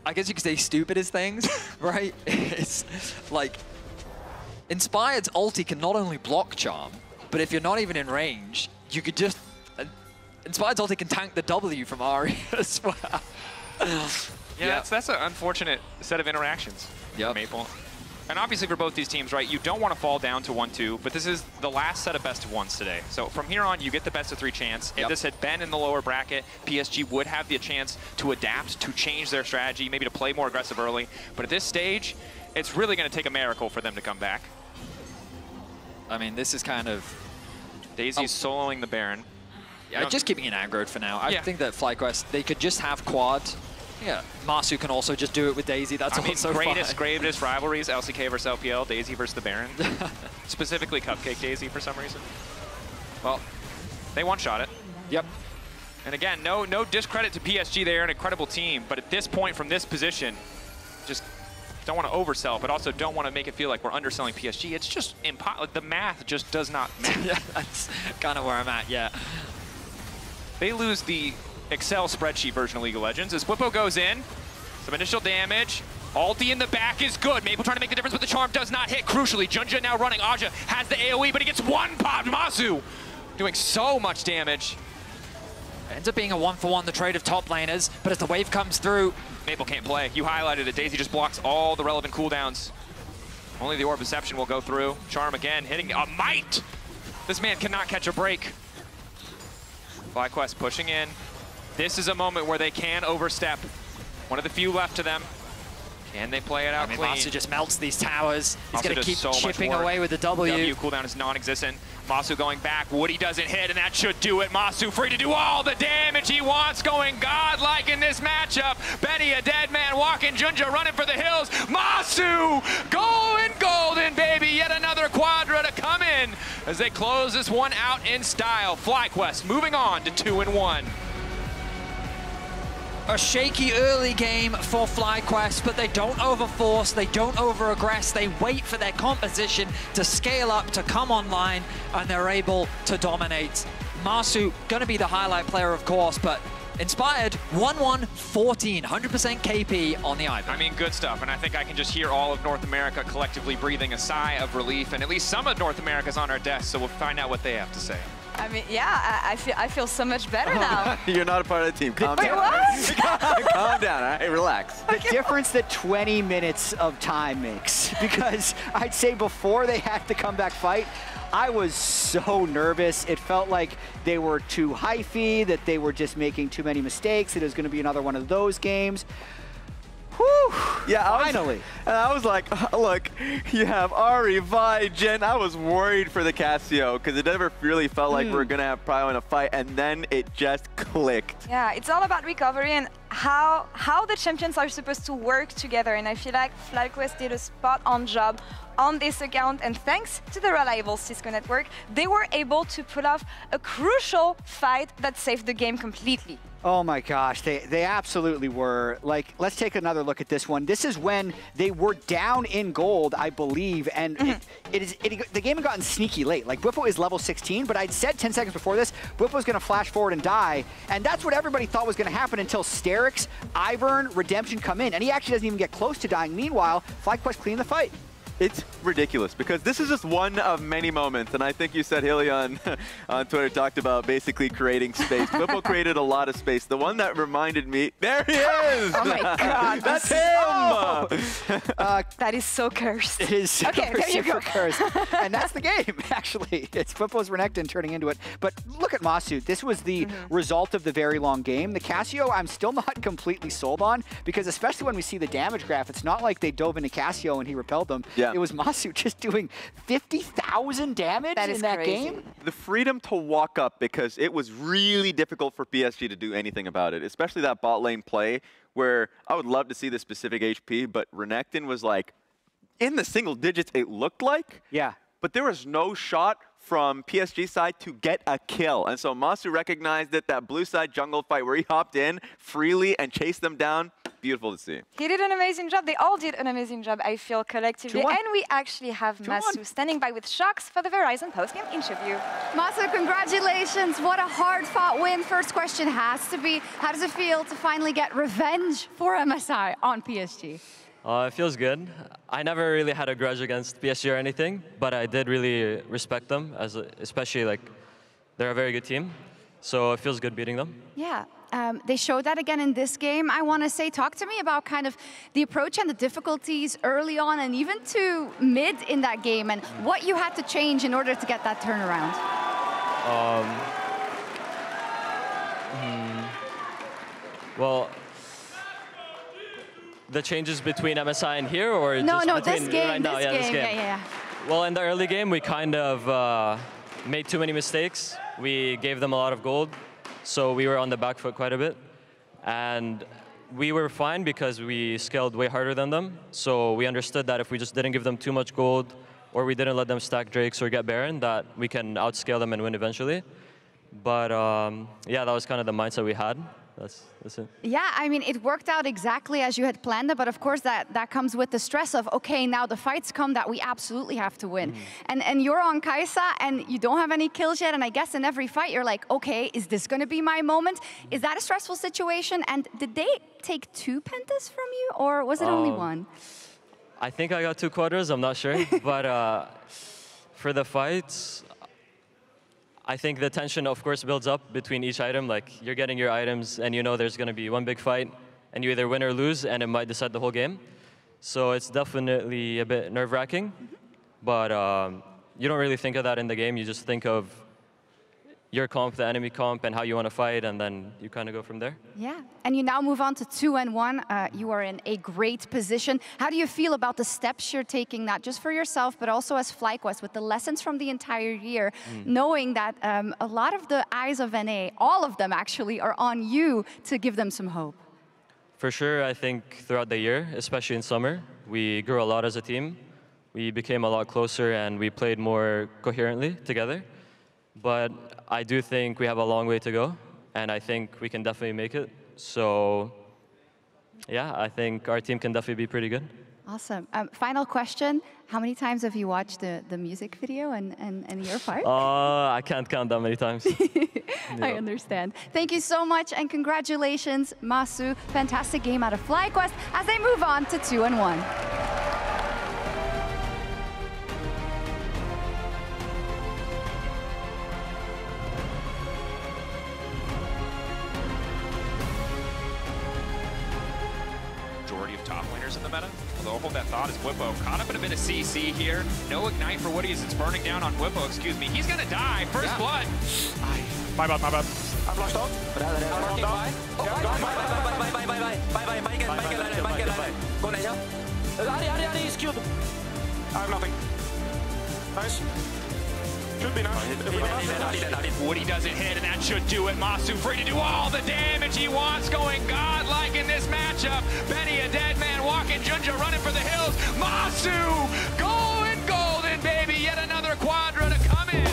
I guess you could say stupidest things, right? It's like, Inspired's ulti can not only block Charm, but if you're not even in range, you could just, Inspired's ulti can tank the W from Ahri as well. Yeah, that's an unfortunate set of interactions for Maple. And obviously for both these teams, right, you don't want to fall down to 1-2, but this is the last set of best of ones today. So from here on, you get the best of 3 chance. If this had been in the lower bracket, PSG would have the chance to adapt, to change their strategy, maybe to play more aggressive early. But at this stage, it's really going to take a miracle for them to come back. I mean, this is kind of... Daisy's soloing the Baron. Yeah, just keeping it aggroed for now. I think that FlyQuest, they could just have quad. Yeah, Masu can also just do it with Daisy. That's also greatest rivalries, LCK versus LPL, Daisy versus the Baron. Specifically Cupcake Daisy for some reason. Well, they one-shot it. Yep. And again, no discredit to PSG. They are an incredible team, but at this point from this position, just don't want to oversell, but also don't want to make it feel like we're underselling PSG. It's just impossible. The math just does not match. Yeah, that's kind of where I'm at, yeah. They lose the Excel spreadsheet version of League of Legends as Whippo goes in. Some initial damage. Ulti in the back is good. Maple trying to make the difference, but the charm does not hit. Crucially, Junja now running. Aja has the AoE, but he gets one pop. Masu doing so much damage. Ends up being a 1-for-1, the trade of top laners, but as the wave comes through, Maple can't play. You highlighted it. Daisy just blocks all the relevant cooldowns. Only the Orb Deception will go through. Charm again, hitting a might. This man cannot catch a break. FlyQuest pushing in. This is a moment where they can overstep. One of the few left to them. Can they play it out clean? Masu just melts these towers. He's going to keep so chipping away with the W. W cooldown is non-existent. Masu going back. Woody doesn't hit, and that should do it. Masu free to do all the damage he wants, going godlike in this matchup. Benny, a dead man walking. Junja running for the hills. Masu going golden, baby. Yet another quadra to come in as they close this one out in style. FlyQuest moving on to 2-1. A shaky early game for FlyQuest, but they don't overforce, they don't over-aggress, they wait for their composition to scale up, to come online, and they're able to dominate. Masu, gonna be the highlight player, of course, but Inspired, 1-1-14, 100% KP on the Ivan. I mean, good stuff, and I think I can just hear all of North America collectively breathing a sigh of relief, and at least some of North America's on our desk, so we'll find out what they have to say. I mean, yeah, I feel so much better now. You're not a part of the team. Calm down. Calm down, all right? Relax. The difference that 20 minutes of time makes. Because I'd say before they had the comeback fight, I was so nervous. It felt like they were too hyphy, that they were just making too many mistakes, that it was going to be another one of those games. Whew. Yeah, finally. And I was like, look, you have Ari, Vi, Jen. I was worried for the Casio because it never really felt like we were going to have Prio in a fight, and then it just clicked. Yeah, it's all about recovery and how the champions are supposed to work together, and I feel like FlyQuest did a spot-on job on this account, and thanks to the reliable Cisco network, they were able to pull off a crucial fight that saved the game completely. Oh my gosh, they absolutely were. Like, let's take another look at this one. This is when they were down in gold, I believe, and the game had gotten sneaky late. Like, Bwipo is level 16, but I'd said 10 seconds before this, Bwipo's gonna flash forward and die, and that's what everybody thought was gonna happen until Sterix, Ivern, Redemption come in, and he actually doesn't even get close to dying. Meanwhile, FlyQuest clean the fight. It's ridiculous because this is just one of many moments, and I think you said Hillian on Twitter talked about basically creating space. Bwipo created a lot of space. The one that reminded me, there he is! Oh my God. That's him! Oh. That is so cursed. It is super, okay, there you super go. cursed. And that's the game, actually. It's Bwipo's Renekton turning into it. But look at Masu. This was the result of the very long game. The Casio, I'm still not completely sold on, because especially when we see the damage graph, it's not like they dove into Casio and he repelled them. Yeah. It was Masu just doing 50,000 damage in that game. The freedom to walk up, because it was really difficult for PSG to do anything about it, especially that bot lane play where I would love to see the specific HP, but Renekton was like in the single digits, it looked like. Yeah. But there was no shot from PSG side to get a kill. And so Masu recognized it, that blue side jungle fight where he hopped in freely and chased them down. Beautiful to see. He did an amazing job. They all did an amazing job, I feel, collectively. 2-1. And we actually have Masu standing by with Shocks for the Verizon post-game interview. Masu, congratulations. What a hard-fought win. First question has to be, how does it feel to finally get revenge for MSI on PSG? It feels good. I never really had a grudge against PSG or anything, but I did really respect them, especially like they're a very good team. So it feels good beating them. Yeah, they showed that again in this game. I want to say, talk to me about kind of the approach and the difficulties early on and even to mid in that game and what you had to change in order to get that turnaround. Well, the changes between MSI and here, or no, just no, between this game, right now? this game. Yeah. Well, in the early game, we kind of made too many mistakes. We gave them a lot of gold, so we were on the back foot quite a bit. And we were fine because we scaled way harder than them. So we understood that if we just didn't give them too much gold, or we didn't let them stack Drakes or get Baron, that we can outscale them and win eventually. But yeah, that was kind of the mindset we had. That's it. Yeah, I mean, it worked out exactly as you had planned it, but of course that comes with the stress of, okay, now the fights come that we absolutely have to win. And you're on Kai'Sa and you don't have any kills yet, and I guess in every fight you're like, okay, is this going to be my moment? Is that a stressful situation? And did they take 2 pentas from you, or was it only 1? I think I got 2 quarters, I'm not sure. But for the fights, I think the tension, of course, builds up between each item. Like, you're getting your items, and you know there's going to be one big fight, and you either win or lose, and it might decide the whole game. So it's definitely a bit nerve-wracking. But you don't really think of that in the game. You just think of your comp, the enemy comp, and how you want to fight, and then you kind of go from there. Yeah, and you now move on to 2-1. You are in a great position. How do you feel about the steps you're taking, not just for yourself, but also as FlyQuest, with the lessons from the entire year, knowing that a lot of the eyes of NA, all of them actually, are on you to give them some hope? For sure, I think throughout the year, especially in summer, we grew a lot as a team. We became a lot closer, and we played more coherently together. But I do think we have a long way to go, and I think we can definitely make it. So, yeah, I think our team can definitely be pretty good. Awesome. Final question. How many times have you watched the music video and your part? I can't count that many times. I understand. Thank you so much, and congratulations, Masu. Fantastic game out of FlyQuest as they move on to 2-1. In the meta. Although hold that thought as Bwipo caught up in a bit of CC here. No ignite for Woodies. It's burning down on Bwipo, excuse me. He's gonna die. First blood. My bad. I flashed out. I'm marking by. Bye. Gå ned, ja. Ari, skjut. I have nothing. Nice. Should be nice. Woody doesn't hit, and that should do it. Masu free to do all the damage he wants, going godlike in this matchup. Benny, a dead man walking, Junja running for the hills. Masu going golden, baby. Yet another quadra to come in.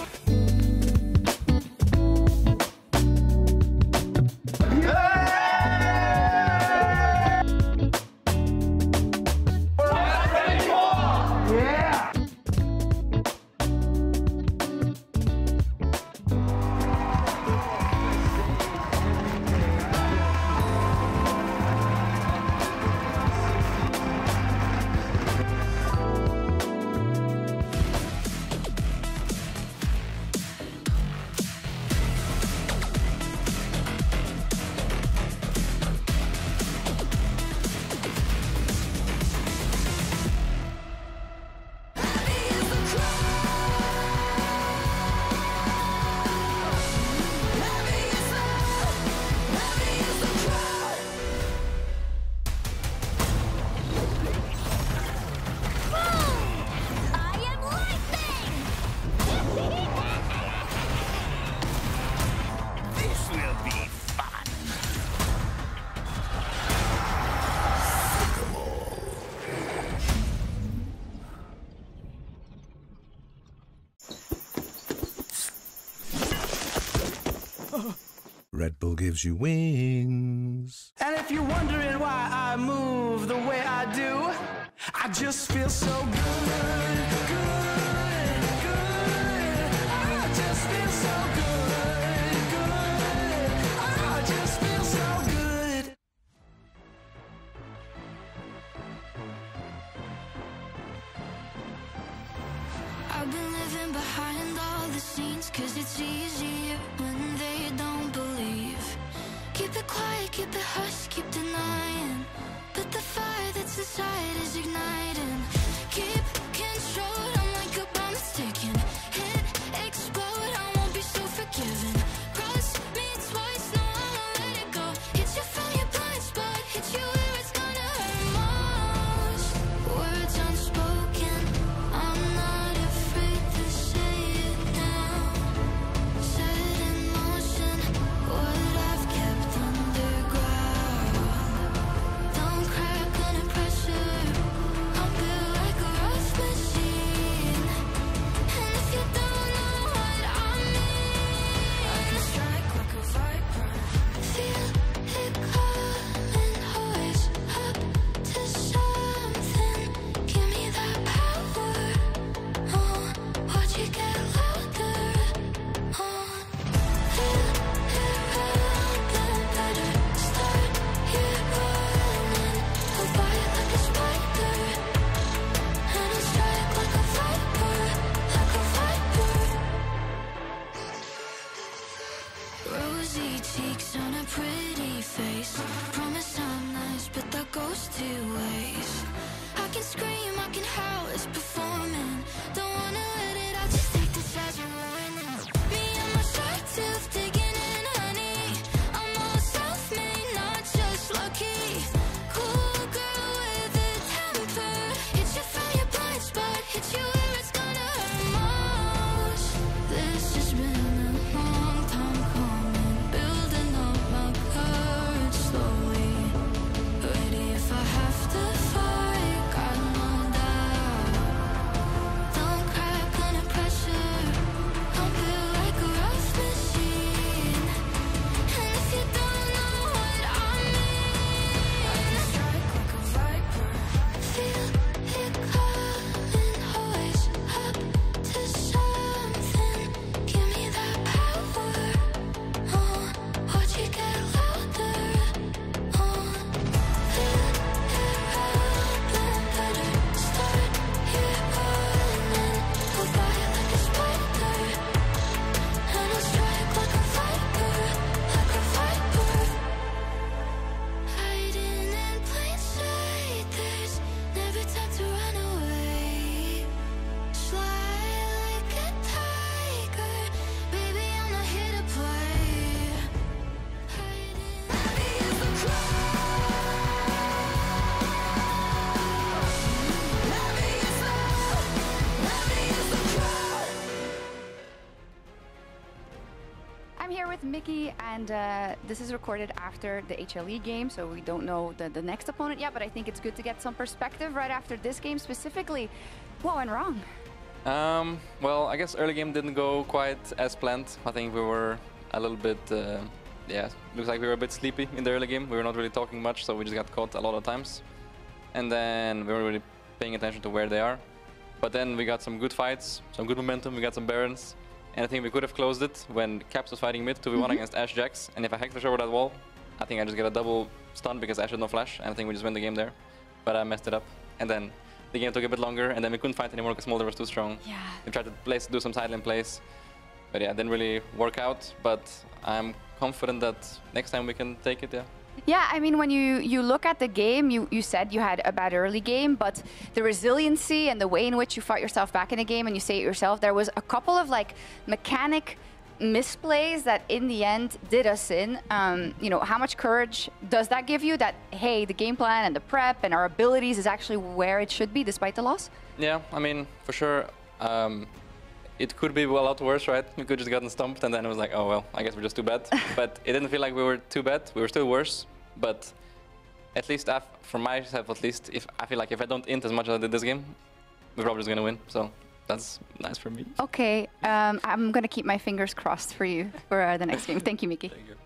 Red Bull gives you wings. And if you're wondering why I move the way I do, I just feel so good. I just feel so good. I just feel so good. I've been living behind all the scenes, 'cause it's easier when they don't believe. Keep it quiet, keep it hush, keep denying, but the fire that's inside is igniting. Keep control, I'm like a bomb that's ticking. Hit, explode, I won't be so forgiving. Cross me twice, no, I won't let it go. Hit you from your blind spot, hit you where it's gonna hurt most. Words unspoken, I'm not afraid to say it now. Set in motion what I've kept underground. Don't crack under pressure, I'm built like a rough machine. here with Mickey, and this is recorded after the HLE game, so we don't know the next opponent yet, but I think it's good to get some perspective right after this game specifically. What went wrong? Well, I guess early game didn't go quite as planned. I think we were a little bit, yeah, looks like we were a bit sleepy in the early game. We were not really talking much, so we just got caught a lot of times. And then we weren't really paying attention to where they are. But then we got some good fights, some good momentum, we got some Barons. And I think we could have closed it when Caps was fighting mid 2v1 against Ashe Jax. And if I Hector over that wall, I think I just get a double stun because Ashe had no flash. And I think we just win the game there. But I messed it up. And then the game took a bit longer, and then we couldn't fight anymore because Smolder was too strong. Yeah. We tried to do some side lane plays. But yeah, it didn't really work out. But I'm confident that next time we can take it, yeah. Yeah, I mean, when you look at the game, you said you had a bad early game, but the resiliency and the way in which you fought yourself back in the game, and you say it yourself, there was a couple of like mechanic misplays that in the end did us in. You know, how much courage does that give you that, hey, the game plan and the prep and our abilities is actually where it should be despite the loss? Yeah, I mean, for sure. It could be a lot worse, right? We could just gotten stumped, and then it was like, oh well, I guess we're just too bad. But it didn't feel like we were too bad. We were still worse. But at least, for myself, at least, I feel like if I don't int as much as I did this game, we're probably just gonna win. So that's nice for me. Okay, I'm gonna keep my fingers crossed for you for the next game. Thank you, Mickey. Thank you.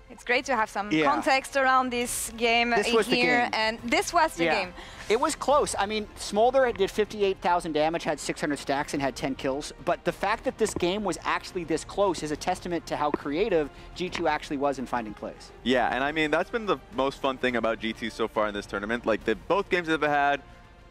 It's great to have some context around this game here, and this was the game. It was close. I mean, Smolder did 58,000 damage, had 600 stacks, and had 10 kills. But the fact that this game was actually this close is a testament to how creative G2 actually was in finding plays. Yeah, and I mean, that's been the most fun thing about G2 so far in this tournament. Like, both games that they've had,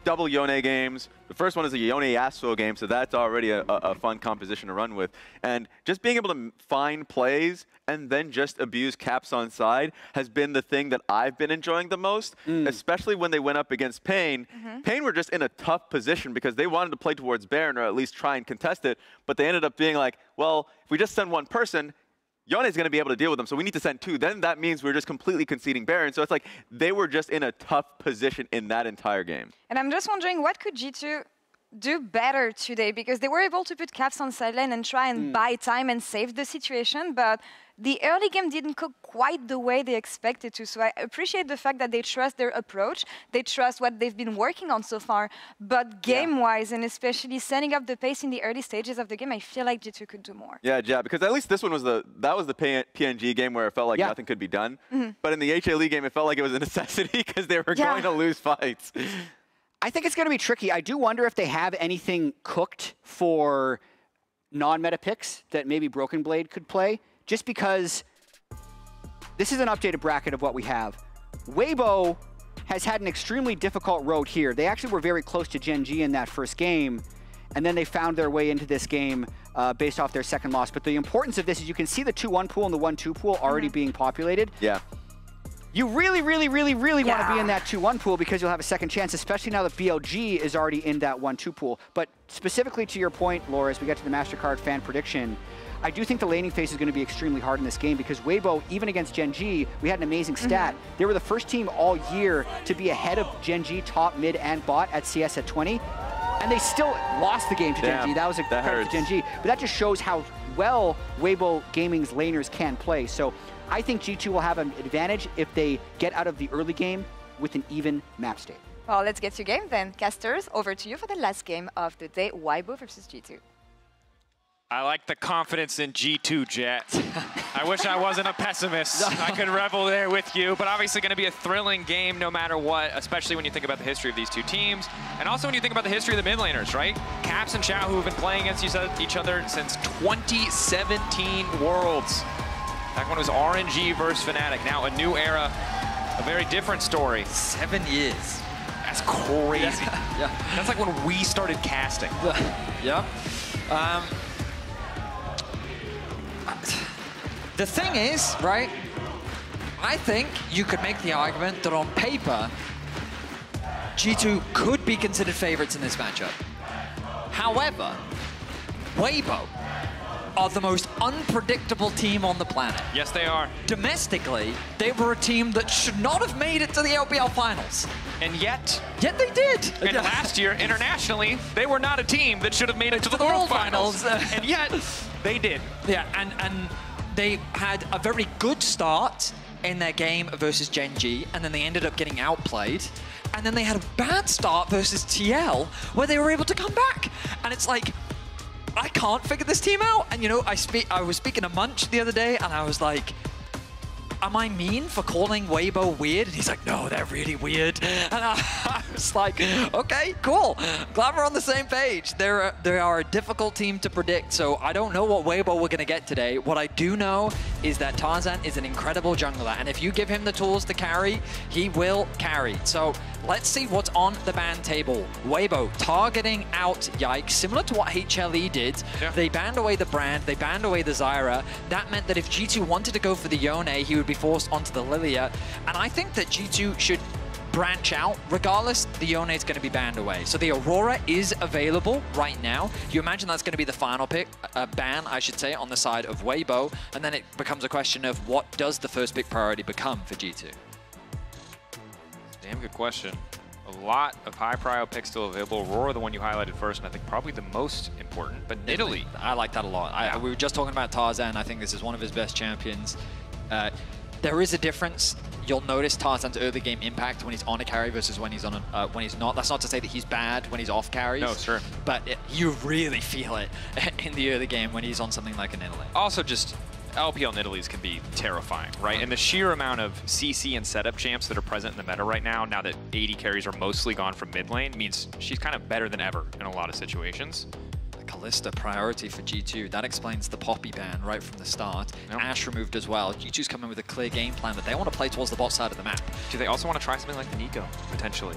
double Yone games. The first one is a Yone Yasuo game, so that's already a fun composition to run with. And just being able to find plays and then just abuse Caps on side has been the thing that I've been enjoying the most, especially when they went up against Pain. Pain were just in a tough position because they wanted to play towards Baron or at least try and contest it, but they ended up being like, well, if we just send one person, Yone is going to be able to deal with them, so we need to send two. Then that means we're just completely conceding Baron. So it's like they were just in a tough position in that entire game. And I'm just wondering, what could G2 do better today? Because they were able to put Caps on side lane and try and buy time and save the situation, but the early game didn't go quite the way they expected to. So I appreciate the fact that they trust their approach, they trust what they've been working on so far, but game-wise, and especially setting up the pace in the early stages of the game, I feel like G2 could do more. Yeah, because at least this one was the PNG game where it felt like nothing could be done. But in the HLE game, it felt like it was a necessity because they were going to lose fights. I think it's going to be tricky. I do wonder if they have anything cooked for non-meta picks that maybe Broken Blade could play. Just because this is an updated bracket of what we have. Weibo has had an extremely difficult road here. They actually were very close to Gen G in that first game, and then they found their way into this game based off their second loss. But the importance of this is you can see the 2-1 pool and the 1-2 pool already being populated. Yeah. You really want to be in that 2-1 pool because you'll have a second chance, especially now that BLG is already in that 1-2 pool. But specifically to your point, Laura, as we get to the MasterCard fan prediction, I do think the laning phase is going to be extremely hard in this game because Weibo, even against Gen G, we had an amazing stat. They were the first team all year to be ahead of Gen G top, mid, and bot at CS at 20. And they still lost the game to Gen G. That was a credit to Gen G. But that just shows how well Weibo Gaming's laners can play. So I think G2 will have an advantage if they get out of the early game with an even map state. Well, let's get to game then. Casters, over to you for the last game of the day, Weibo versus G2. I like the confidence in G2, Jet. I wish I wasn't a pessimist. I could revel there with you, but obviously going to be a thrilling game no matter what, especially when you think about the history of these two teams, and also when you think about the history of the mid laners, right? Caps and Xiao, who have been playing against each other since 2017 Worlds. Back when it was RNG versus Fnatic. Now a new era, a very different story. 7 years. That's crazy. Yeah. That's like when we started casting. Yeah. The thing is, right, I think you could make the argument that on paper, G2 could be considered favorites in this matchup. However, Weibo are the most unpredictable team on the planet. Yes, they are. Domestically, they were a team that should not have made it to the LPL finals. And yet they did. And last year, internationally, they were not a team that should have made it to the World Finals. And yet, They did. Yeah, and they had a very good start in their game versus Gen G, and then they ended up getting outplayed. And then they had a bad start versus TL, where they were able to come back. And it's like, I can't figure this team out. And you know, I was speaking to Munch the other day, and I was like, am I mean for calling Weibo weird? And he's like, no, they're really weird. And I was like, okay, cool. Glad we're on the same page. They are a difficult team to predict, so I don't know what Weibo we're going to get today. What I do know is that Tarzan is an incredible jungler, and if you give him the tools to carry, he will carry. So let's see what's on the ban table. Weibo targeting out Yike, similar to what HLE did. Yeah. They banned away the Brand, they banned away the Zyra. That meant that if G2 wanted to go for the Yone, he would be forced onto the Lilia. And I think that G2 should branch out. Regardless, the Yone is going to be banned away. So the Aurora is available right now. You imagine that's going to be the final pick, ban, I should say, on the side of Weibo. And then it becomes a question of what does the first pick priority become for G2? Damn good question. A lot of high prio picks still available. Aurora, the one you highlighted first, and I think probably the most important, but Nidalee. I like that a lot. Yeah. We were just talking about Tarzan. I think this is one of his best champions. There is a difference. You'll notice Tarzan's early game impact when he's on a carry versus when he's on when he's not. That's not to say that he's bad when he's off carries. No, sure. But you really feel it in the early game when he's on something like a Nidalee. Also, just LPL Nidalees can be terrifying, right? And the sheer amount of CC and setup champs that are present in the meta right now that AD carries are mostly gone from mid lane, means she's kind of better than ever in a lot of situations. Kalista priority for G2. That explains the Poppy ban right from the start. Yep. Ashe removed as well. G2's coming with a clear game plan that they want to play towards the bot side of the map. Do they also want to try something like the Nico, potentially?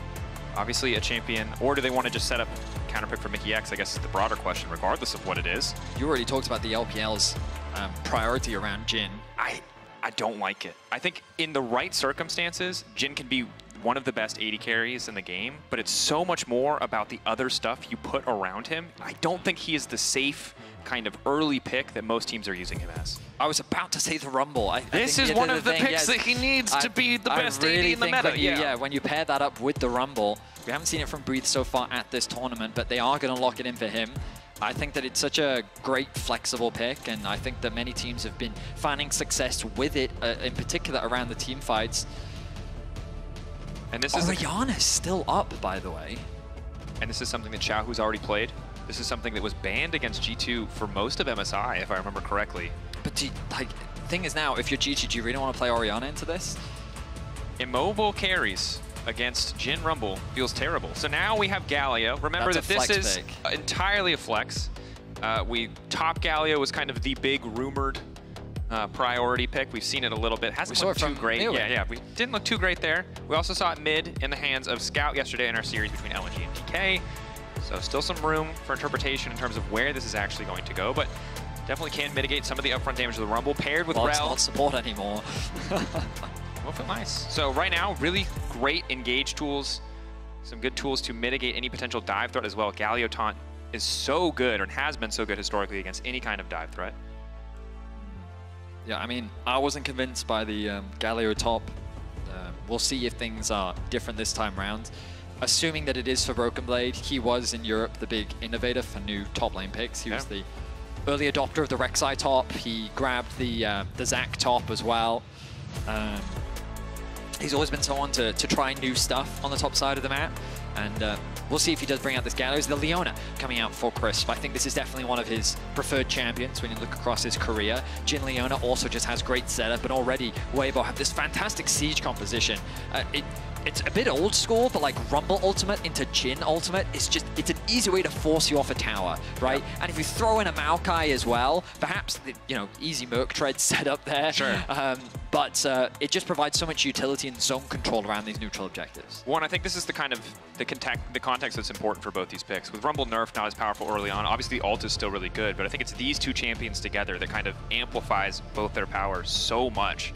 Obviously a champion, or do they want to just set up counterpick for Mickey X, I guess is the broader question, regardless of what it is. You already talked about the LPL's priority around Jhin. I don't like it. I think in the right circumstances, Jhin can be one of the best AD carries in the game, but it's so much more about the other stuff you put around him. I don't think he is the safe kind of early pick that most teams are using him as. I was about to say the Rumble. This is one of the picks that he needs to be the best AD in the meta. Yeah, when you pair that up with the Rumble, we haven't seen it from Breathe so far at this tournament, but they are going to lock it in for him. I think that it's such a great, flexible pick, and I think that many teams have been finding success with it, in particular around the team fights. And this Oriana's still up, by the way. And this is something that Xiaohu's already played. This is something that was banned against G2 for most of MSI, if I remember correctly. But the thing is now, if you're G2, do you really want to play Oriana into this? Immobile carries against Jhin Rumble feels terrible. So now we have Galio. Remember that this is entirely a flex. Top Galio was kind of the big rumored priority pick. We've seen it a little bit. Hasn't looked too great. Yeah, we didn't look too great there. We also saw it mid in the hands of Scout yesterday in our series between LNG and DK. So still some room for interpretation in terms of where this is actually going to go, but definitely can mitigate some of the upfront damage of the Rumble paired with Rel. It's not support anymore. Will feel nice. So right now, really great engage tools. Some good tools to mitigate any potential dive threat as well. Galio taunt is so good, or has been so good historically against any kind of dive threat. Yeah, I mean, I wasn't convinced by the Galio top. We'll see if things are different this time around. Assuming that it is for Broken Blade, he was in Europe the big innovator for new top lane picks. He was the early adopter of the Rek'Sai top. He grabbed the Zac top as well. He's always been someone to try new stuff on the top side of the map. And we'll see if he does bring out this Galio. The Leona coming out for Crisp. I think this is definitely one of his preferred champions when you look across his career. Jhin Leona also just has great setup, and already Weibo have this fantastic siege composition. It's a bit old school, but like Rumble Ultimate into Jhin Ultimate, it's an easy way to force you off a tower, right? Yep. And if you throw in a Maokai as well, perhaps, easy Merc Tread setup there. Sure. But it just provides so much utility and zone control around these neutral objectives. One, I think this is the kind of the context that's important for both these picks. With Rumble nerf not as powerful early on, obviously ult is still really good, but I think it's these two champions together that kind of amplifies both their powers so much.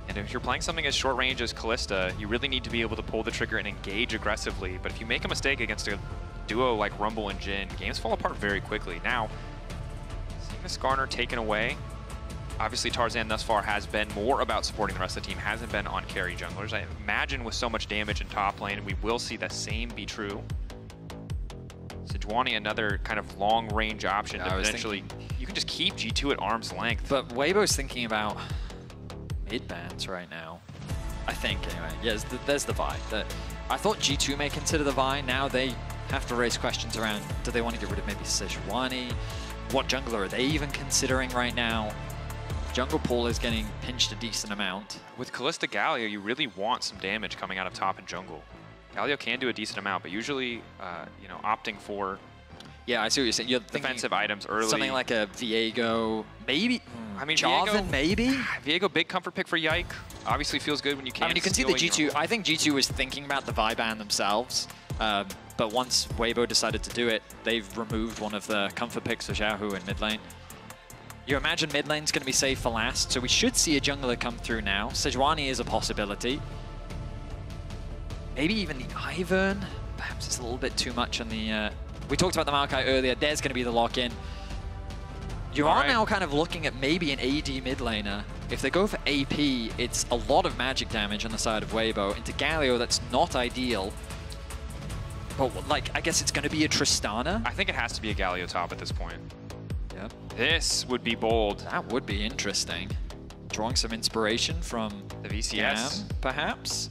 And if you're playing something as short range as Kalista, you really need to be able to pull the trigger and engage aggressively. But if you make a mistake against a duo like Rumble and Jhin, games fall apart very quickly. Now, seeing the Skarner taken away, obviously Tarzan thus far has been more about supporting the rest of the team, hasn't been on carry junglers. I imagine with so much damage in top lane, we will see the same be true. So Sejuani another kind of long-range option to potentially... You can just keep G2 at arm's length. But Weibo's thinking about mid-bans right now. I think, anyway. Yeah, there's the Vi. I thought G2 may consider the Vi. Now they have to raise questions around, do they want to get rid of maybe Sejuani? What jungler are they even considering right now? Jungle pool is getting pinched a decent amount. With Kalista Galio, you really want some damage coming out of top and jungle. Galio can do a decent amount, but usually, you know, opting for I see what you're saying. You're defensive items early. Something like a Viego, maybe. I mean, Jarvan, maybe. Viego, big comfort pick for Yike. Obviously feels good when you can. I mean, you can see the G2. I think G2 was thinking about the Vi ban themselves, but once Weibo decided to do it, they've removed one of the comfort picks for Xiaohu in mid lane. You imagine mid lane's going to be saved for last, so we should see a jungler come through now. Sejuani is a possibility. Maybe even the Ivern. Perhaps it's a little bit too much on the... we talked about the Maokai earlier. There's going to be the lock-in. You are now kind of looking at maybe an AD mid laner. If they go for AP, it's a lot of magic damage on the side of Weibo. Into Galio, that's not ideal. But, like, I guess it's going to be a Tristana. I think it has to be a Galio top at this point. Yeah. This would be bold. That would be interesting. Drawing some inspiration from the VCS, Gam, perhaps.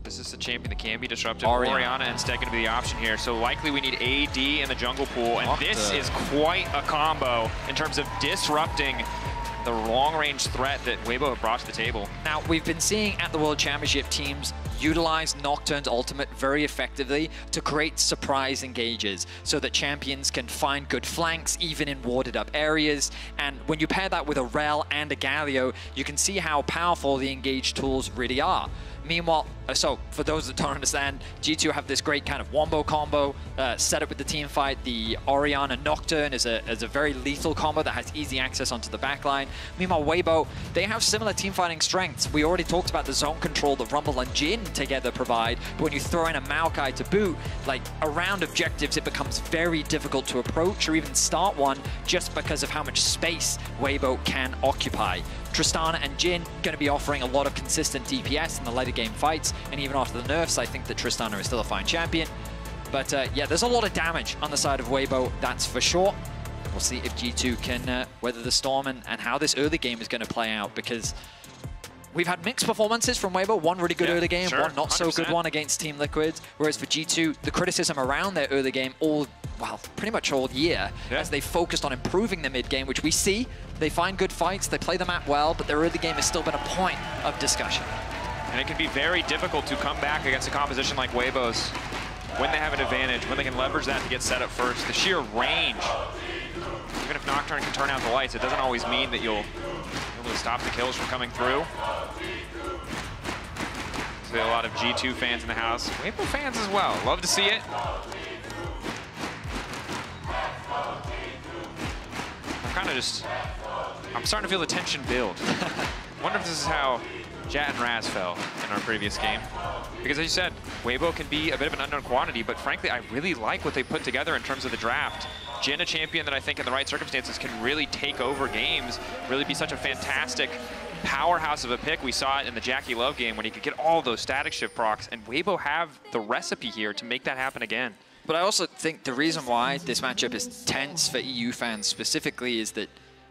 This is a champion that can be disruptive. Orianna instead going to be the option here. So likely we need AD in the jungle pool. And this is quite a combo in terms of disrupting the long-range threat that Weibo have brought to the table. Now, we've been seeing at the World Championship teams utilize Nocturne's ultimate very effectively to create surprise engages so that champions can find good flanks even in warded up areas. And when you pair that with a Rel and a Galio, you can see how powerful the engage tools really are. Meanwhile, so for those that don't understand, G2 have this great kind of wombo combo set up with the team fight. The Orianna Nocturne is a very lethal combo that has easy access onto the backline. Meanwhile, Weibo, they have similar team fighting strengths. We already talked about the zone control that Rumble and Jin together provide, but when you throw in a Maokai to boot, like around objectives, it becomes very difficult to approach or even start one just because of how much space Weibo can occupy. Tristana and Jin going to be offering a lot of consistent DPS in the later game fights, and even after the nerfs, I think that Tristana is still a fine champion. But yeah, there's a lot of damage on the side of Weibo, that's for sure. We'll see if G2 can weather the storm and how this early game is going to play out, because we've had mixed performances from Weibo, one really good early game, one not so good one against Team Liquid, whereas for G2, the criticism around their early game pretty much all year, as they focused on improving the mid game, which we see. They find good fights, they play the map well, but their early game has still been a point of discussion. And it can be very difficult to come back against a composition like Weibo's when they have an advantage, when they can leverage that to get set up first. The sheer range, even if Nocturne can turn out the lights, it doesn't always mean that you'll be able to stop the kills from coming through. So a lot of G2 fans in the house, Weibo fans as well. Love to see it. I'm starting to feel the tension build. Wonder if this is how Jat and Raz fell in our previous game. Because as you said, Weibo can be a bit of an unknown quantity, but frankly, I really like what they put together in terms of the draft. Jin, a champion that I think in the right circumstances can really take over games, really be such a fantastic powerhouse of a pick. We saw it in the Jackie Love game when he could get all those static shift procs, and Weibo have the recipe here to make that happen again. But I also think the reason why this matchup is tense for EU fans specifically is that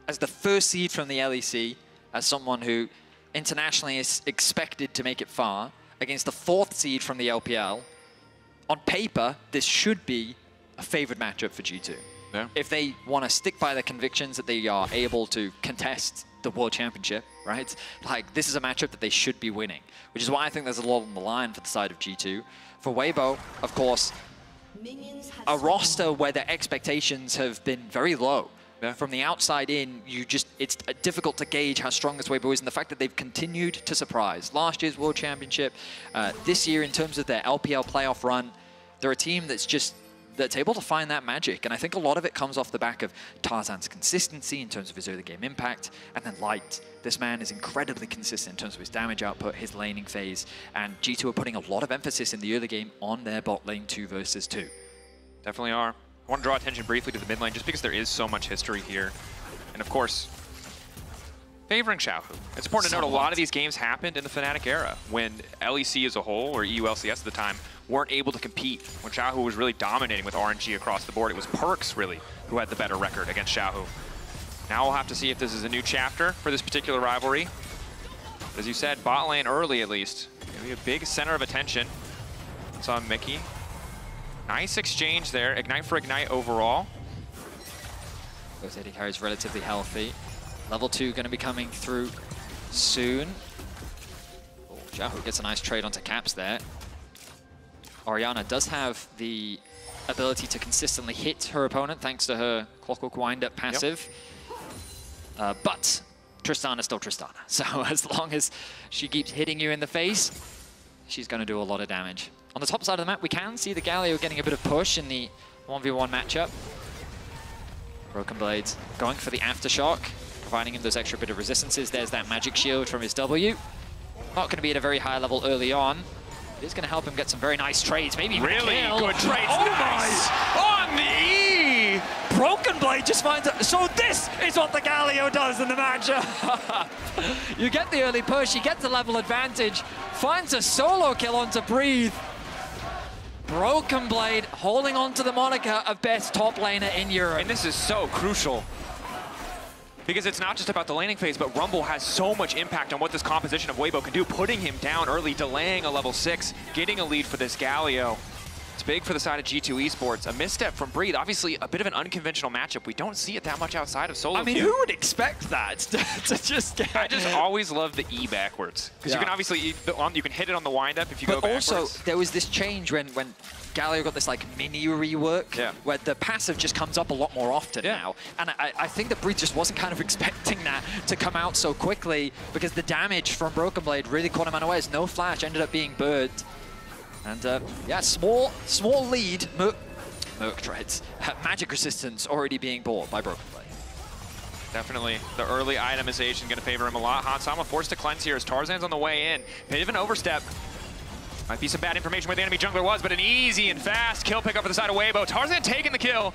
as the first seed from the LEC, as someone who internationally is expected to make it far, against the fourth seed from the LPL, on paper, this should be a favored matchup for G2. Yeah. If they want to stick by their convictions that they are able to contest the World Championship, right? Like, this is a matchup that they should be winning, which is why I think there's a lot on the line for the side of G2. For Weibo, of course, a roster where their expectations have been very low. Yeah. From the outside in, it's difficult to gauge how strong this Weibo is, and the fact that they've continued to surprise. Last year's World Championship, this year in terms of their LPL playoff run, they're a team that's able to find that magic, and I think a lot of it comes off the back of Tarzan's consistency in terms of his early game impact, and then Light. This man is incredibly consistent in terms of his damage output, his laning phase, and G2 are putting a lot of emphasis in the early game on their bot lane 2 versus 2. Definitely are. I want to draw attention briefly to the mid lane just because there is so much history here. And of course, favoring Xiaohu. It's important to note a lot of these games happened in the Fnatic era when LEC as a whole, or EULCS at the time, weren't able to compete. When Xiaohu was really dominating with RNG across the board, it was Perks really who had the better record against Xiaohu. Now we'll have to see if this is a new chapter for this particular rivalry. As you said, bot lane early at least. Maybe a big center of attention. It's on Mickey. Nice exchange there. Ignite for Ignite overall. Both AD carries relatively healthy. Level 2 going to be coming through soon. Oh, Xiaohu gets a nice trade onto Caps there. Orianna does have the ability to consistently hit her opponent thanks to her Clockwork Wind-Up passive. Yep. But Tristana is still Tristana. So as long as she keeps hitting you in the face, she's going to do a lot of damage. On the top side of the map, we can see the Galio getting a bit of push in the 1v1 matchup. Broken Blades going for the Aftershock, providing him those extra bit of resistances. There's that magic shield from his W. Not going to be at a very high level early on. It is going to help him get some very nice trades. Maybe even really a kill. Good trades. Oh nice. my! On the E! Broken Blade just finds it. So this is what the Galio does in the matchup. You get the early push, you get the level advantage, finds a solo kill onto Breathe. Broken Blade holding on to the moniker of best top laner in Europe. And this is so crucial. Because it's not just about the laning phase, but Rumble has so much impact on what this composition of Weibo can do, putting him down early, delaying a level 6, getting a lead for this Galio. It's big for the side of G2 Esports. A misstep from Breathe, obviously a bit of an unconventional matchup. We don't see it that much outside of solo. I mean, who would expect that to just get... I just always love the E backwards. Because you can obviously, you can hit it on the wind-up if you go backwards. But also, there was this change when Galio got this like mini rework where the passive just comes up a lot more often now. And I think that Breathe just wasn't kind of expecting that to come out so quickly because the damage from Broken Blade really caught him unawares. No flash, ended up being burnt. And yeah, small lead. Merc Treads. Magic resistance already being bought by Broken Blade. Definitely the early itemization going to favor him a lot. Hansama forced to cleanse here as Tarzan's on the way in. Bit of an overstep. Might be some bad information where the enemy jungler was, but an easy and fast kill pick up for the side of Weibo. Tarzan taking the kill.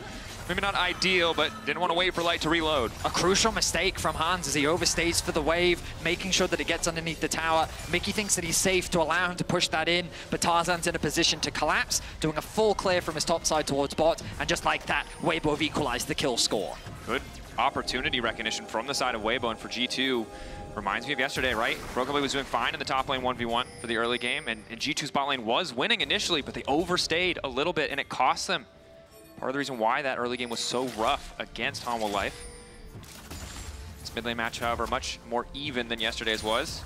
Maybe not ideal, but didn't want to wait for Light to reload. A crucial mistake from Hans as he overstays for the wave, making sure that it gets underneath the tower. Mickey thinks that he's safe to allow him to push that in, but Tarzan's in a position to collapse, doing a full clear from his top side towards bot, and just like that, Weibo have equalized the kill score. Good opportunity recognition from the side of Weibo, and for G2, reminds me of yesterday, right? Broken Blade was doing fine in the top lane 1v1 for the early game, and G2's bot lane was winning initially, but they overstayed a little bit, and it cost them. Part of the reason why that early game was so rough against Hanwha Life. This mid lane match, however, much more even than yesterday's was.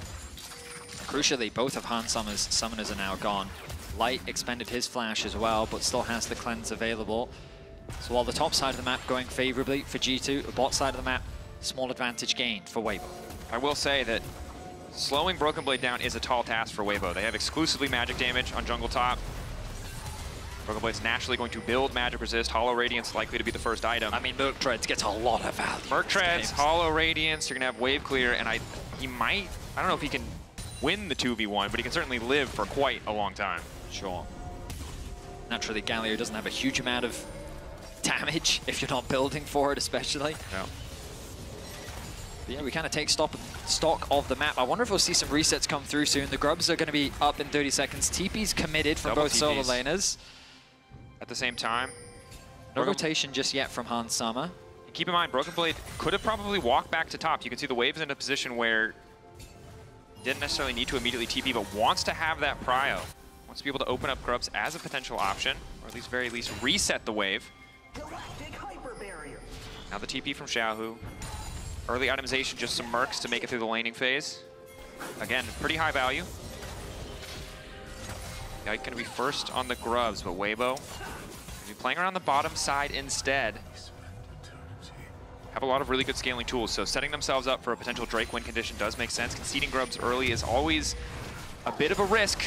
Crucially, both of Hansama's summoners are now gone. Light expended his flash as well, but still has the cleanse available. So while the top side of the map going favorably for G2, the bot side of the map, small advantage gained for Weibo. I will say that slowing Broken Blade down is a tall task for Weibo. They have exclusively magic damage on jungle top. Broken Blade's naturally going to build magic resist. Hollow Radiance likely to be the first item. I mean, Merc Treads gets a lot of value. Merc Treads, Hollow Radiance, you're going to have wave clear, and he might, I don't know if he can win the 2v1, but he can certainly live for quite a long time. Sure. Naturally, Galio doesn't have a huge amount of damage if you're not building for it, especially. Yeah. But yeah, we kind of take stock of the map. I wonder if we'll see some resets come through soon. The Grubs are going to be up in 30 seconds. TP's committed from both solo laners. At the same time, no rotation just yet from Hansama. Keep in mind, Broken Blade could have probably walked back to top. You can see the wave's in a position where didn't necessarily need to immediately TP, but wants to have that prio. Wants to be able to open up Grubs as a potential option, or at least very least reset the wave. Now the TP from Xiaohu. Early itemization, just some mercs to make it through the laning phase. Again, pretty high value. Yike going to be first on the Grubs, but Weibo going to be playing around the bottom side instead. Have a lot of really good scaling tools, so setting themselves up for a potential Drake win condition does make sense. Conceding Grubs early is always a bit of a risk.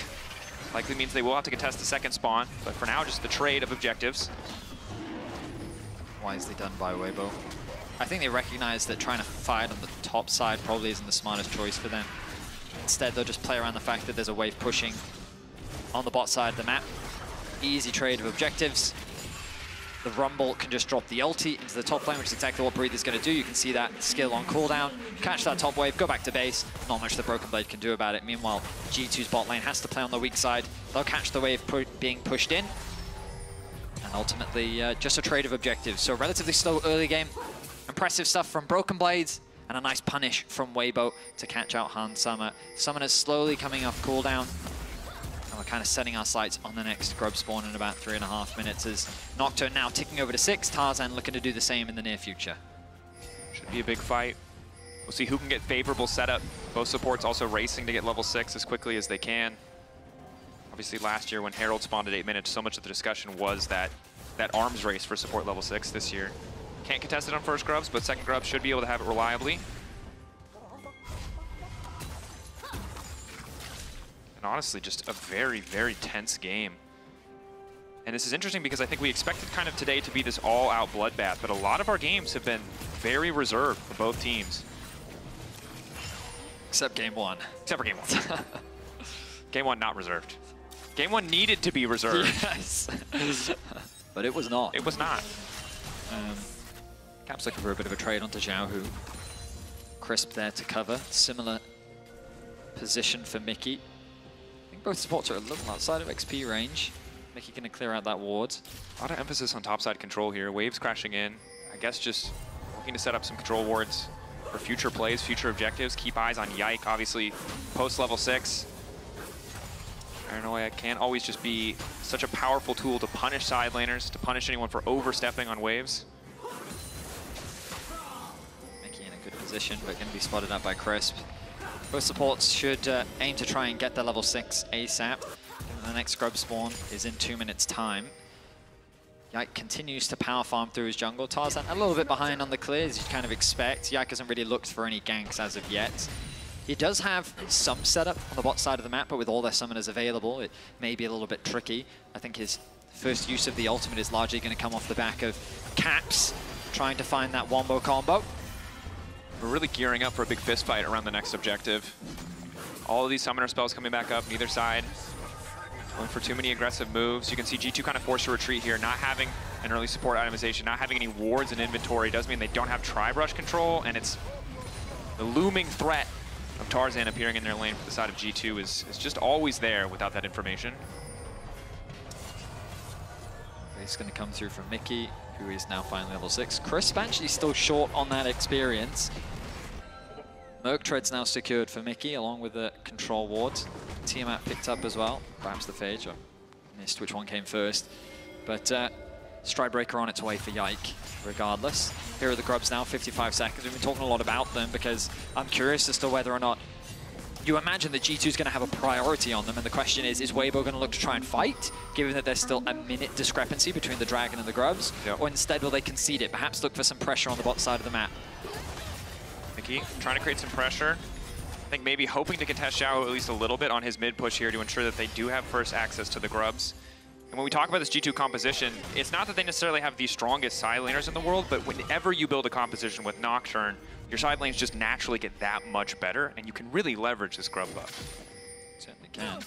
Likely means they will have to contest the second spawn, but for now, just the trade of objectives. Wisely done by Weibo. I think they recognize that trying to fight on the top side probably isn't the smartest choice for them. Instead, they'll just play around the fact that there's a wave pushing on the bot side of the map. Easy trade of objectives. the Rumble can just drop the ulti into the top lane, which is exactly what Breathe is going to do. You can see that skill on cooldown, catch that top wave, go back to base. Not much the Broken Blade can do about it. Meanwhile, G2's bot lane has to play on the weak side. They'll catch the wave being pushed in. And ultimately, just a trade of objectives. So relatively slow early game. Impressive stuff from Broken Blades, and a nice punish from Weibo to catch out Hans Summer. Summoners slowly coming off cooldown. And we're kind of setting our sights on the next grub spawn in about 3.5 minutes as Nocturne now ticking over to 6. Tarzan looking to do the same in the near future. Should be a big fight. We'll see who can get favorable setup. Both supports also racing to get level 6 as quickly as they can. Obviously last year when Herald spawned at 8 minutes, so much of the discussion was that arms race for support level 6 this year. Can't contest it on first grubs, but second grubs should be able to have it reliably. And honestly, just a very, very tense game. And this is interesting because I think we expected kind of today to be this all-out bloodbath, but a lot of our games have been very reserved for both teams. Except game 1. Except for game 1. Game 1 not reserved. Game 1 needed to be reserved. Yes. But it was not. It was not. Cap's looking for a bit of a trade onto Xiaohu. Crisp there to cover. Similar position for Mickey. I think both supports are a little outside of XP range. Mickey going to clear out that ward. A lot of emphasis on topside control here. Waves crashing in. I guess just looking to set up some control wards for future plays, future objectives. Keep eyes on Yike, obviously, post level 6. Paranoia can't always just be such a powerful tool to punish side laners, to punish anyone for overstepping on waves. Mickey in a good position, but going to be spotted out by Crisp. Both supports should aim to try and get their level 6 ASAP. And the next grub spawn is in 2 minutes' time. Yike continues to power farm through his jungle. Tarzan a little bit behind on the clear, as you'd kind of expect. Yike hasn't really looked for any ganks as of yet. He does have some setup on the bot side of the map, but with all their summoners available, it may be a little bit tricky. I think his first use of the ultimate is largely going to come off the back of Caps trying to find that wombo combo. We're really gearing up for a big fist fight around the next objective. All of these summoner spells coming back up, neither side. Going for too many aggressive moves. You can see G2 kind of forced to retreat here, not having an early support itemization, not having any wards in inventory does mean they don't have tri-brush control, and it's the looming threat of Tarzan appearing in their lane for the side of G2 is just always there without that information. Base going to come through from Mickey, who is now finally level 6. Crisp actually still short on that experience. Merc Tread's now secured for Mickey, along with the control wards. Tiamat picked up as well, perhaps the Phage, or missed which one came first. But Stride Breaker on its way for Yike, regardless. Here are the grubs now, 55 seconds. We've been talking a lot about them because I'm curious as to whether or not you imagine that G2 is going to have a priority on them, and the question is Weibo going to look to try and fight, given that there's still a minute discrepancy between the Dragon and the grubs, or instead will they concede it, perhaps look for some pressure on the bot side of the map? Mickey trying to create some pressure. I think maybe hoping to contest Xiao at least a little bit on his mid push here to ensure that they do have first access to the grubs. And when we talk about this G2 composition, it's not that they necessarily have the strongest side laners in the world, but whenever you build a composition with Nocturne, your side lanes just naturally get that much better, and you can really leverage this grub buff. Certainly can.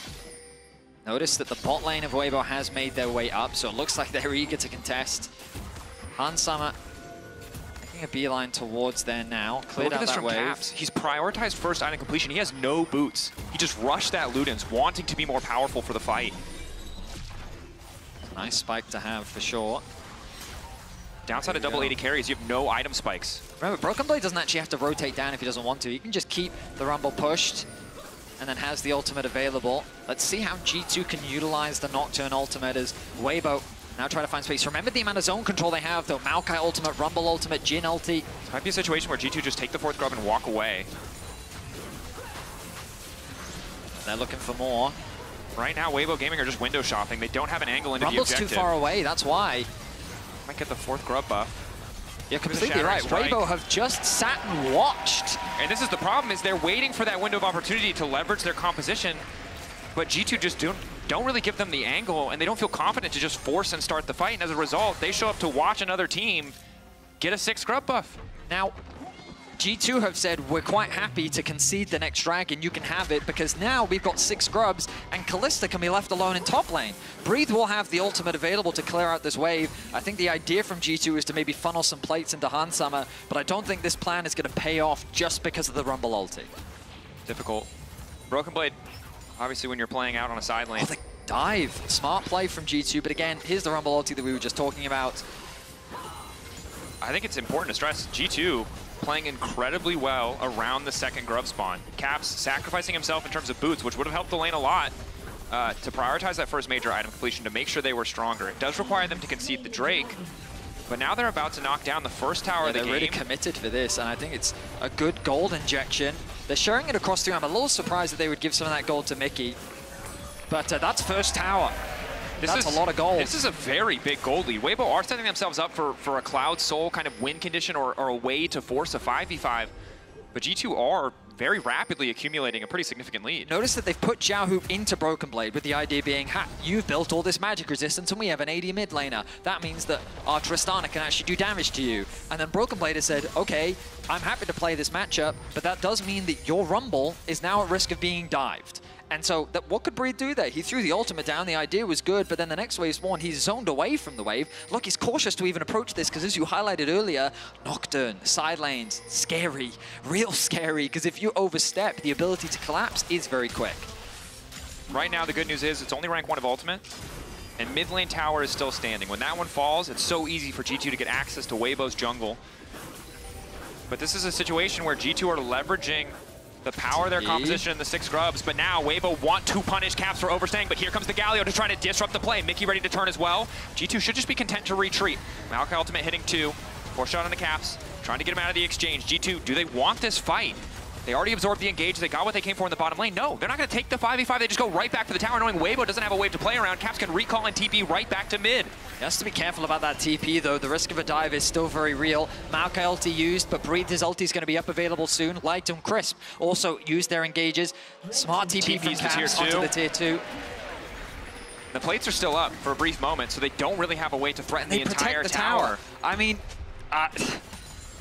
Notice that the bot lane of Weibo has made their way up, so it looks like they're eager to contest. Hans Summer making a beeline towards there now. Cleared out that wave. Caps. He's prioritized first item completion. He has no boots. He just rushed that Ludens, wanting to be more powerful for the fight. Nice spike to have for sure. Downside of double 80 carries, you have no item spikes. Remember, Broken Blade doesn't actually have to rotate down if he doesn't want to. He can just keep the Rumble pushed and then has the ultimate available. Let's see how G2 can utilize the Nocturne ultimate as Weibo now trying to find space. Remember the amount of zone control they have, though. Maokai ultimate, Rumble ultimate, Jin ulti. This might be a situation where G2 just take the 4th grub and walk away. They're looking for more. Right now, Weibo Gaming are just window shopping. They don't have an angle into Rumble's the objective. too far away, that's why. Might get the 4th grub buff. You're completely right. Weibo have just sat and watched. And this is the problem, is they're waiting for that window of opportunity to leverage their composition, but G2 just don't really give them the angle, and they don't feel confident to just force and start the fight, and as a result, they show up to watch another team get a 6th grub buff. Now, G2 have said, we're quite happy to concede the next dragon, you can have it, because now we've got 6 grubs, and Kalista can be left alone in top lane. Breathe will have the ultimate available to clear out this wave. I think the idea from G2 is to maybe funnel some plates into Hansama, but I don't think this plan is going to pay off just because of the Rumble ulti. Difficult. Broken Blade, obviously when you're playing out on a side lane. Oh, the dive. Smart play from G2, but again, here's the Rumble ulti that we were just talking about. I think it's important to stress G2 playing incredibly well around the second grub spawn. Caps sacrificing himself in terms of boots, which would have helped the lane a lot to prioritize that first major item completion to make sure they were stronger. It does require them to concede the Drake, but now they're about to knock down the first tower of the game. They're really committed for this, and I think it's a good gold injection. They're sharing it across the room. I'm a little surprised that they would give some of that gold to Mickey, but that's first tower. That's a lot of gold. This is a very big gold lead. Weibo are setting themselves up for a Cloud Soul kind of win condition or a way to force a 5v5. But G2 are very rapidly accumulating a pretty significant lead. Notice that they've put Xiaohu into Broken Blade, with the idea being, ha, you've built all this magic resistance and we have an AD mid laner. That means that our Tristana can actually do damage to you. And then Broken Blade has said, okay, I'm happy to play this matchup, but that does mean that your Rumble is now at risk of being dived. And so, what could Breed do there? He threw the ultimate down, the idea was good, but then the next wave spawned, he's zoned away from the wave. Look, he's cautious to even approach this, because as you highlighted earlier, Nocturne, side lanes, scary, real scary, because if you overstep, the ability to collapse is very quick. Right now, the good news is it's only rank 1 of ultimate, and mid lane tower is still standing. When that one falls, it's so easy for G2 to get access to Weibo's jungle. But this is a situation where G2 are leveraging the power of their composition in the 6 grubs, but now Weibo want to punish Caps for overstaying, but here comes the Galio to try to disrupt the play. Mickey ready to turn as well. G2 should just be content to retreat. Maokai ultimate hitting 2, 4-shot on the Caps, trying to get him out of the exchange. G2, do they want this fight? They already absorbed the engage, they got what they came for in the bottom lane. No, they're not gonna take the 5v5, they just go right back to the tower, knowing Weibo doesn't have a wave to play around. Caps can recall and TP right back to mid. He has to be careful about that TP though, the risk of a dive is still very real. Maokai ulti used, but Breathe, his ulti is gonna be up available soon. Light and Crisp also used their engages. Smart TP from Caps onto the tier 2. The plates are still up for a brief moment, so they don't really have a way to threaten the entire tower. I mean,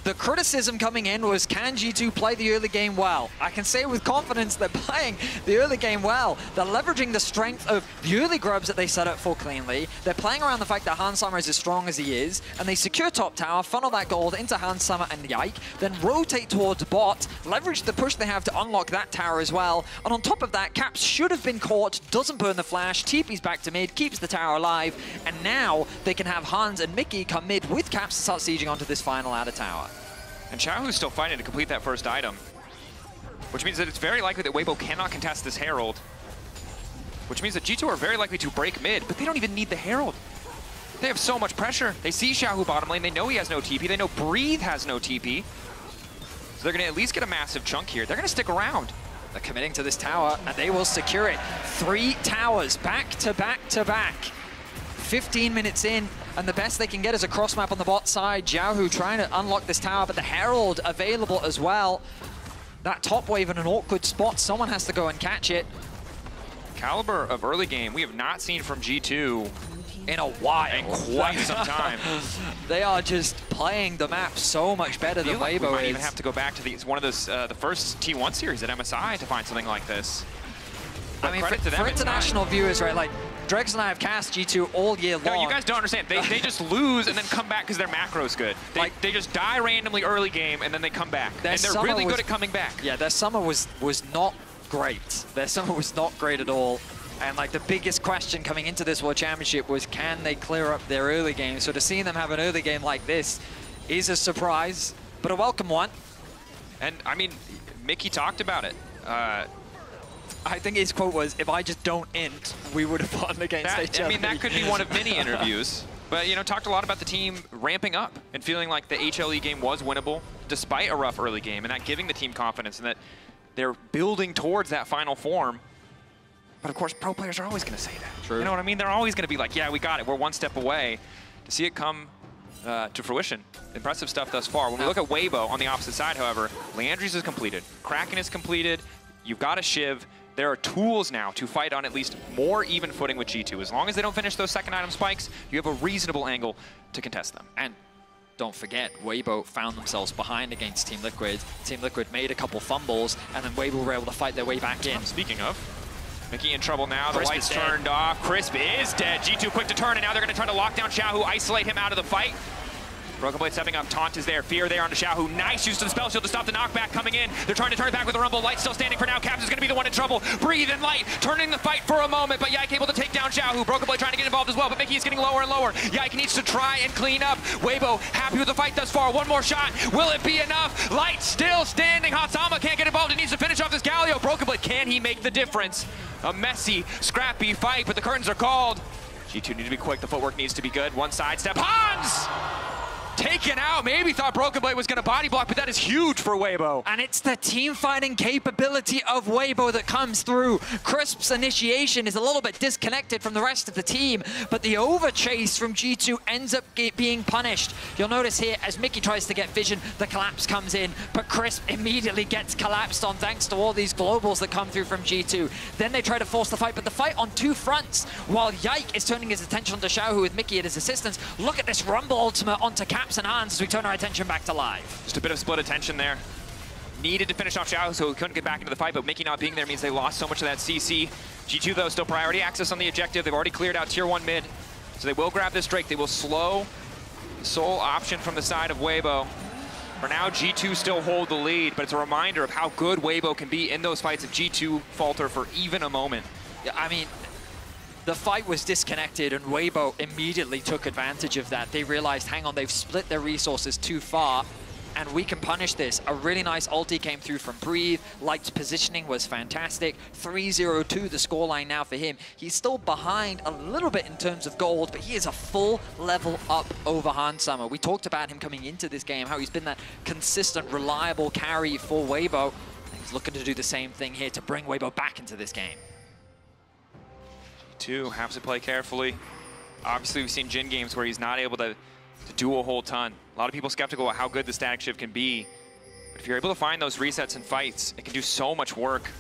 the criticism coming in was, can G2 play the early game well? I can say with confidence they're playing the early game well. They're leveraging the strength of the early grubs that they set up for cleanly. They're playing around the fact that Hansama is as strong as he is, and they secure top tower, funnel that gold into Hansama and Yike, then rotate towards bot, leverage the push they have to unlock that tower as well. And on top of that, Caps should have been caught, doesn't burn the flash, TP's back to mid, keeps the tower alive, and now they can have Hans and Mickey come mid with Caps to start sieging onto this final outer tower. And Xiaohu's still fighting to complete that first item, which means that it's very likely that Weibo cannot contest this Herald, which means that G2 are very likely to break mid, but they don't even need the Herald. They have so much pressure. They see Xiaohu bottom lane, they know he has no TP, they know Breathe has no TP, so they're gonna at least get a massive chunk here. They're gonna stick around. They're committing to this tower, and they will secure it. 3 towers, back to back to back. 15 minutes in, and the best they can get is a cross map on the bot side. Xiaohu trying to unlock this tower, but the Herald available as well. That top wave in an awkward spot, someone has to go and catch it. Caliber of early game we have not seen from G2 in a while. In quite some time. They are just playing the map so much better than Weibo is. We might even have to go back to one of those, the first T1 series at MSI to find something like this. But I mean, for international viewers, right, like, Dregs and I have cast G2 all year long. No, you guys don't understand. They just lose and then come back because their macro's good. They just die randomly early game and then they come back. And they're really good at coming back. Yeah, their summer was not great. Their summer was not great at all. And like the biggest question coming into this World Championship was, can they clear up their early game? So to see them have an early game like this is a surprise, but a welcome one. And I mean, Mickey talked about it. I think his quote was, if I just don't int, we would have won against each other. I mean, that could be one of many interviews. But, you know, talked a lot about the team ramping up and feeling like the HLE game was winnable despite a rough early game, and that giving the team confidence and that they're building towards that final form. But, of course, pro players are always going to say that. True. You know what I mean? They're always going to be like, yeah, we got it. We're one step away. To see it come to fruition. Impressive stuff thus far. When we look at Weibo on the opposite side, however, Leandri's is completed. Kraken is completed. You've got a Shiv. There are tools now to fight on at least more even footing with G2. As long as they don't finish those second item spikes, you have a reasonable angle to contest them. And don't forget, Weibo found themselves behind against Team Liquid. Team Liquid made a couple fumbles, and then Weibo were able to fight their way back in. Speaking of, Mickey in trouble now. The Crisp lights is dead. turned off. Crisp is dead. G2 quick to turn, and now they're going to try to lock down Xiaohu, isolate him out of the fight. Broken Blade stepping up. Taunt is there. Fear there onto Xiaohu. Nice use of the spell shield to stop the knockback coming in. They're trying to turn it back with a rumble. Light still standing for now. Caps is going to be the one in trouble. Breathe and Light turning the fight for a moment, but Yike able to take down Xiaohu. Broken Blade trying to get involved as well, but Mickey is getting lower and lower. Yike needs to try and clean up. Weibo happy with the fight thus far. One more shot. Will it be enough? Light still standing. Hatsama can't get involved. He needs to finish off this Galio. Broken Blade, can he make the difference? A messy, scrappy fight, but the curtains are called. G2 need to be quick. The footwork needs to be good. One sidestep. Hans! Taken out. Maybe thought Broken Blade was going to body block, but that is huge for Weibo. And it's the team fighting capability of Weibo that comes through. Crisp's initiation is a little bit disconnected from the rest of the team, but the overchase from G2 ends up being punished. You'll notice here, as Mickey tries to get vision, the collapse comes in, but Crisp immediately gets collapsed on thanks to all these globals that come through from G2. Then they try to force the fight, but the fight on two fronts, while Yike is turning his attention to Xiaohu with Mickey at his assistance. Look at this Rumble ultimate onto Caps and Hans as we turn our attention back to live. Just a bit of split attention there. Needed to finish off Xiao, so he couldn't get back into the fight, but Mickey not being there means they lost so much of that CC. G2, though, still priority access on the objective. They've already cleared out tier 1 mid, so they will grab this Drake. They will slow the sole option from the side of Weibo. For now, G2 still hold the lead, but it's a reminder of how good Weibo can be in those fights if G2 falter for even a moment. Yeah, I mean, the fight was disconnected, and Weibo immediately took advantage of that. They realized, hang on, they've split their resources too far, and we can punish this. A really nice ulti came through from Breathe. Light's positioning was fantastic. 3-0-2 the scoreline now for him. He's still behind a little bit in terms of gold, but he is a full level up over Hansama. We talked about him coming into this game, how he's been that consistent, reliable carry for Weibo. He's looking to do the same thing here to bring Weibo back into this game. G2 has to play carefully. Obviously, we've seen Jin games where he's not able to do a whole ton. A lot of people skeptical about how good the static shift can be. But if you're able to find those resets and fights, it can do so much work.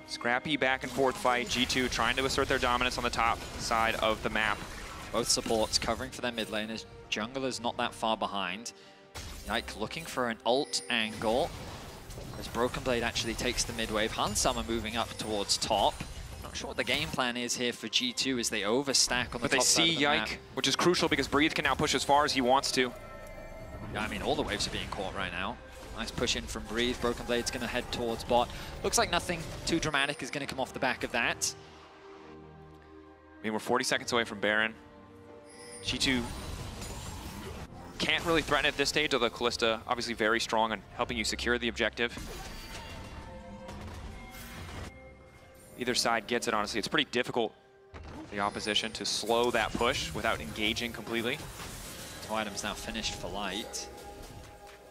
Scrappy back and forth fight. G2 trying to assert their dominance on the top side of the map. Both supports covering for their mid laners. Jungler's not that far behind. Yike looking for an ult angle. As Broken Blade actually takes the mid wave. Hansama moving up towards top. Not sure what the game plan is here for G2 as they overstack on the top side of the map. But they see Yike, which is crucial because Breathe can now push as far as he wants to. Yeah, I mean, all the waves are being caught right now. Nice push in from Breathe. Broken Blade's going to head towards bot. Looks like nothing too dramatic is going to come off the back of that. I mean, we're 40 seconds away from Baron. G2 can't really threaten at this stage, although Kalista obviously very strong and helping you secure the objective. Either side gets it, honestly. It's pretty difficult for the opposition to slow that push without engaging completely. 2 items now finished for Light.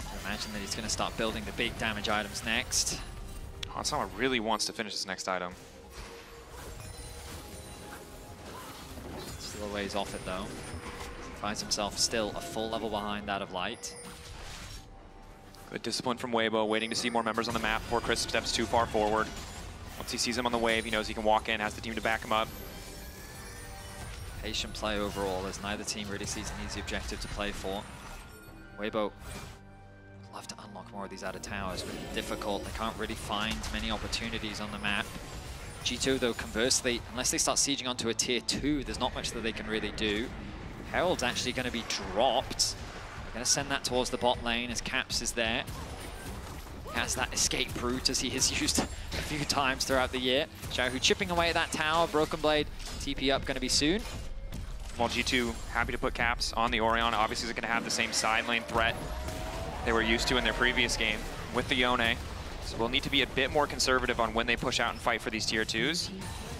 I imagine that he's going to start building the big damage items next. Hansama really wants to finish this next item. Still a ways off it though. Finds himself still a full level behind that of Light. Good discipline from Weibo, waiting to see more members on the map before Chris steps too far forward. Once he sees him on the wave, he knows he can walk in, has the team to back him up. Patient play overall, as neither team really sees an easy objective to play for. Weibo would love to unlock more of these outer towers, but it's difficult. They can't really find many opportunities on the map. G2, though, conversely, unless they start sieging onto a tier 2, there's not much that they can really do. Herald's actually going to be dropped. They're going to send that towards the bot lane as Caps is there. He has that escape route as he has used a few times throughout the year. Xiaohu chipping away at that tower. Broken Blade, TP up going to be soon. While G2 happy to put Caps on the Orion, obviously they're going to have the same side lane threat they were used to in their previous game with the Yone. So we'll need to be a bit more conservative on when they push out and fight for these tier 2s.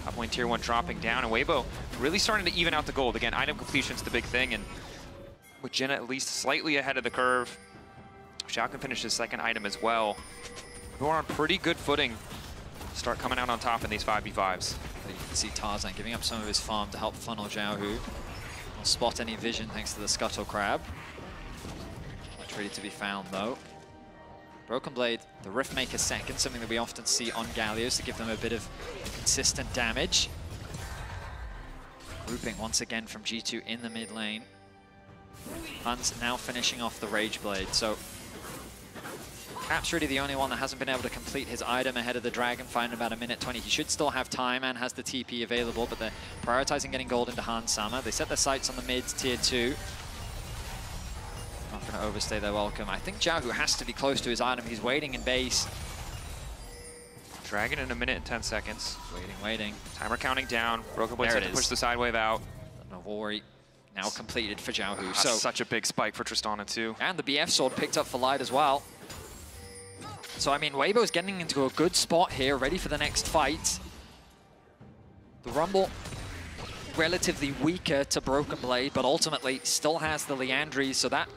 Top lane tier 1 dropping down, and Weibo really starting to even out the gold. Again, item completion's the big thing, and with Jenna at least slightly ahead of the curve, Xiao can finish his second item as well. We're on pretty good footing to start coming out on top in these 5v5s. You can see Tarzan giving up some of his farm to help funnel Xiaohu. Won't spot any vision thanks to the Scuttle Crab. Much ready to be found though. Broken Blade, the Riftmaker second, something that we often see on Gallios to give them a bit of consistent damage. grouping once again from G2 in the mid lane. Hans now finishing off the Rage Blade. So Cap's really the only one that hasn't been able to complete his item ahead of the Dragon Fight in about 1:20. He should still have time and has the TP available, but they're prioritizing getting gold into Hans Sama. They set their sights on the mids, tier 2. Not going to overstay their welcome. I think Xiaohu has to be close to his item. He's waiting in base. Dragon in 1:10. Waiting. Timer counting down. Broken Blade set to push the side wave out. Navori now completed for Xiaohu. So such a big spike for Tristana too. And the BF sword picked up for Light as well. So I mean, Weibo's getting into a good spot here, ready for the next fight. The Rumble relatively weaker to Broken Blade, but ultimately still has the Liandry, so that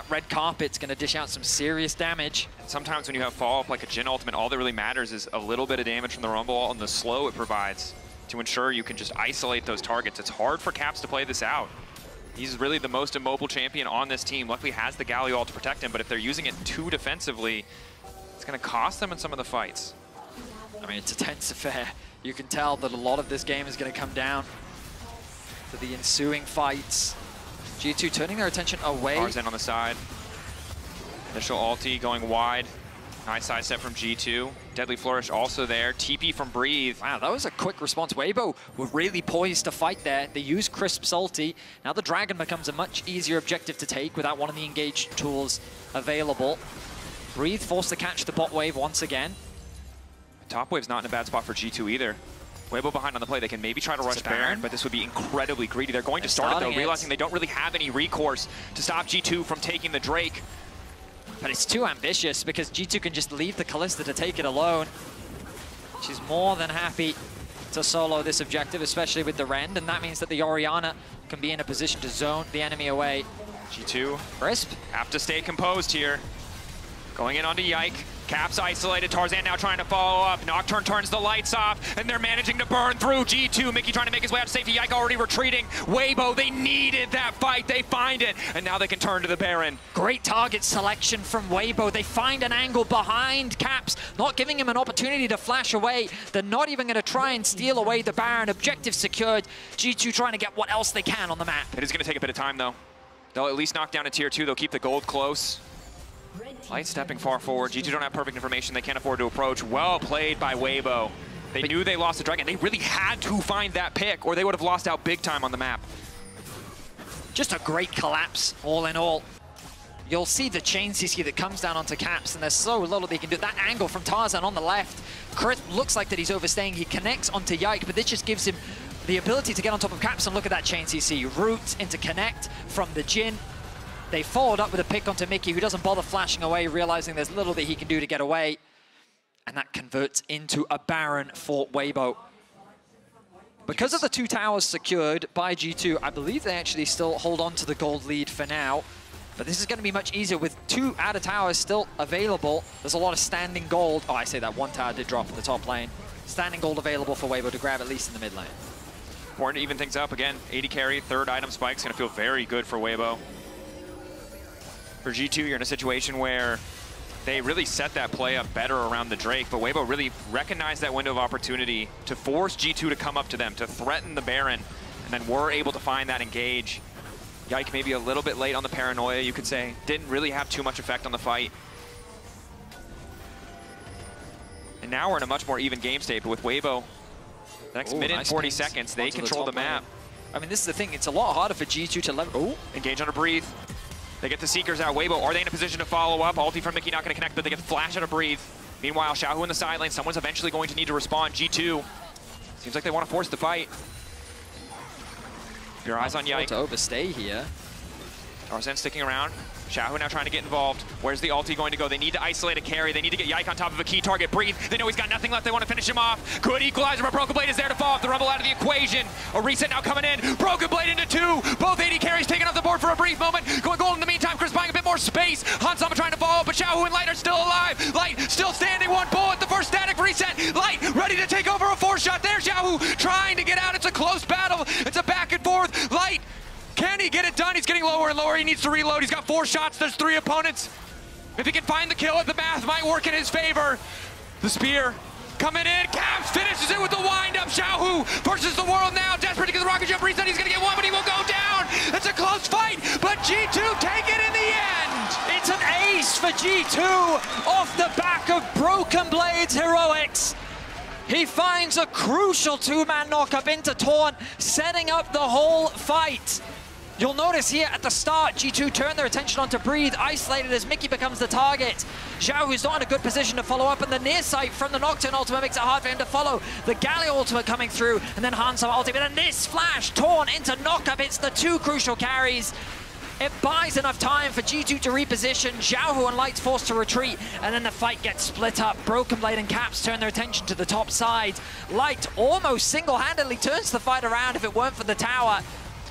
red carpet's going to dish out some serious damage. And sometimes when you have follow-up like a Jhin ultimate, all that really matters is a little bit of damage from the Rumble and the slow it provides to ensure you can just isolate those targets. It's hard for Caps to play this out. He's really the most immobile champion on this team. Luckily has the Galio ult to protect him, but if they're using it too defensively, it's going to cost them in some of the fights. I mean, it's a tense affair. You can tell that a lot of this game is going to come down to the ensuing fights. G2 turning their attention away. Tarzan on the side. Initial ulti going wide. Nice side step from G2. Deadly Flourish also there. TP from Breathe. Wow, that was a quick response. Weibo were really poised to fight there. They used Crisp's ulti. Now the Dragon becomes a much easier objective to take without one of the engaged tools available. Breathe forced to catch the bot wave once again. Top wave's not in a bad spot for G2 either. Weibo behind on the play. They can maybe try to rush Baron, but this would be incredibly greedy. They're going to start it though, realizing they don't really have any recourse to stop G2 from taking the Drake. But it's too ambitious because G2 can just leave the Kalista to take it alone. She's more than happy to solo this objective, especially with the Rend, and that means that the Orianna can be in a position to zone the enemy away. G2 Crisp have to stay composed here. Going in onto Yike. Caps isolated. Tarzan now trying to follow up. Nocturne turns the lights off, and they're managing to burn through G2. Mickey trying to make his way out to safety. Yike already retreating. Weibo, they needed that fight. They find it, and now they can turn to the Baron. Great target selection from Weibo. They find an angle behind Caps, not giving him an opportunity to flash away. They're not even going to try and steal away the Baron. Objective secured. G2 trying to get what else they can on the map. It is going to take a bit of time, though. They'll at least knock down a tier 2. They'll keep the gold close. Light stepping far forward. G2 don't have perfect information. They can't afford to approach. Well played by Weibo. They knew they lost the Dragon. They really had to find that pick, or they would have lost out big time on the map. Just a great collapse, all in all. You'll see the chain CC that comes down onto Caps, and there's so little they can do. That angle from Tarzan on the left. Chris looks like that he's overstaying. He connects onto Yike, but this just gives him the ability to get on top of Caps, and look at that chain CC. Root into connect from the Jhin. They followed up with a pick onto Mickey, who doesn't bother flashing away, realizing there's little that he can do to get away. And that converts into a Baron for Weibo. Because of the 2 towers secured by G2, I believe they actually still hold on to the gold lead for now. But this is going to be much easier with 2 outer towers still available. There's a lot of standing gold. Oh, I say that 1 tower did drop in the top lane. Standing gold available for Weibo to grab at least in the mid lane. Important to even things up. Again, 80 carry, 3rd item spike's going to feel very good for Weibo. For G2, you're in a situation where they really set that play up better around the Drake, but Weibo really recognized that window of opportunity to force G2 to come up to them, to threaten the Baron, and then were able to find that engage. Yike maybe a little bit late on the paranoia, you could say. Didn't really have too much effect on the fight. And now we're in a much more even game state, but with Weibo, the next minute and 40 seconds, they control the map. I mean, this is the thing. It's a lot harder for G2 to level. Oh, engage on a Breathe. They get the Seekers out. Weibo, are they in a position to follow up? Ulti from Mickey not going to connect, but they get the flash out of Breathe. Meanwhile, Xiaohu in the side lane. Someone's eventually going to need to respond. G2. Seems like they want to force the fight. Your eyes on Yike. To overstay here. Tarzan sticking around. Xiaohu now trying to get involved. Where's the ulti going to go? They need to isolate a carry. They need to get Yike on top of a key target. Breathe. They know he's got nothing left. They want to finish him off. Good equalizer, but Broken Blade is there to fall off the Rumble out of the equation. A reset now coming in. Broken Blade into 2. Both 80 carries taken off the board for a brief moment. Going gold in the meantime. Chris buying a bit more space. Hans Sama trying to follow, but Xiaohu and Light are still alive. Light still standing. 1 bullet. The first static reset. Light ready to take over a 4-shot. There's Xiaohu trying to get out. It's a close battle. It's a back and forth. Light. Can he get it done? He's getting lower and lower. He needs to reload. He's got 4 shots. There's 3 opponents. If he can find the kill, the math might work in his favor. The spear coming in. Caps finishes it with the wind-up. Xiaohu versus the world now. Desperate to get the rocket jump reset. He's going to get one, but he will go down. It's a close fight, but G2 take it in the end. It's an ace for G2 off the back of Broken Blade's heroics. He finds a crucial two-man knock-up into Taunt, setting up the whole fight. You'll notice here at the start, G2 turn their attention onto Breathe, isolated as Mickey becomes the target. Zhao, who's not in a good position to follow up, and the near sight from the Nocturne ultimate makes it hard for him to follow. The Galio ultimate coming through, and then Hanzo ultimate, and this flash, Taunt into knock-up. It's the two crucial carries. It buys enough time for G2 to reposition. Xiaohu and Light's forced to retreat, and then the fight gets split up. Broken Blade and Caps turn their attention to the top side. Light almost single-handedly turns the fight around if it weren't for the tower.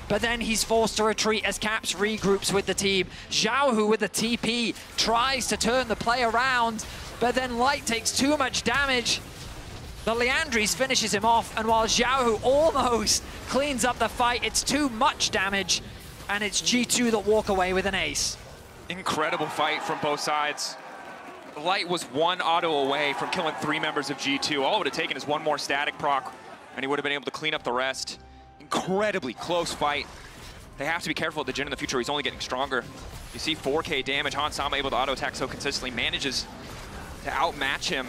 But then he's forced to retreat as Caps regroups with the team. Xiaohu with the TP tries to turn the play around, but then Light takes too much damage. The Leandries finishes him off, and while Xiaohu almost cleans up the fight, it's too much damage. And it's G2 that walk away with an ace. Incredible fight from both sides. Light was one auto away from killing 3 members of G2. All it would have taken is one more static proc, and he would have been able to clean up the rest. Incredibly close fight. They have to be careful at the Jhin in the future. He's only getting stronger. You see 4K damage. Han Sama able to auto attack so consistently, manages to outmatch him.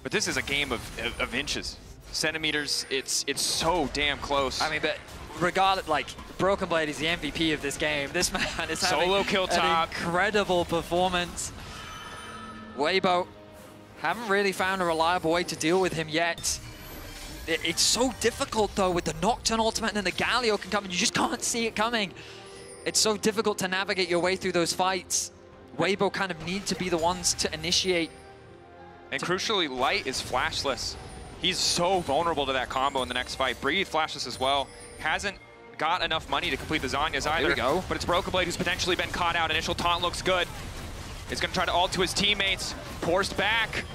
But this is a game of inches. Centimeters, it's so damn close. I mean, but regardless, like, Broken Blade is the MVP of this game. This man is having solo kill top. An incredible performance. Weibo haven't really found a reliable way to deal with him yet. It's so difficult, though, with the Nocturne ultimate, and then the Galio can come, and you just can't see it coming. It's so difficult to navigate your way through those fights. Weibo kind of need to be the ones to initiate. And crucially, Light is flashless. He's so vulnerable to that combo in the next fight. Breathe flashless as well. Hasn't got enough money to complete the Zhonya's either. Here we go. But it's Broken Blade who's potentially been caught out. Initial taunt looks good. He's going to try to ult to his teammates. Forced back.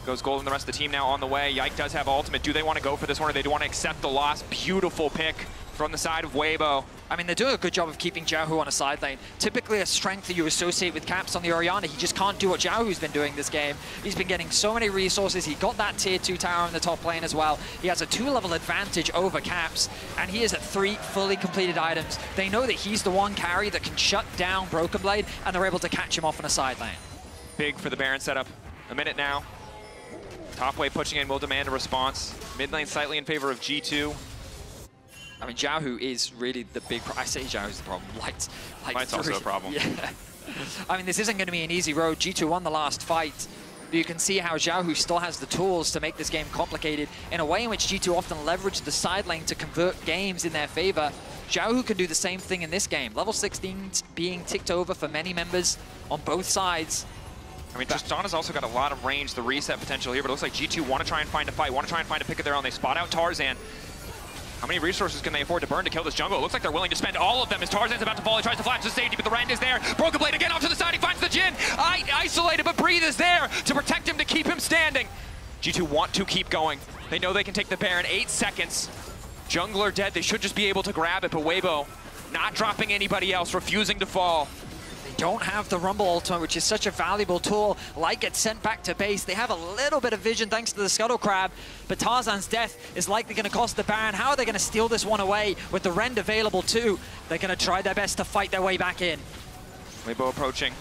Goes gold, and the rest of the team now on the way. Yike does have ultimate. Do they want to go for this one, or do they want to accept the loss? Beautiful pick from the side of Weibo. I mean, they're doing a good job of keeping Xiaohu on a side lane. Typically a strength that you associate with Caps on the Orianna. He just can't do what Xiaohu's been doing this game. He's been getting so many resources. He got that tier 2 tower in the top lane as well. He has a 2-level advantage over Caps, and he is at 3 fully completed items. They know that he's the one carry that can shut down Broken Blade, and they're able to catch him off on a side lane. Big for the Baron setup. A minute now. Top wave pushing in will demand a response. Mid lane slightly in favor of G2. I mean, Xiaohu is really the big problem. I say Xiaohu's the problem. Light's also a problem. Yeah. I mean, this isn't going to be an easy road. G2 won the last fight. But you can see how Xiaohu still has the tools to make this game complicated in a way in which G2 often leverage the side lane to convert games in their favor. Xiaohu can do the same thing in this game. Level 16 being ticked over for many members on both sides. I mean, Tristana's also got a lot of range, the reset potential here, but it looks like G2 want to try and find a fight, want to try and find a pick of their own. They spot out Tarzan. How many resources can they afford to burn to kill this jungle? It looks like they're willing to spend all of them as Tarzan's about to fall. He tries to flash the safety, but the Rend is there. Broken Blade again off to the side. He finds the Jhin. Isolated, but Breathe is there to protect him, to keep him standing. G2 want to keep going. They know they can take the Baron. 8 seconds. Jungler dead. They should just be able to grab it, but Weibo not dropping anybody else, refusing to fall. Don't have the Rumble ultimate, which is such a valuable tool. Light gets sent back to base. They have a little bit of vision thanks to the Scuttle Crab, but Tarzan's death is likely going to cost the Baron. How are they going to steal this one away with the Rend available too? They're going to try their best to fight their way back in. Weibo approaching.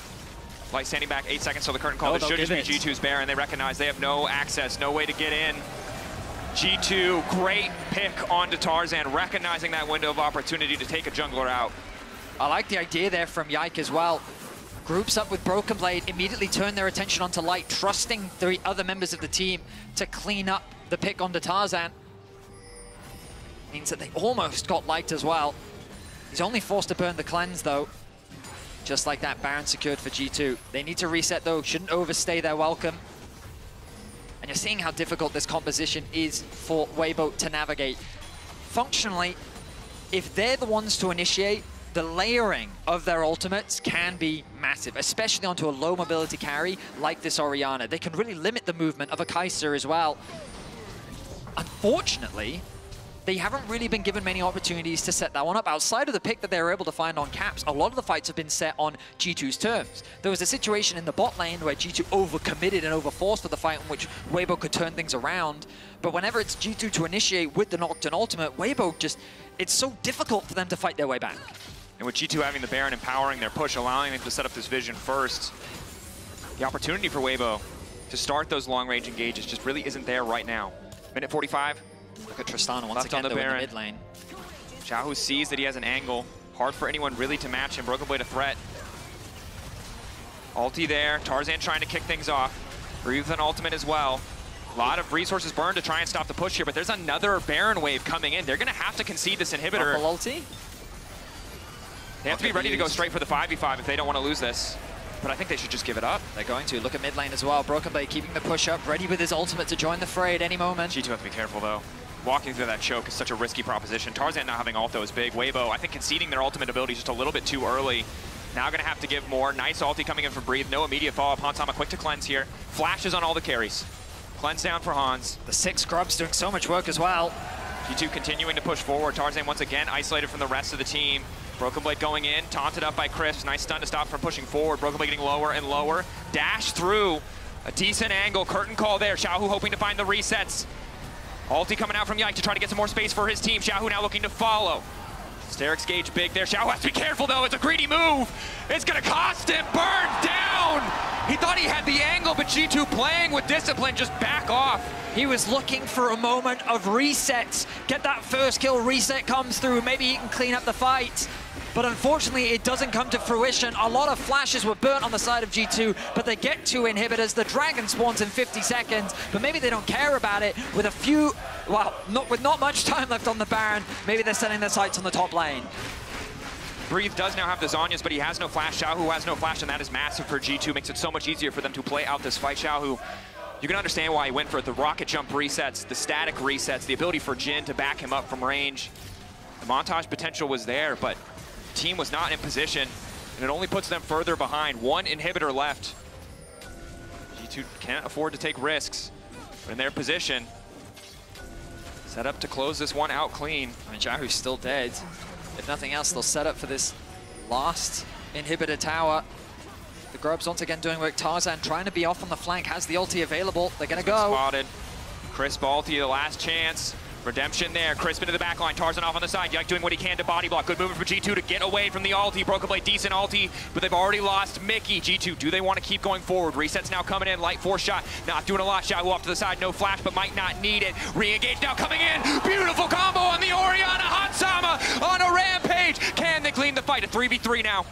Light standing back 8 seconds till the current call. This should just be G2's Baron. They recognize they have no access, no way to get in. G2, great pick onto Tarzan, recognizing that window of opportunity to take a jungler out. I like the idea there from Yike as well. Groups up with Broken Blade, immediately turn their attention onto Light, trusting the other members of the team to clean up the pick onto Tarzan. Means that they almost got Light as well. He's only forced to burn the cleanse though. Just like that, Baron secured for G2. They need to reset though, shouldn't overstay their welcome. And you're seeing how difficult this composition is for Weibo to navigate. Functionally, if they're the ones to initiate, the layering of their ultimates can be massive, especially onto a low mobility carry like this Orianna. They can really limit the movement of a Kai'Sa as well. Unfortunately, they haven't really been given many opportunities to set that one up. Outside of the pick that they were able to find on Caps, a lot of the fights have been set on G2's terms. There was a situation in the bot lane where G2 overcommitted and overforced for the fight in which Weibo could turn things around. But whenever it's G2 to initiate with the Nocturne ultimate, Weibo just, it's so difficult for them to fight their way back. And with G2 having the Baron empowering their push, allowing them to set up this vision first, the opportunity for Weibo to start those long-range engages just really isn't there right now. Minute 45. Look at Tristana once again, though, in the mid lane. Xiaohu sees that he has an angle. Hard for anyone really to match him. Broken Blade a threat. Ulti there. Tarzan trying to kick things off. Breathe an ultimate as well. A lot of resources burned to try and stop the push here, but there's another Baron wave coming in. They're going to have to concede this inhibitor. Ulti? They have to be ready to go straight for the 5v5 if they don't want to lose this. But I think they should just give it up. They're going to. Look at mid lane as well. Broken Blade keeping the push up, ready with his ultimate to join the fray at any moment. G2 have to be careful, though. Walking through that choke is such a risky proposition. Tarzan not having ult, though, is big. Weibo, I think, conceding their ultimate ability just a little bit too early. Now going to have to give more. Nice ulti coming in from Breathe. No immediate follow-up. Hansama quick to cleanse here. Flashes on all the carries. Cleanse down for Hans. The 6 scrubs doing so much work as well. G2 continuing to push forward. Tarzan once again isolated from the rest of the team. Broken Blade going in, taunted up by Crisp. Nice stun to stop from pushing forward. Broken Blade getting lower and lower. Dash through. A decent angle. Curtain call there. Xiaohu hoping to find the resets. Ulti coming out from Yike to try to get some more space for his team. Xiaohu now looking to follow. Sterix gauge big there. Xiaohu has to be careful, though. It's a greedy move. It's going to cost him. Burned down. He thought he had the angle, but G2 playing with discipline, just back off. He was looking for a moment of resets. Get that first kill, reset comes through. Maybe he can clean up the fight. But unfortunately, it doesn't come to fruition. A lot of flashes were burnt on the side of G2, but they get 2 inhibitors. The Dragon spawns in 50 seconds, but maybe they don't care about it. With a few, well, with not much time left on the Baron, maybe they're setting their sights on the top lane. Breathe does now have the Zhonya's, but he has no flash. Xiaohu has no flash, and that is massive for G2. Makes it so much easier for them to play out this fight. Xiaohu, you can understand why he went for it. The rocket jump resets, the static resets, the ability for Jin to back him up from range. The montage potential was there, but the team was not in position, and it only puts them further behind. 1 inhibitor left. G2 can't afford to take risks, but in their position, set up to close this one out clean. I mean, Xiaohu's still dead. If nothing else, they'll set up for this last inhibitor tower. The Grubs once again doing work. Tarzan trying to be off on the flank, has the ulti available. They're going to go. Spotted. Crisp ulti, the last chance. Redemption there. Crisp into the back line. Tarzan off on the side. Yike doing what he can to body block. Good movement for G2 to get away from the ulti. Broken Blade, decent ulti, but they've already lost Mickey. G2, do they want to keep going forward? Resets now coming in. Light force shot. Not doing a lot. Xiaohu off to the side. No flash, but might not need it. Re-engage now coming in. Beautiful combo on the Orianna. Hansama on a rampage. Can they clean the fight? A 3v3 now.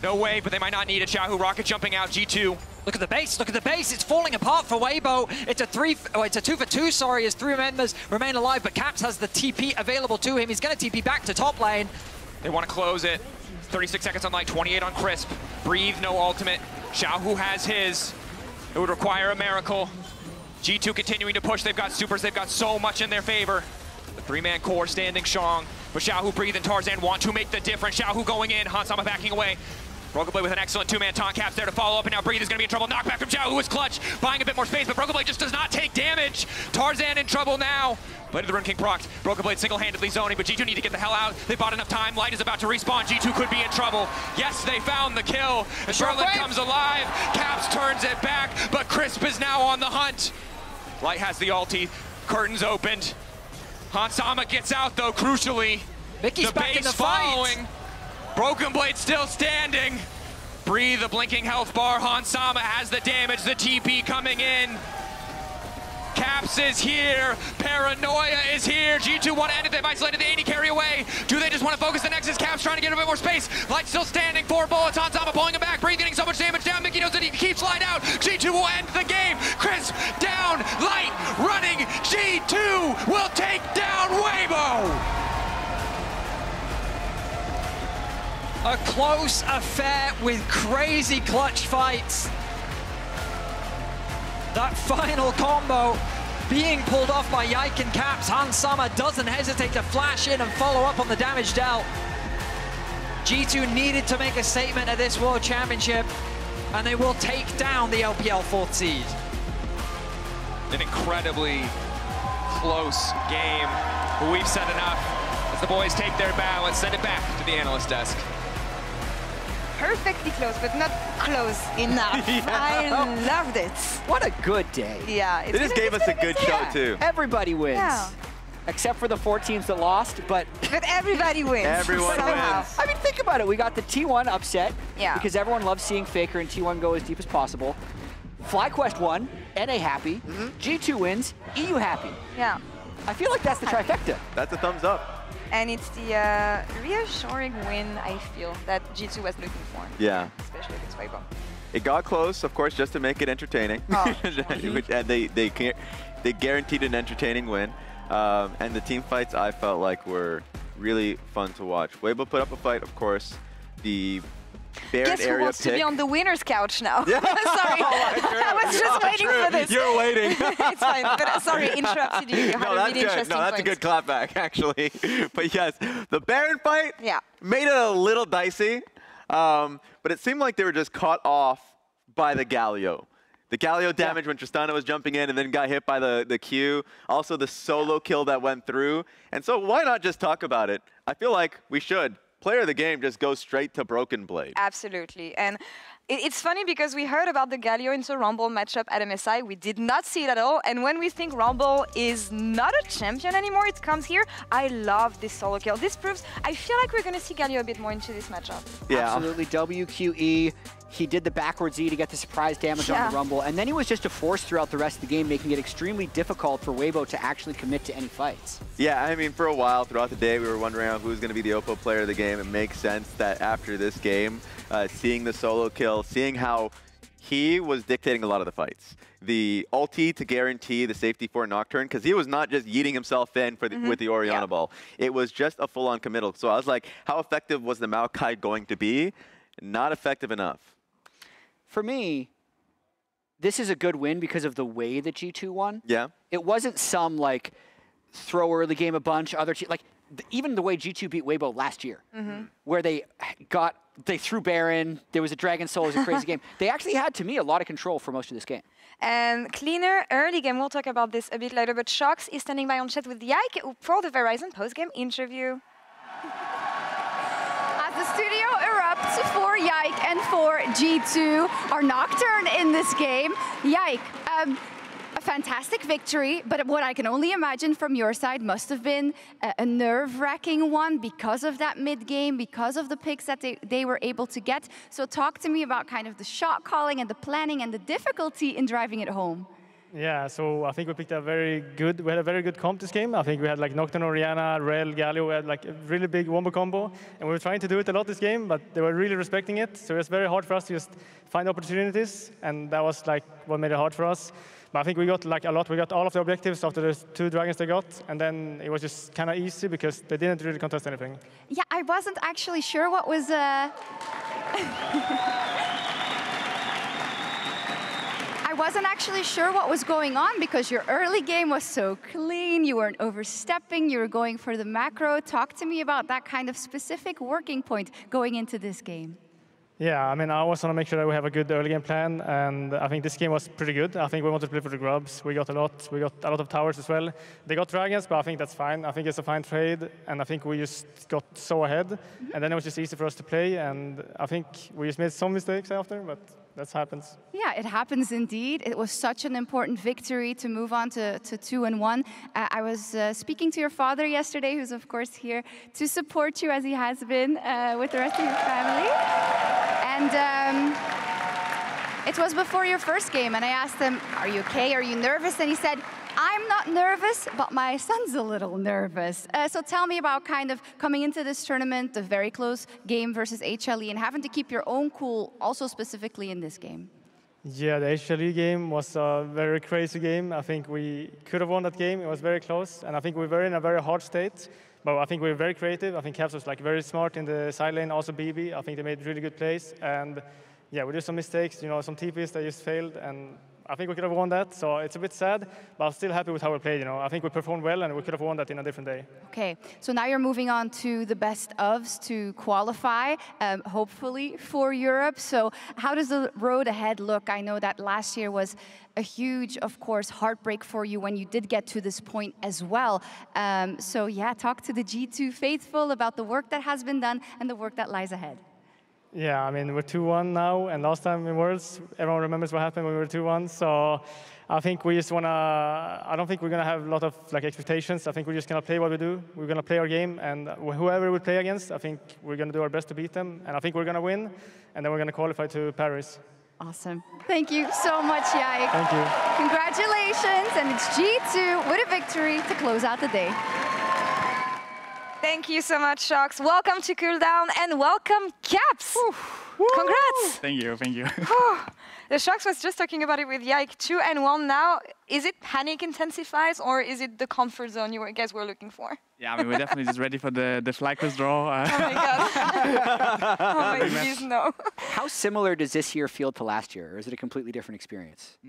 No way, but they might not need it. Xiaohu rocket jumping out. G2. Look at the base, look at the base. It's falling apart for Weibo. It's a 2 for 2, sorry, as 3 members remain alive, but Caps has the TP available to him. He's going to TP back to top lane. They want to close it. 36 seconds on Light, 28 on Crisp. Breathe, no ultimate. Xiaohu has his. It would require a miracle. G2 continuing to push. They've got supers. They've got so much in their favor. The 3-man core standing strong. But Xiaohu, Breathe, and Tarzan want to make the difference. Xiaohu going in. Hansama backing away. Broken Blade with an excellent 2-man taunt. Caps there to follow up, and now Breathe is going to be in trouble. Knockback from Xiaohu is clutch, buying a bit more space, but Broken Blade just does not take damage. Tarzan in trouble now. Blade of the Rune King procced. Broken Blade single-handedly zoning, but G2 need to get the hell out. They bought enough time. Light is about to respawn. G2 could be in trouble. Yes, they found the kill. Charlotte comes alive. Caps turns it back, but Crisp is now on the hunt. Light has the ulti. Curtains opened. Hansama gets out, though, crucially. Mickey's the back in the following. fight. Broken Blade still standing. Breathe, the blinking health bar. Hansama has the damage. The TP coming in. Caps is here. Paranoia is here. G2 want to end it. They've isolated the 80 carry away. Do they just want to focus the Nexus? Caps trying to get a bit more space. Light still standing. 4 bullets. Hansama pulling him back. Breathe getting so much damage down. Mickey knows that he keeps Light out. G2 will end the game. Crisp down. Light running. G2 will take down Weibo. A close affair with crazy clutch fights. That final combo being pulled off by Yike and Caps. Hansama doesn't hesitate to flash in and follow up on the damage dealt. G2 needed to make a statement at this World Championship, and they will take down the LPL 4th seed. An incredibly close game. But we've said enough. As the boys take their bow and send it back to the analyst desk. Perfectly close, but not close enough. I loved it. What a good day. Yeah. They just gave us a good show, too. Everybody wins. Yeah. Except for the 4 teams that lost, but... But everybody wins. Everyone wins. I mean, think about it. We got the T1 upset. Yeah. Because everyone loves seeing Faker and T1 go as deep as possible. FlyQuest won, NA happy, G2 wins, EU happy. Yeah. I feel like that's the trifecta. That's a thumbs up. And it's the reassuring win, I feel, that G2 was looking for. Yeah. Especially against Weibo. It got close, of course, just to make it entertaining. Oh. And they guaranteed an entertaining win. And the team fights, I felt like, were really fun to watch. Weibo put up a fight, of course. The Baron Guess who area wants pick. to be on the winner's couch now? Yeah. Sorry, I was just waiting for this. You're waiting. It's fine, but sorry, interrupted you. You had No, a that's really good. interesting No, that's point. a good clapback, actually. But yes, the Baron fight made it a little dicey. But it seemed like they were just caught off by the Galio. The Galio damage when Tristana was jumping in and then got hit by the Q. Also the solo kill that went through. And so why not just talk about it? I feel like we should. Player of the game just goes straight to Broken Blade. Absolutely. And it's funny because we heard about the Galio into Rumble matchup at MSI. We did not see it at all. And when we think Rumble is not a champion anymore, it comes here. I love this solo kill. This proves, I feel like we're going to see Galio a bit more into this matchup. Yeah. Absolutely. WQE. He did the backwards E to get the surprise damage on the Rumble. And then he was just a force throughout the rest of the game, making it extremely difficult for Weibo to actually commit to any fights. Yeah, I mean, for a while throughout the day, we were wondering who's going to be the Oppo player of the game. It makes sense that after this game, seeing the solo kill, seeing how he was dictating a lot of the fights. The ulti to guarantee the safety for Nocturne, because he was not just yeeting himself in for with the Orianna ball. It was just a full-on committal. So I was like, how effective was the Maokai going to be? Not effective enough. For me, this is a good win because of the way that G2 won. Yeah. It wasn't some, like, throw early game a bunch, other like, even the way G2 beat Weibo last year, where they threw Baron, there was a Dragon Soul, it was a crazy game. They actually had, to me, a lot of control for most of this game. And cleaner early game, we'll talk about this a bit later, but Shox is standing by on chat with Yike for the Verizon post-game interview. As the studio erupts for Yike and for G2, our Nocturne in this game. Yike, a fantastic victory, but what I can only imagine from your side must have been a nerve-wracking one because of that mid-game, because of the picks that they were able to get. So talk to me about kind of the shot calling and the planning and the difficulty in driving it home. Yeah, so I think we had a very good comp this game. I think we had like Nocturne, Orianna, Rel, Galio. We had like a really big wombo combo. And we were trying to do it a lot this game, but they were really respecting it. So it was very hard for us to just find opportunities. And that was like what made it hard for us. But I think we got like a lot. We got all of the objectives after the 2 dragons they got. And then it was just kind of easy because they didn't really contest anything. Yeah, I wasn't actually sure what was... I wasn't actually sure what was going on because your early game was so clean, you weren't overstepping, you were going for the macro. Talk to me about that kind of specific working point going into this game. Yeah, I mean, I always want to make sure that we have a good early game plan, and I think this game was pretty good. I think we wanted to play for the grubs. We got a lot of towers as well. They got dragons, but I think that's fine. I think it's a fine trade, and I think we just got so ahead, and then it was just easy for us to play, and I think we just made some mistakes after, but that happens. Yeah, it happens indeed. It was such an important victory to move on to 2-1. I was speaking to your father yesterday, who's of course here to support you as he has been with the rest of your family. And it was before your first game, and I asked him, "Are you okay? Are you nervous?" And he said, "I'm not nervous, but my son's a little nervous." So tell me about kind of coming into this tournament, a very close game versus HLE, and having to keep your own cool, also specifically in this game. Yeah, the HLE game was a very crazy game. I think we could have won that game. It was very close, and I think we were in a very hard state. But I think we were very creative. I think Caps was like very smart in the side lane, also BB. I think they made really good plays, and yeah, we did some mistakes, you know, some TPs that just failed, and I think we could have won that, so it's a bit sad, but I'm still happy with how we played. I think we performed well, and we could have won that in a different day. Okay, so now you're moving on to the best ofs to qualify, hopefully for Europe. So how does the road ahead look? I know that last year was a huge, of course, heartbreak for you when you did get to this point as well. So yeah, talk to the G2 faithful about the work that has been done and the work that lies ahead. Yeah, I mean, we're 2-1 now, and last time in Worlds, everyone remembers what happened when we were 2-1. So I think we just want to, I don't think we're going to have a lot of expectations. I think we're just going to play what we do. We're going to play our game, and whoever we play against, I think we're going to do our best to beat them. And I think we're going to win, and then we're going to qualify to Paris. Awesome. Thank you so much, Yaik. Thank you. Congratulations, and it's G2 with a victory to close out the day. Thank you so much, Shox. Welcome to Cooldown and welcome, Caps. Congrats. Thank you, thank you. The Shox was just talking about it with Yaik. 2-1 now. Is it panic intensifies or is it the comfort zone you guys were looking for? Yeah, I mean, we're definitely just ready for the FlyQuest draw. Oh my god. Oh my, please no. How similar does this year feel to last year, or is it a completely different experience? I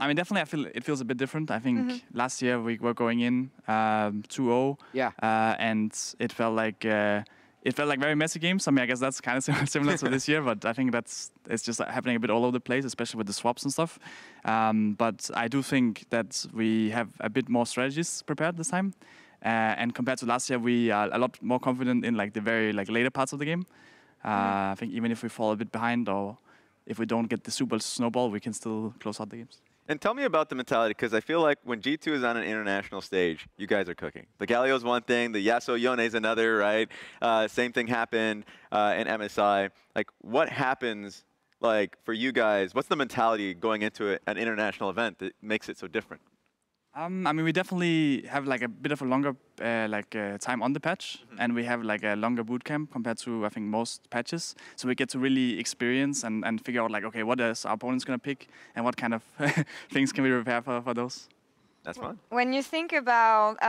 mean, definitely I feel it feels a bit different. I think last year we were going in 2-0. Yeah. And it felt like very messy games. I mean, I guess that's kind of similar to this year, but I think it's just happening a bit all over the place, especially with the swaps and stuff. But I do think that we have a bit more strategies prepared this time. And compared to last year, we are a lot more confident in the very later parts of the game. I think even if we fall a bit behind or if we don't get the super snowball, we can still close out the games. And tell me about the mentality, because I feel like when G2 is on an international stage, you guys are cooking. The Galio's one thing, the Yasuo Yone's another, right? Same thing happened in MSI. What happens for you guys? What's the mentality going into an international event that makes it so different? I mean, we definitely have a bit of a longer time on the patch, and we have a longer boot camp compared to I think most patches. So we get to really experience and figure out okay, what is our opponents gonna pick, and what kind of things can we prepare for those. That's fun. When you think about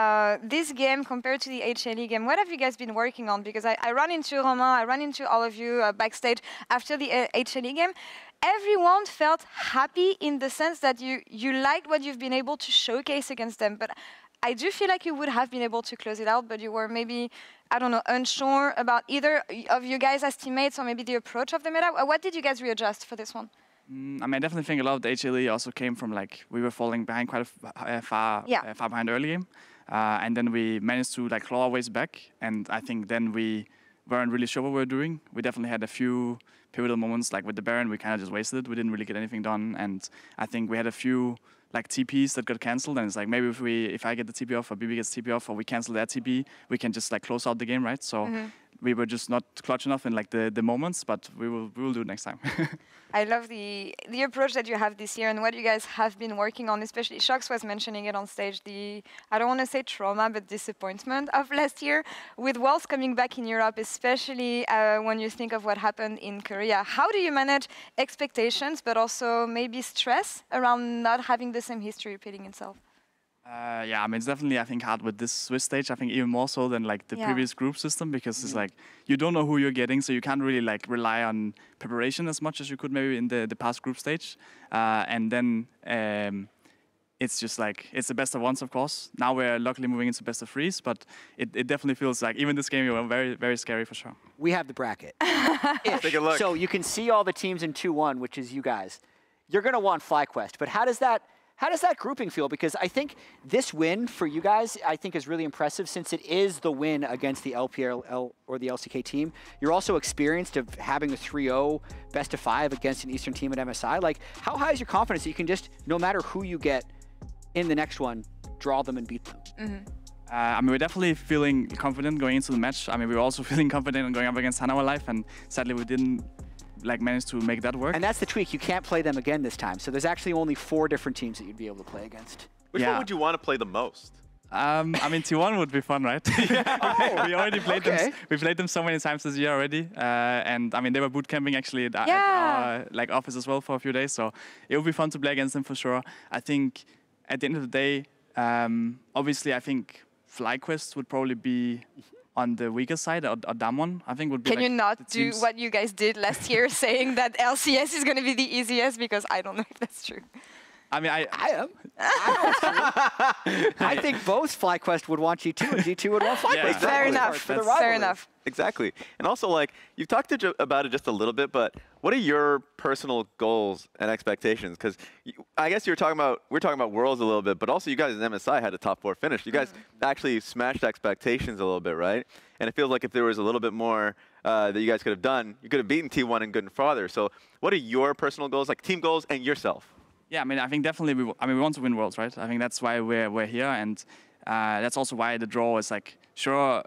this game compared to the HLE game, what have you guys been working on? Because I run into Romain, I run into all of you backstage after the HLE game. Everyone felt happy in the sense that you liked what you've been able to showcase against them. But I do feel like you would have been able to close it out, but you were maybe, I don't know, unsure about either of you guys as teammates or maybe the approach of the meta. What did you guys readjust for this one? I mean, I definitely think a lot of the HLE also came from we were falling behind quite far behind early game. And then we managed to claw our ways back. And I think then we weren't really sure what we were doing. We definitely had a few pivotal moments, with the Baron, we kind of just wasted it. We didn't really get anything done, and I think we had a few TPs that got cancelled, and it's maybe if I get the TP off or BB gets TP off or we cancel their TP, we can just close out the game, right? So we were just not clutch enough in the moments, but we will do it next time. I love the approach that you have this year and what you guys have been working on, especially Shox was mentioning it on stage, I don't want to say trauma, but disappointment of last year. With Worlds coming back in Europe, especially when you think of what happened in Korea, how do you manage expectations, but also maybe stress around not having the same history repeating itself? Yeah, I mean, it's definitely, I think, hard with this Swiss stage. I think even more so than the previous group system, because it's you don't know who you're getting, so you can't really rely on preparation as much as you could maybe in the past group stage. And then it's just it's the best of ones, of course. Now we're luckily moving into best of threes, but it definitely feels even this game was very, very scary for sure. We have the bracket. Take a look. So you can see all the teams in 2-1, which is you guys. You're going to want FlyQuest, but how does that grouping feel? Because I think this win for you guys, I think, is really impressive since it is the win against the LPL or the LCK team. You're also experienced of having a 3-0 best of 5 against an Eastern team at MSI. How high is your confidence that you can just, no matter who you get in the next one, draw them and beat them? I mean, we're definitely feeling confident going into the match. I mean, we were also feeling confident going up against Hanwha Life, and sadly we didn't managed to make that work. And that's the tweak. You can't play them again this time. So there's actually only 4 different teams that you'd be able to play against. Which one would you want to play the most? I mean, T1 would be fun, right? We already played them. We played them so many times this year already, and I mean, they were boot camping actually at our office as well for a few days. So it would be fun to play against them for sure. I think at the end of the day, obviously, I think FlyQuest would probably be on the weaker side, or Damwon, I think would be. Can you not do what you guys did last year, saying that LCS is going to be the easiest? Because I don't know if that's true. I mean, I am. I think both FlyQuest would want G2 and G2 would want FlyQuest. Yeah, exactly. Fair enough. Fair enough. Exactly. And also, like, you've talked about it just a little bit, but what are your personal goals and expectations? Because I guess we're talking about Worlds a little bit, but also you guys in MSI had a top 4 finish. You guys actually smashed expectations a little bit, right? And it feels like if there was a little bit more that you guys could have done, you could have beaten T1 and gotten farther. So what are your personal goals, like team goals and yourself? Yeah, I mean, I think definitely we want to win Worlds, right? I think that's why we're here, and that's also why the draw is like, sure,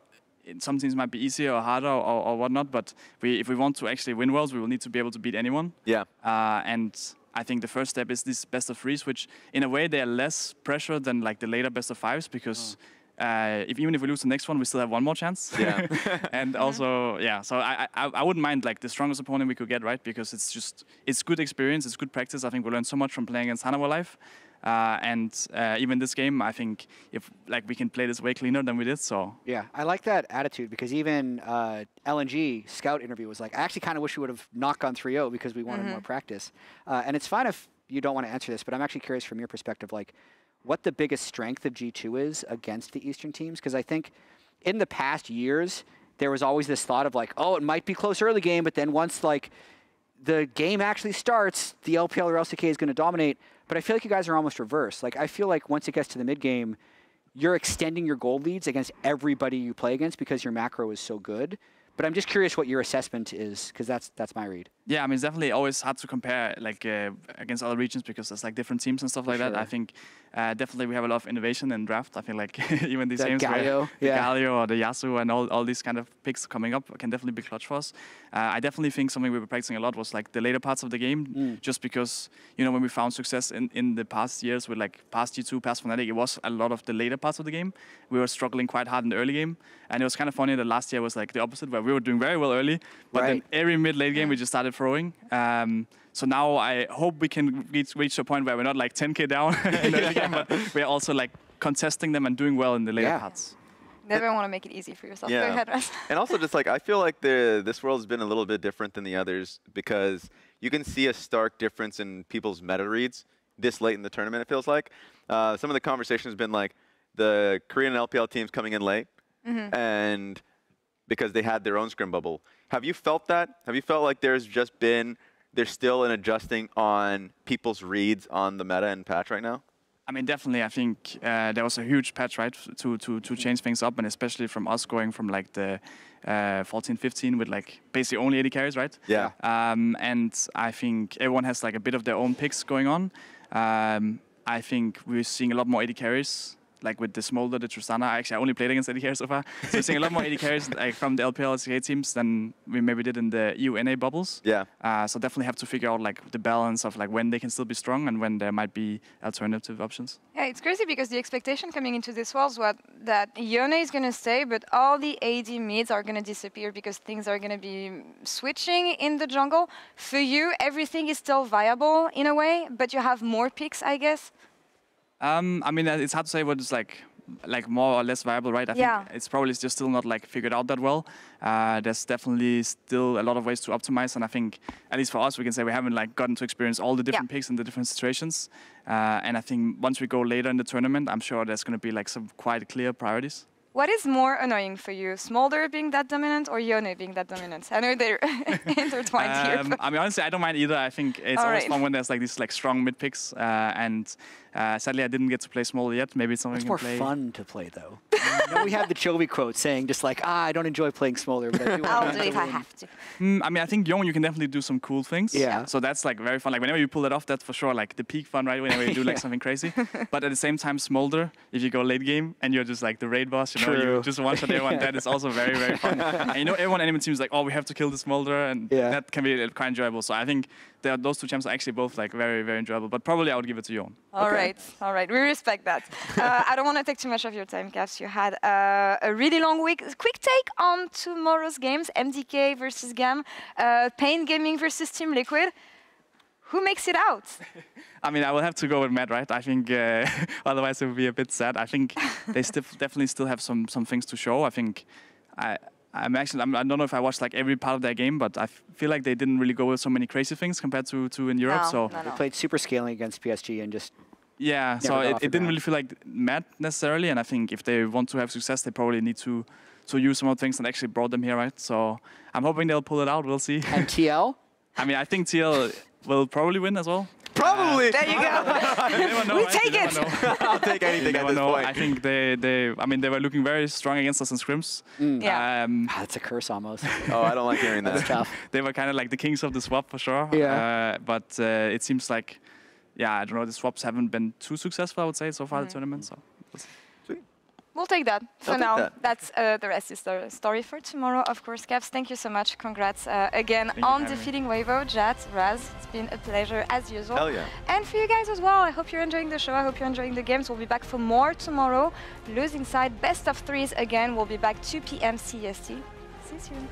some teams might be easier or harder or whatnot, but if we want to actually win Worlds, we will need to be able to beat anyone. Yeah. And I think the first step is this best of 3s, which in a way they are less pressure than like the later best of 5s, because even if we lose the next one, we still have one more chance. Yeah. And also, yeah, so I wouldn't mind like the strongest opponent we could get, right? Because it's good experience, it's good practice. I think we learned so much from playing against Hanover Live. And even this game, I think if we can play this way cleaner than we did. So yeah, I like that attitude, because even LNG Scout interview was like, I actually kind of wish we would have not gone 3-0 because we wanted more practice. And it's fine if you don't want to answer this, but I'm actually curious from your perspective, like what the biggest strength of G2 is against the Eastern teams, because I think in the past years there was always this thought of like, oh, it might be close early game, but then once like the game actually starts, the LPL or LCK is going to dominate. But I feel like you guys are almost reversed. Like, I feel like once it gets to the mid game, you're extending your gold leads against everybody you play against because your macro is so good. But I'm just curious what your assessment is, because that's my read. Yeah, I mean, it's definitely always hard to compare like against other regions because there's like different teams and stuff like that. I think definitely we have a lot of innovation in draft. I feel like even these games where the Galio or the Yasuo and all these kind of picks coming up can definitely be clutch for us. I definitely think something we were practicing a lot was like the later parts of the game, just because, you know, when we found success in the past years with like past G2, past Fnatic, it was a lot of the later parts of the game. We were struggling quite hard in the early game. And it was kind of funny that last year was like the opposite, where we were doing very well early, but then every mid-late game we just started throwing. So now I hope we can reach a point where we're not like 10k down in the early game, but we're also like contesting them and doing well in the later parts. Never want to make it easy for yourself. Go ahead, Russ. And also just like, I feel like this world has been a little bit different than the others, because you can see a stark difference in people's meta reads this late in the tournament, it feels like. Some of the conversation has been like the Korean LPL teams coming in late, and because they had their own scrim bubble. Have you felt that? Have you felt like there's still an adjusting on people's reads on the meta and patch right now? I mean, definitely. I think there was a huge patch, right, to change things up, and especially from us going from like the 14-15 with like basically only 80 carries, right? Yeah. And I think everyone has like a bit of their own picks going on. I think we're seeing a lot more 80 carries. Like with the Smolder, the Tristana, actually I only played against 80 carries so far. So we're seeing a lot more 80 carries like, from the LPL LCK teams than we maybe did in the EU NA bubbles. Yeah. So definitely have to figure out like the balance of like when they can still be strong and when there might be alternative options. Yeah, it's crazy because the expectation coming into this was that Yone is going to stay, but all the AD mids are going to disappear because things are going to be switching in the jungle. For you, everything is still viable in a way, but you have more picks, I guess. I mean, it's hard to say what is like more or less viable, right? I think it's probably just still not like figured out that well. There's definitely still a lot of ways to optimize, and I think at least for us, we can say we haven't like gotten to experience all the different picks in the different situations. And I think once we go later in the tournament, I'm sure there's going to be like some quite clear priorities. What is more annoying for you, Smolder being that dominant or Yone being that dominant? I know they're intertwined here. I mean, honestly, I don't mind either. I think it's always fun when there's like these like strong mid picks, and sadly I didn't get to play Smolder yet. Maybe it's something it's we more can play. Fun to play though. You know, we have the Chovy quote saying just like, I don't enjoy playing Smolder, but I do. I'll do it if I have to. I mean, I think Young, you can definitely do some cool things. Yeah. So that's like very fun. Like whenever you pull it off, that's for sure like the peak fun, right? Whenever you do like something crazy. But at the same time, Smolder, if you go late game and you're just like the raid boss, you know, you just one shot everyone. That is also very, very fun. And you know, everyone enemy team is like, oh, we have to kill the Smolder, and that can be quite enjoyable. So I think those two champs are actually both like very, very enjoyable. But probably I would give it to Yon. All right. We respect that. I don't want to take too much of your time, Cass. You had a really long week. Quick take on tomorrow's games: MDK versus GAM, Pain Gaming versus Team Liquid. Who makes it out? I mean, I will have to go with Matt, right? I think otherwise it would be a bit sad. I think they definitely still have some things to show. I think I don't know if I watched like every part of their game, but I feel like they didn't really go with so many crazy things compared to in Europe. So they played super scaling against PSG and just so it didn't really feel like mad necessarily. And I think if they want to have success, they probably need to use some of the things that actually brought them here, right? So I'm hoping they'll pull it out. We'll see. And TL? I mean, I think TL will probably win as well. Probably. There you go. We take it. I'll take anything at this point. I think they were looking very strong against us in scrims. Yeah. That's a curse almost. Oh, I don't like hearing that. That's tough. They were kind of like the kings of the swap for sure. Yeah. But it seems like, I don't know, the swaps haven't been too successful, I would say, so far the tournament. So. We'll take that for I'll now. take that. That's the rest is the story for tomorrow, of course. Cavs, thank you so much. Congrats again on defeating Wavo, Jat, Raz. It's been a pleasure as usual. Hell yeah. And for you guys as well. I hope you're enjoying the show. I hope you're enjoying the games. We'll be back for more tomorrow. Losing side, best of threes again. We'll be back 2 p.m. CST. See you soon.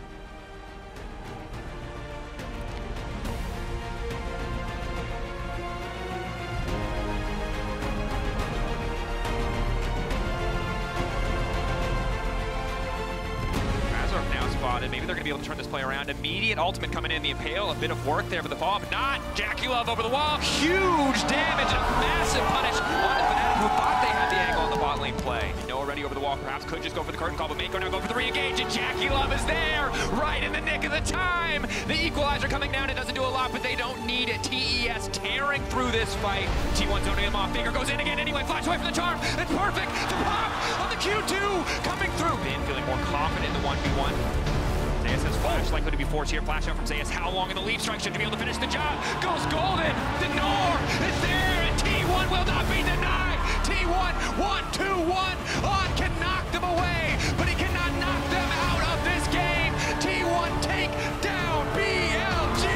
Maybe they're going to be able to turn this play around. Immediate ultimate coming in. The Impale, a bit of work there for the follow-up. Not Jackie Love over the wall. Huge damage and a massive punish on the Fnatic, who thought they had the angle on the bot lane play. Noah already over the wall, perhaps could just go for the curtain call, but Mako now go for the re-engage, and Jackie Love is there, right in the nick of the time. The equalizer coming down. It doesn't do a lot, but they don't need it. TES tearing through this fight. T1 zoning him off. Faker goes in again anyway. Flash away from the charm. It's perfect. The pop on the Q2 coming through. Ben feeling more confident in the 1v1. Zayas has flash, likely to be forced here. Flash out from Zayas. How long in the leap strike should be able to finish the job? Goes golden. The Nor is there, and T1 will not be denied. T1, 1-2-1 on, can knock them away, but he cannot knock them out of this game. T1 take down BLG.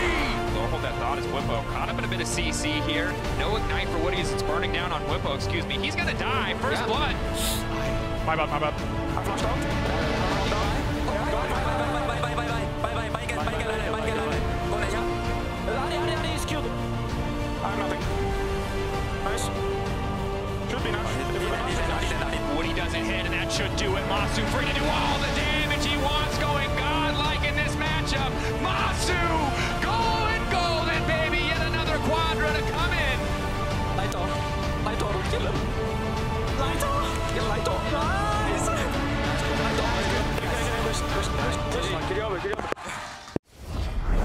Lower hold that thought as Whippo caught up in a bit of CC here. No ignite for Woody as it's burning down on Whippo, excuse me. He's gonna die. First blood. My bad. I flashed out. Woody doesn't hit, and that should do it. Masu free to do all the damage he wants, going godlike in this matchup. Masu going golden, baby. Yet another quadra to come in. Lightor, kill him. Lightor, nice.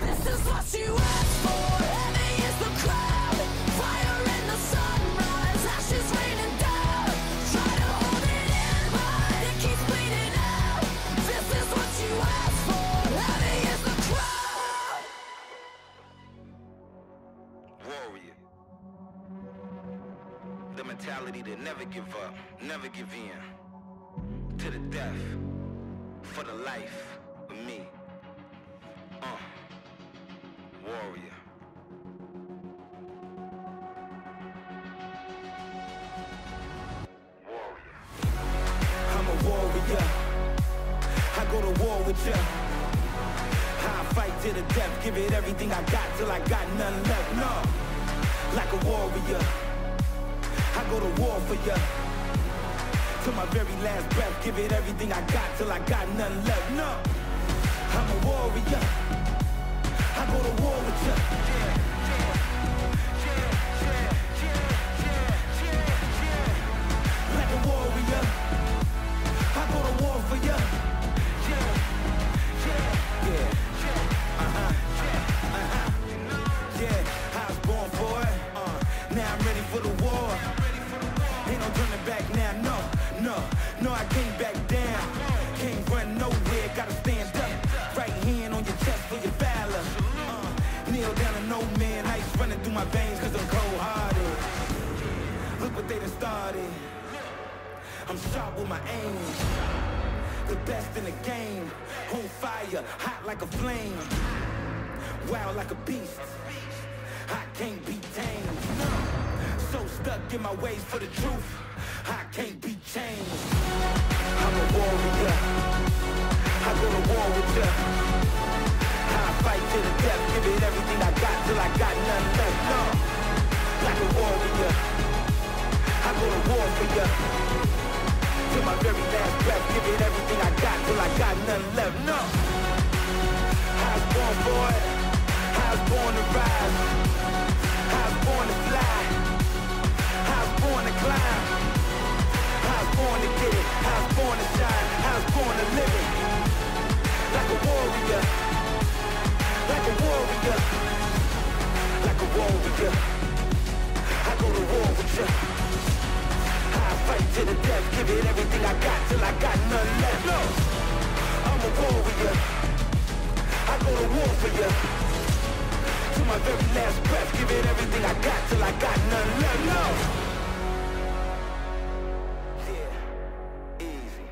This is what you asked for. Heavy is the crowd. Fire in the sunrise. Ashes raining down. Try to hold it in, but it keeps bleeding out. This is what you asked for. Heavy is the crowd. Warrior. The mentality to never give up, never give in. To the death. For the life of me. Warrior. I'm a warrior. I go to war with ya. I fight to the death, give it everything I got till I got none left. No, like a warrior. I go to war for ya. Till my very last breath, give it everything I got till I got none left. No, I'm a warrior. I go to war with ya. Like a warrior, I go to war for ya. Yeah, I was born for it. Now I'm ready for the war. Ain't no turning back now, no, I can't back down. Can't run nowhere, gotta stand up. Right hand on your chest for your valor. Kneel down to no man, ice running through my veins cause I'm cold-hearted. Look what they done started. I'm sharp with my aim. The best in the game. On fire, hot like a flame. Wild like a beast. I can't be tamed. So stuck in my ways for the truth. I can't be changed. I'm a warrior. I go to war with ya. I fight to the death, give it everything I got till I got none left. No, like a warrior. I go to war for ya. Till my very last breath, give it everything I got till I got none nothing left, no. I was born for it, I was born to rise, I was born to fly, I was born to climb, I was born to get it, I was born to shine, I was born to live it. Like a warrior, like a warrior, like a warrior. I go to war with you. I fight to the death, give it everything I got till I got nothing left. No, I'm a warrior. I go to war for you. To my very last breath, give it everything I got till I got nothing left. No. Yeah, easy.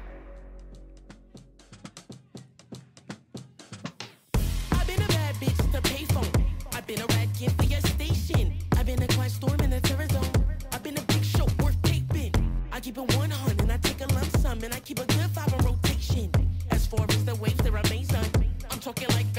I've been a bad bitch to pay phone. I've been a rat kid for your station. I've been a quiet storm in a terror zone. I've been a big show worth taping. I keep it 100 and I take a lump sum and I keep a good vibe in rotation. As far as the waves, they're amazing. I'm talking like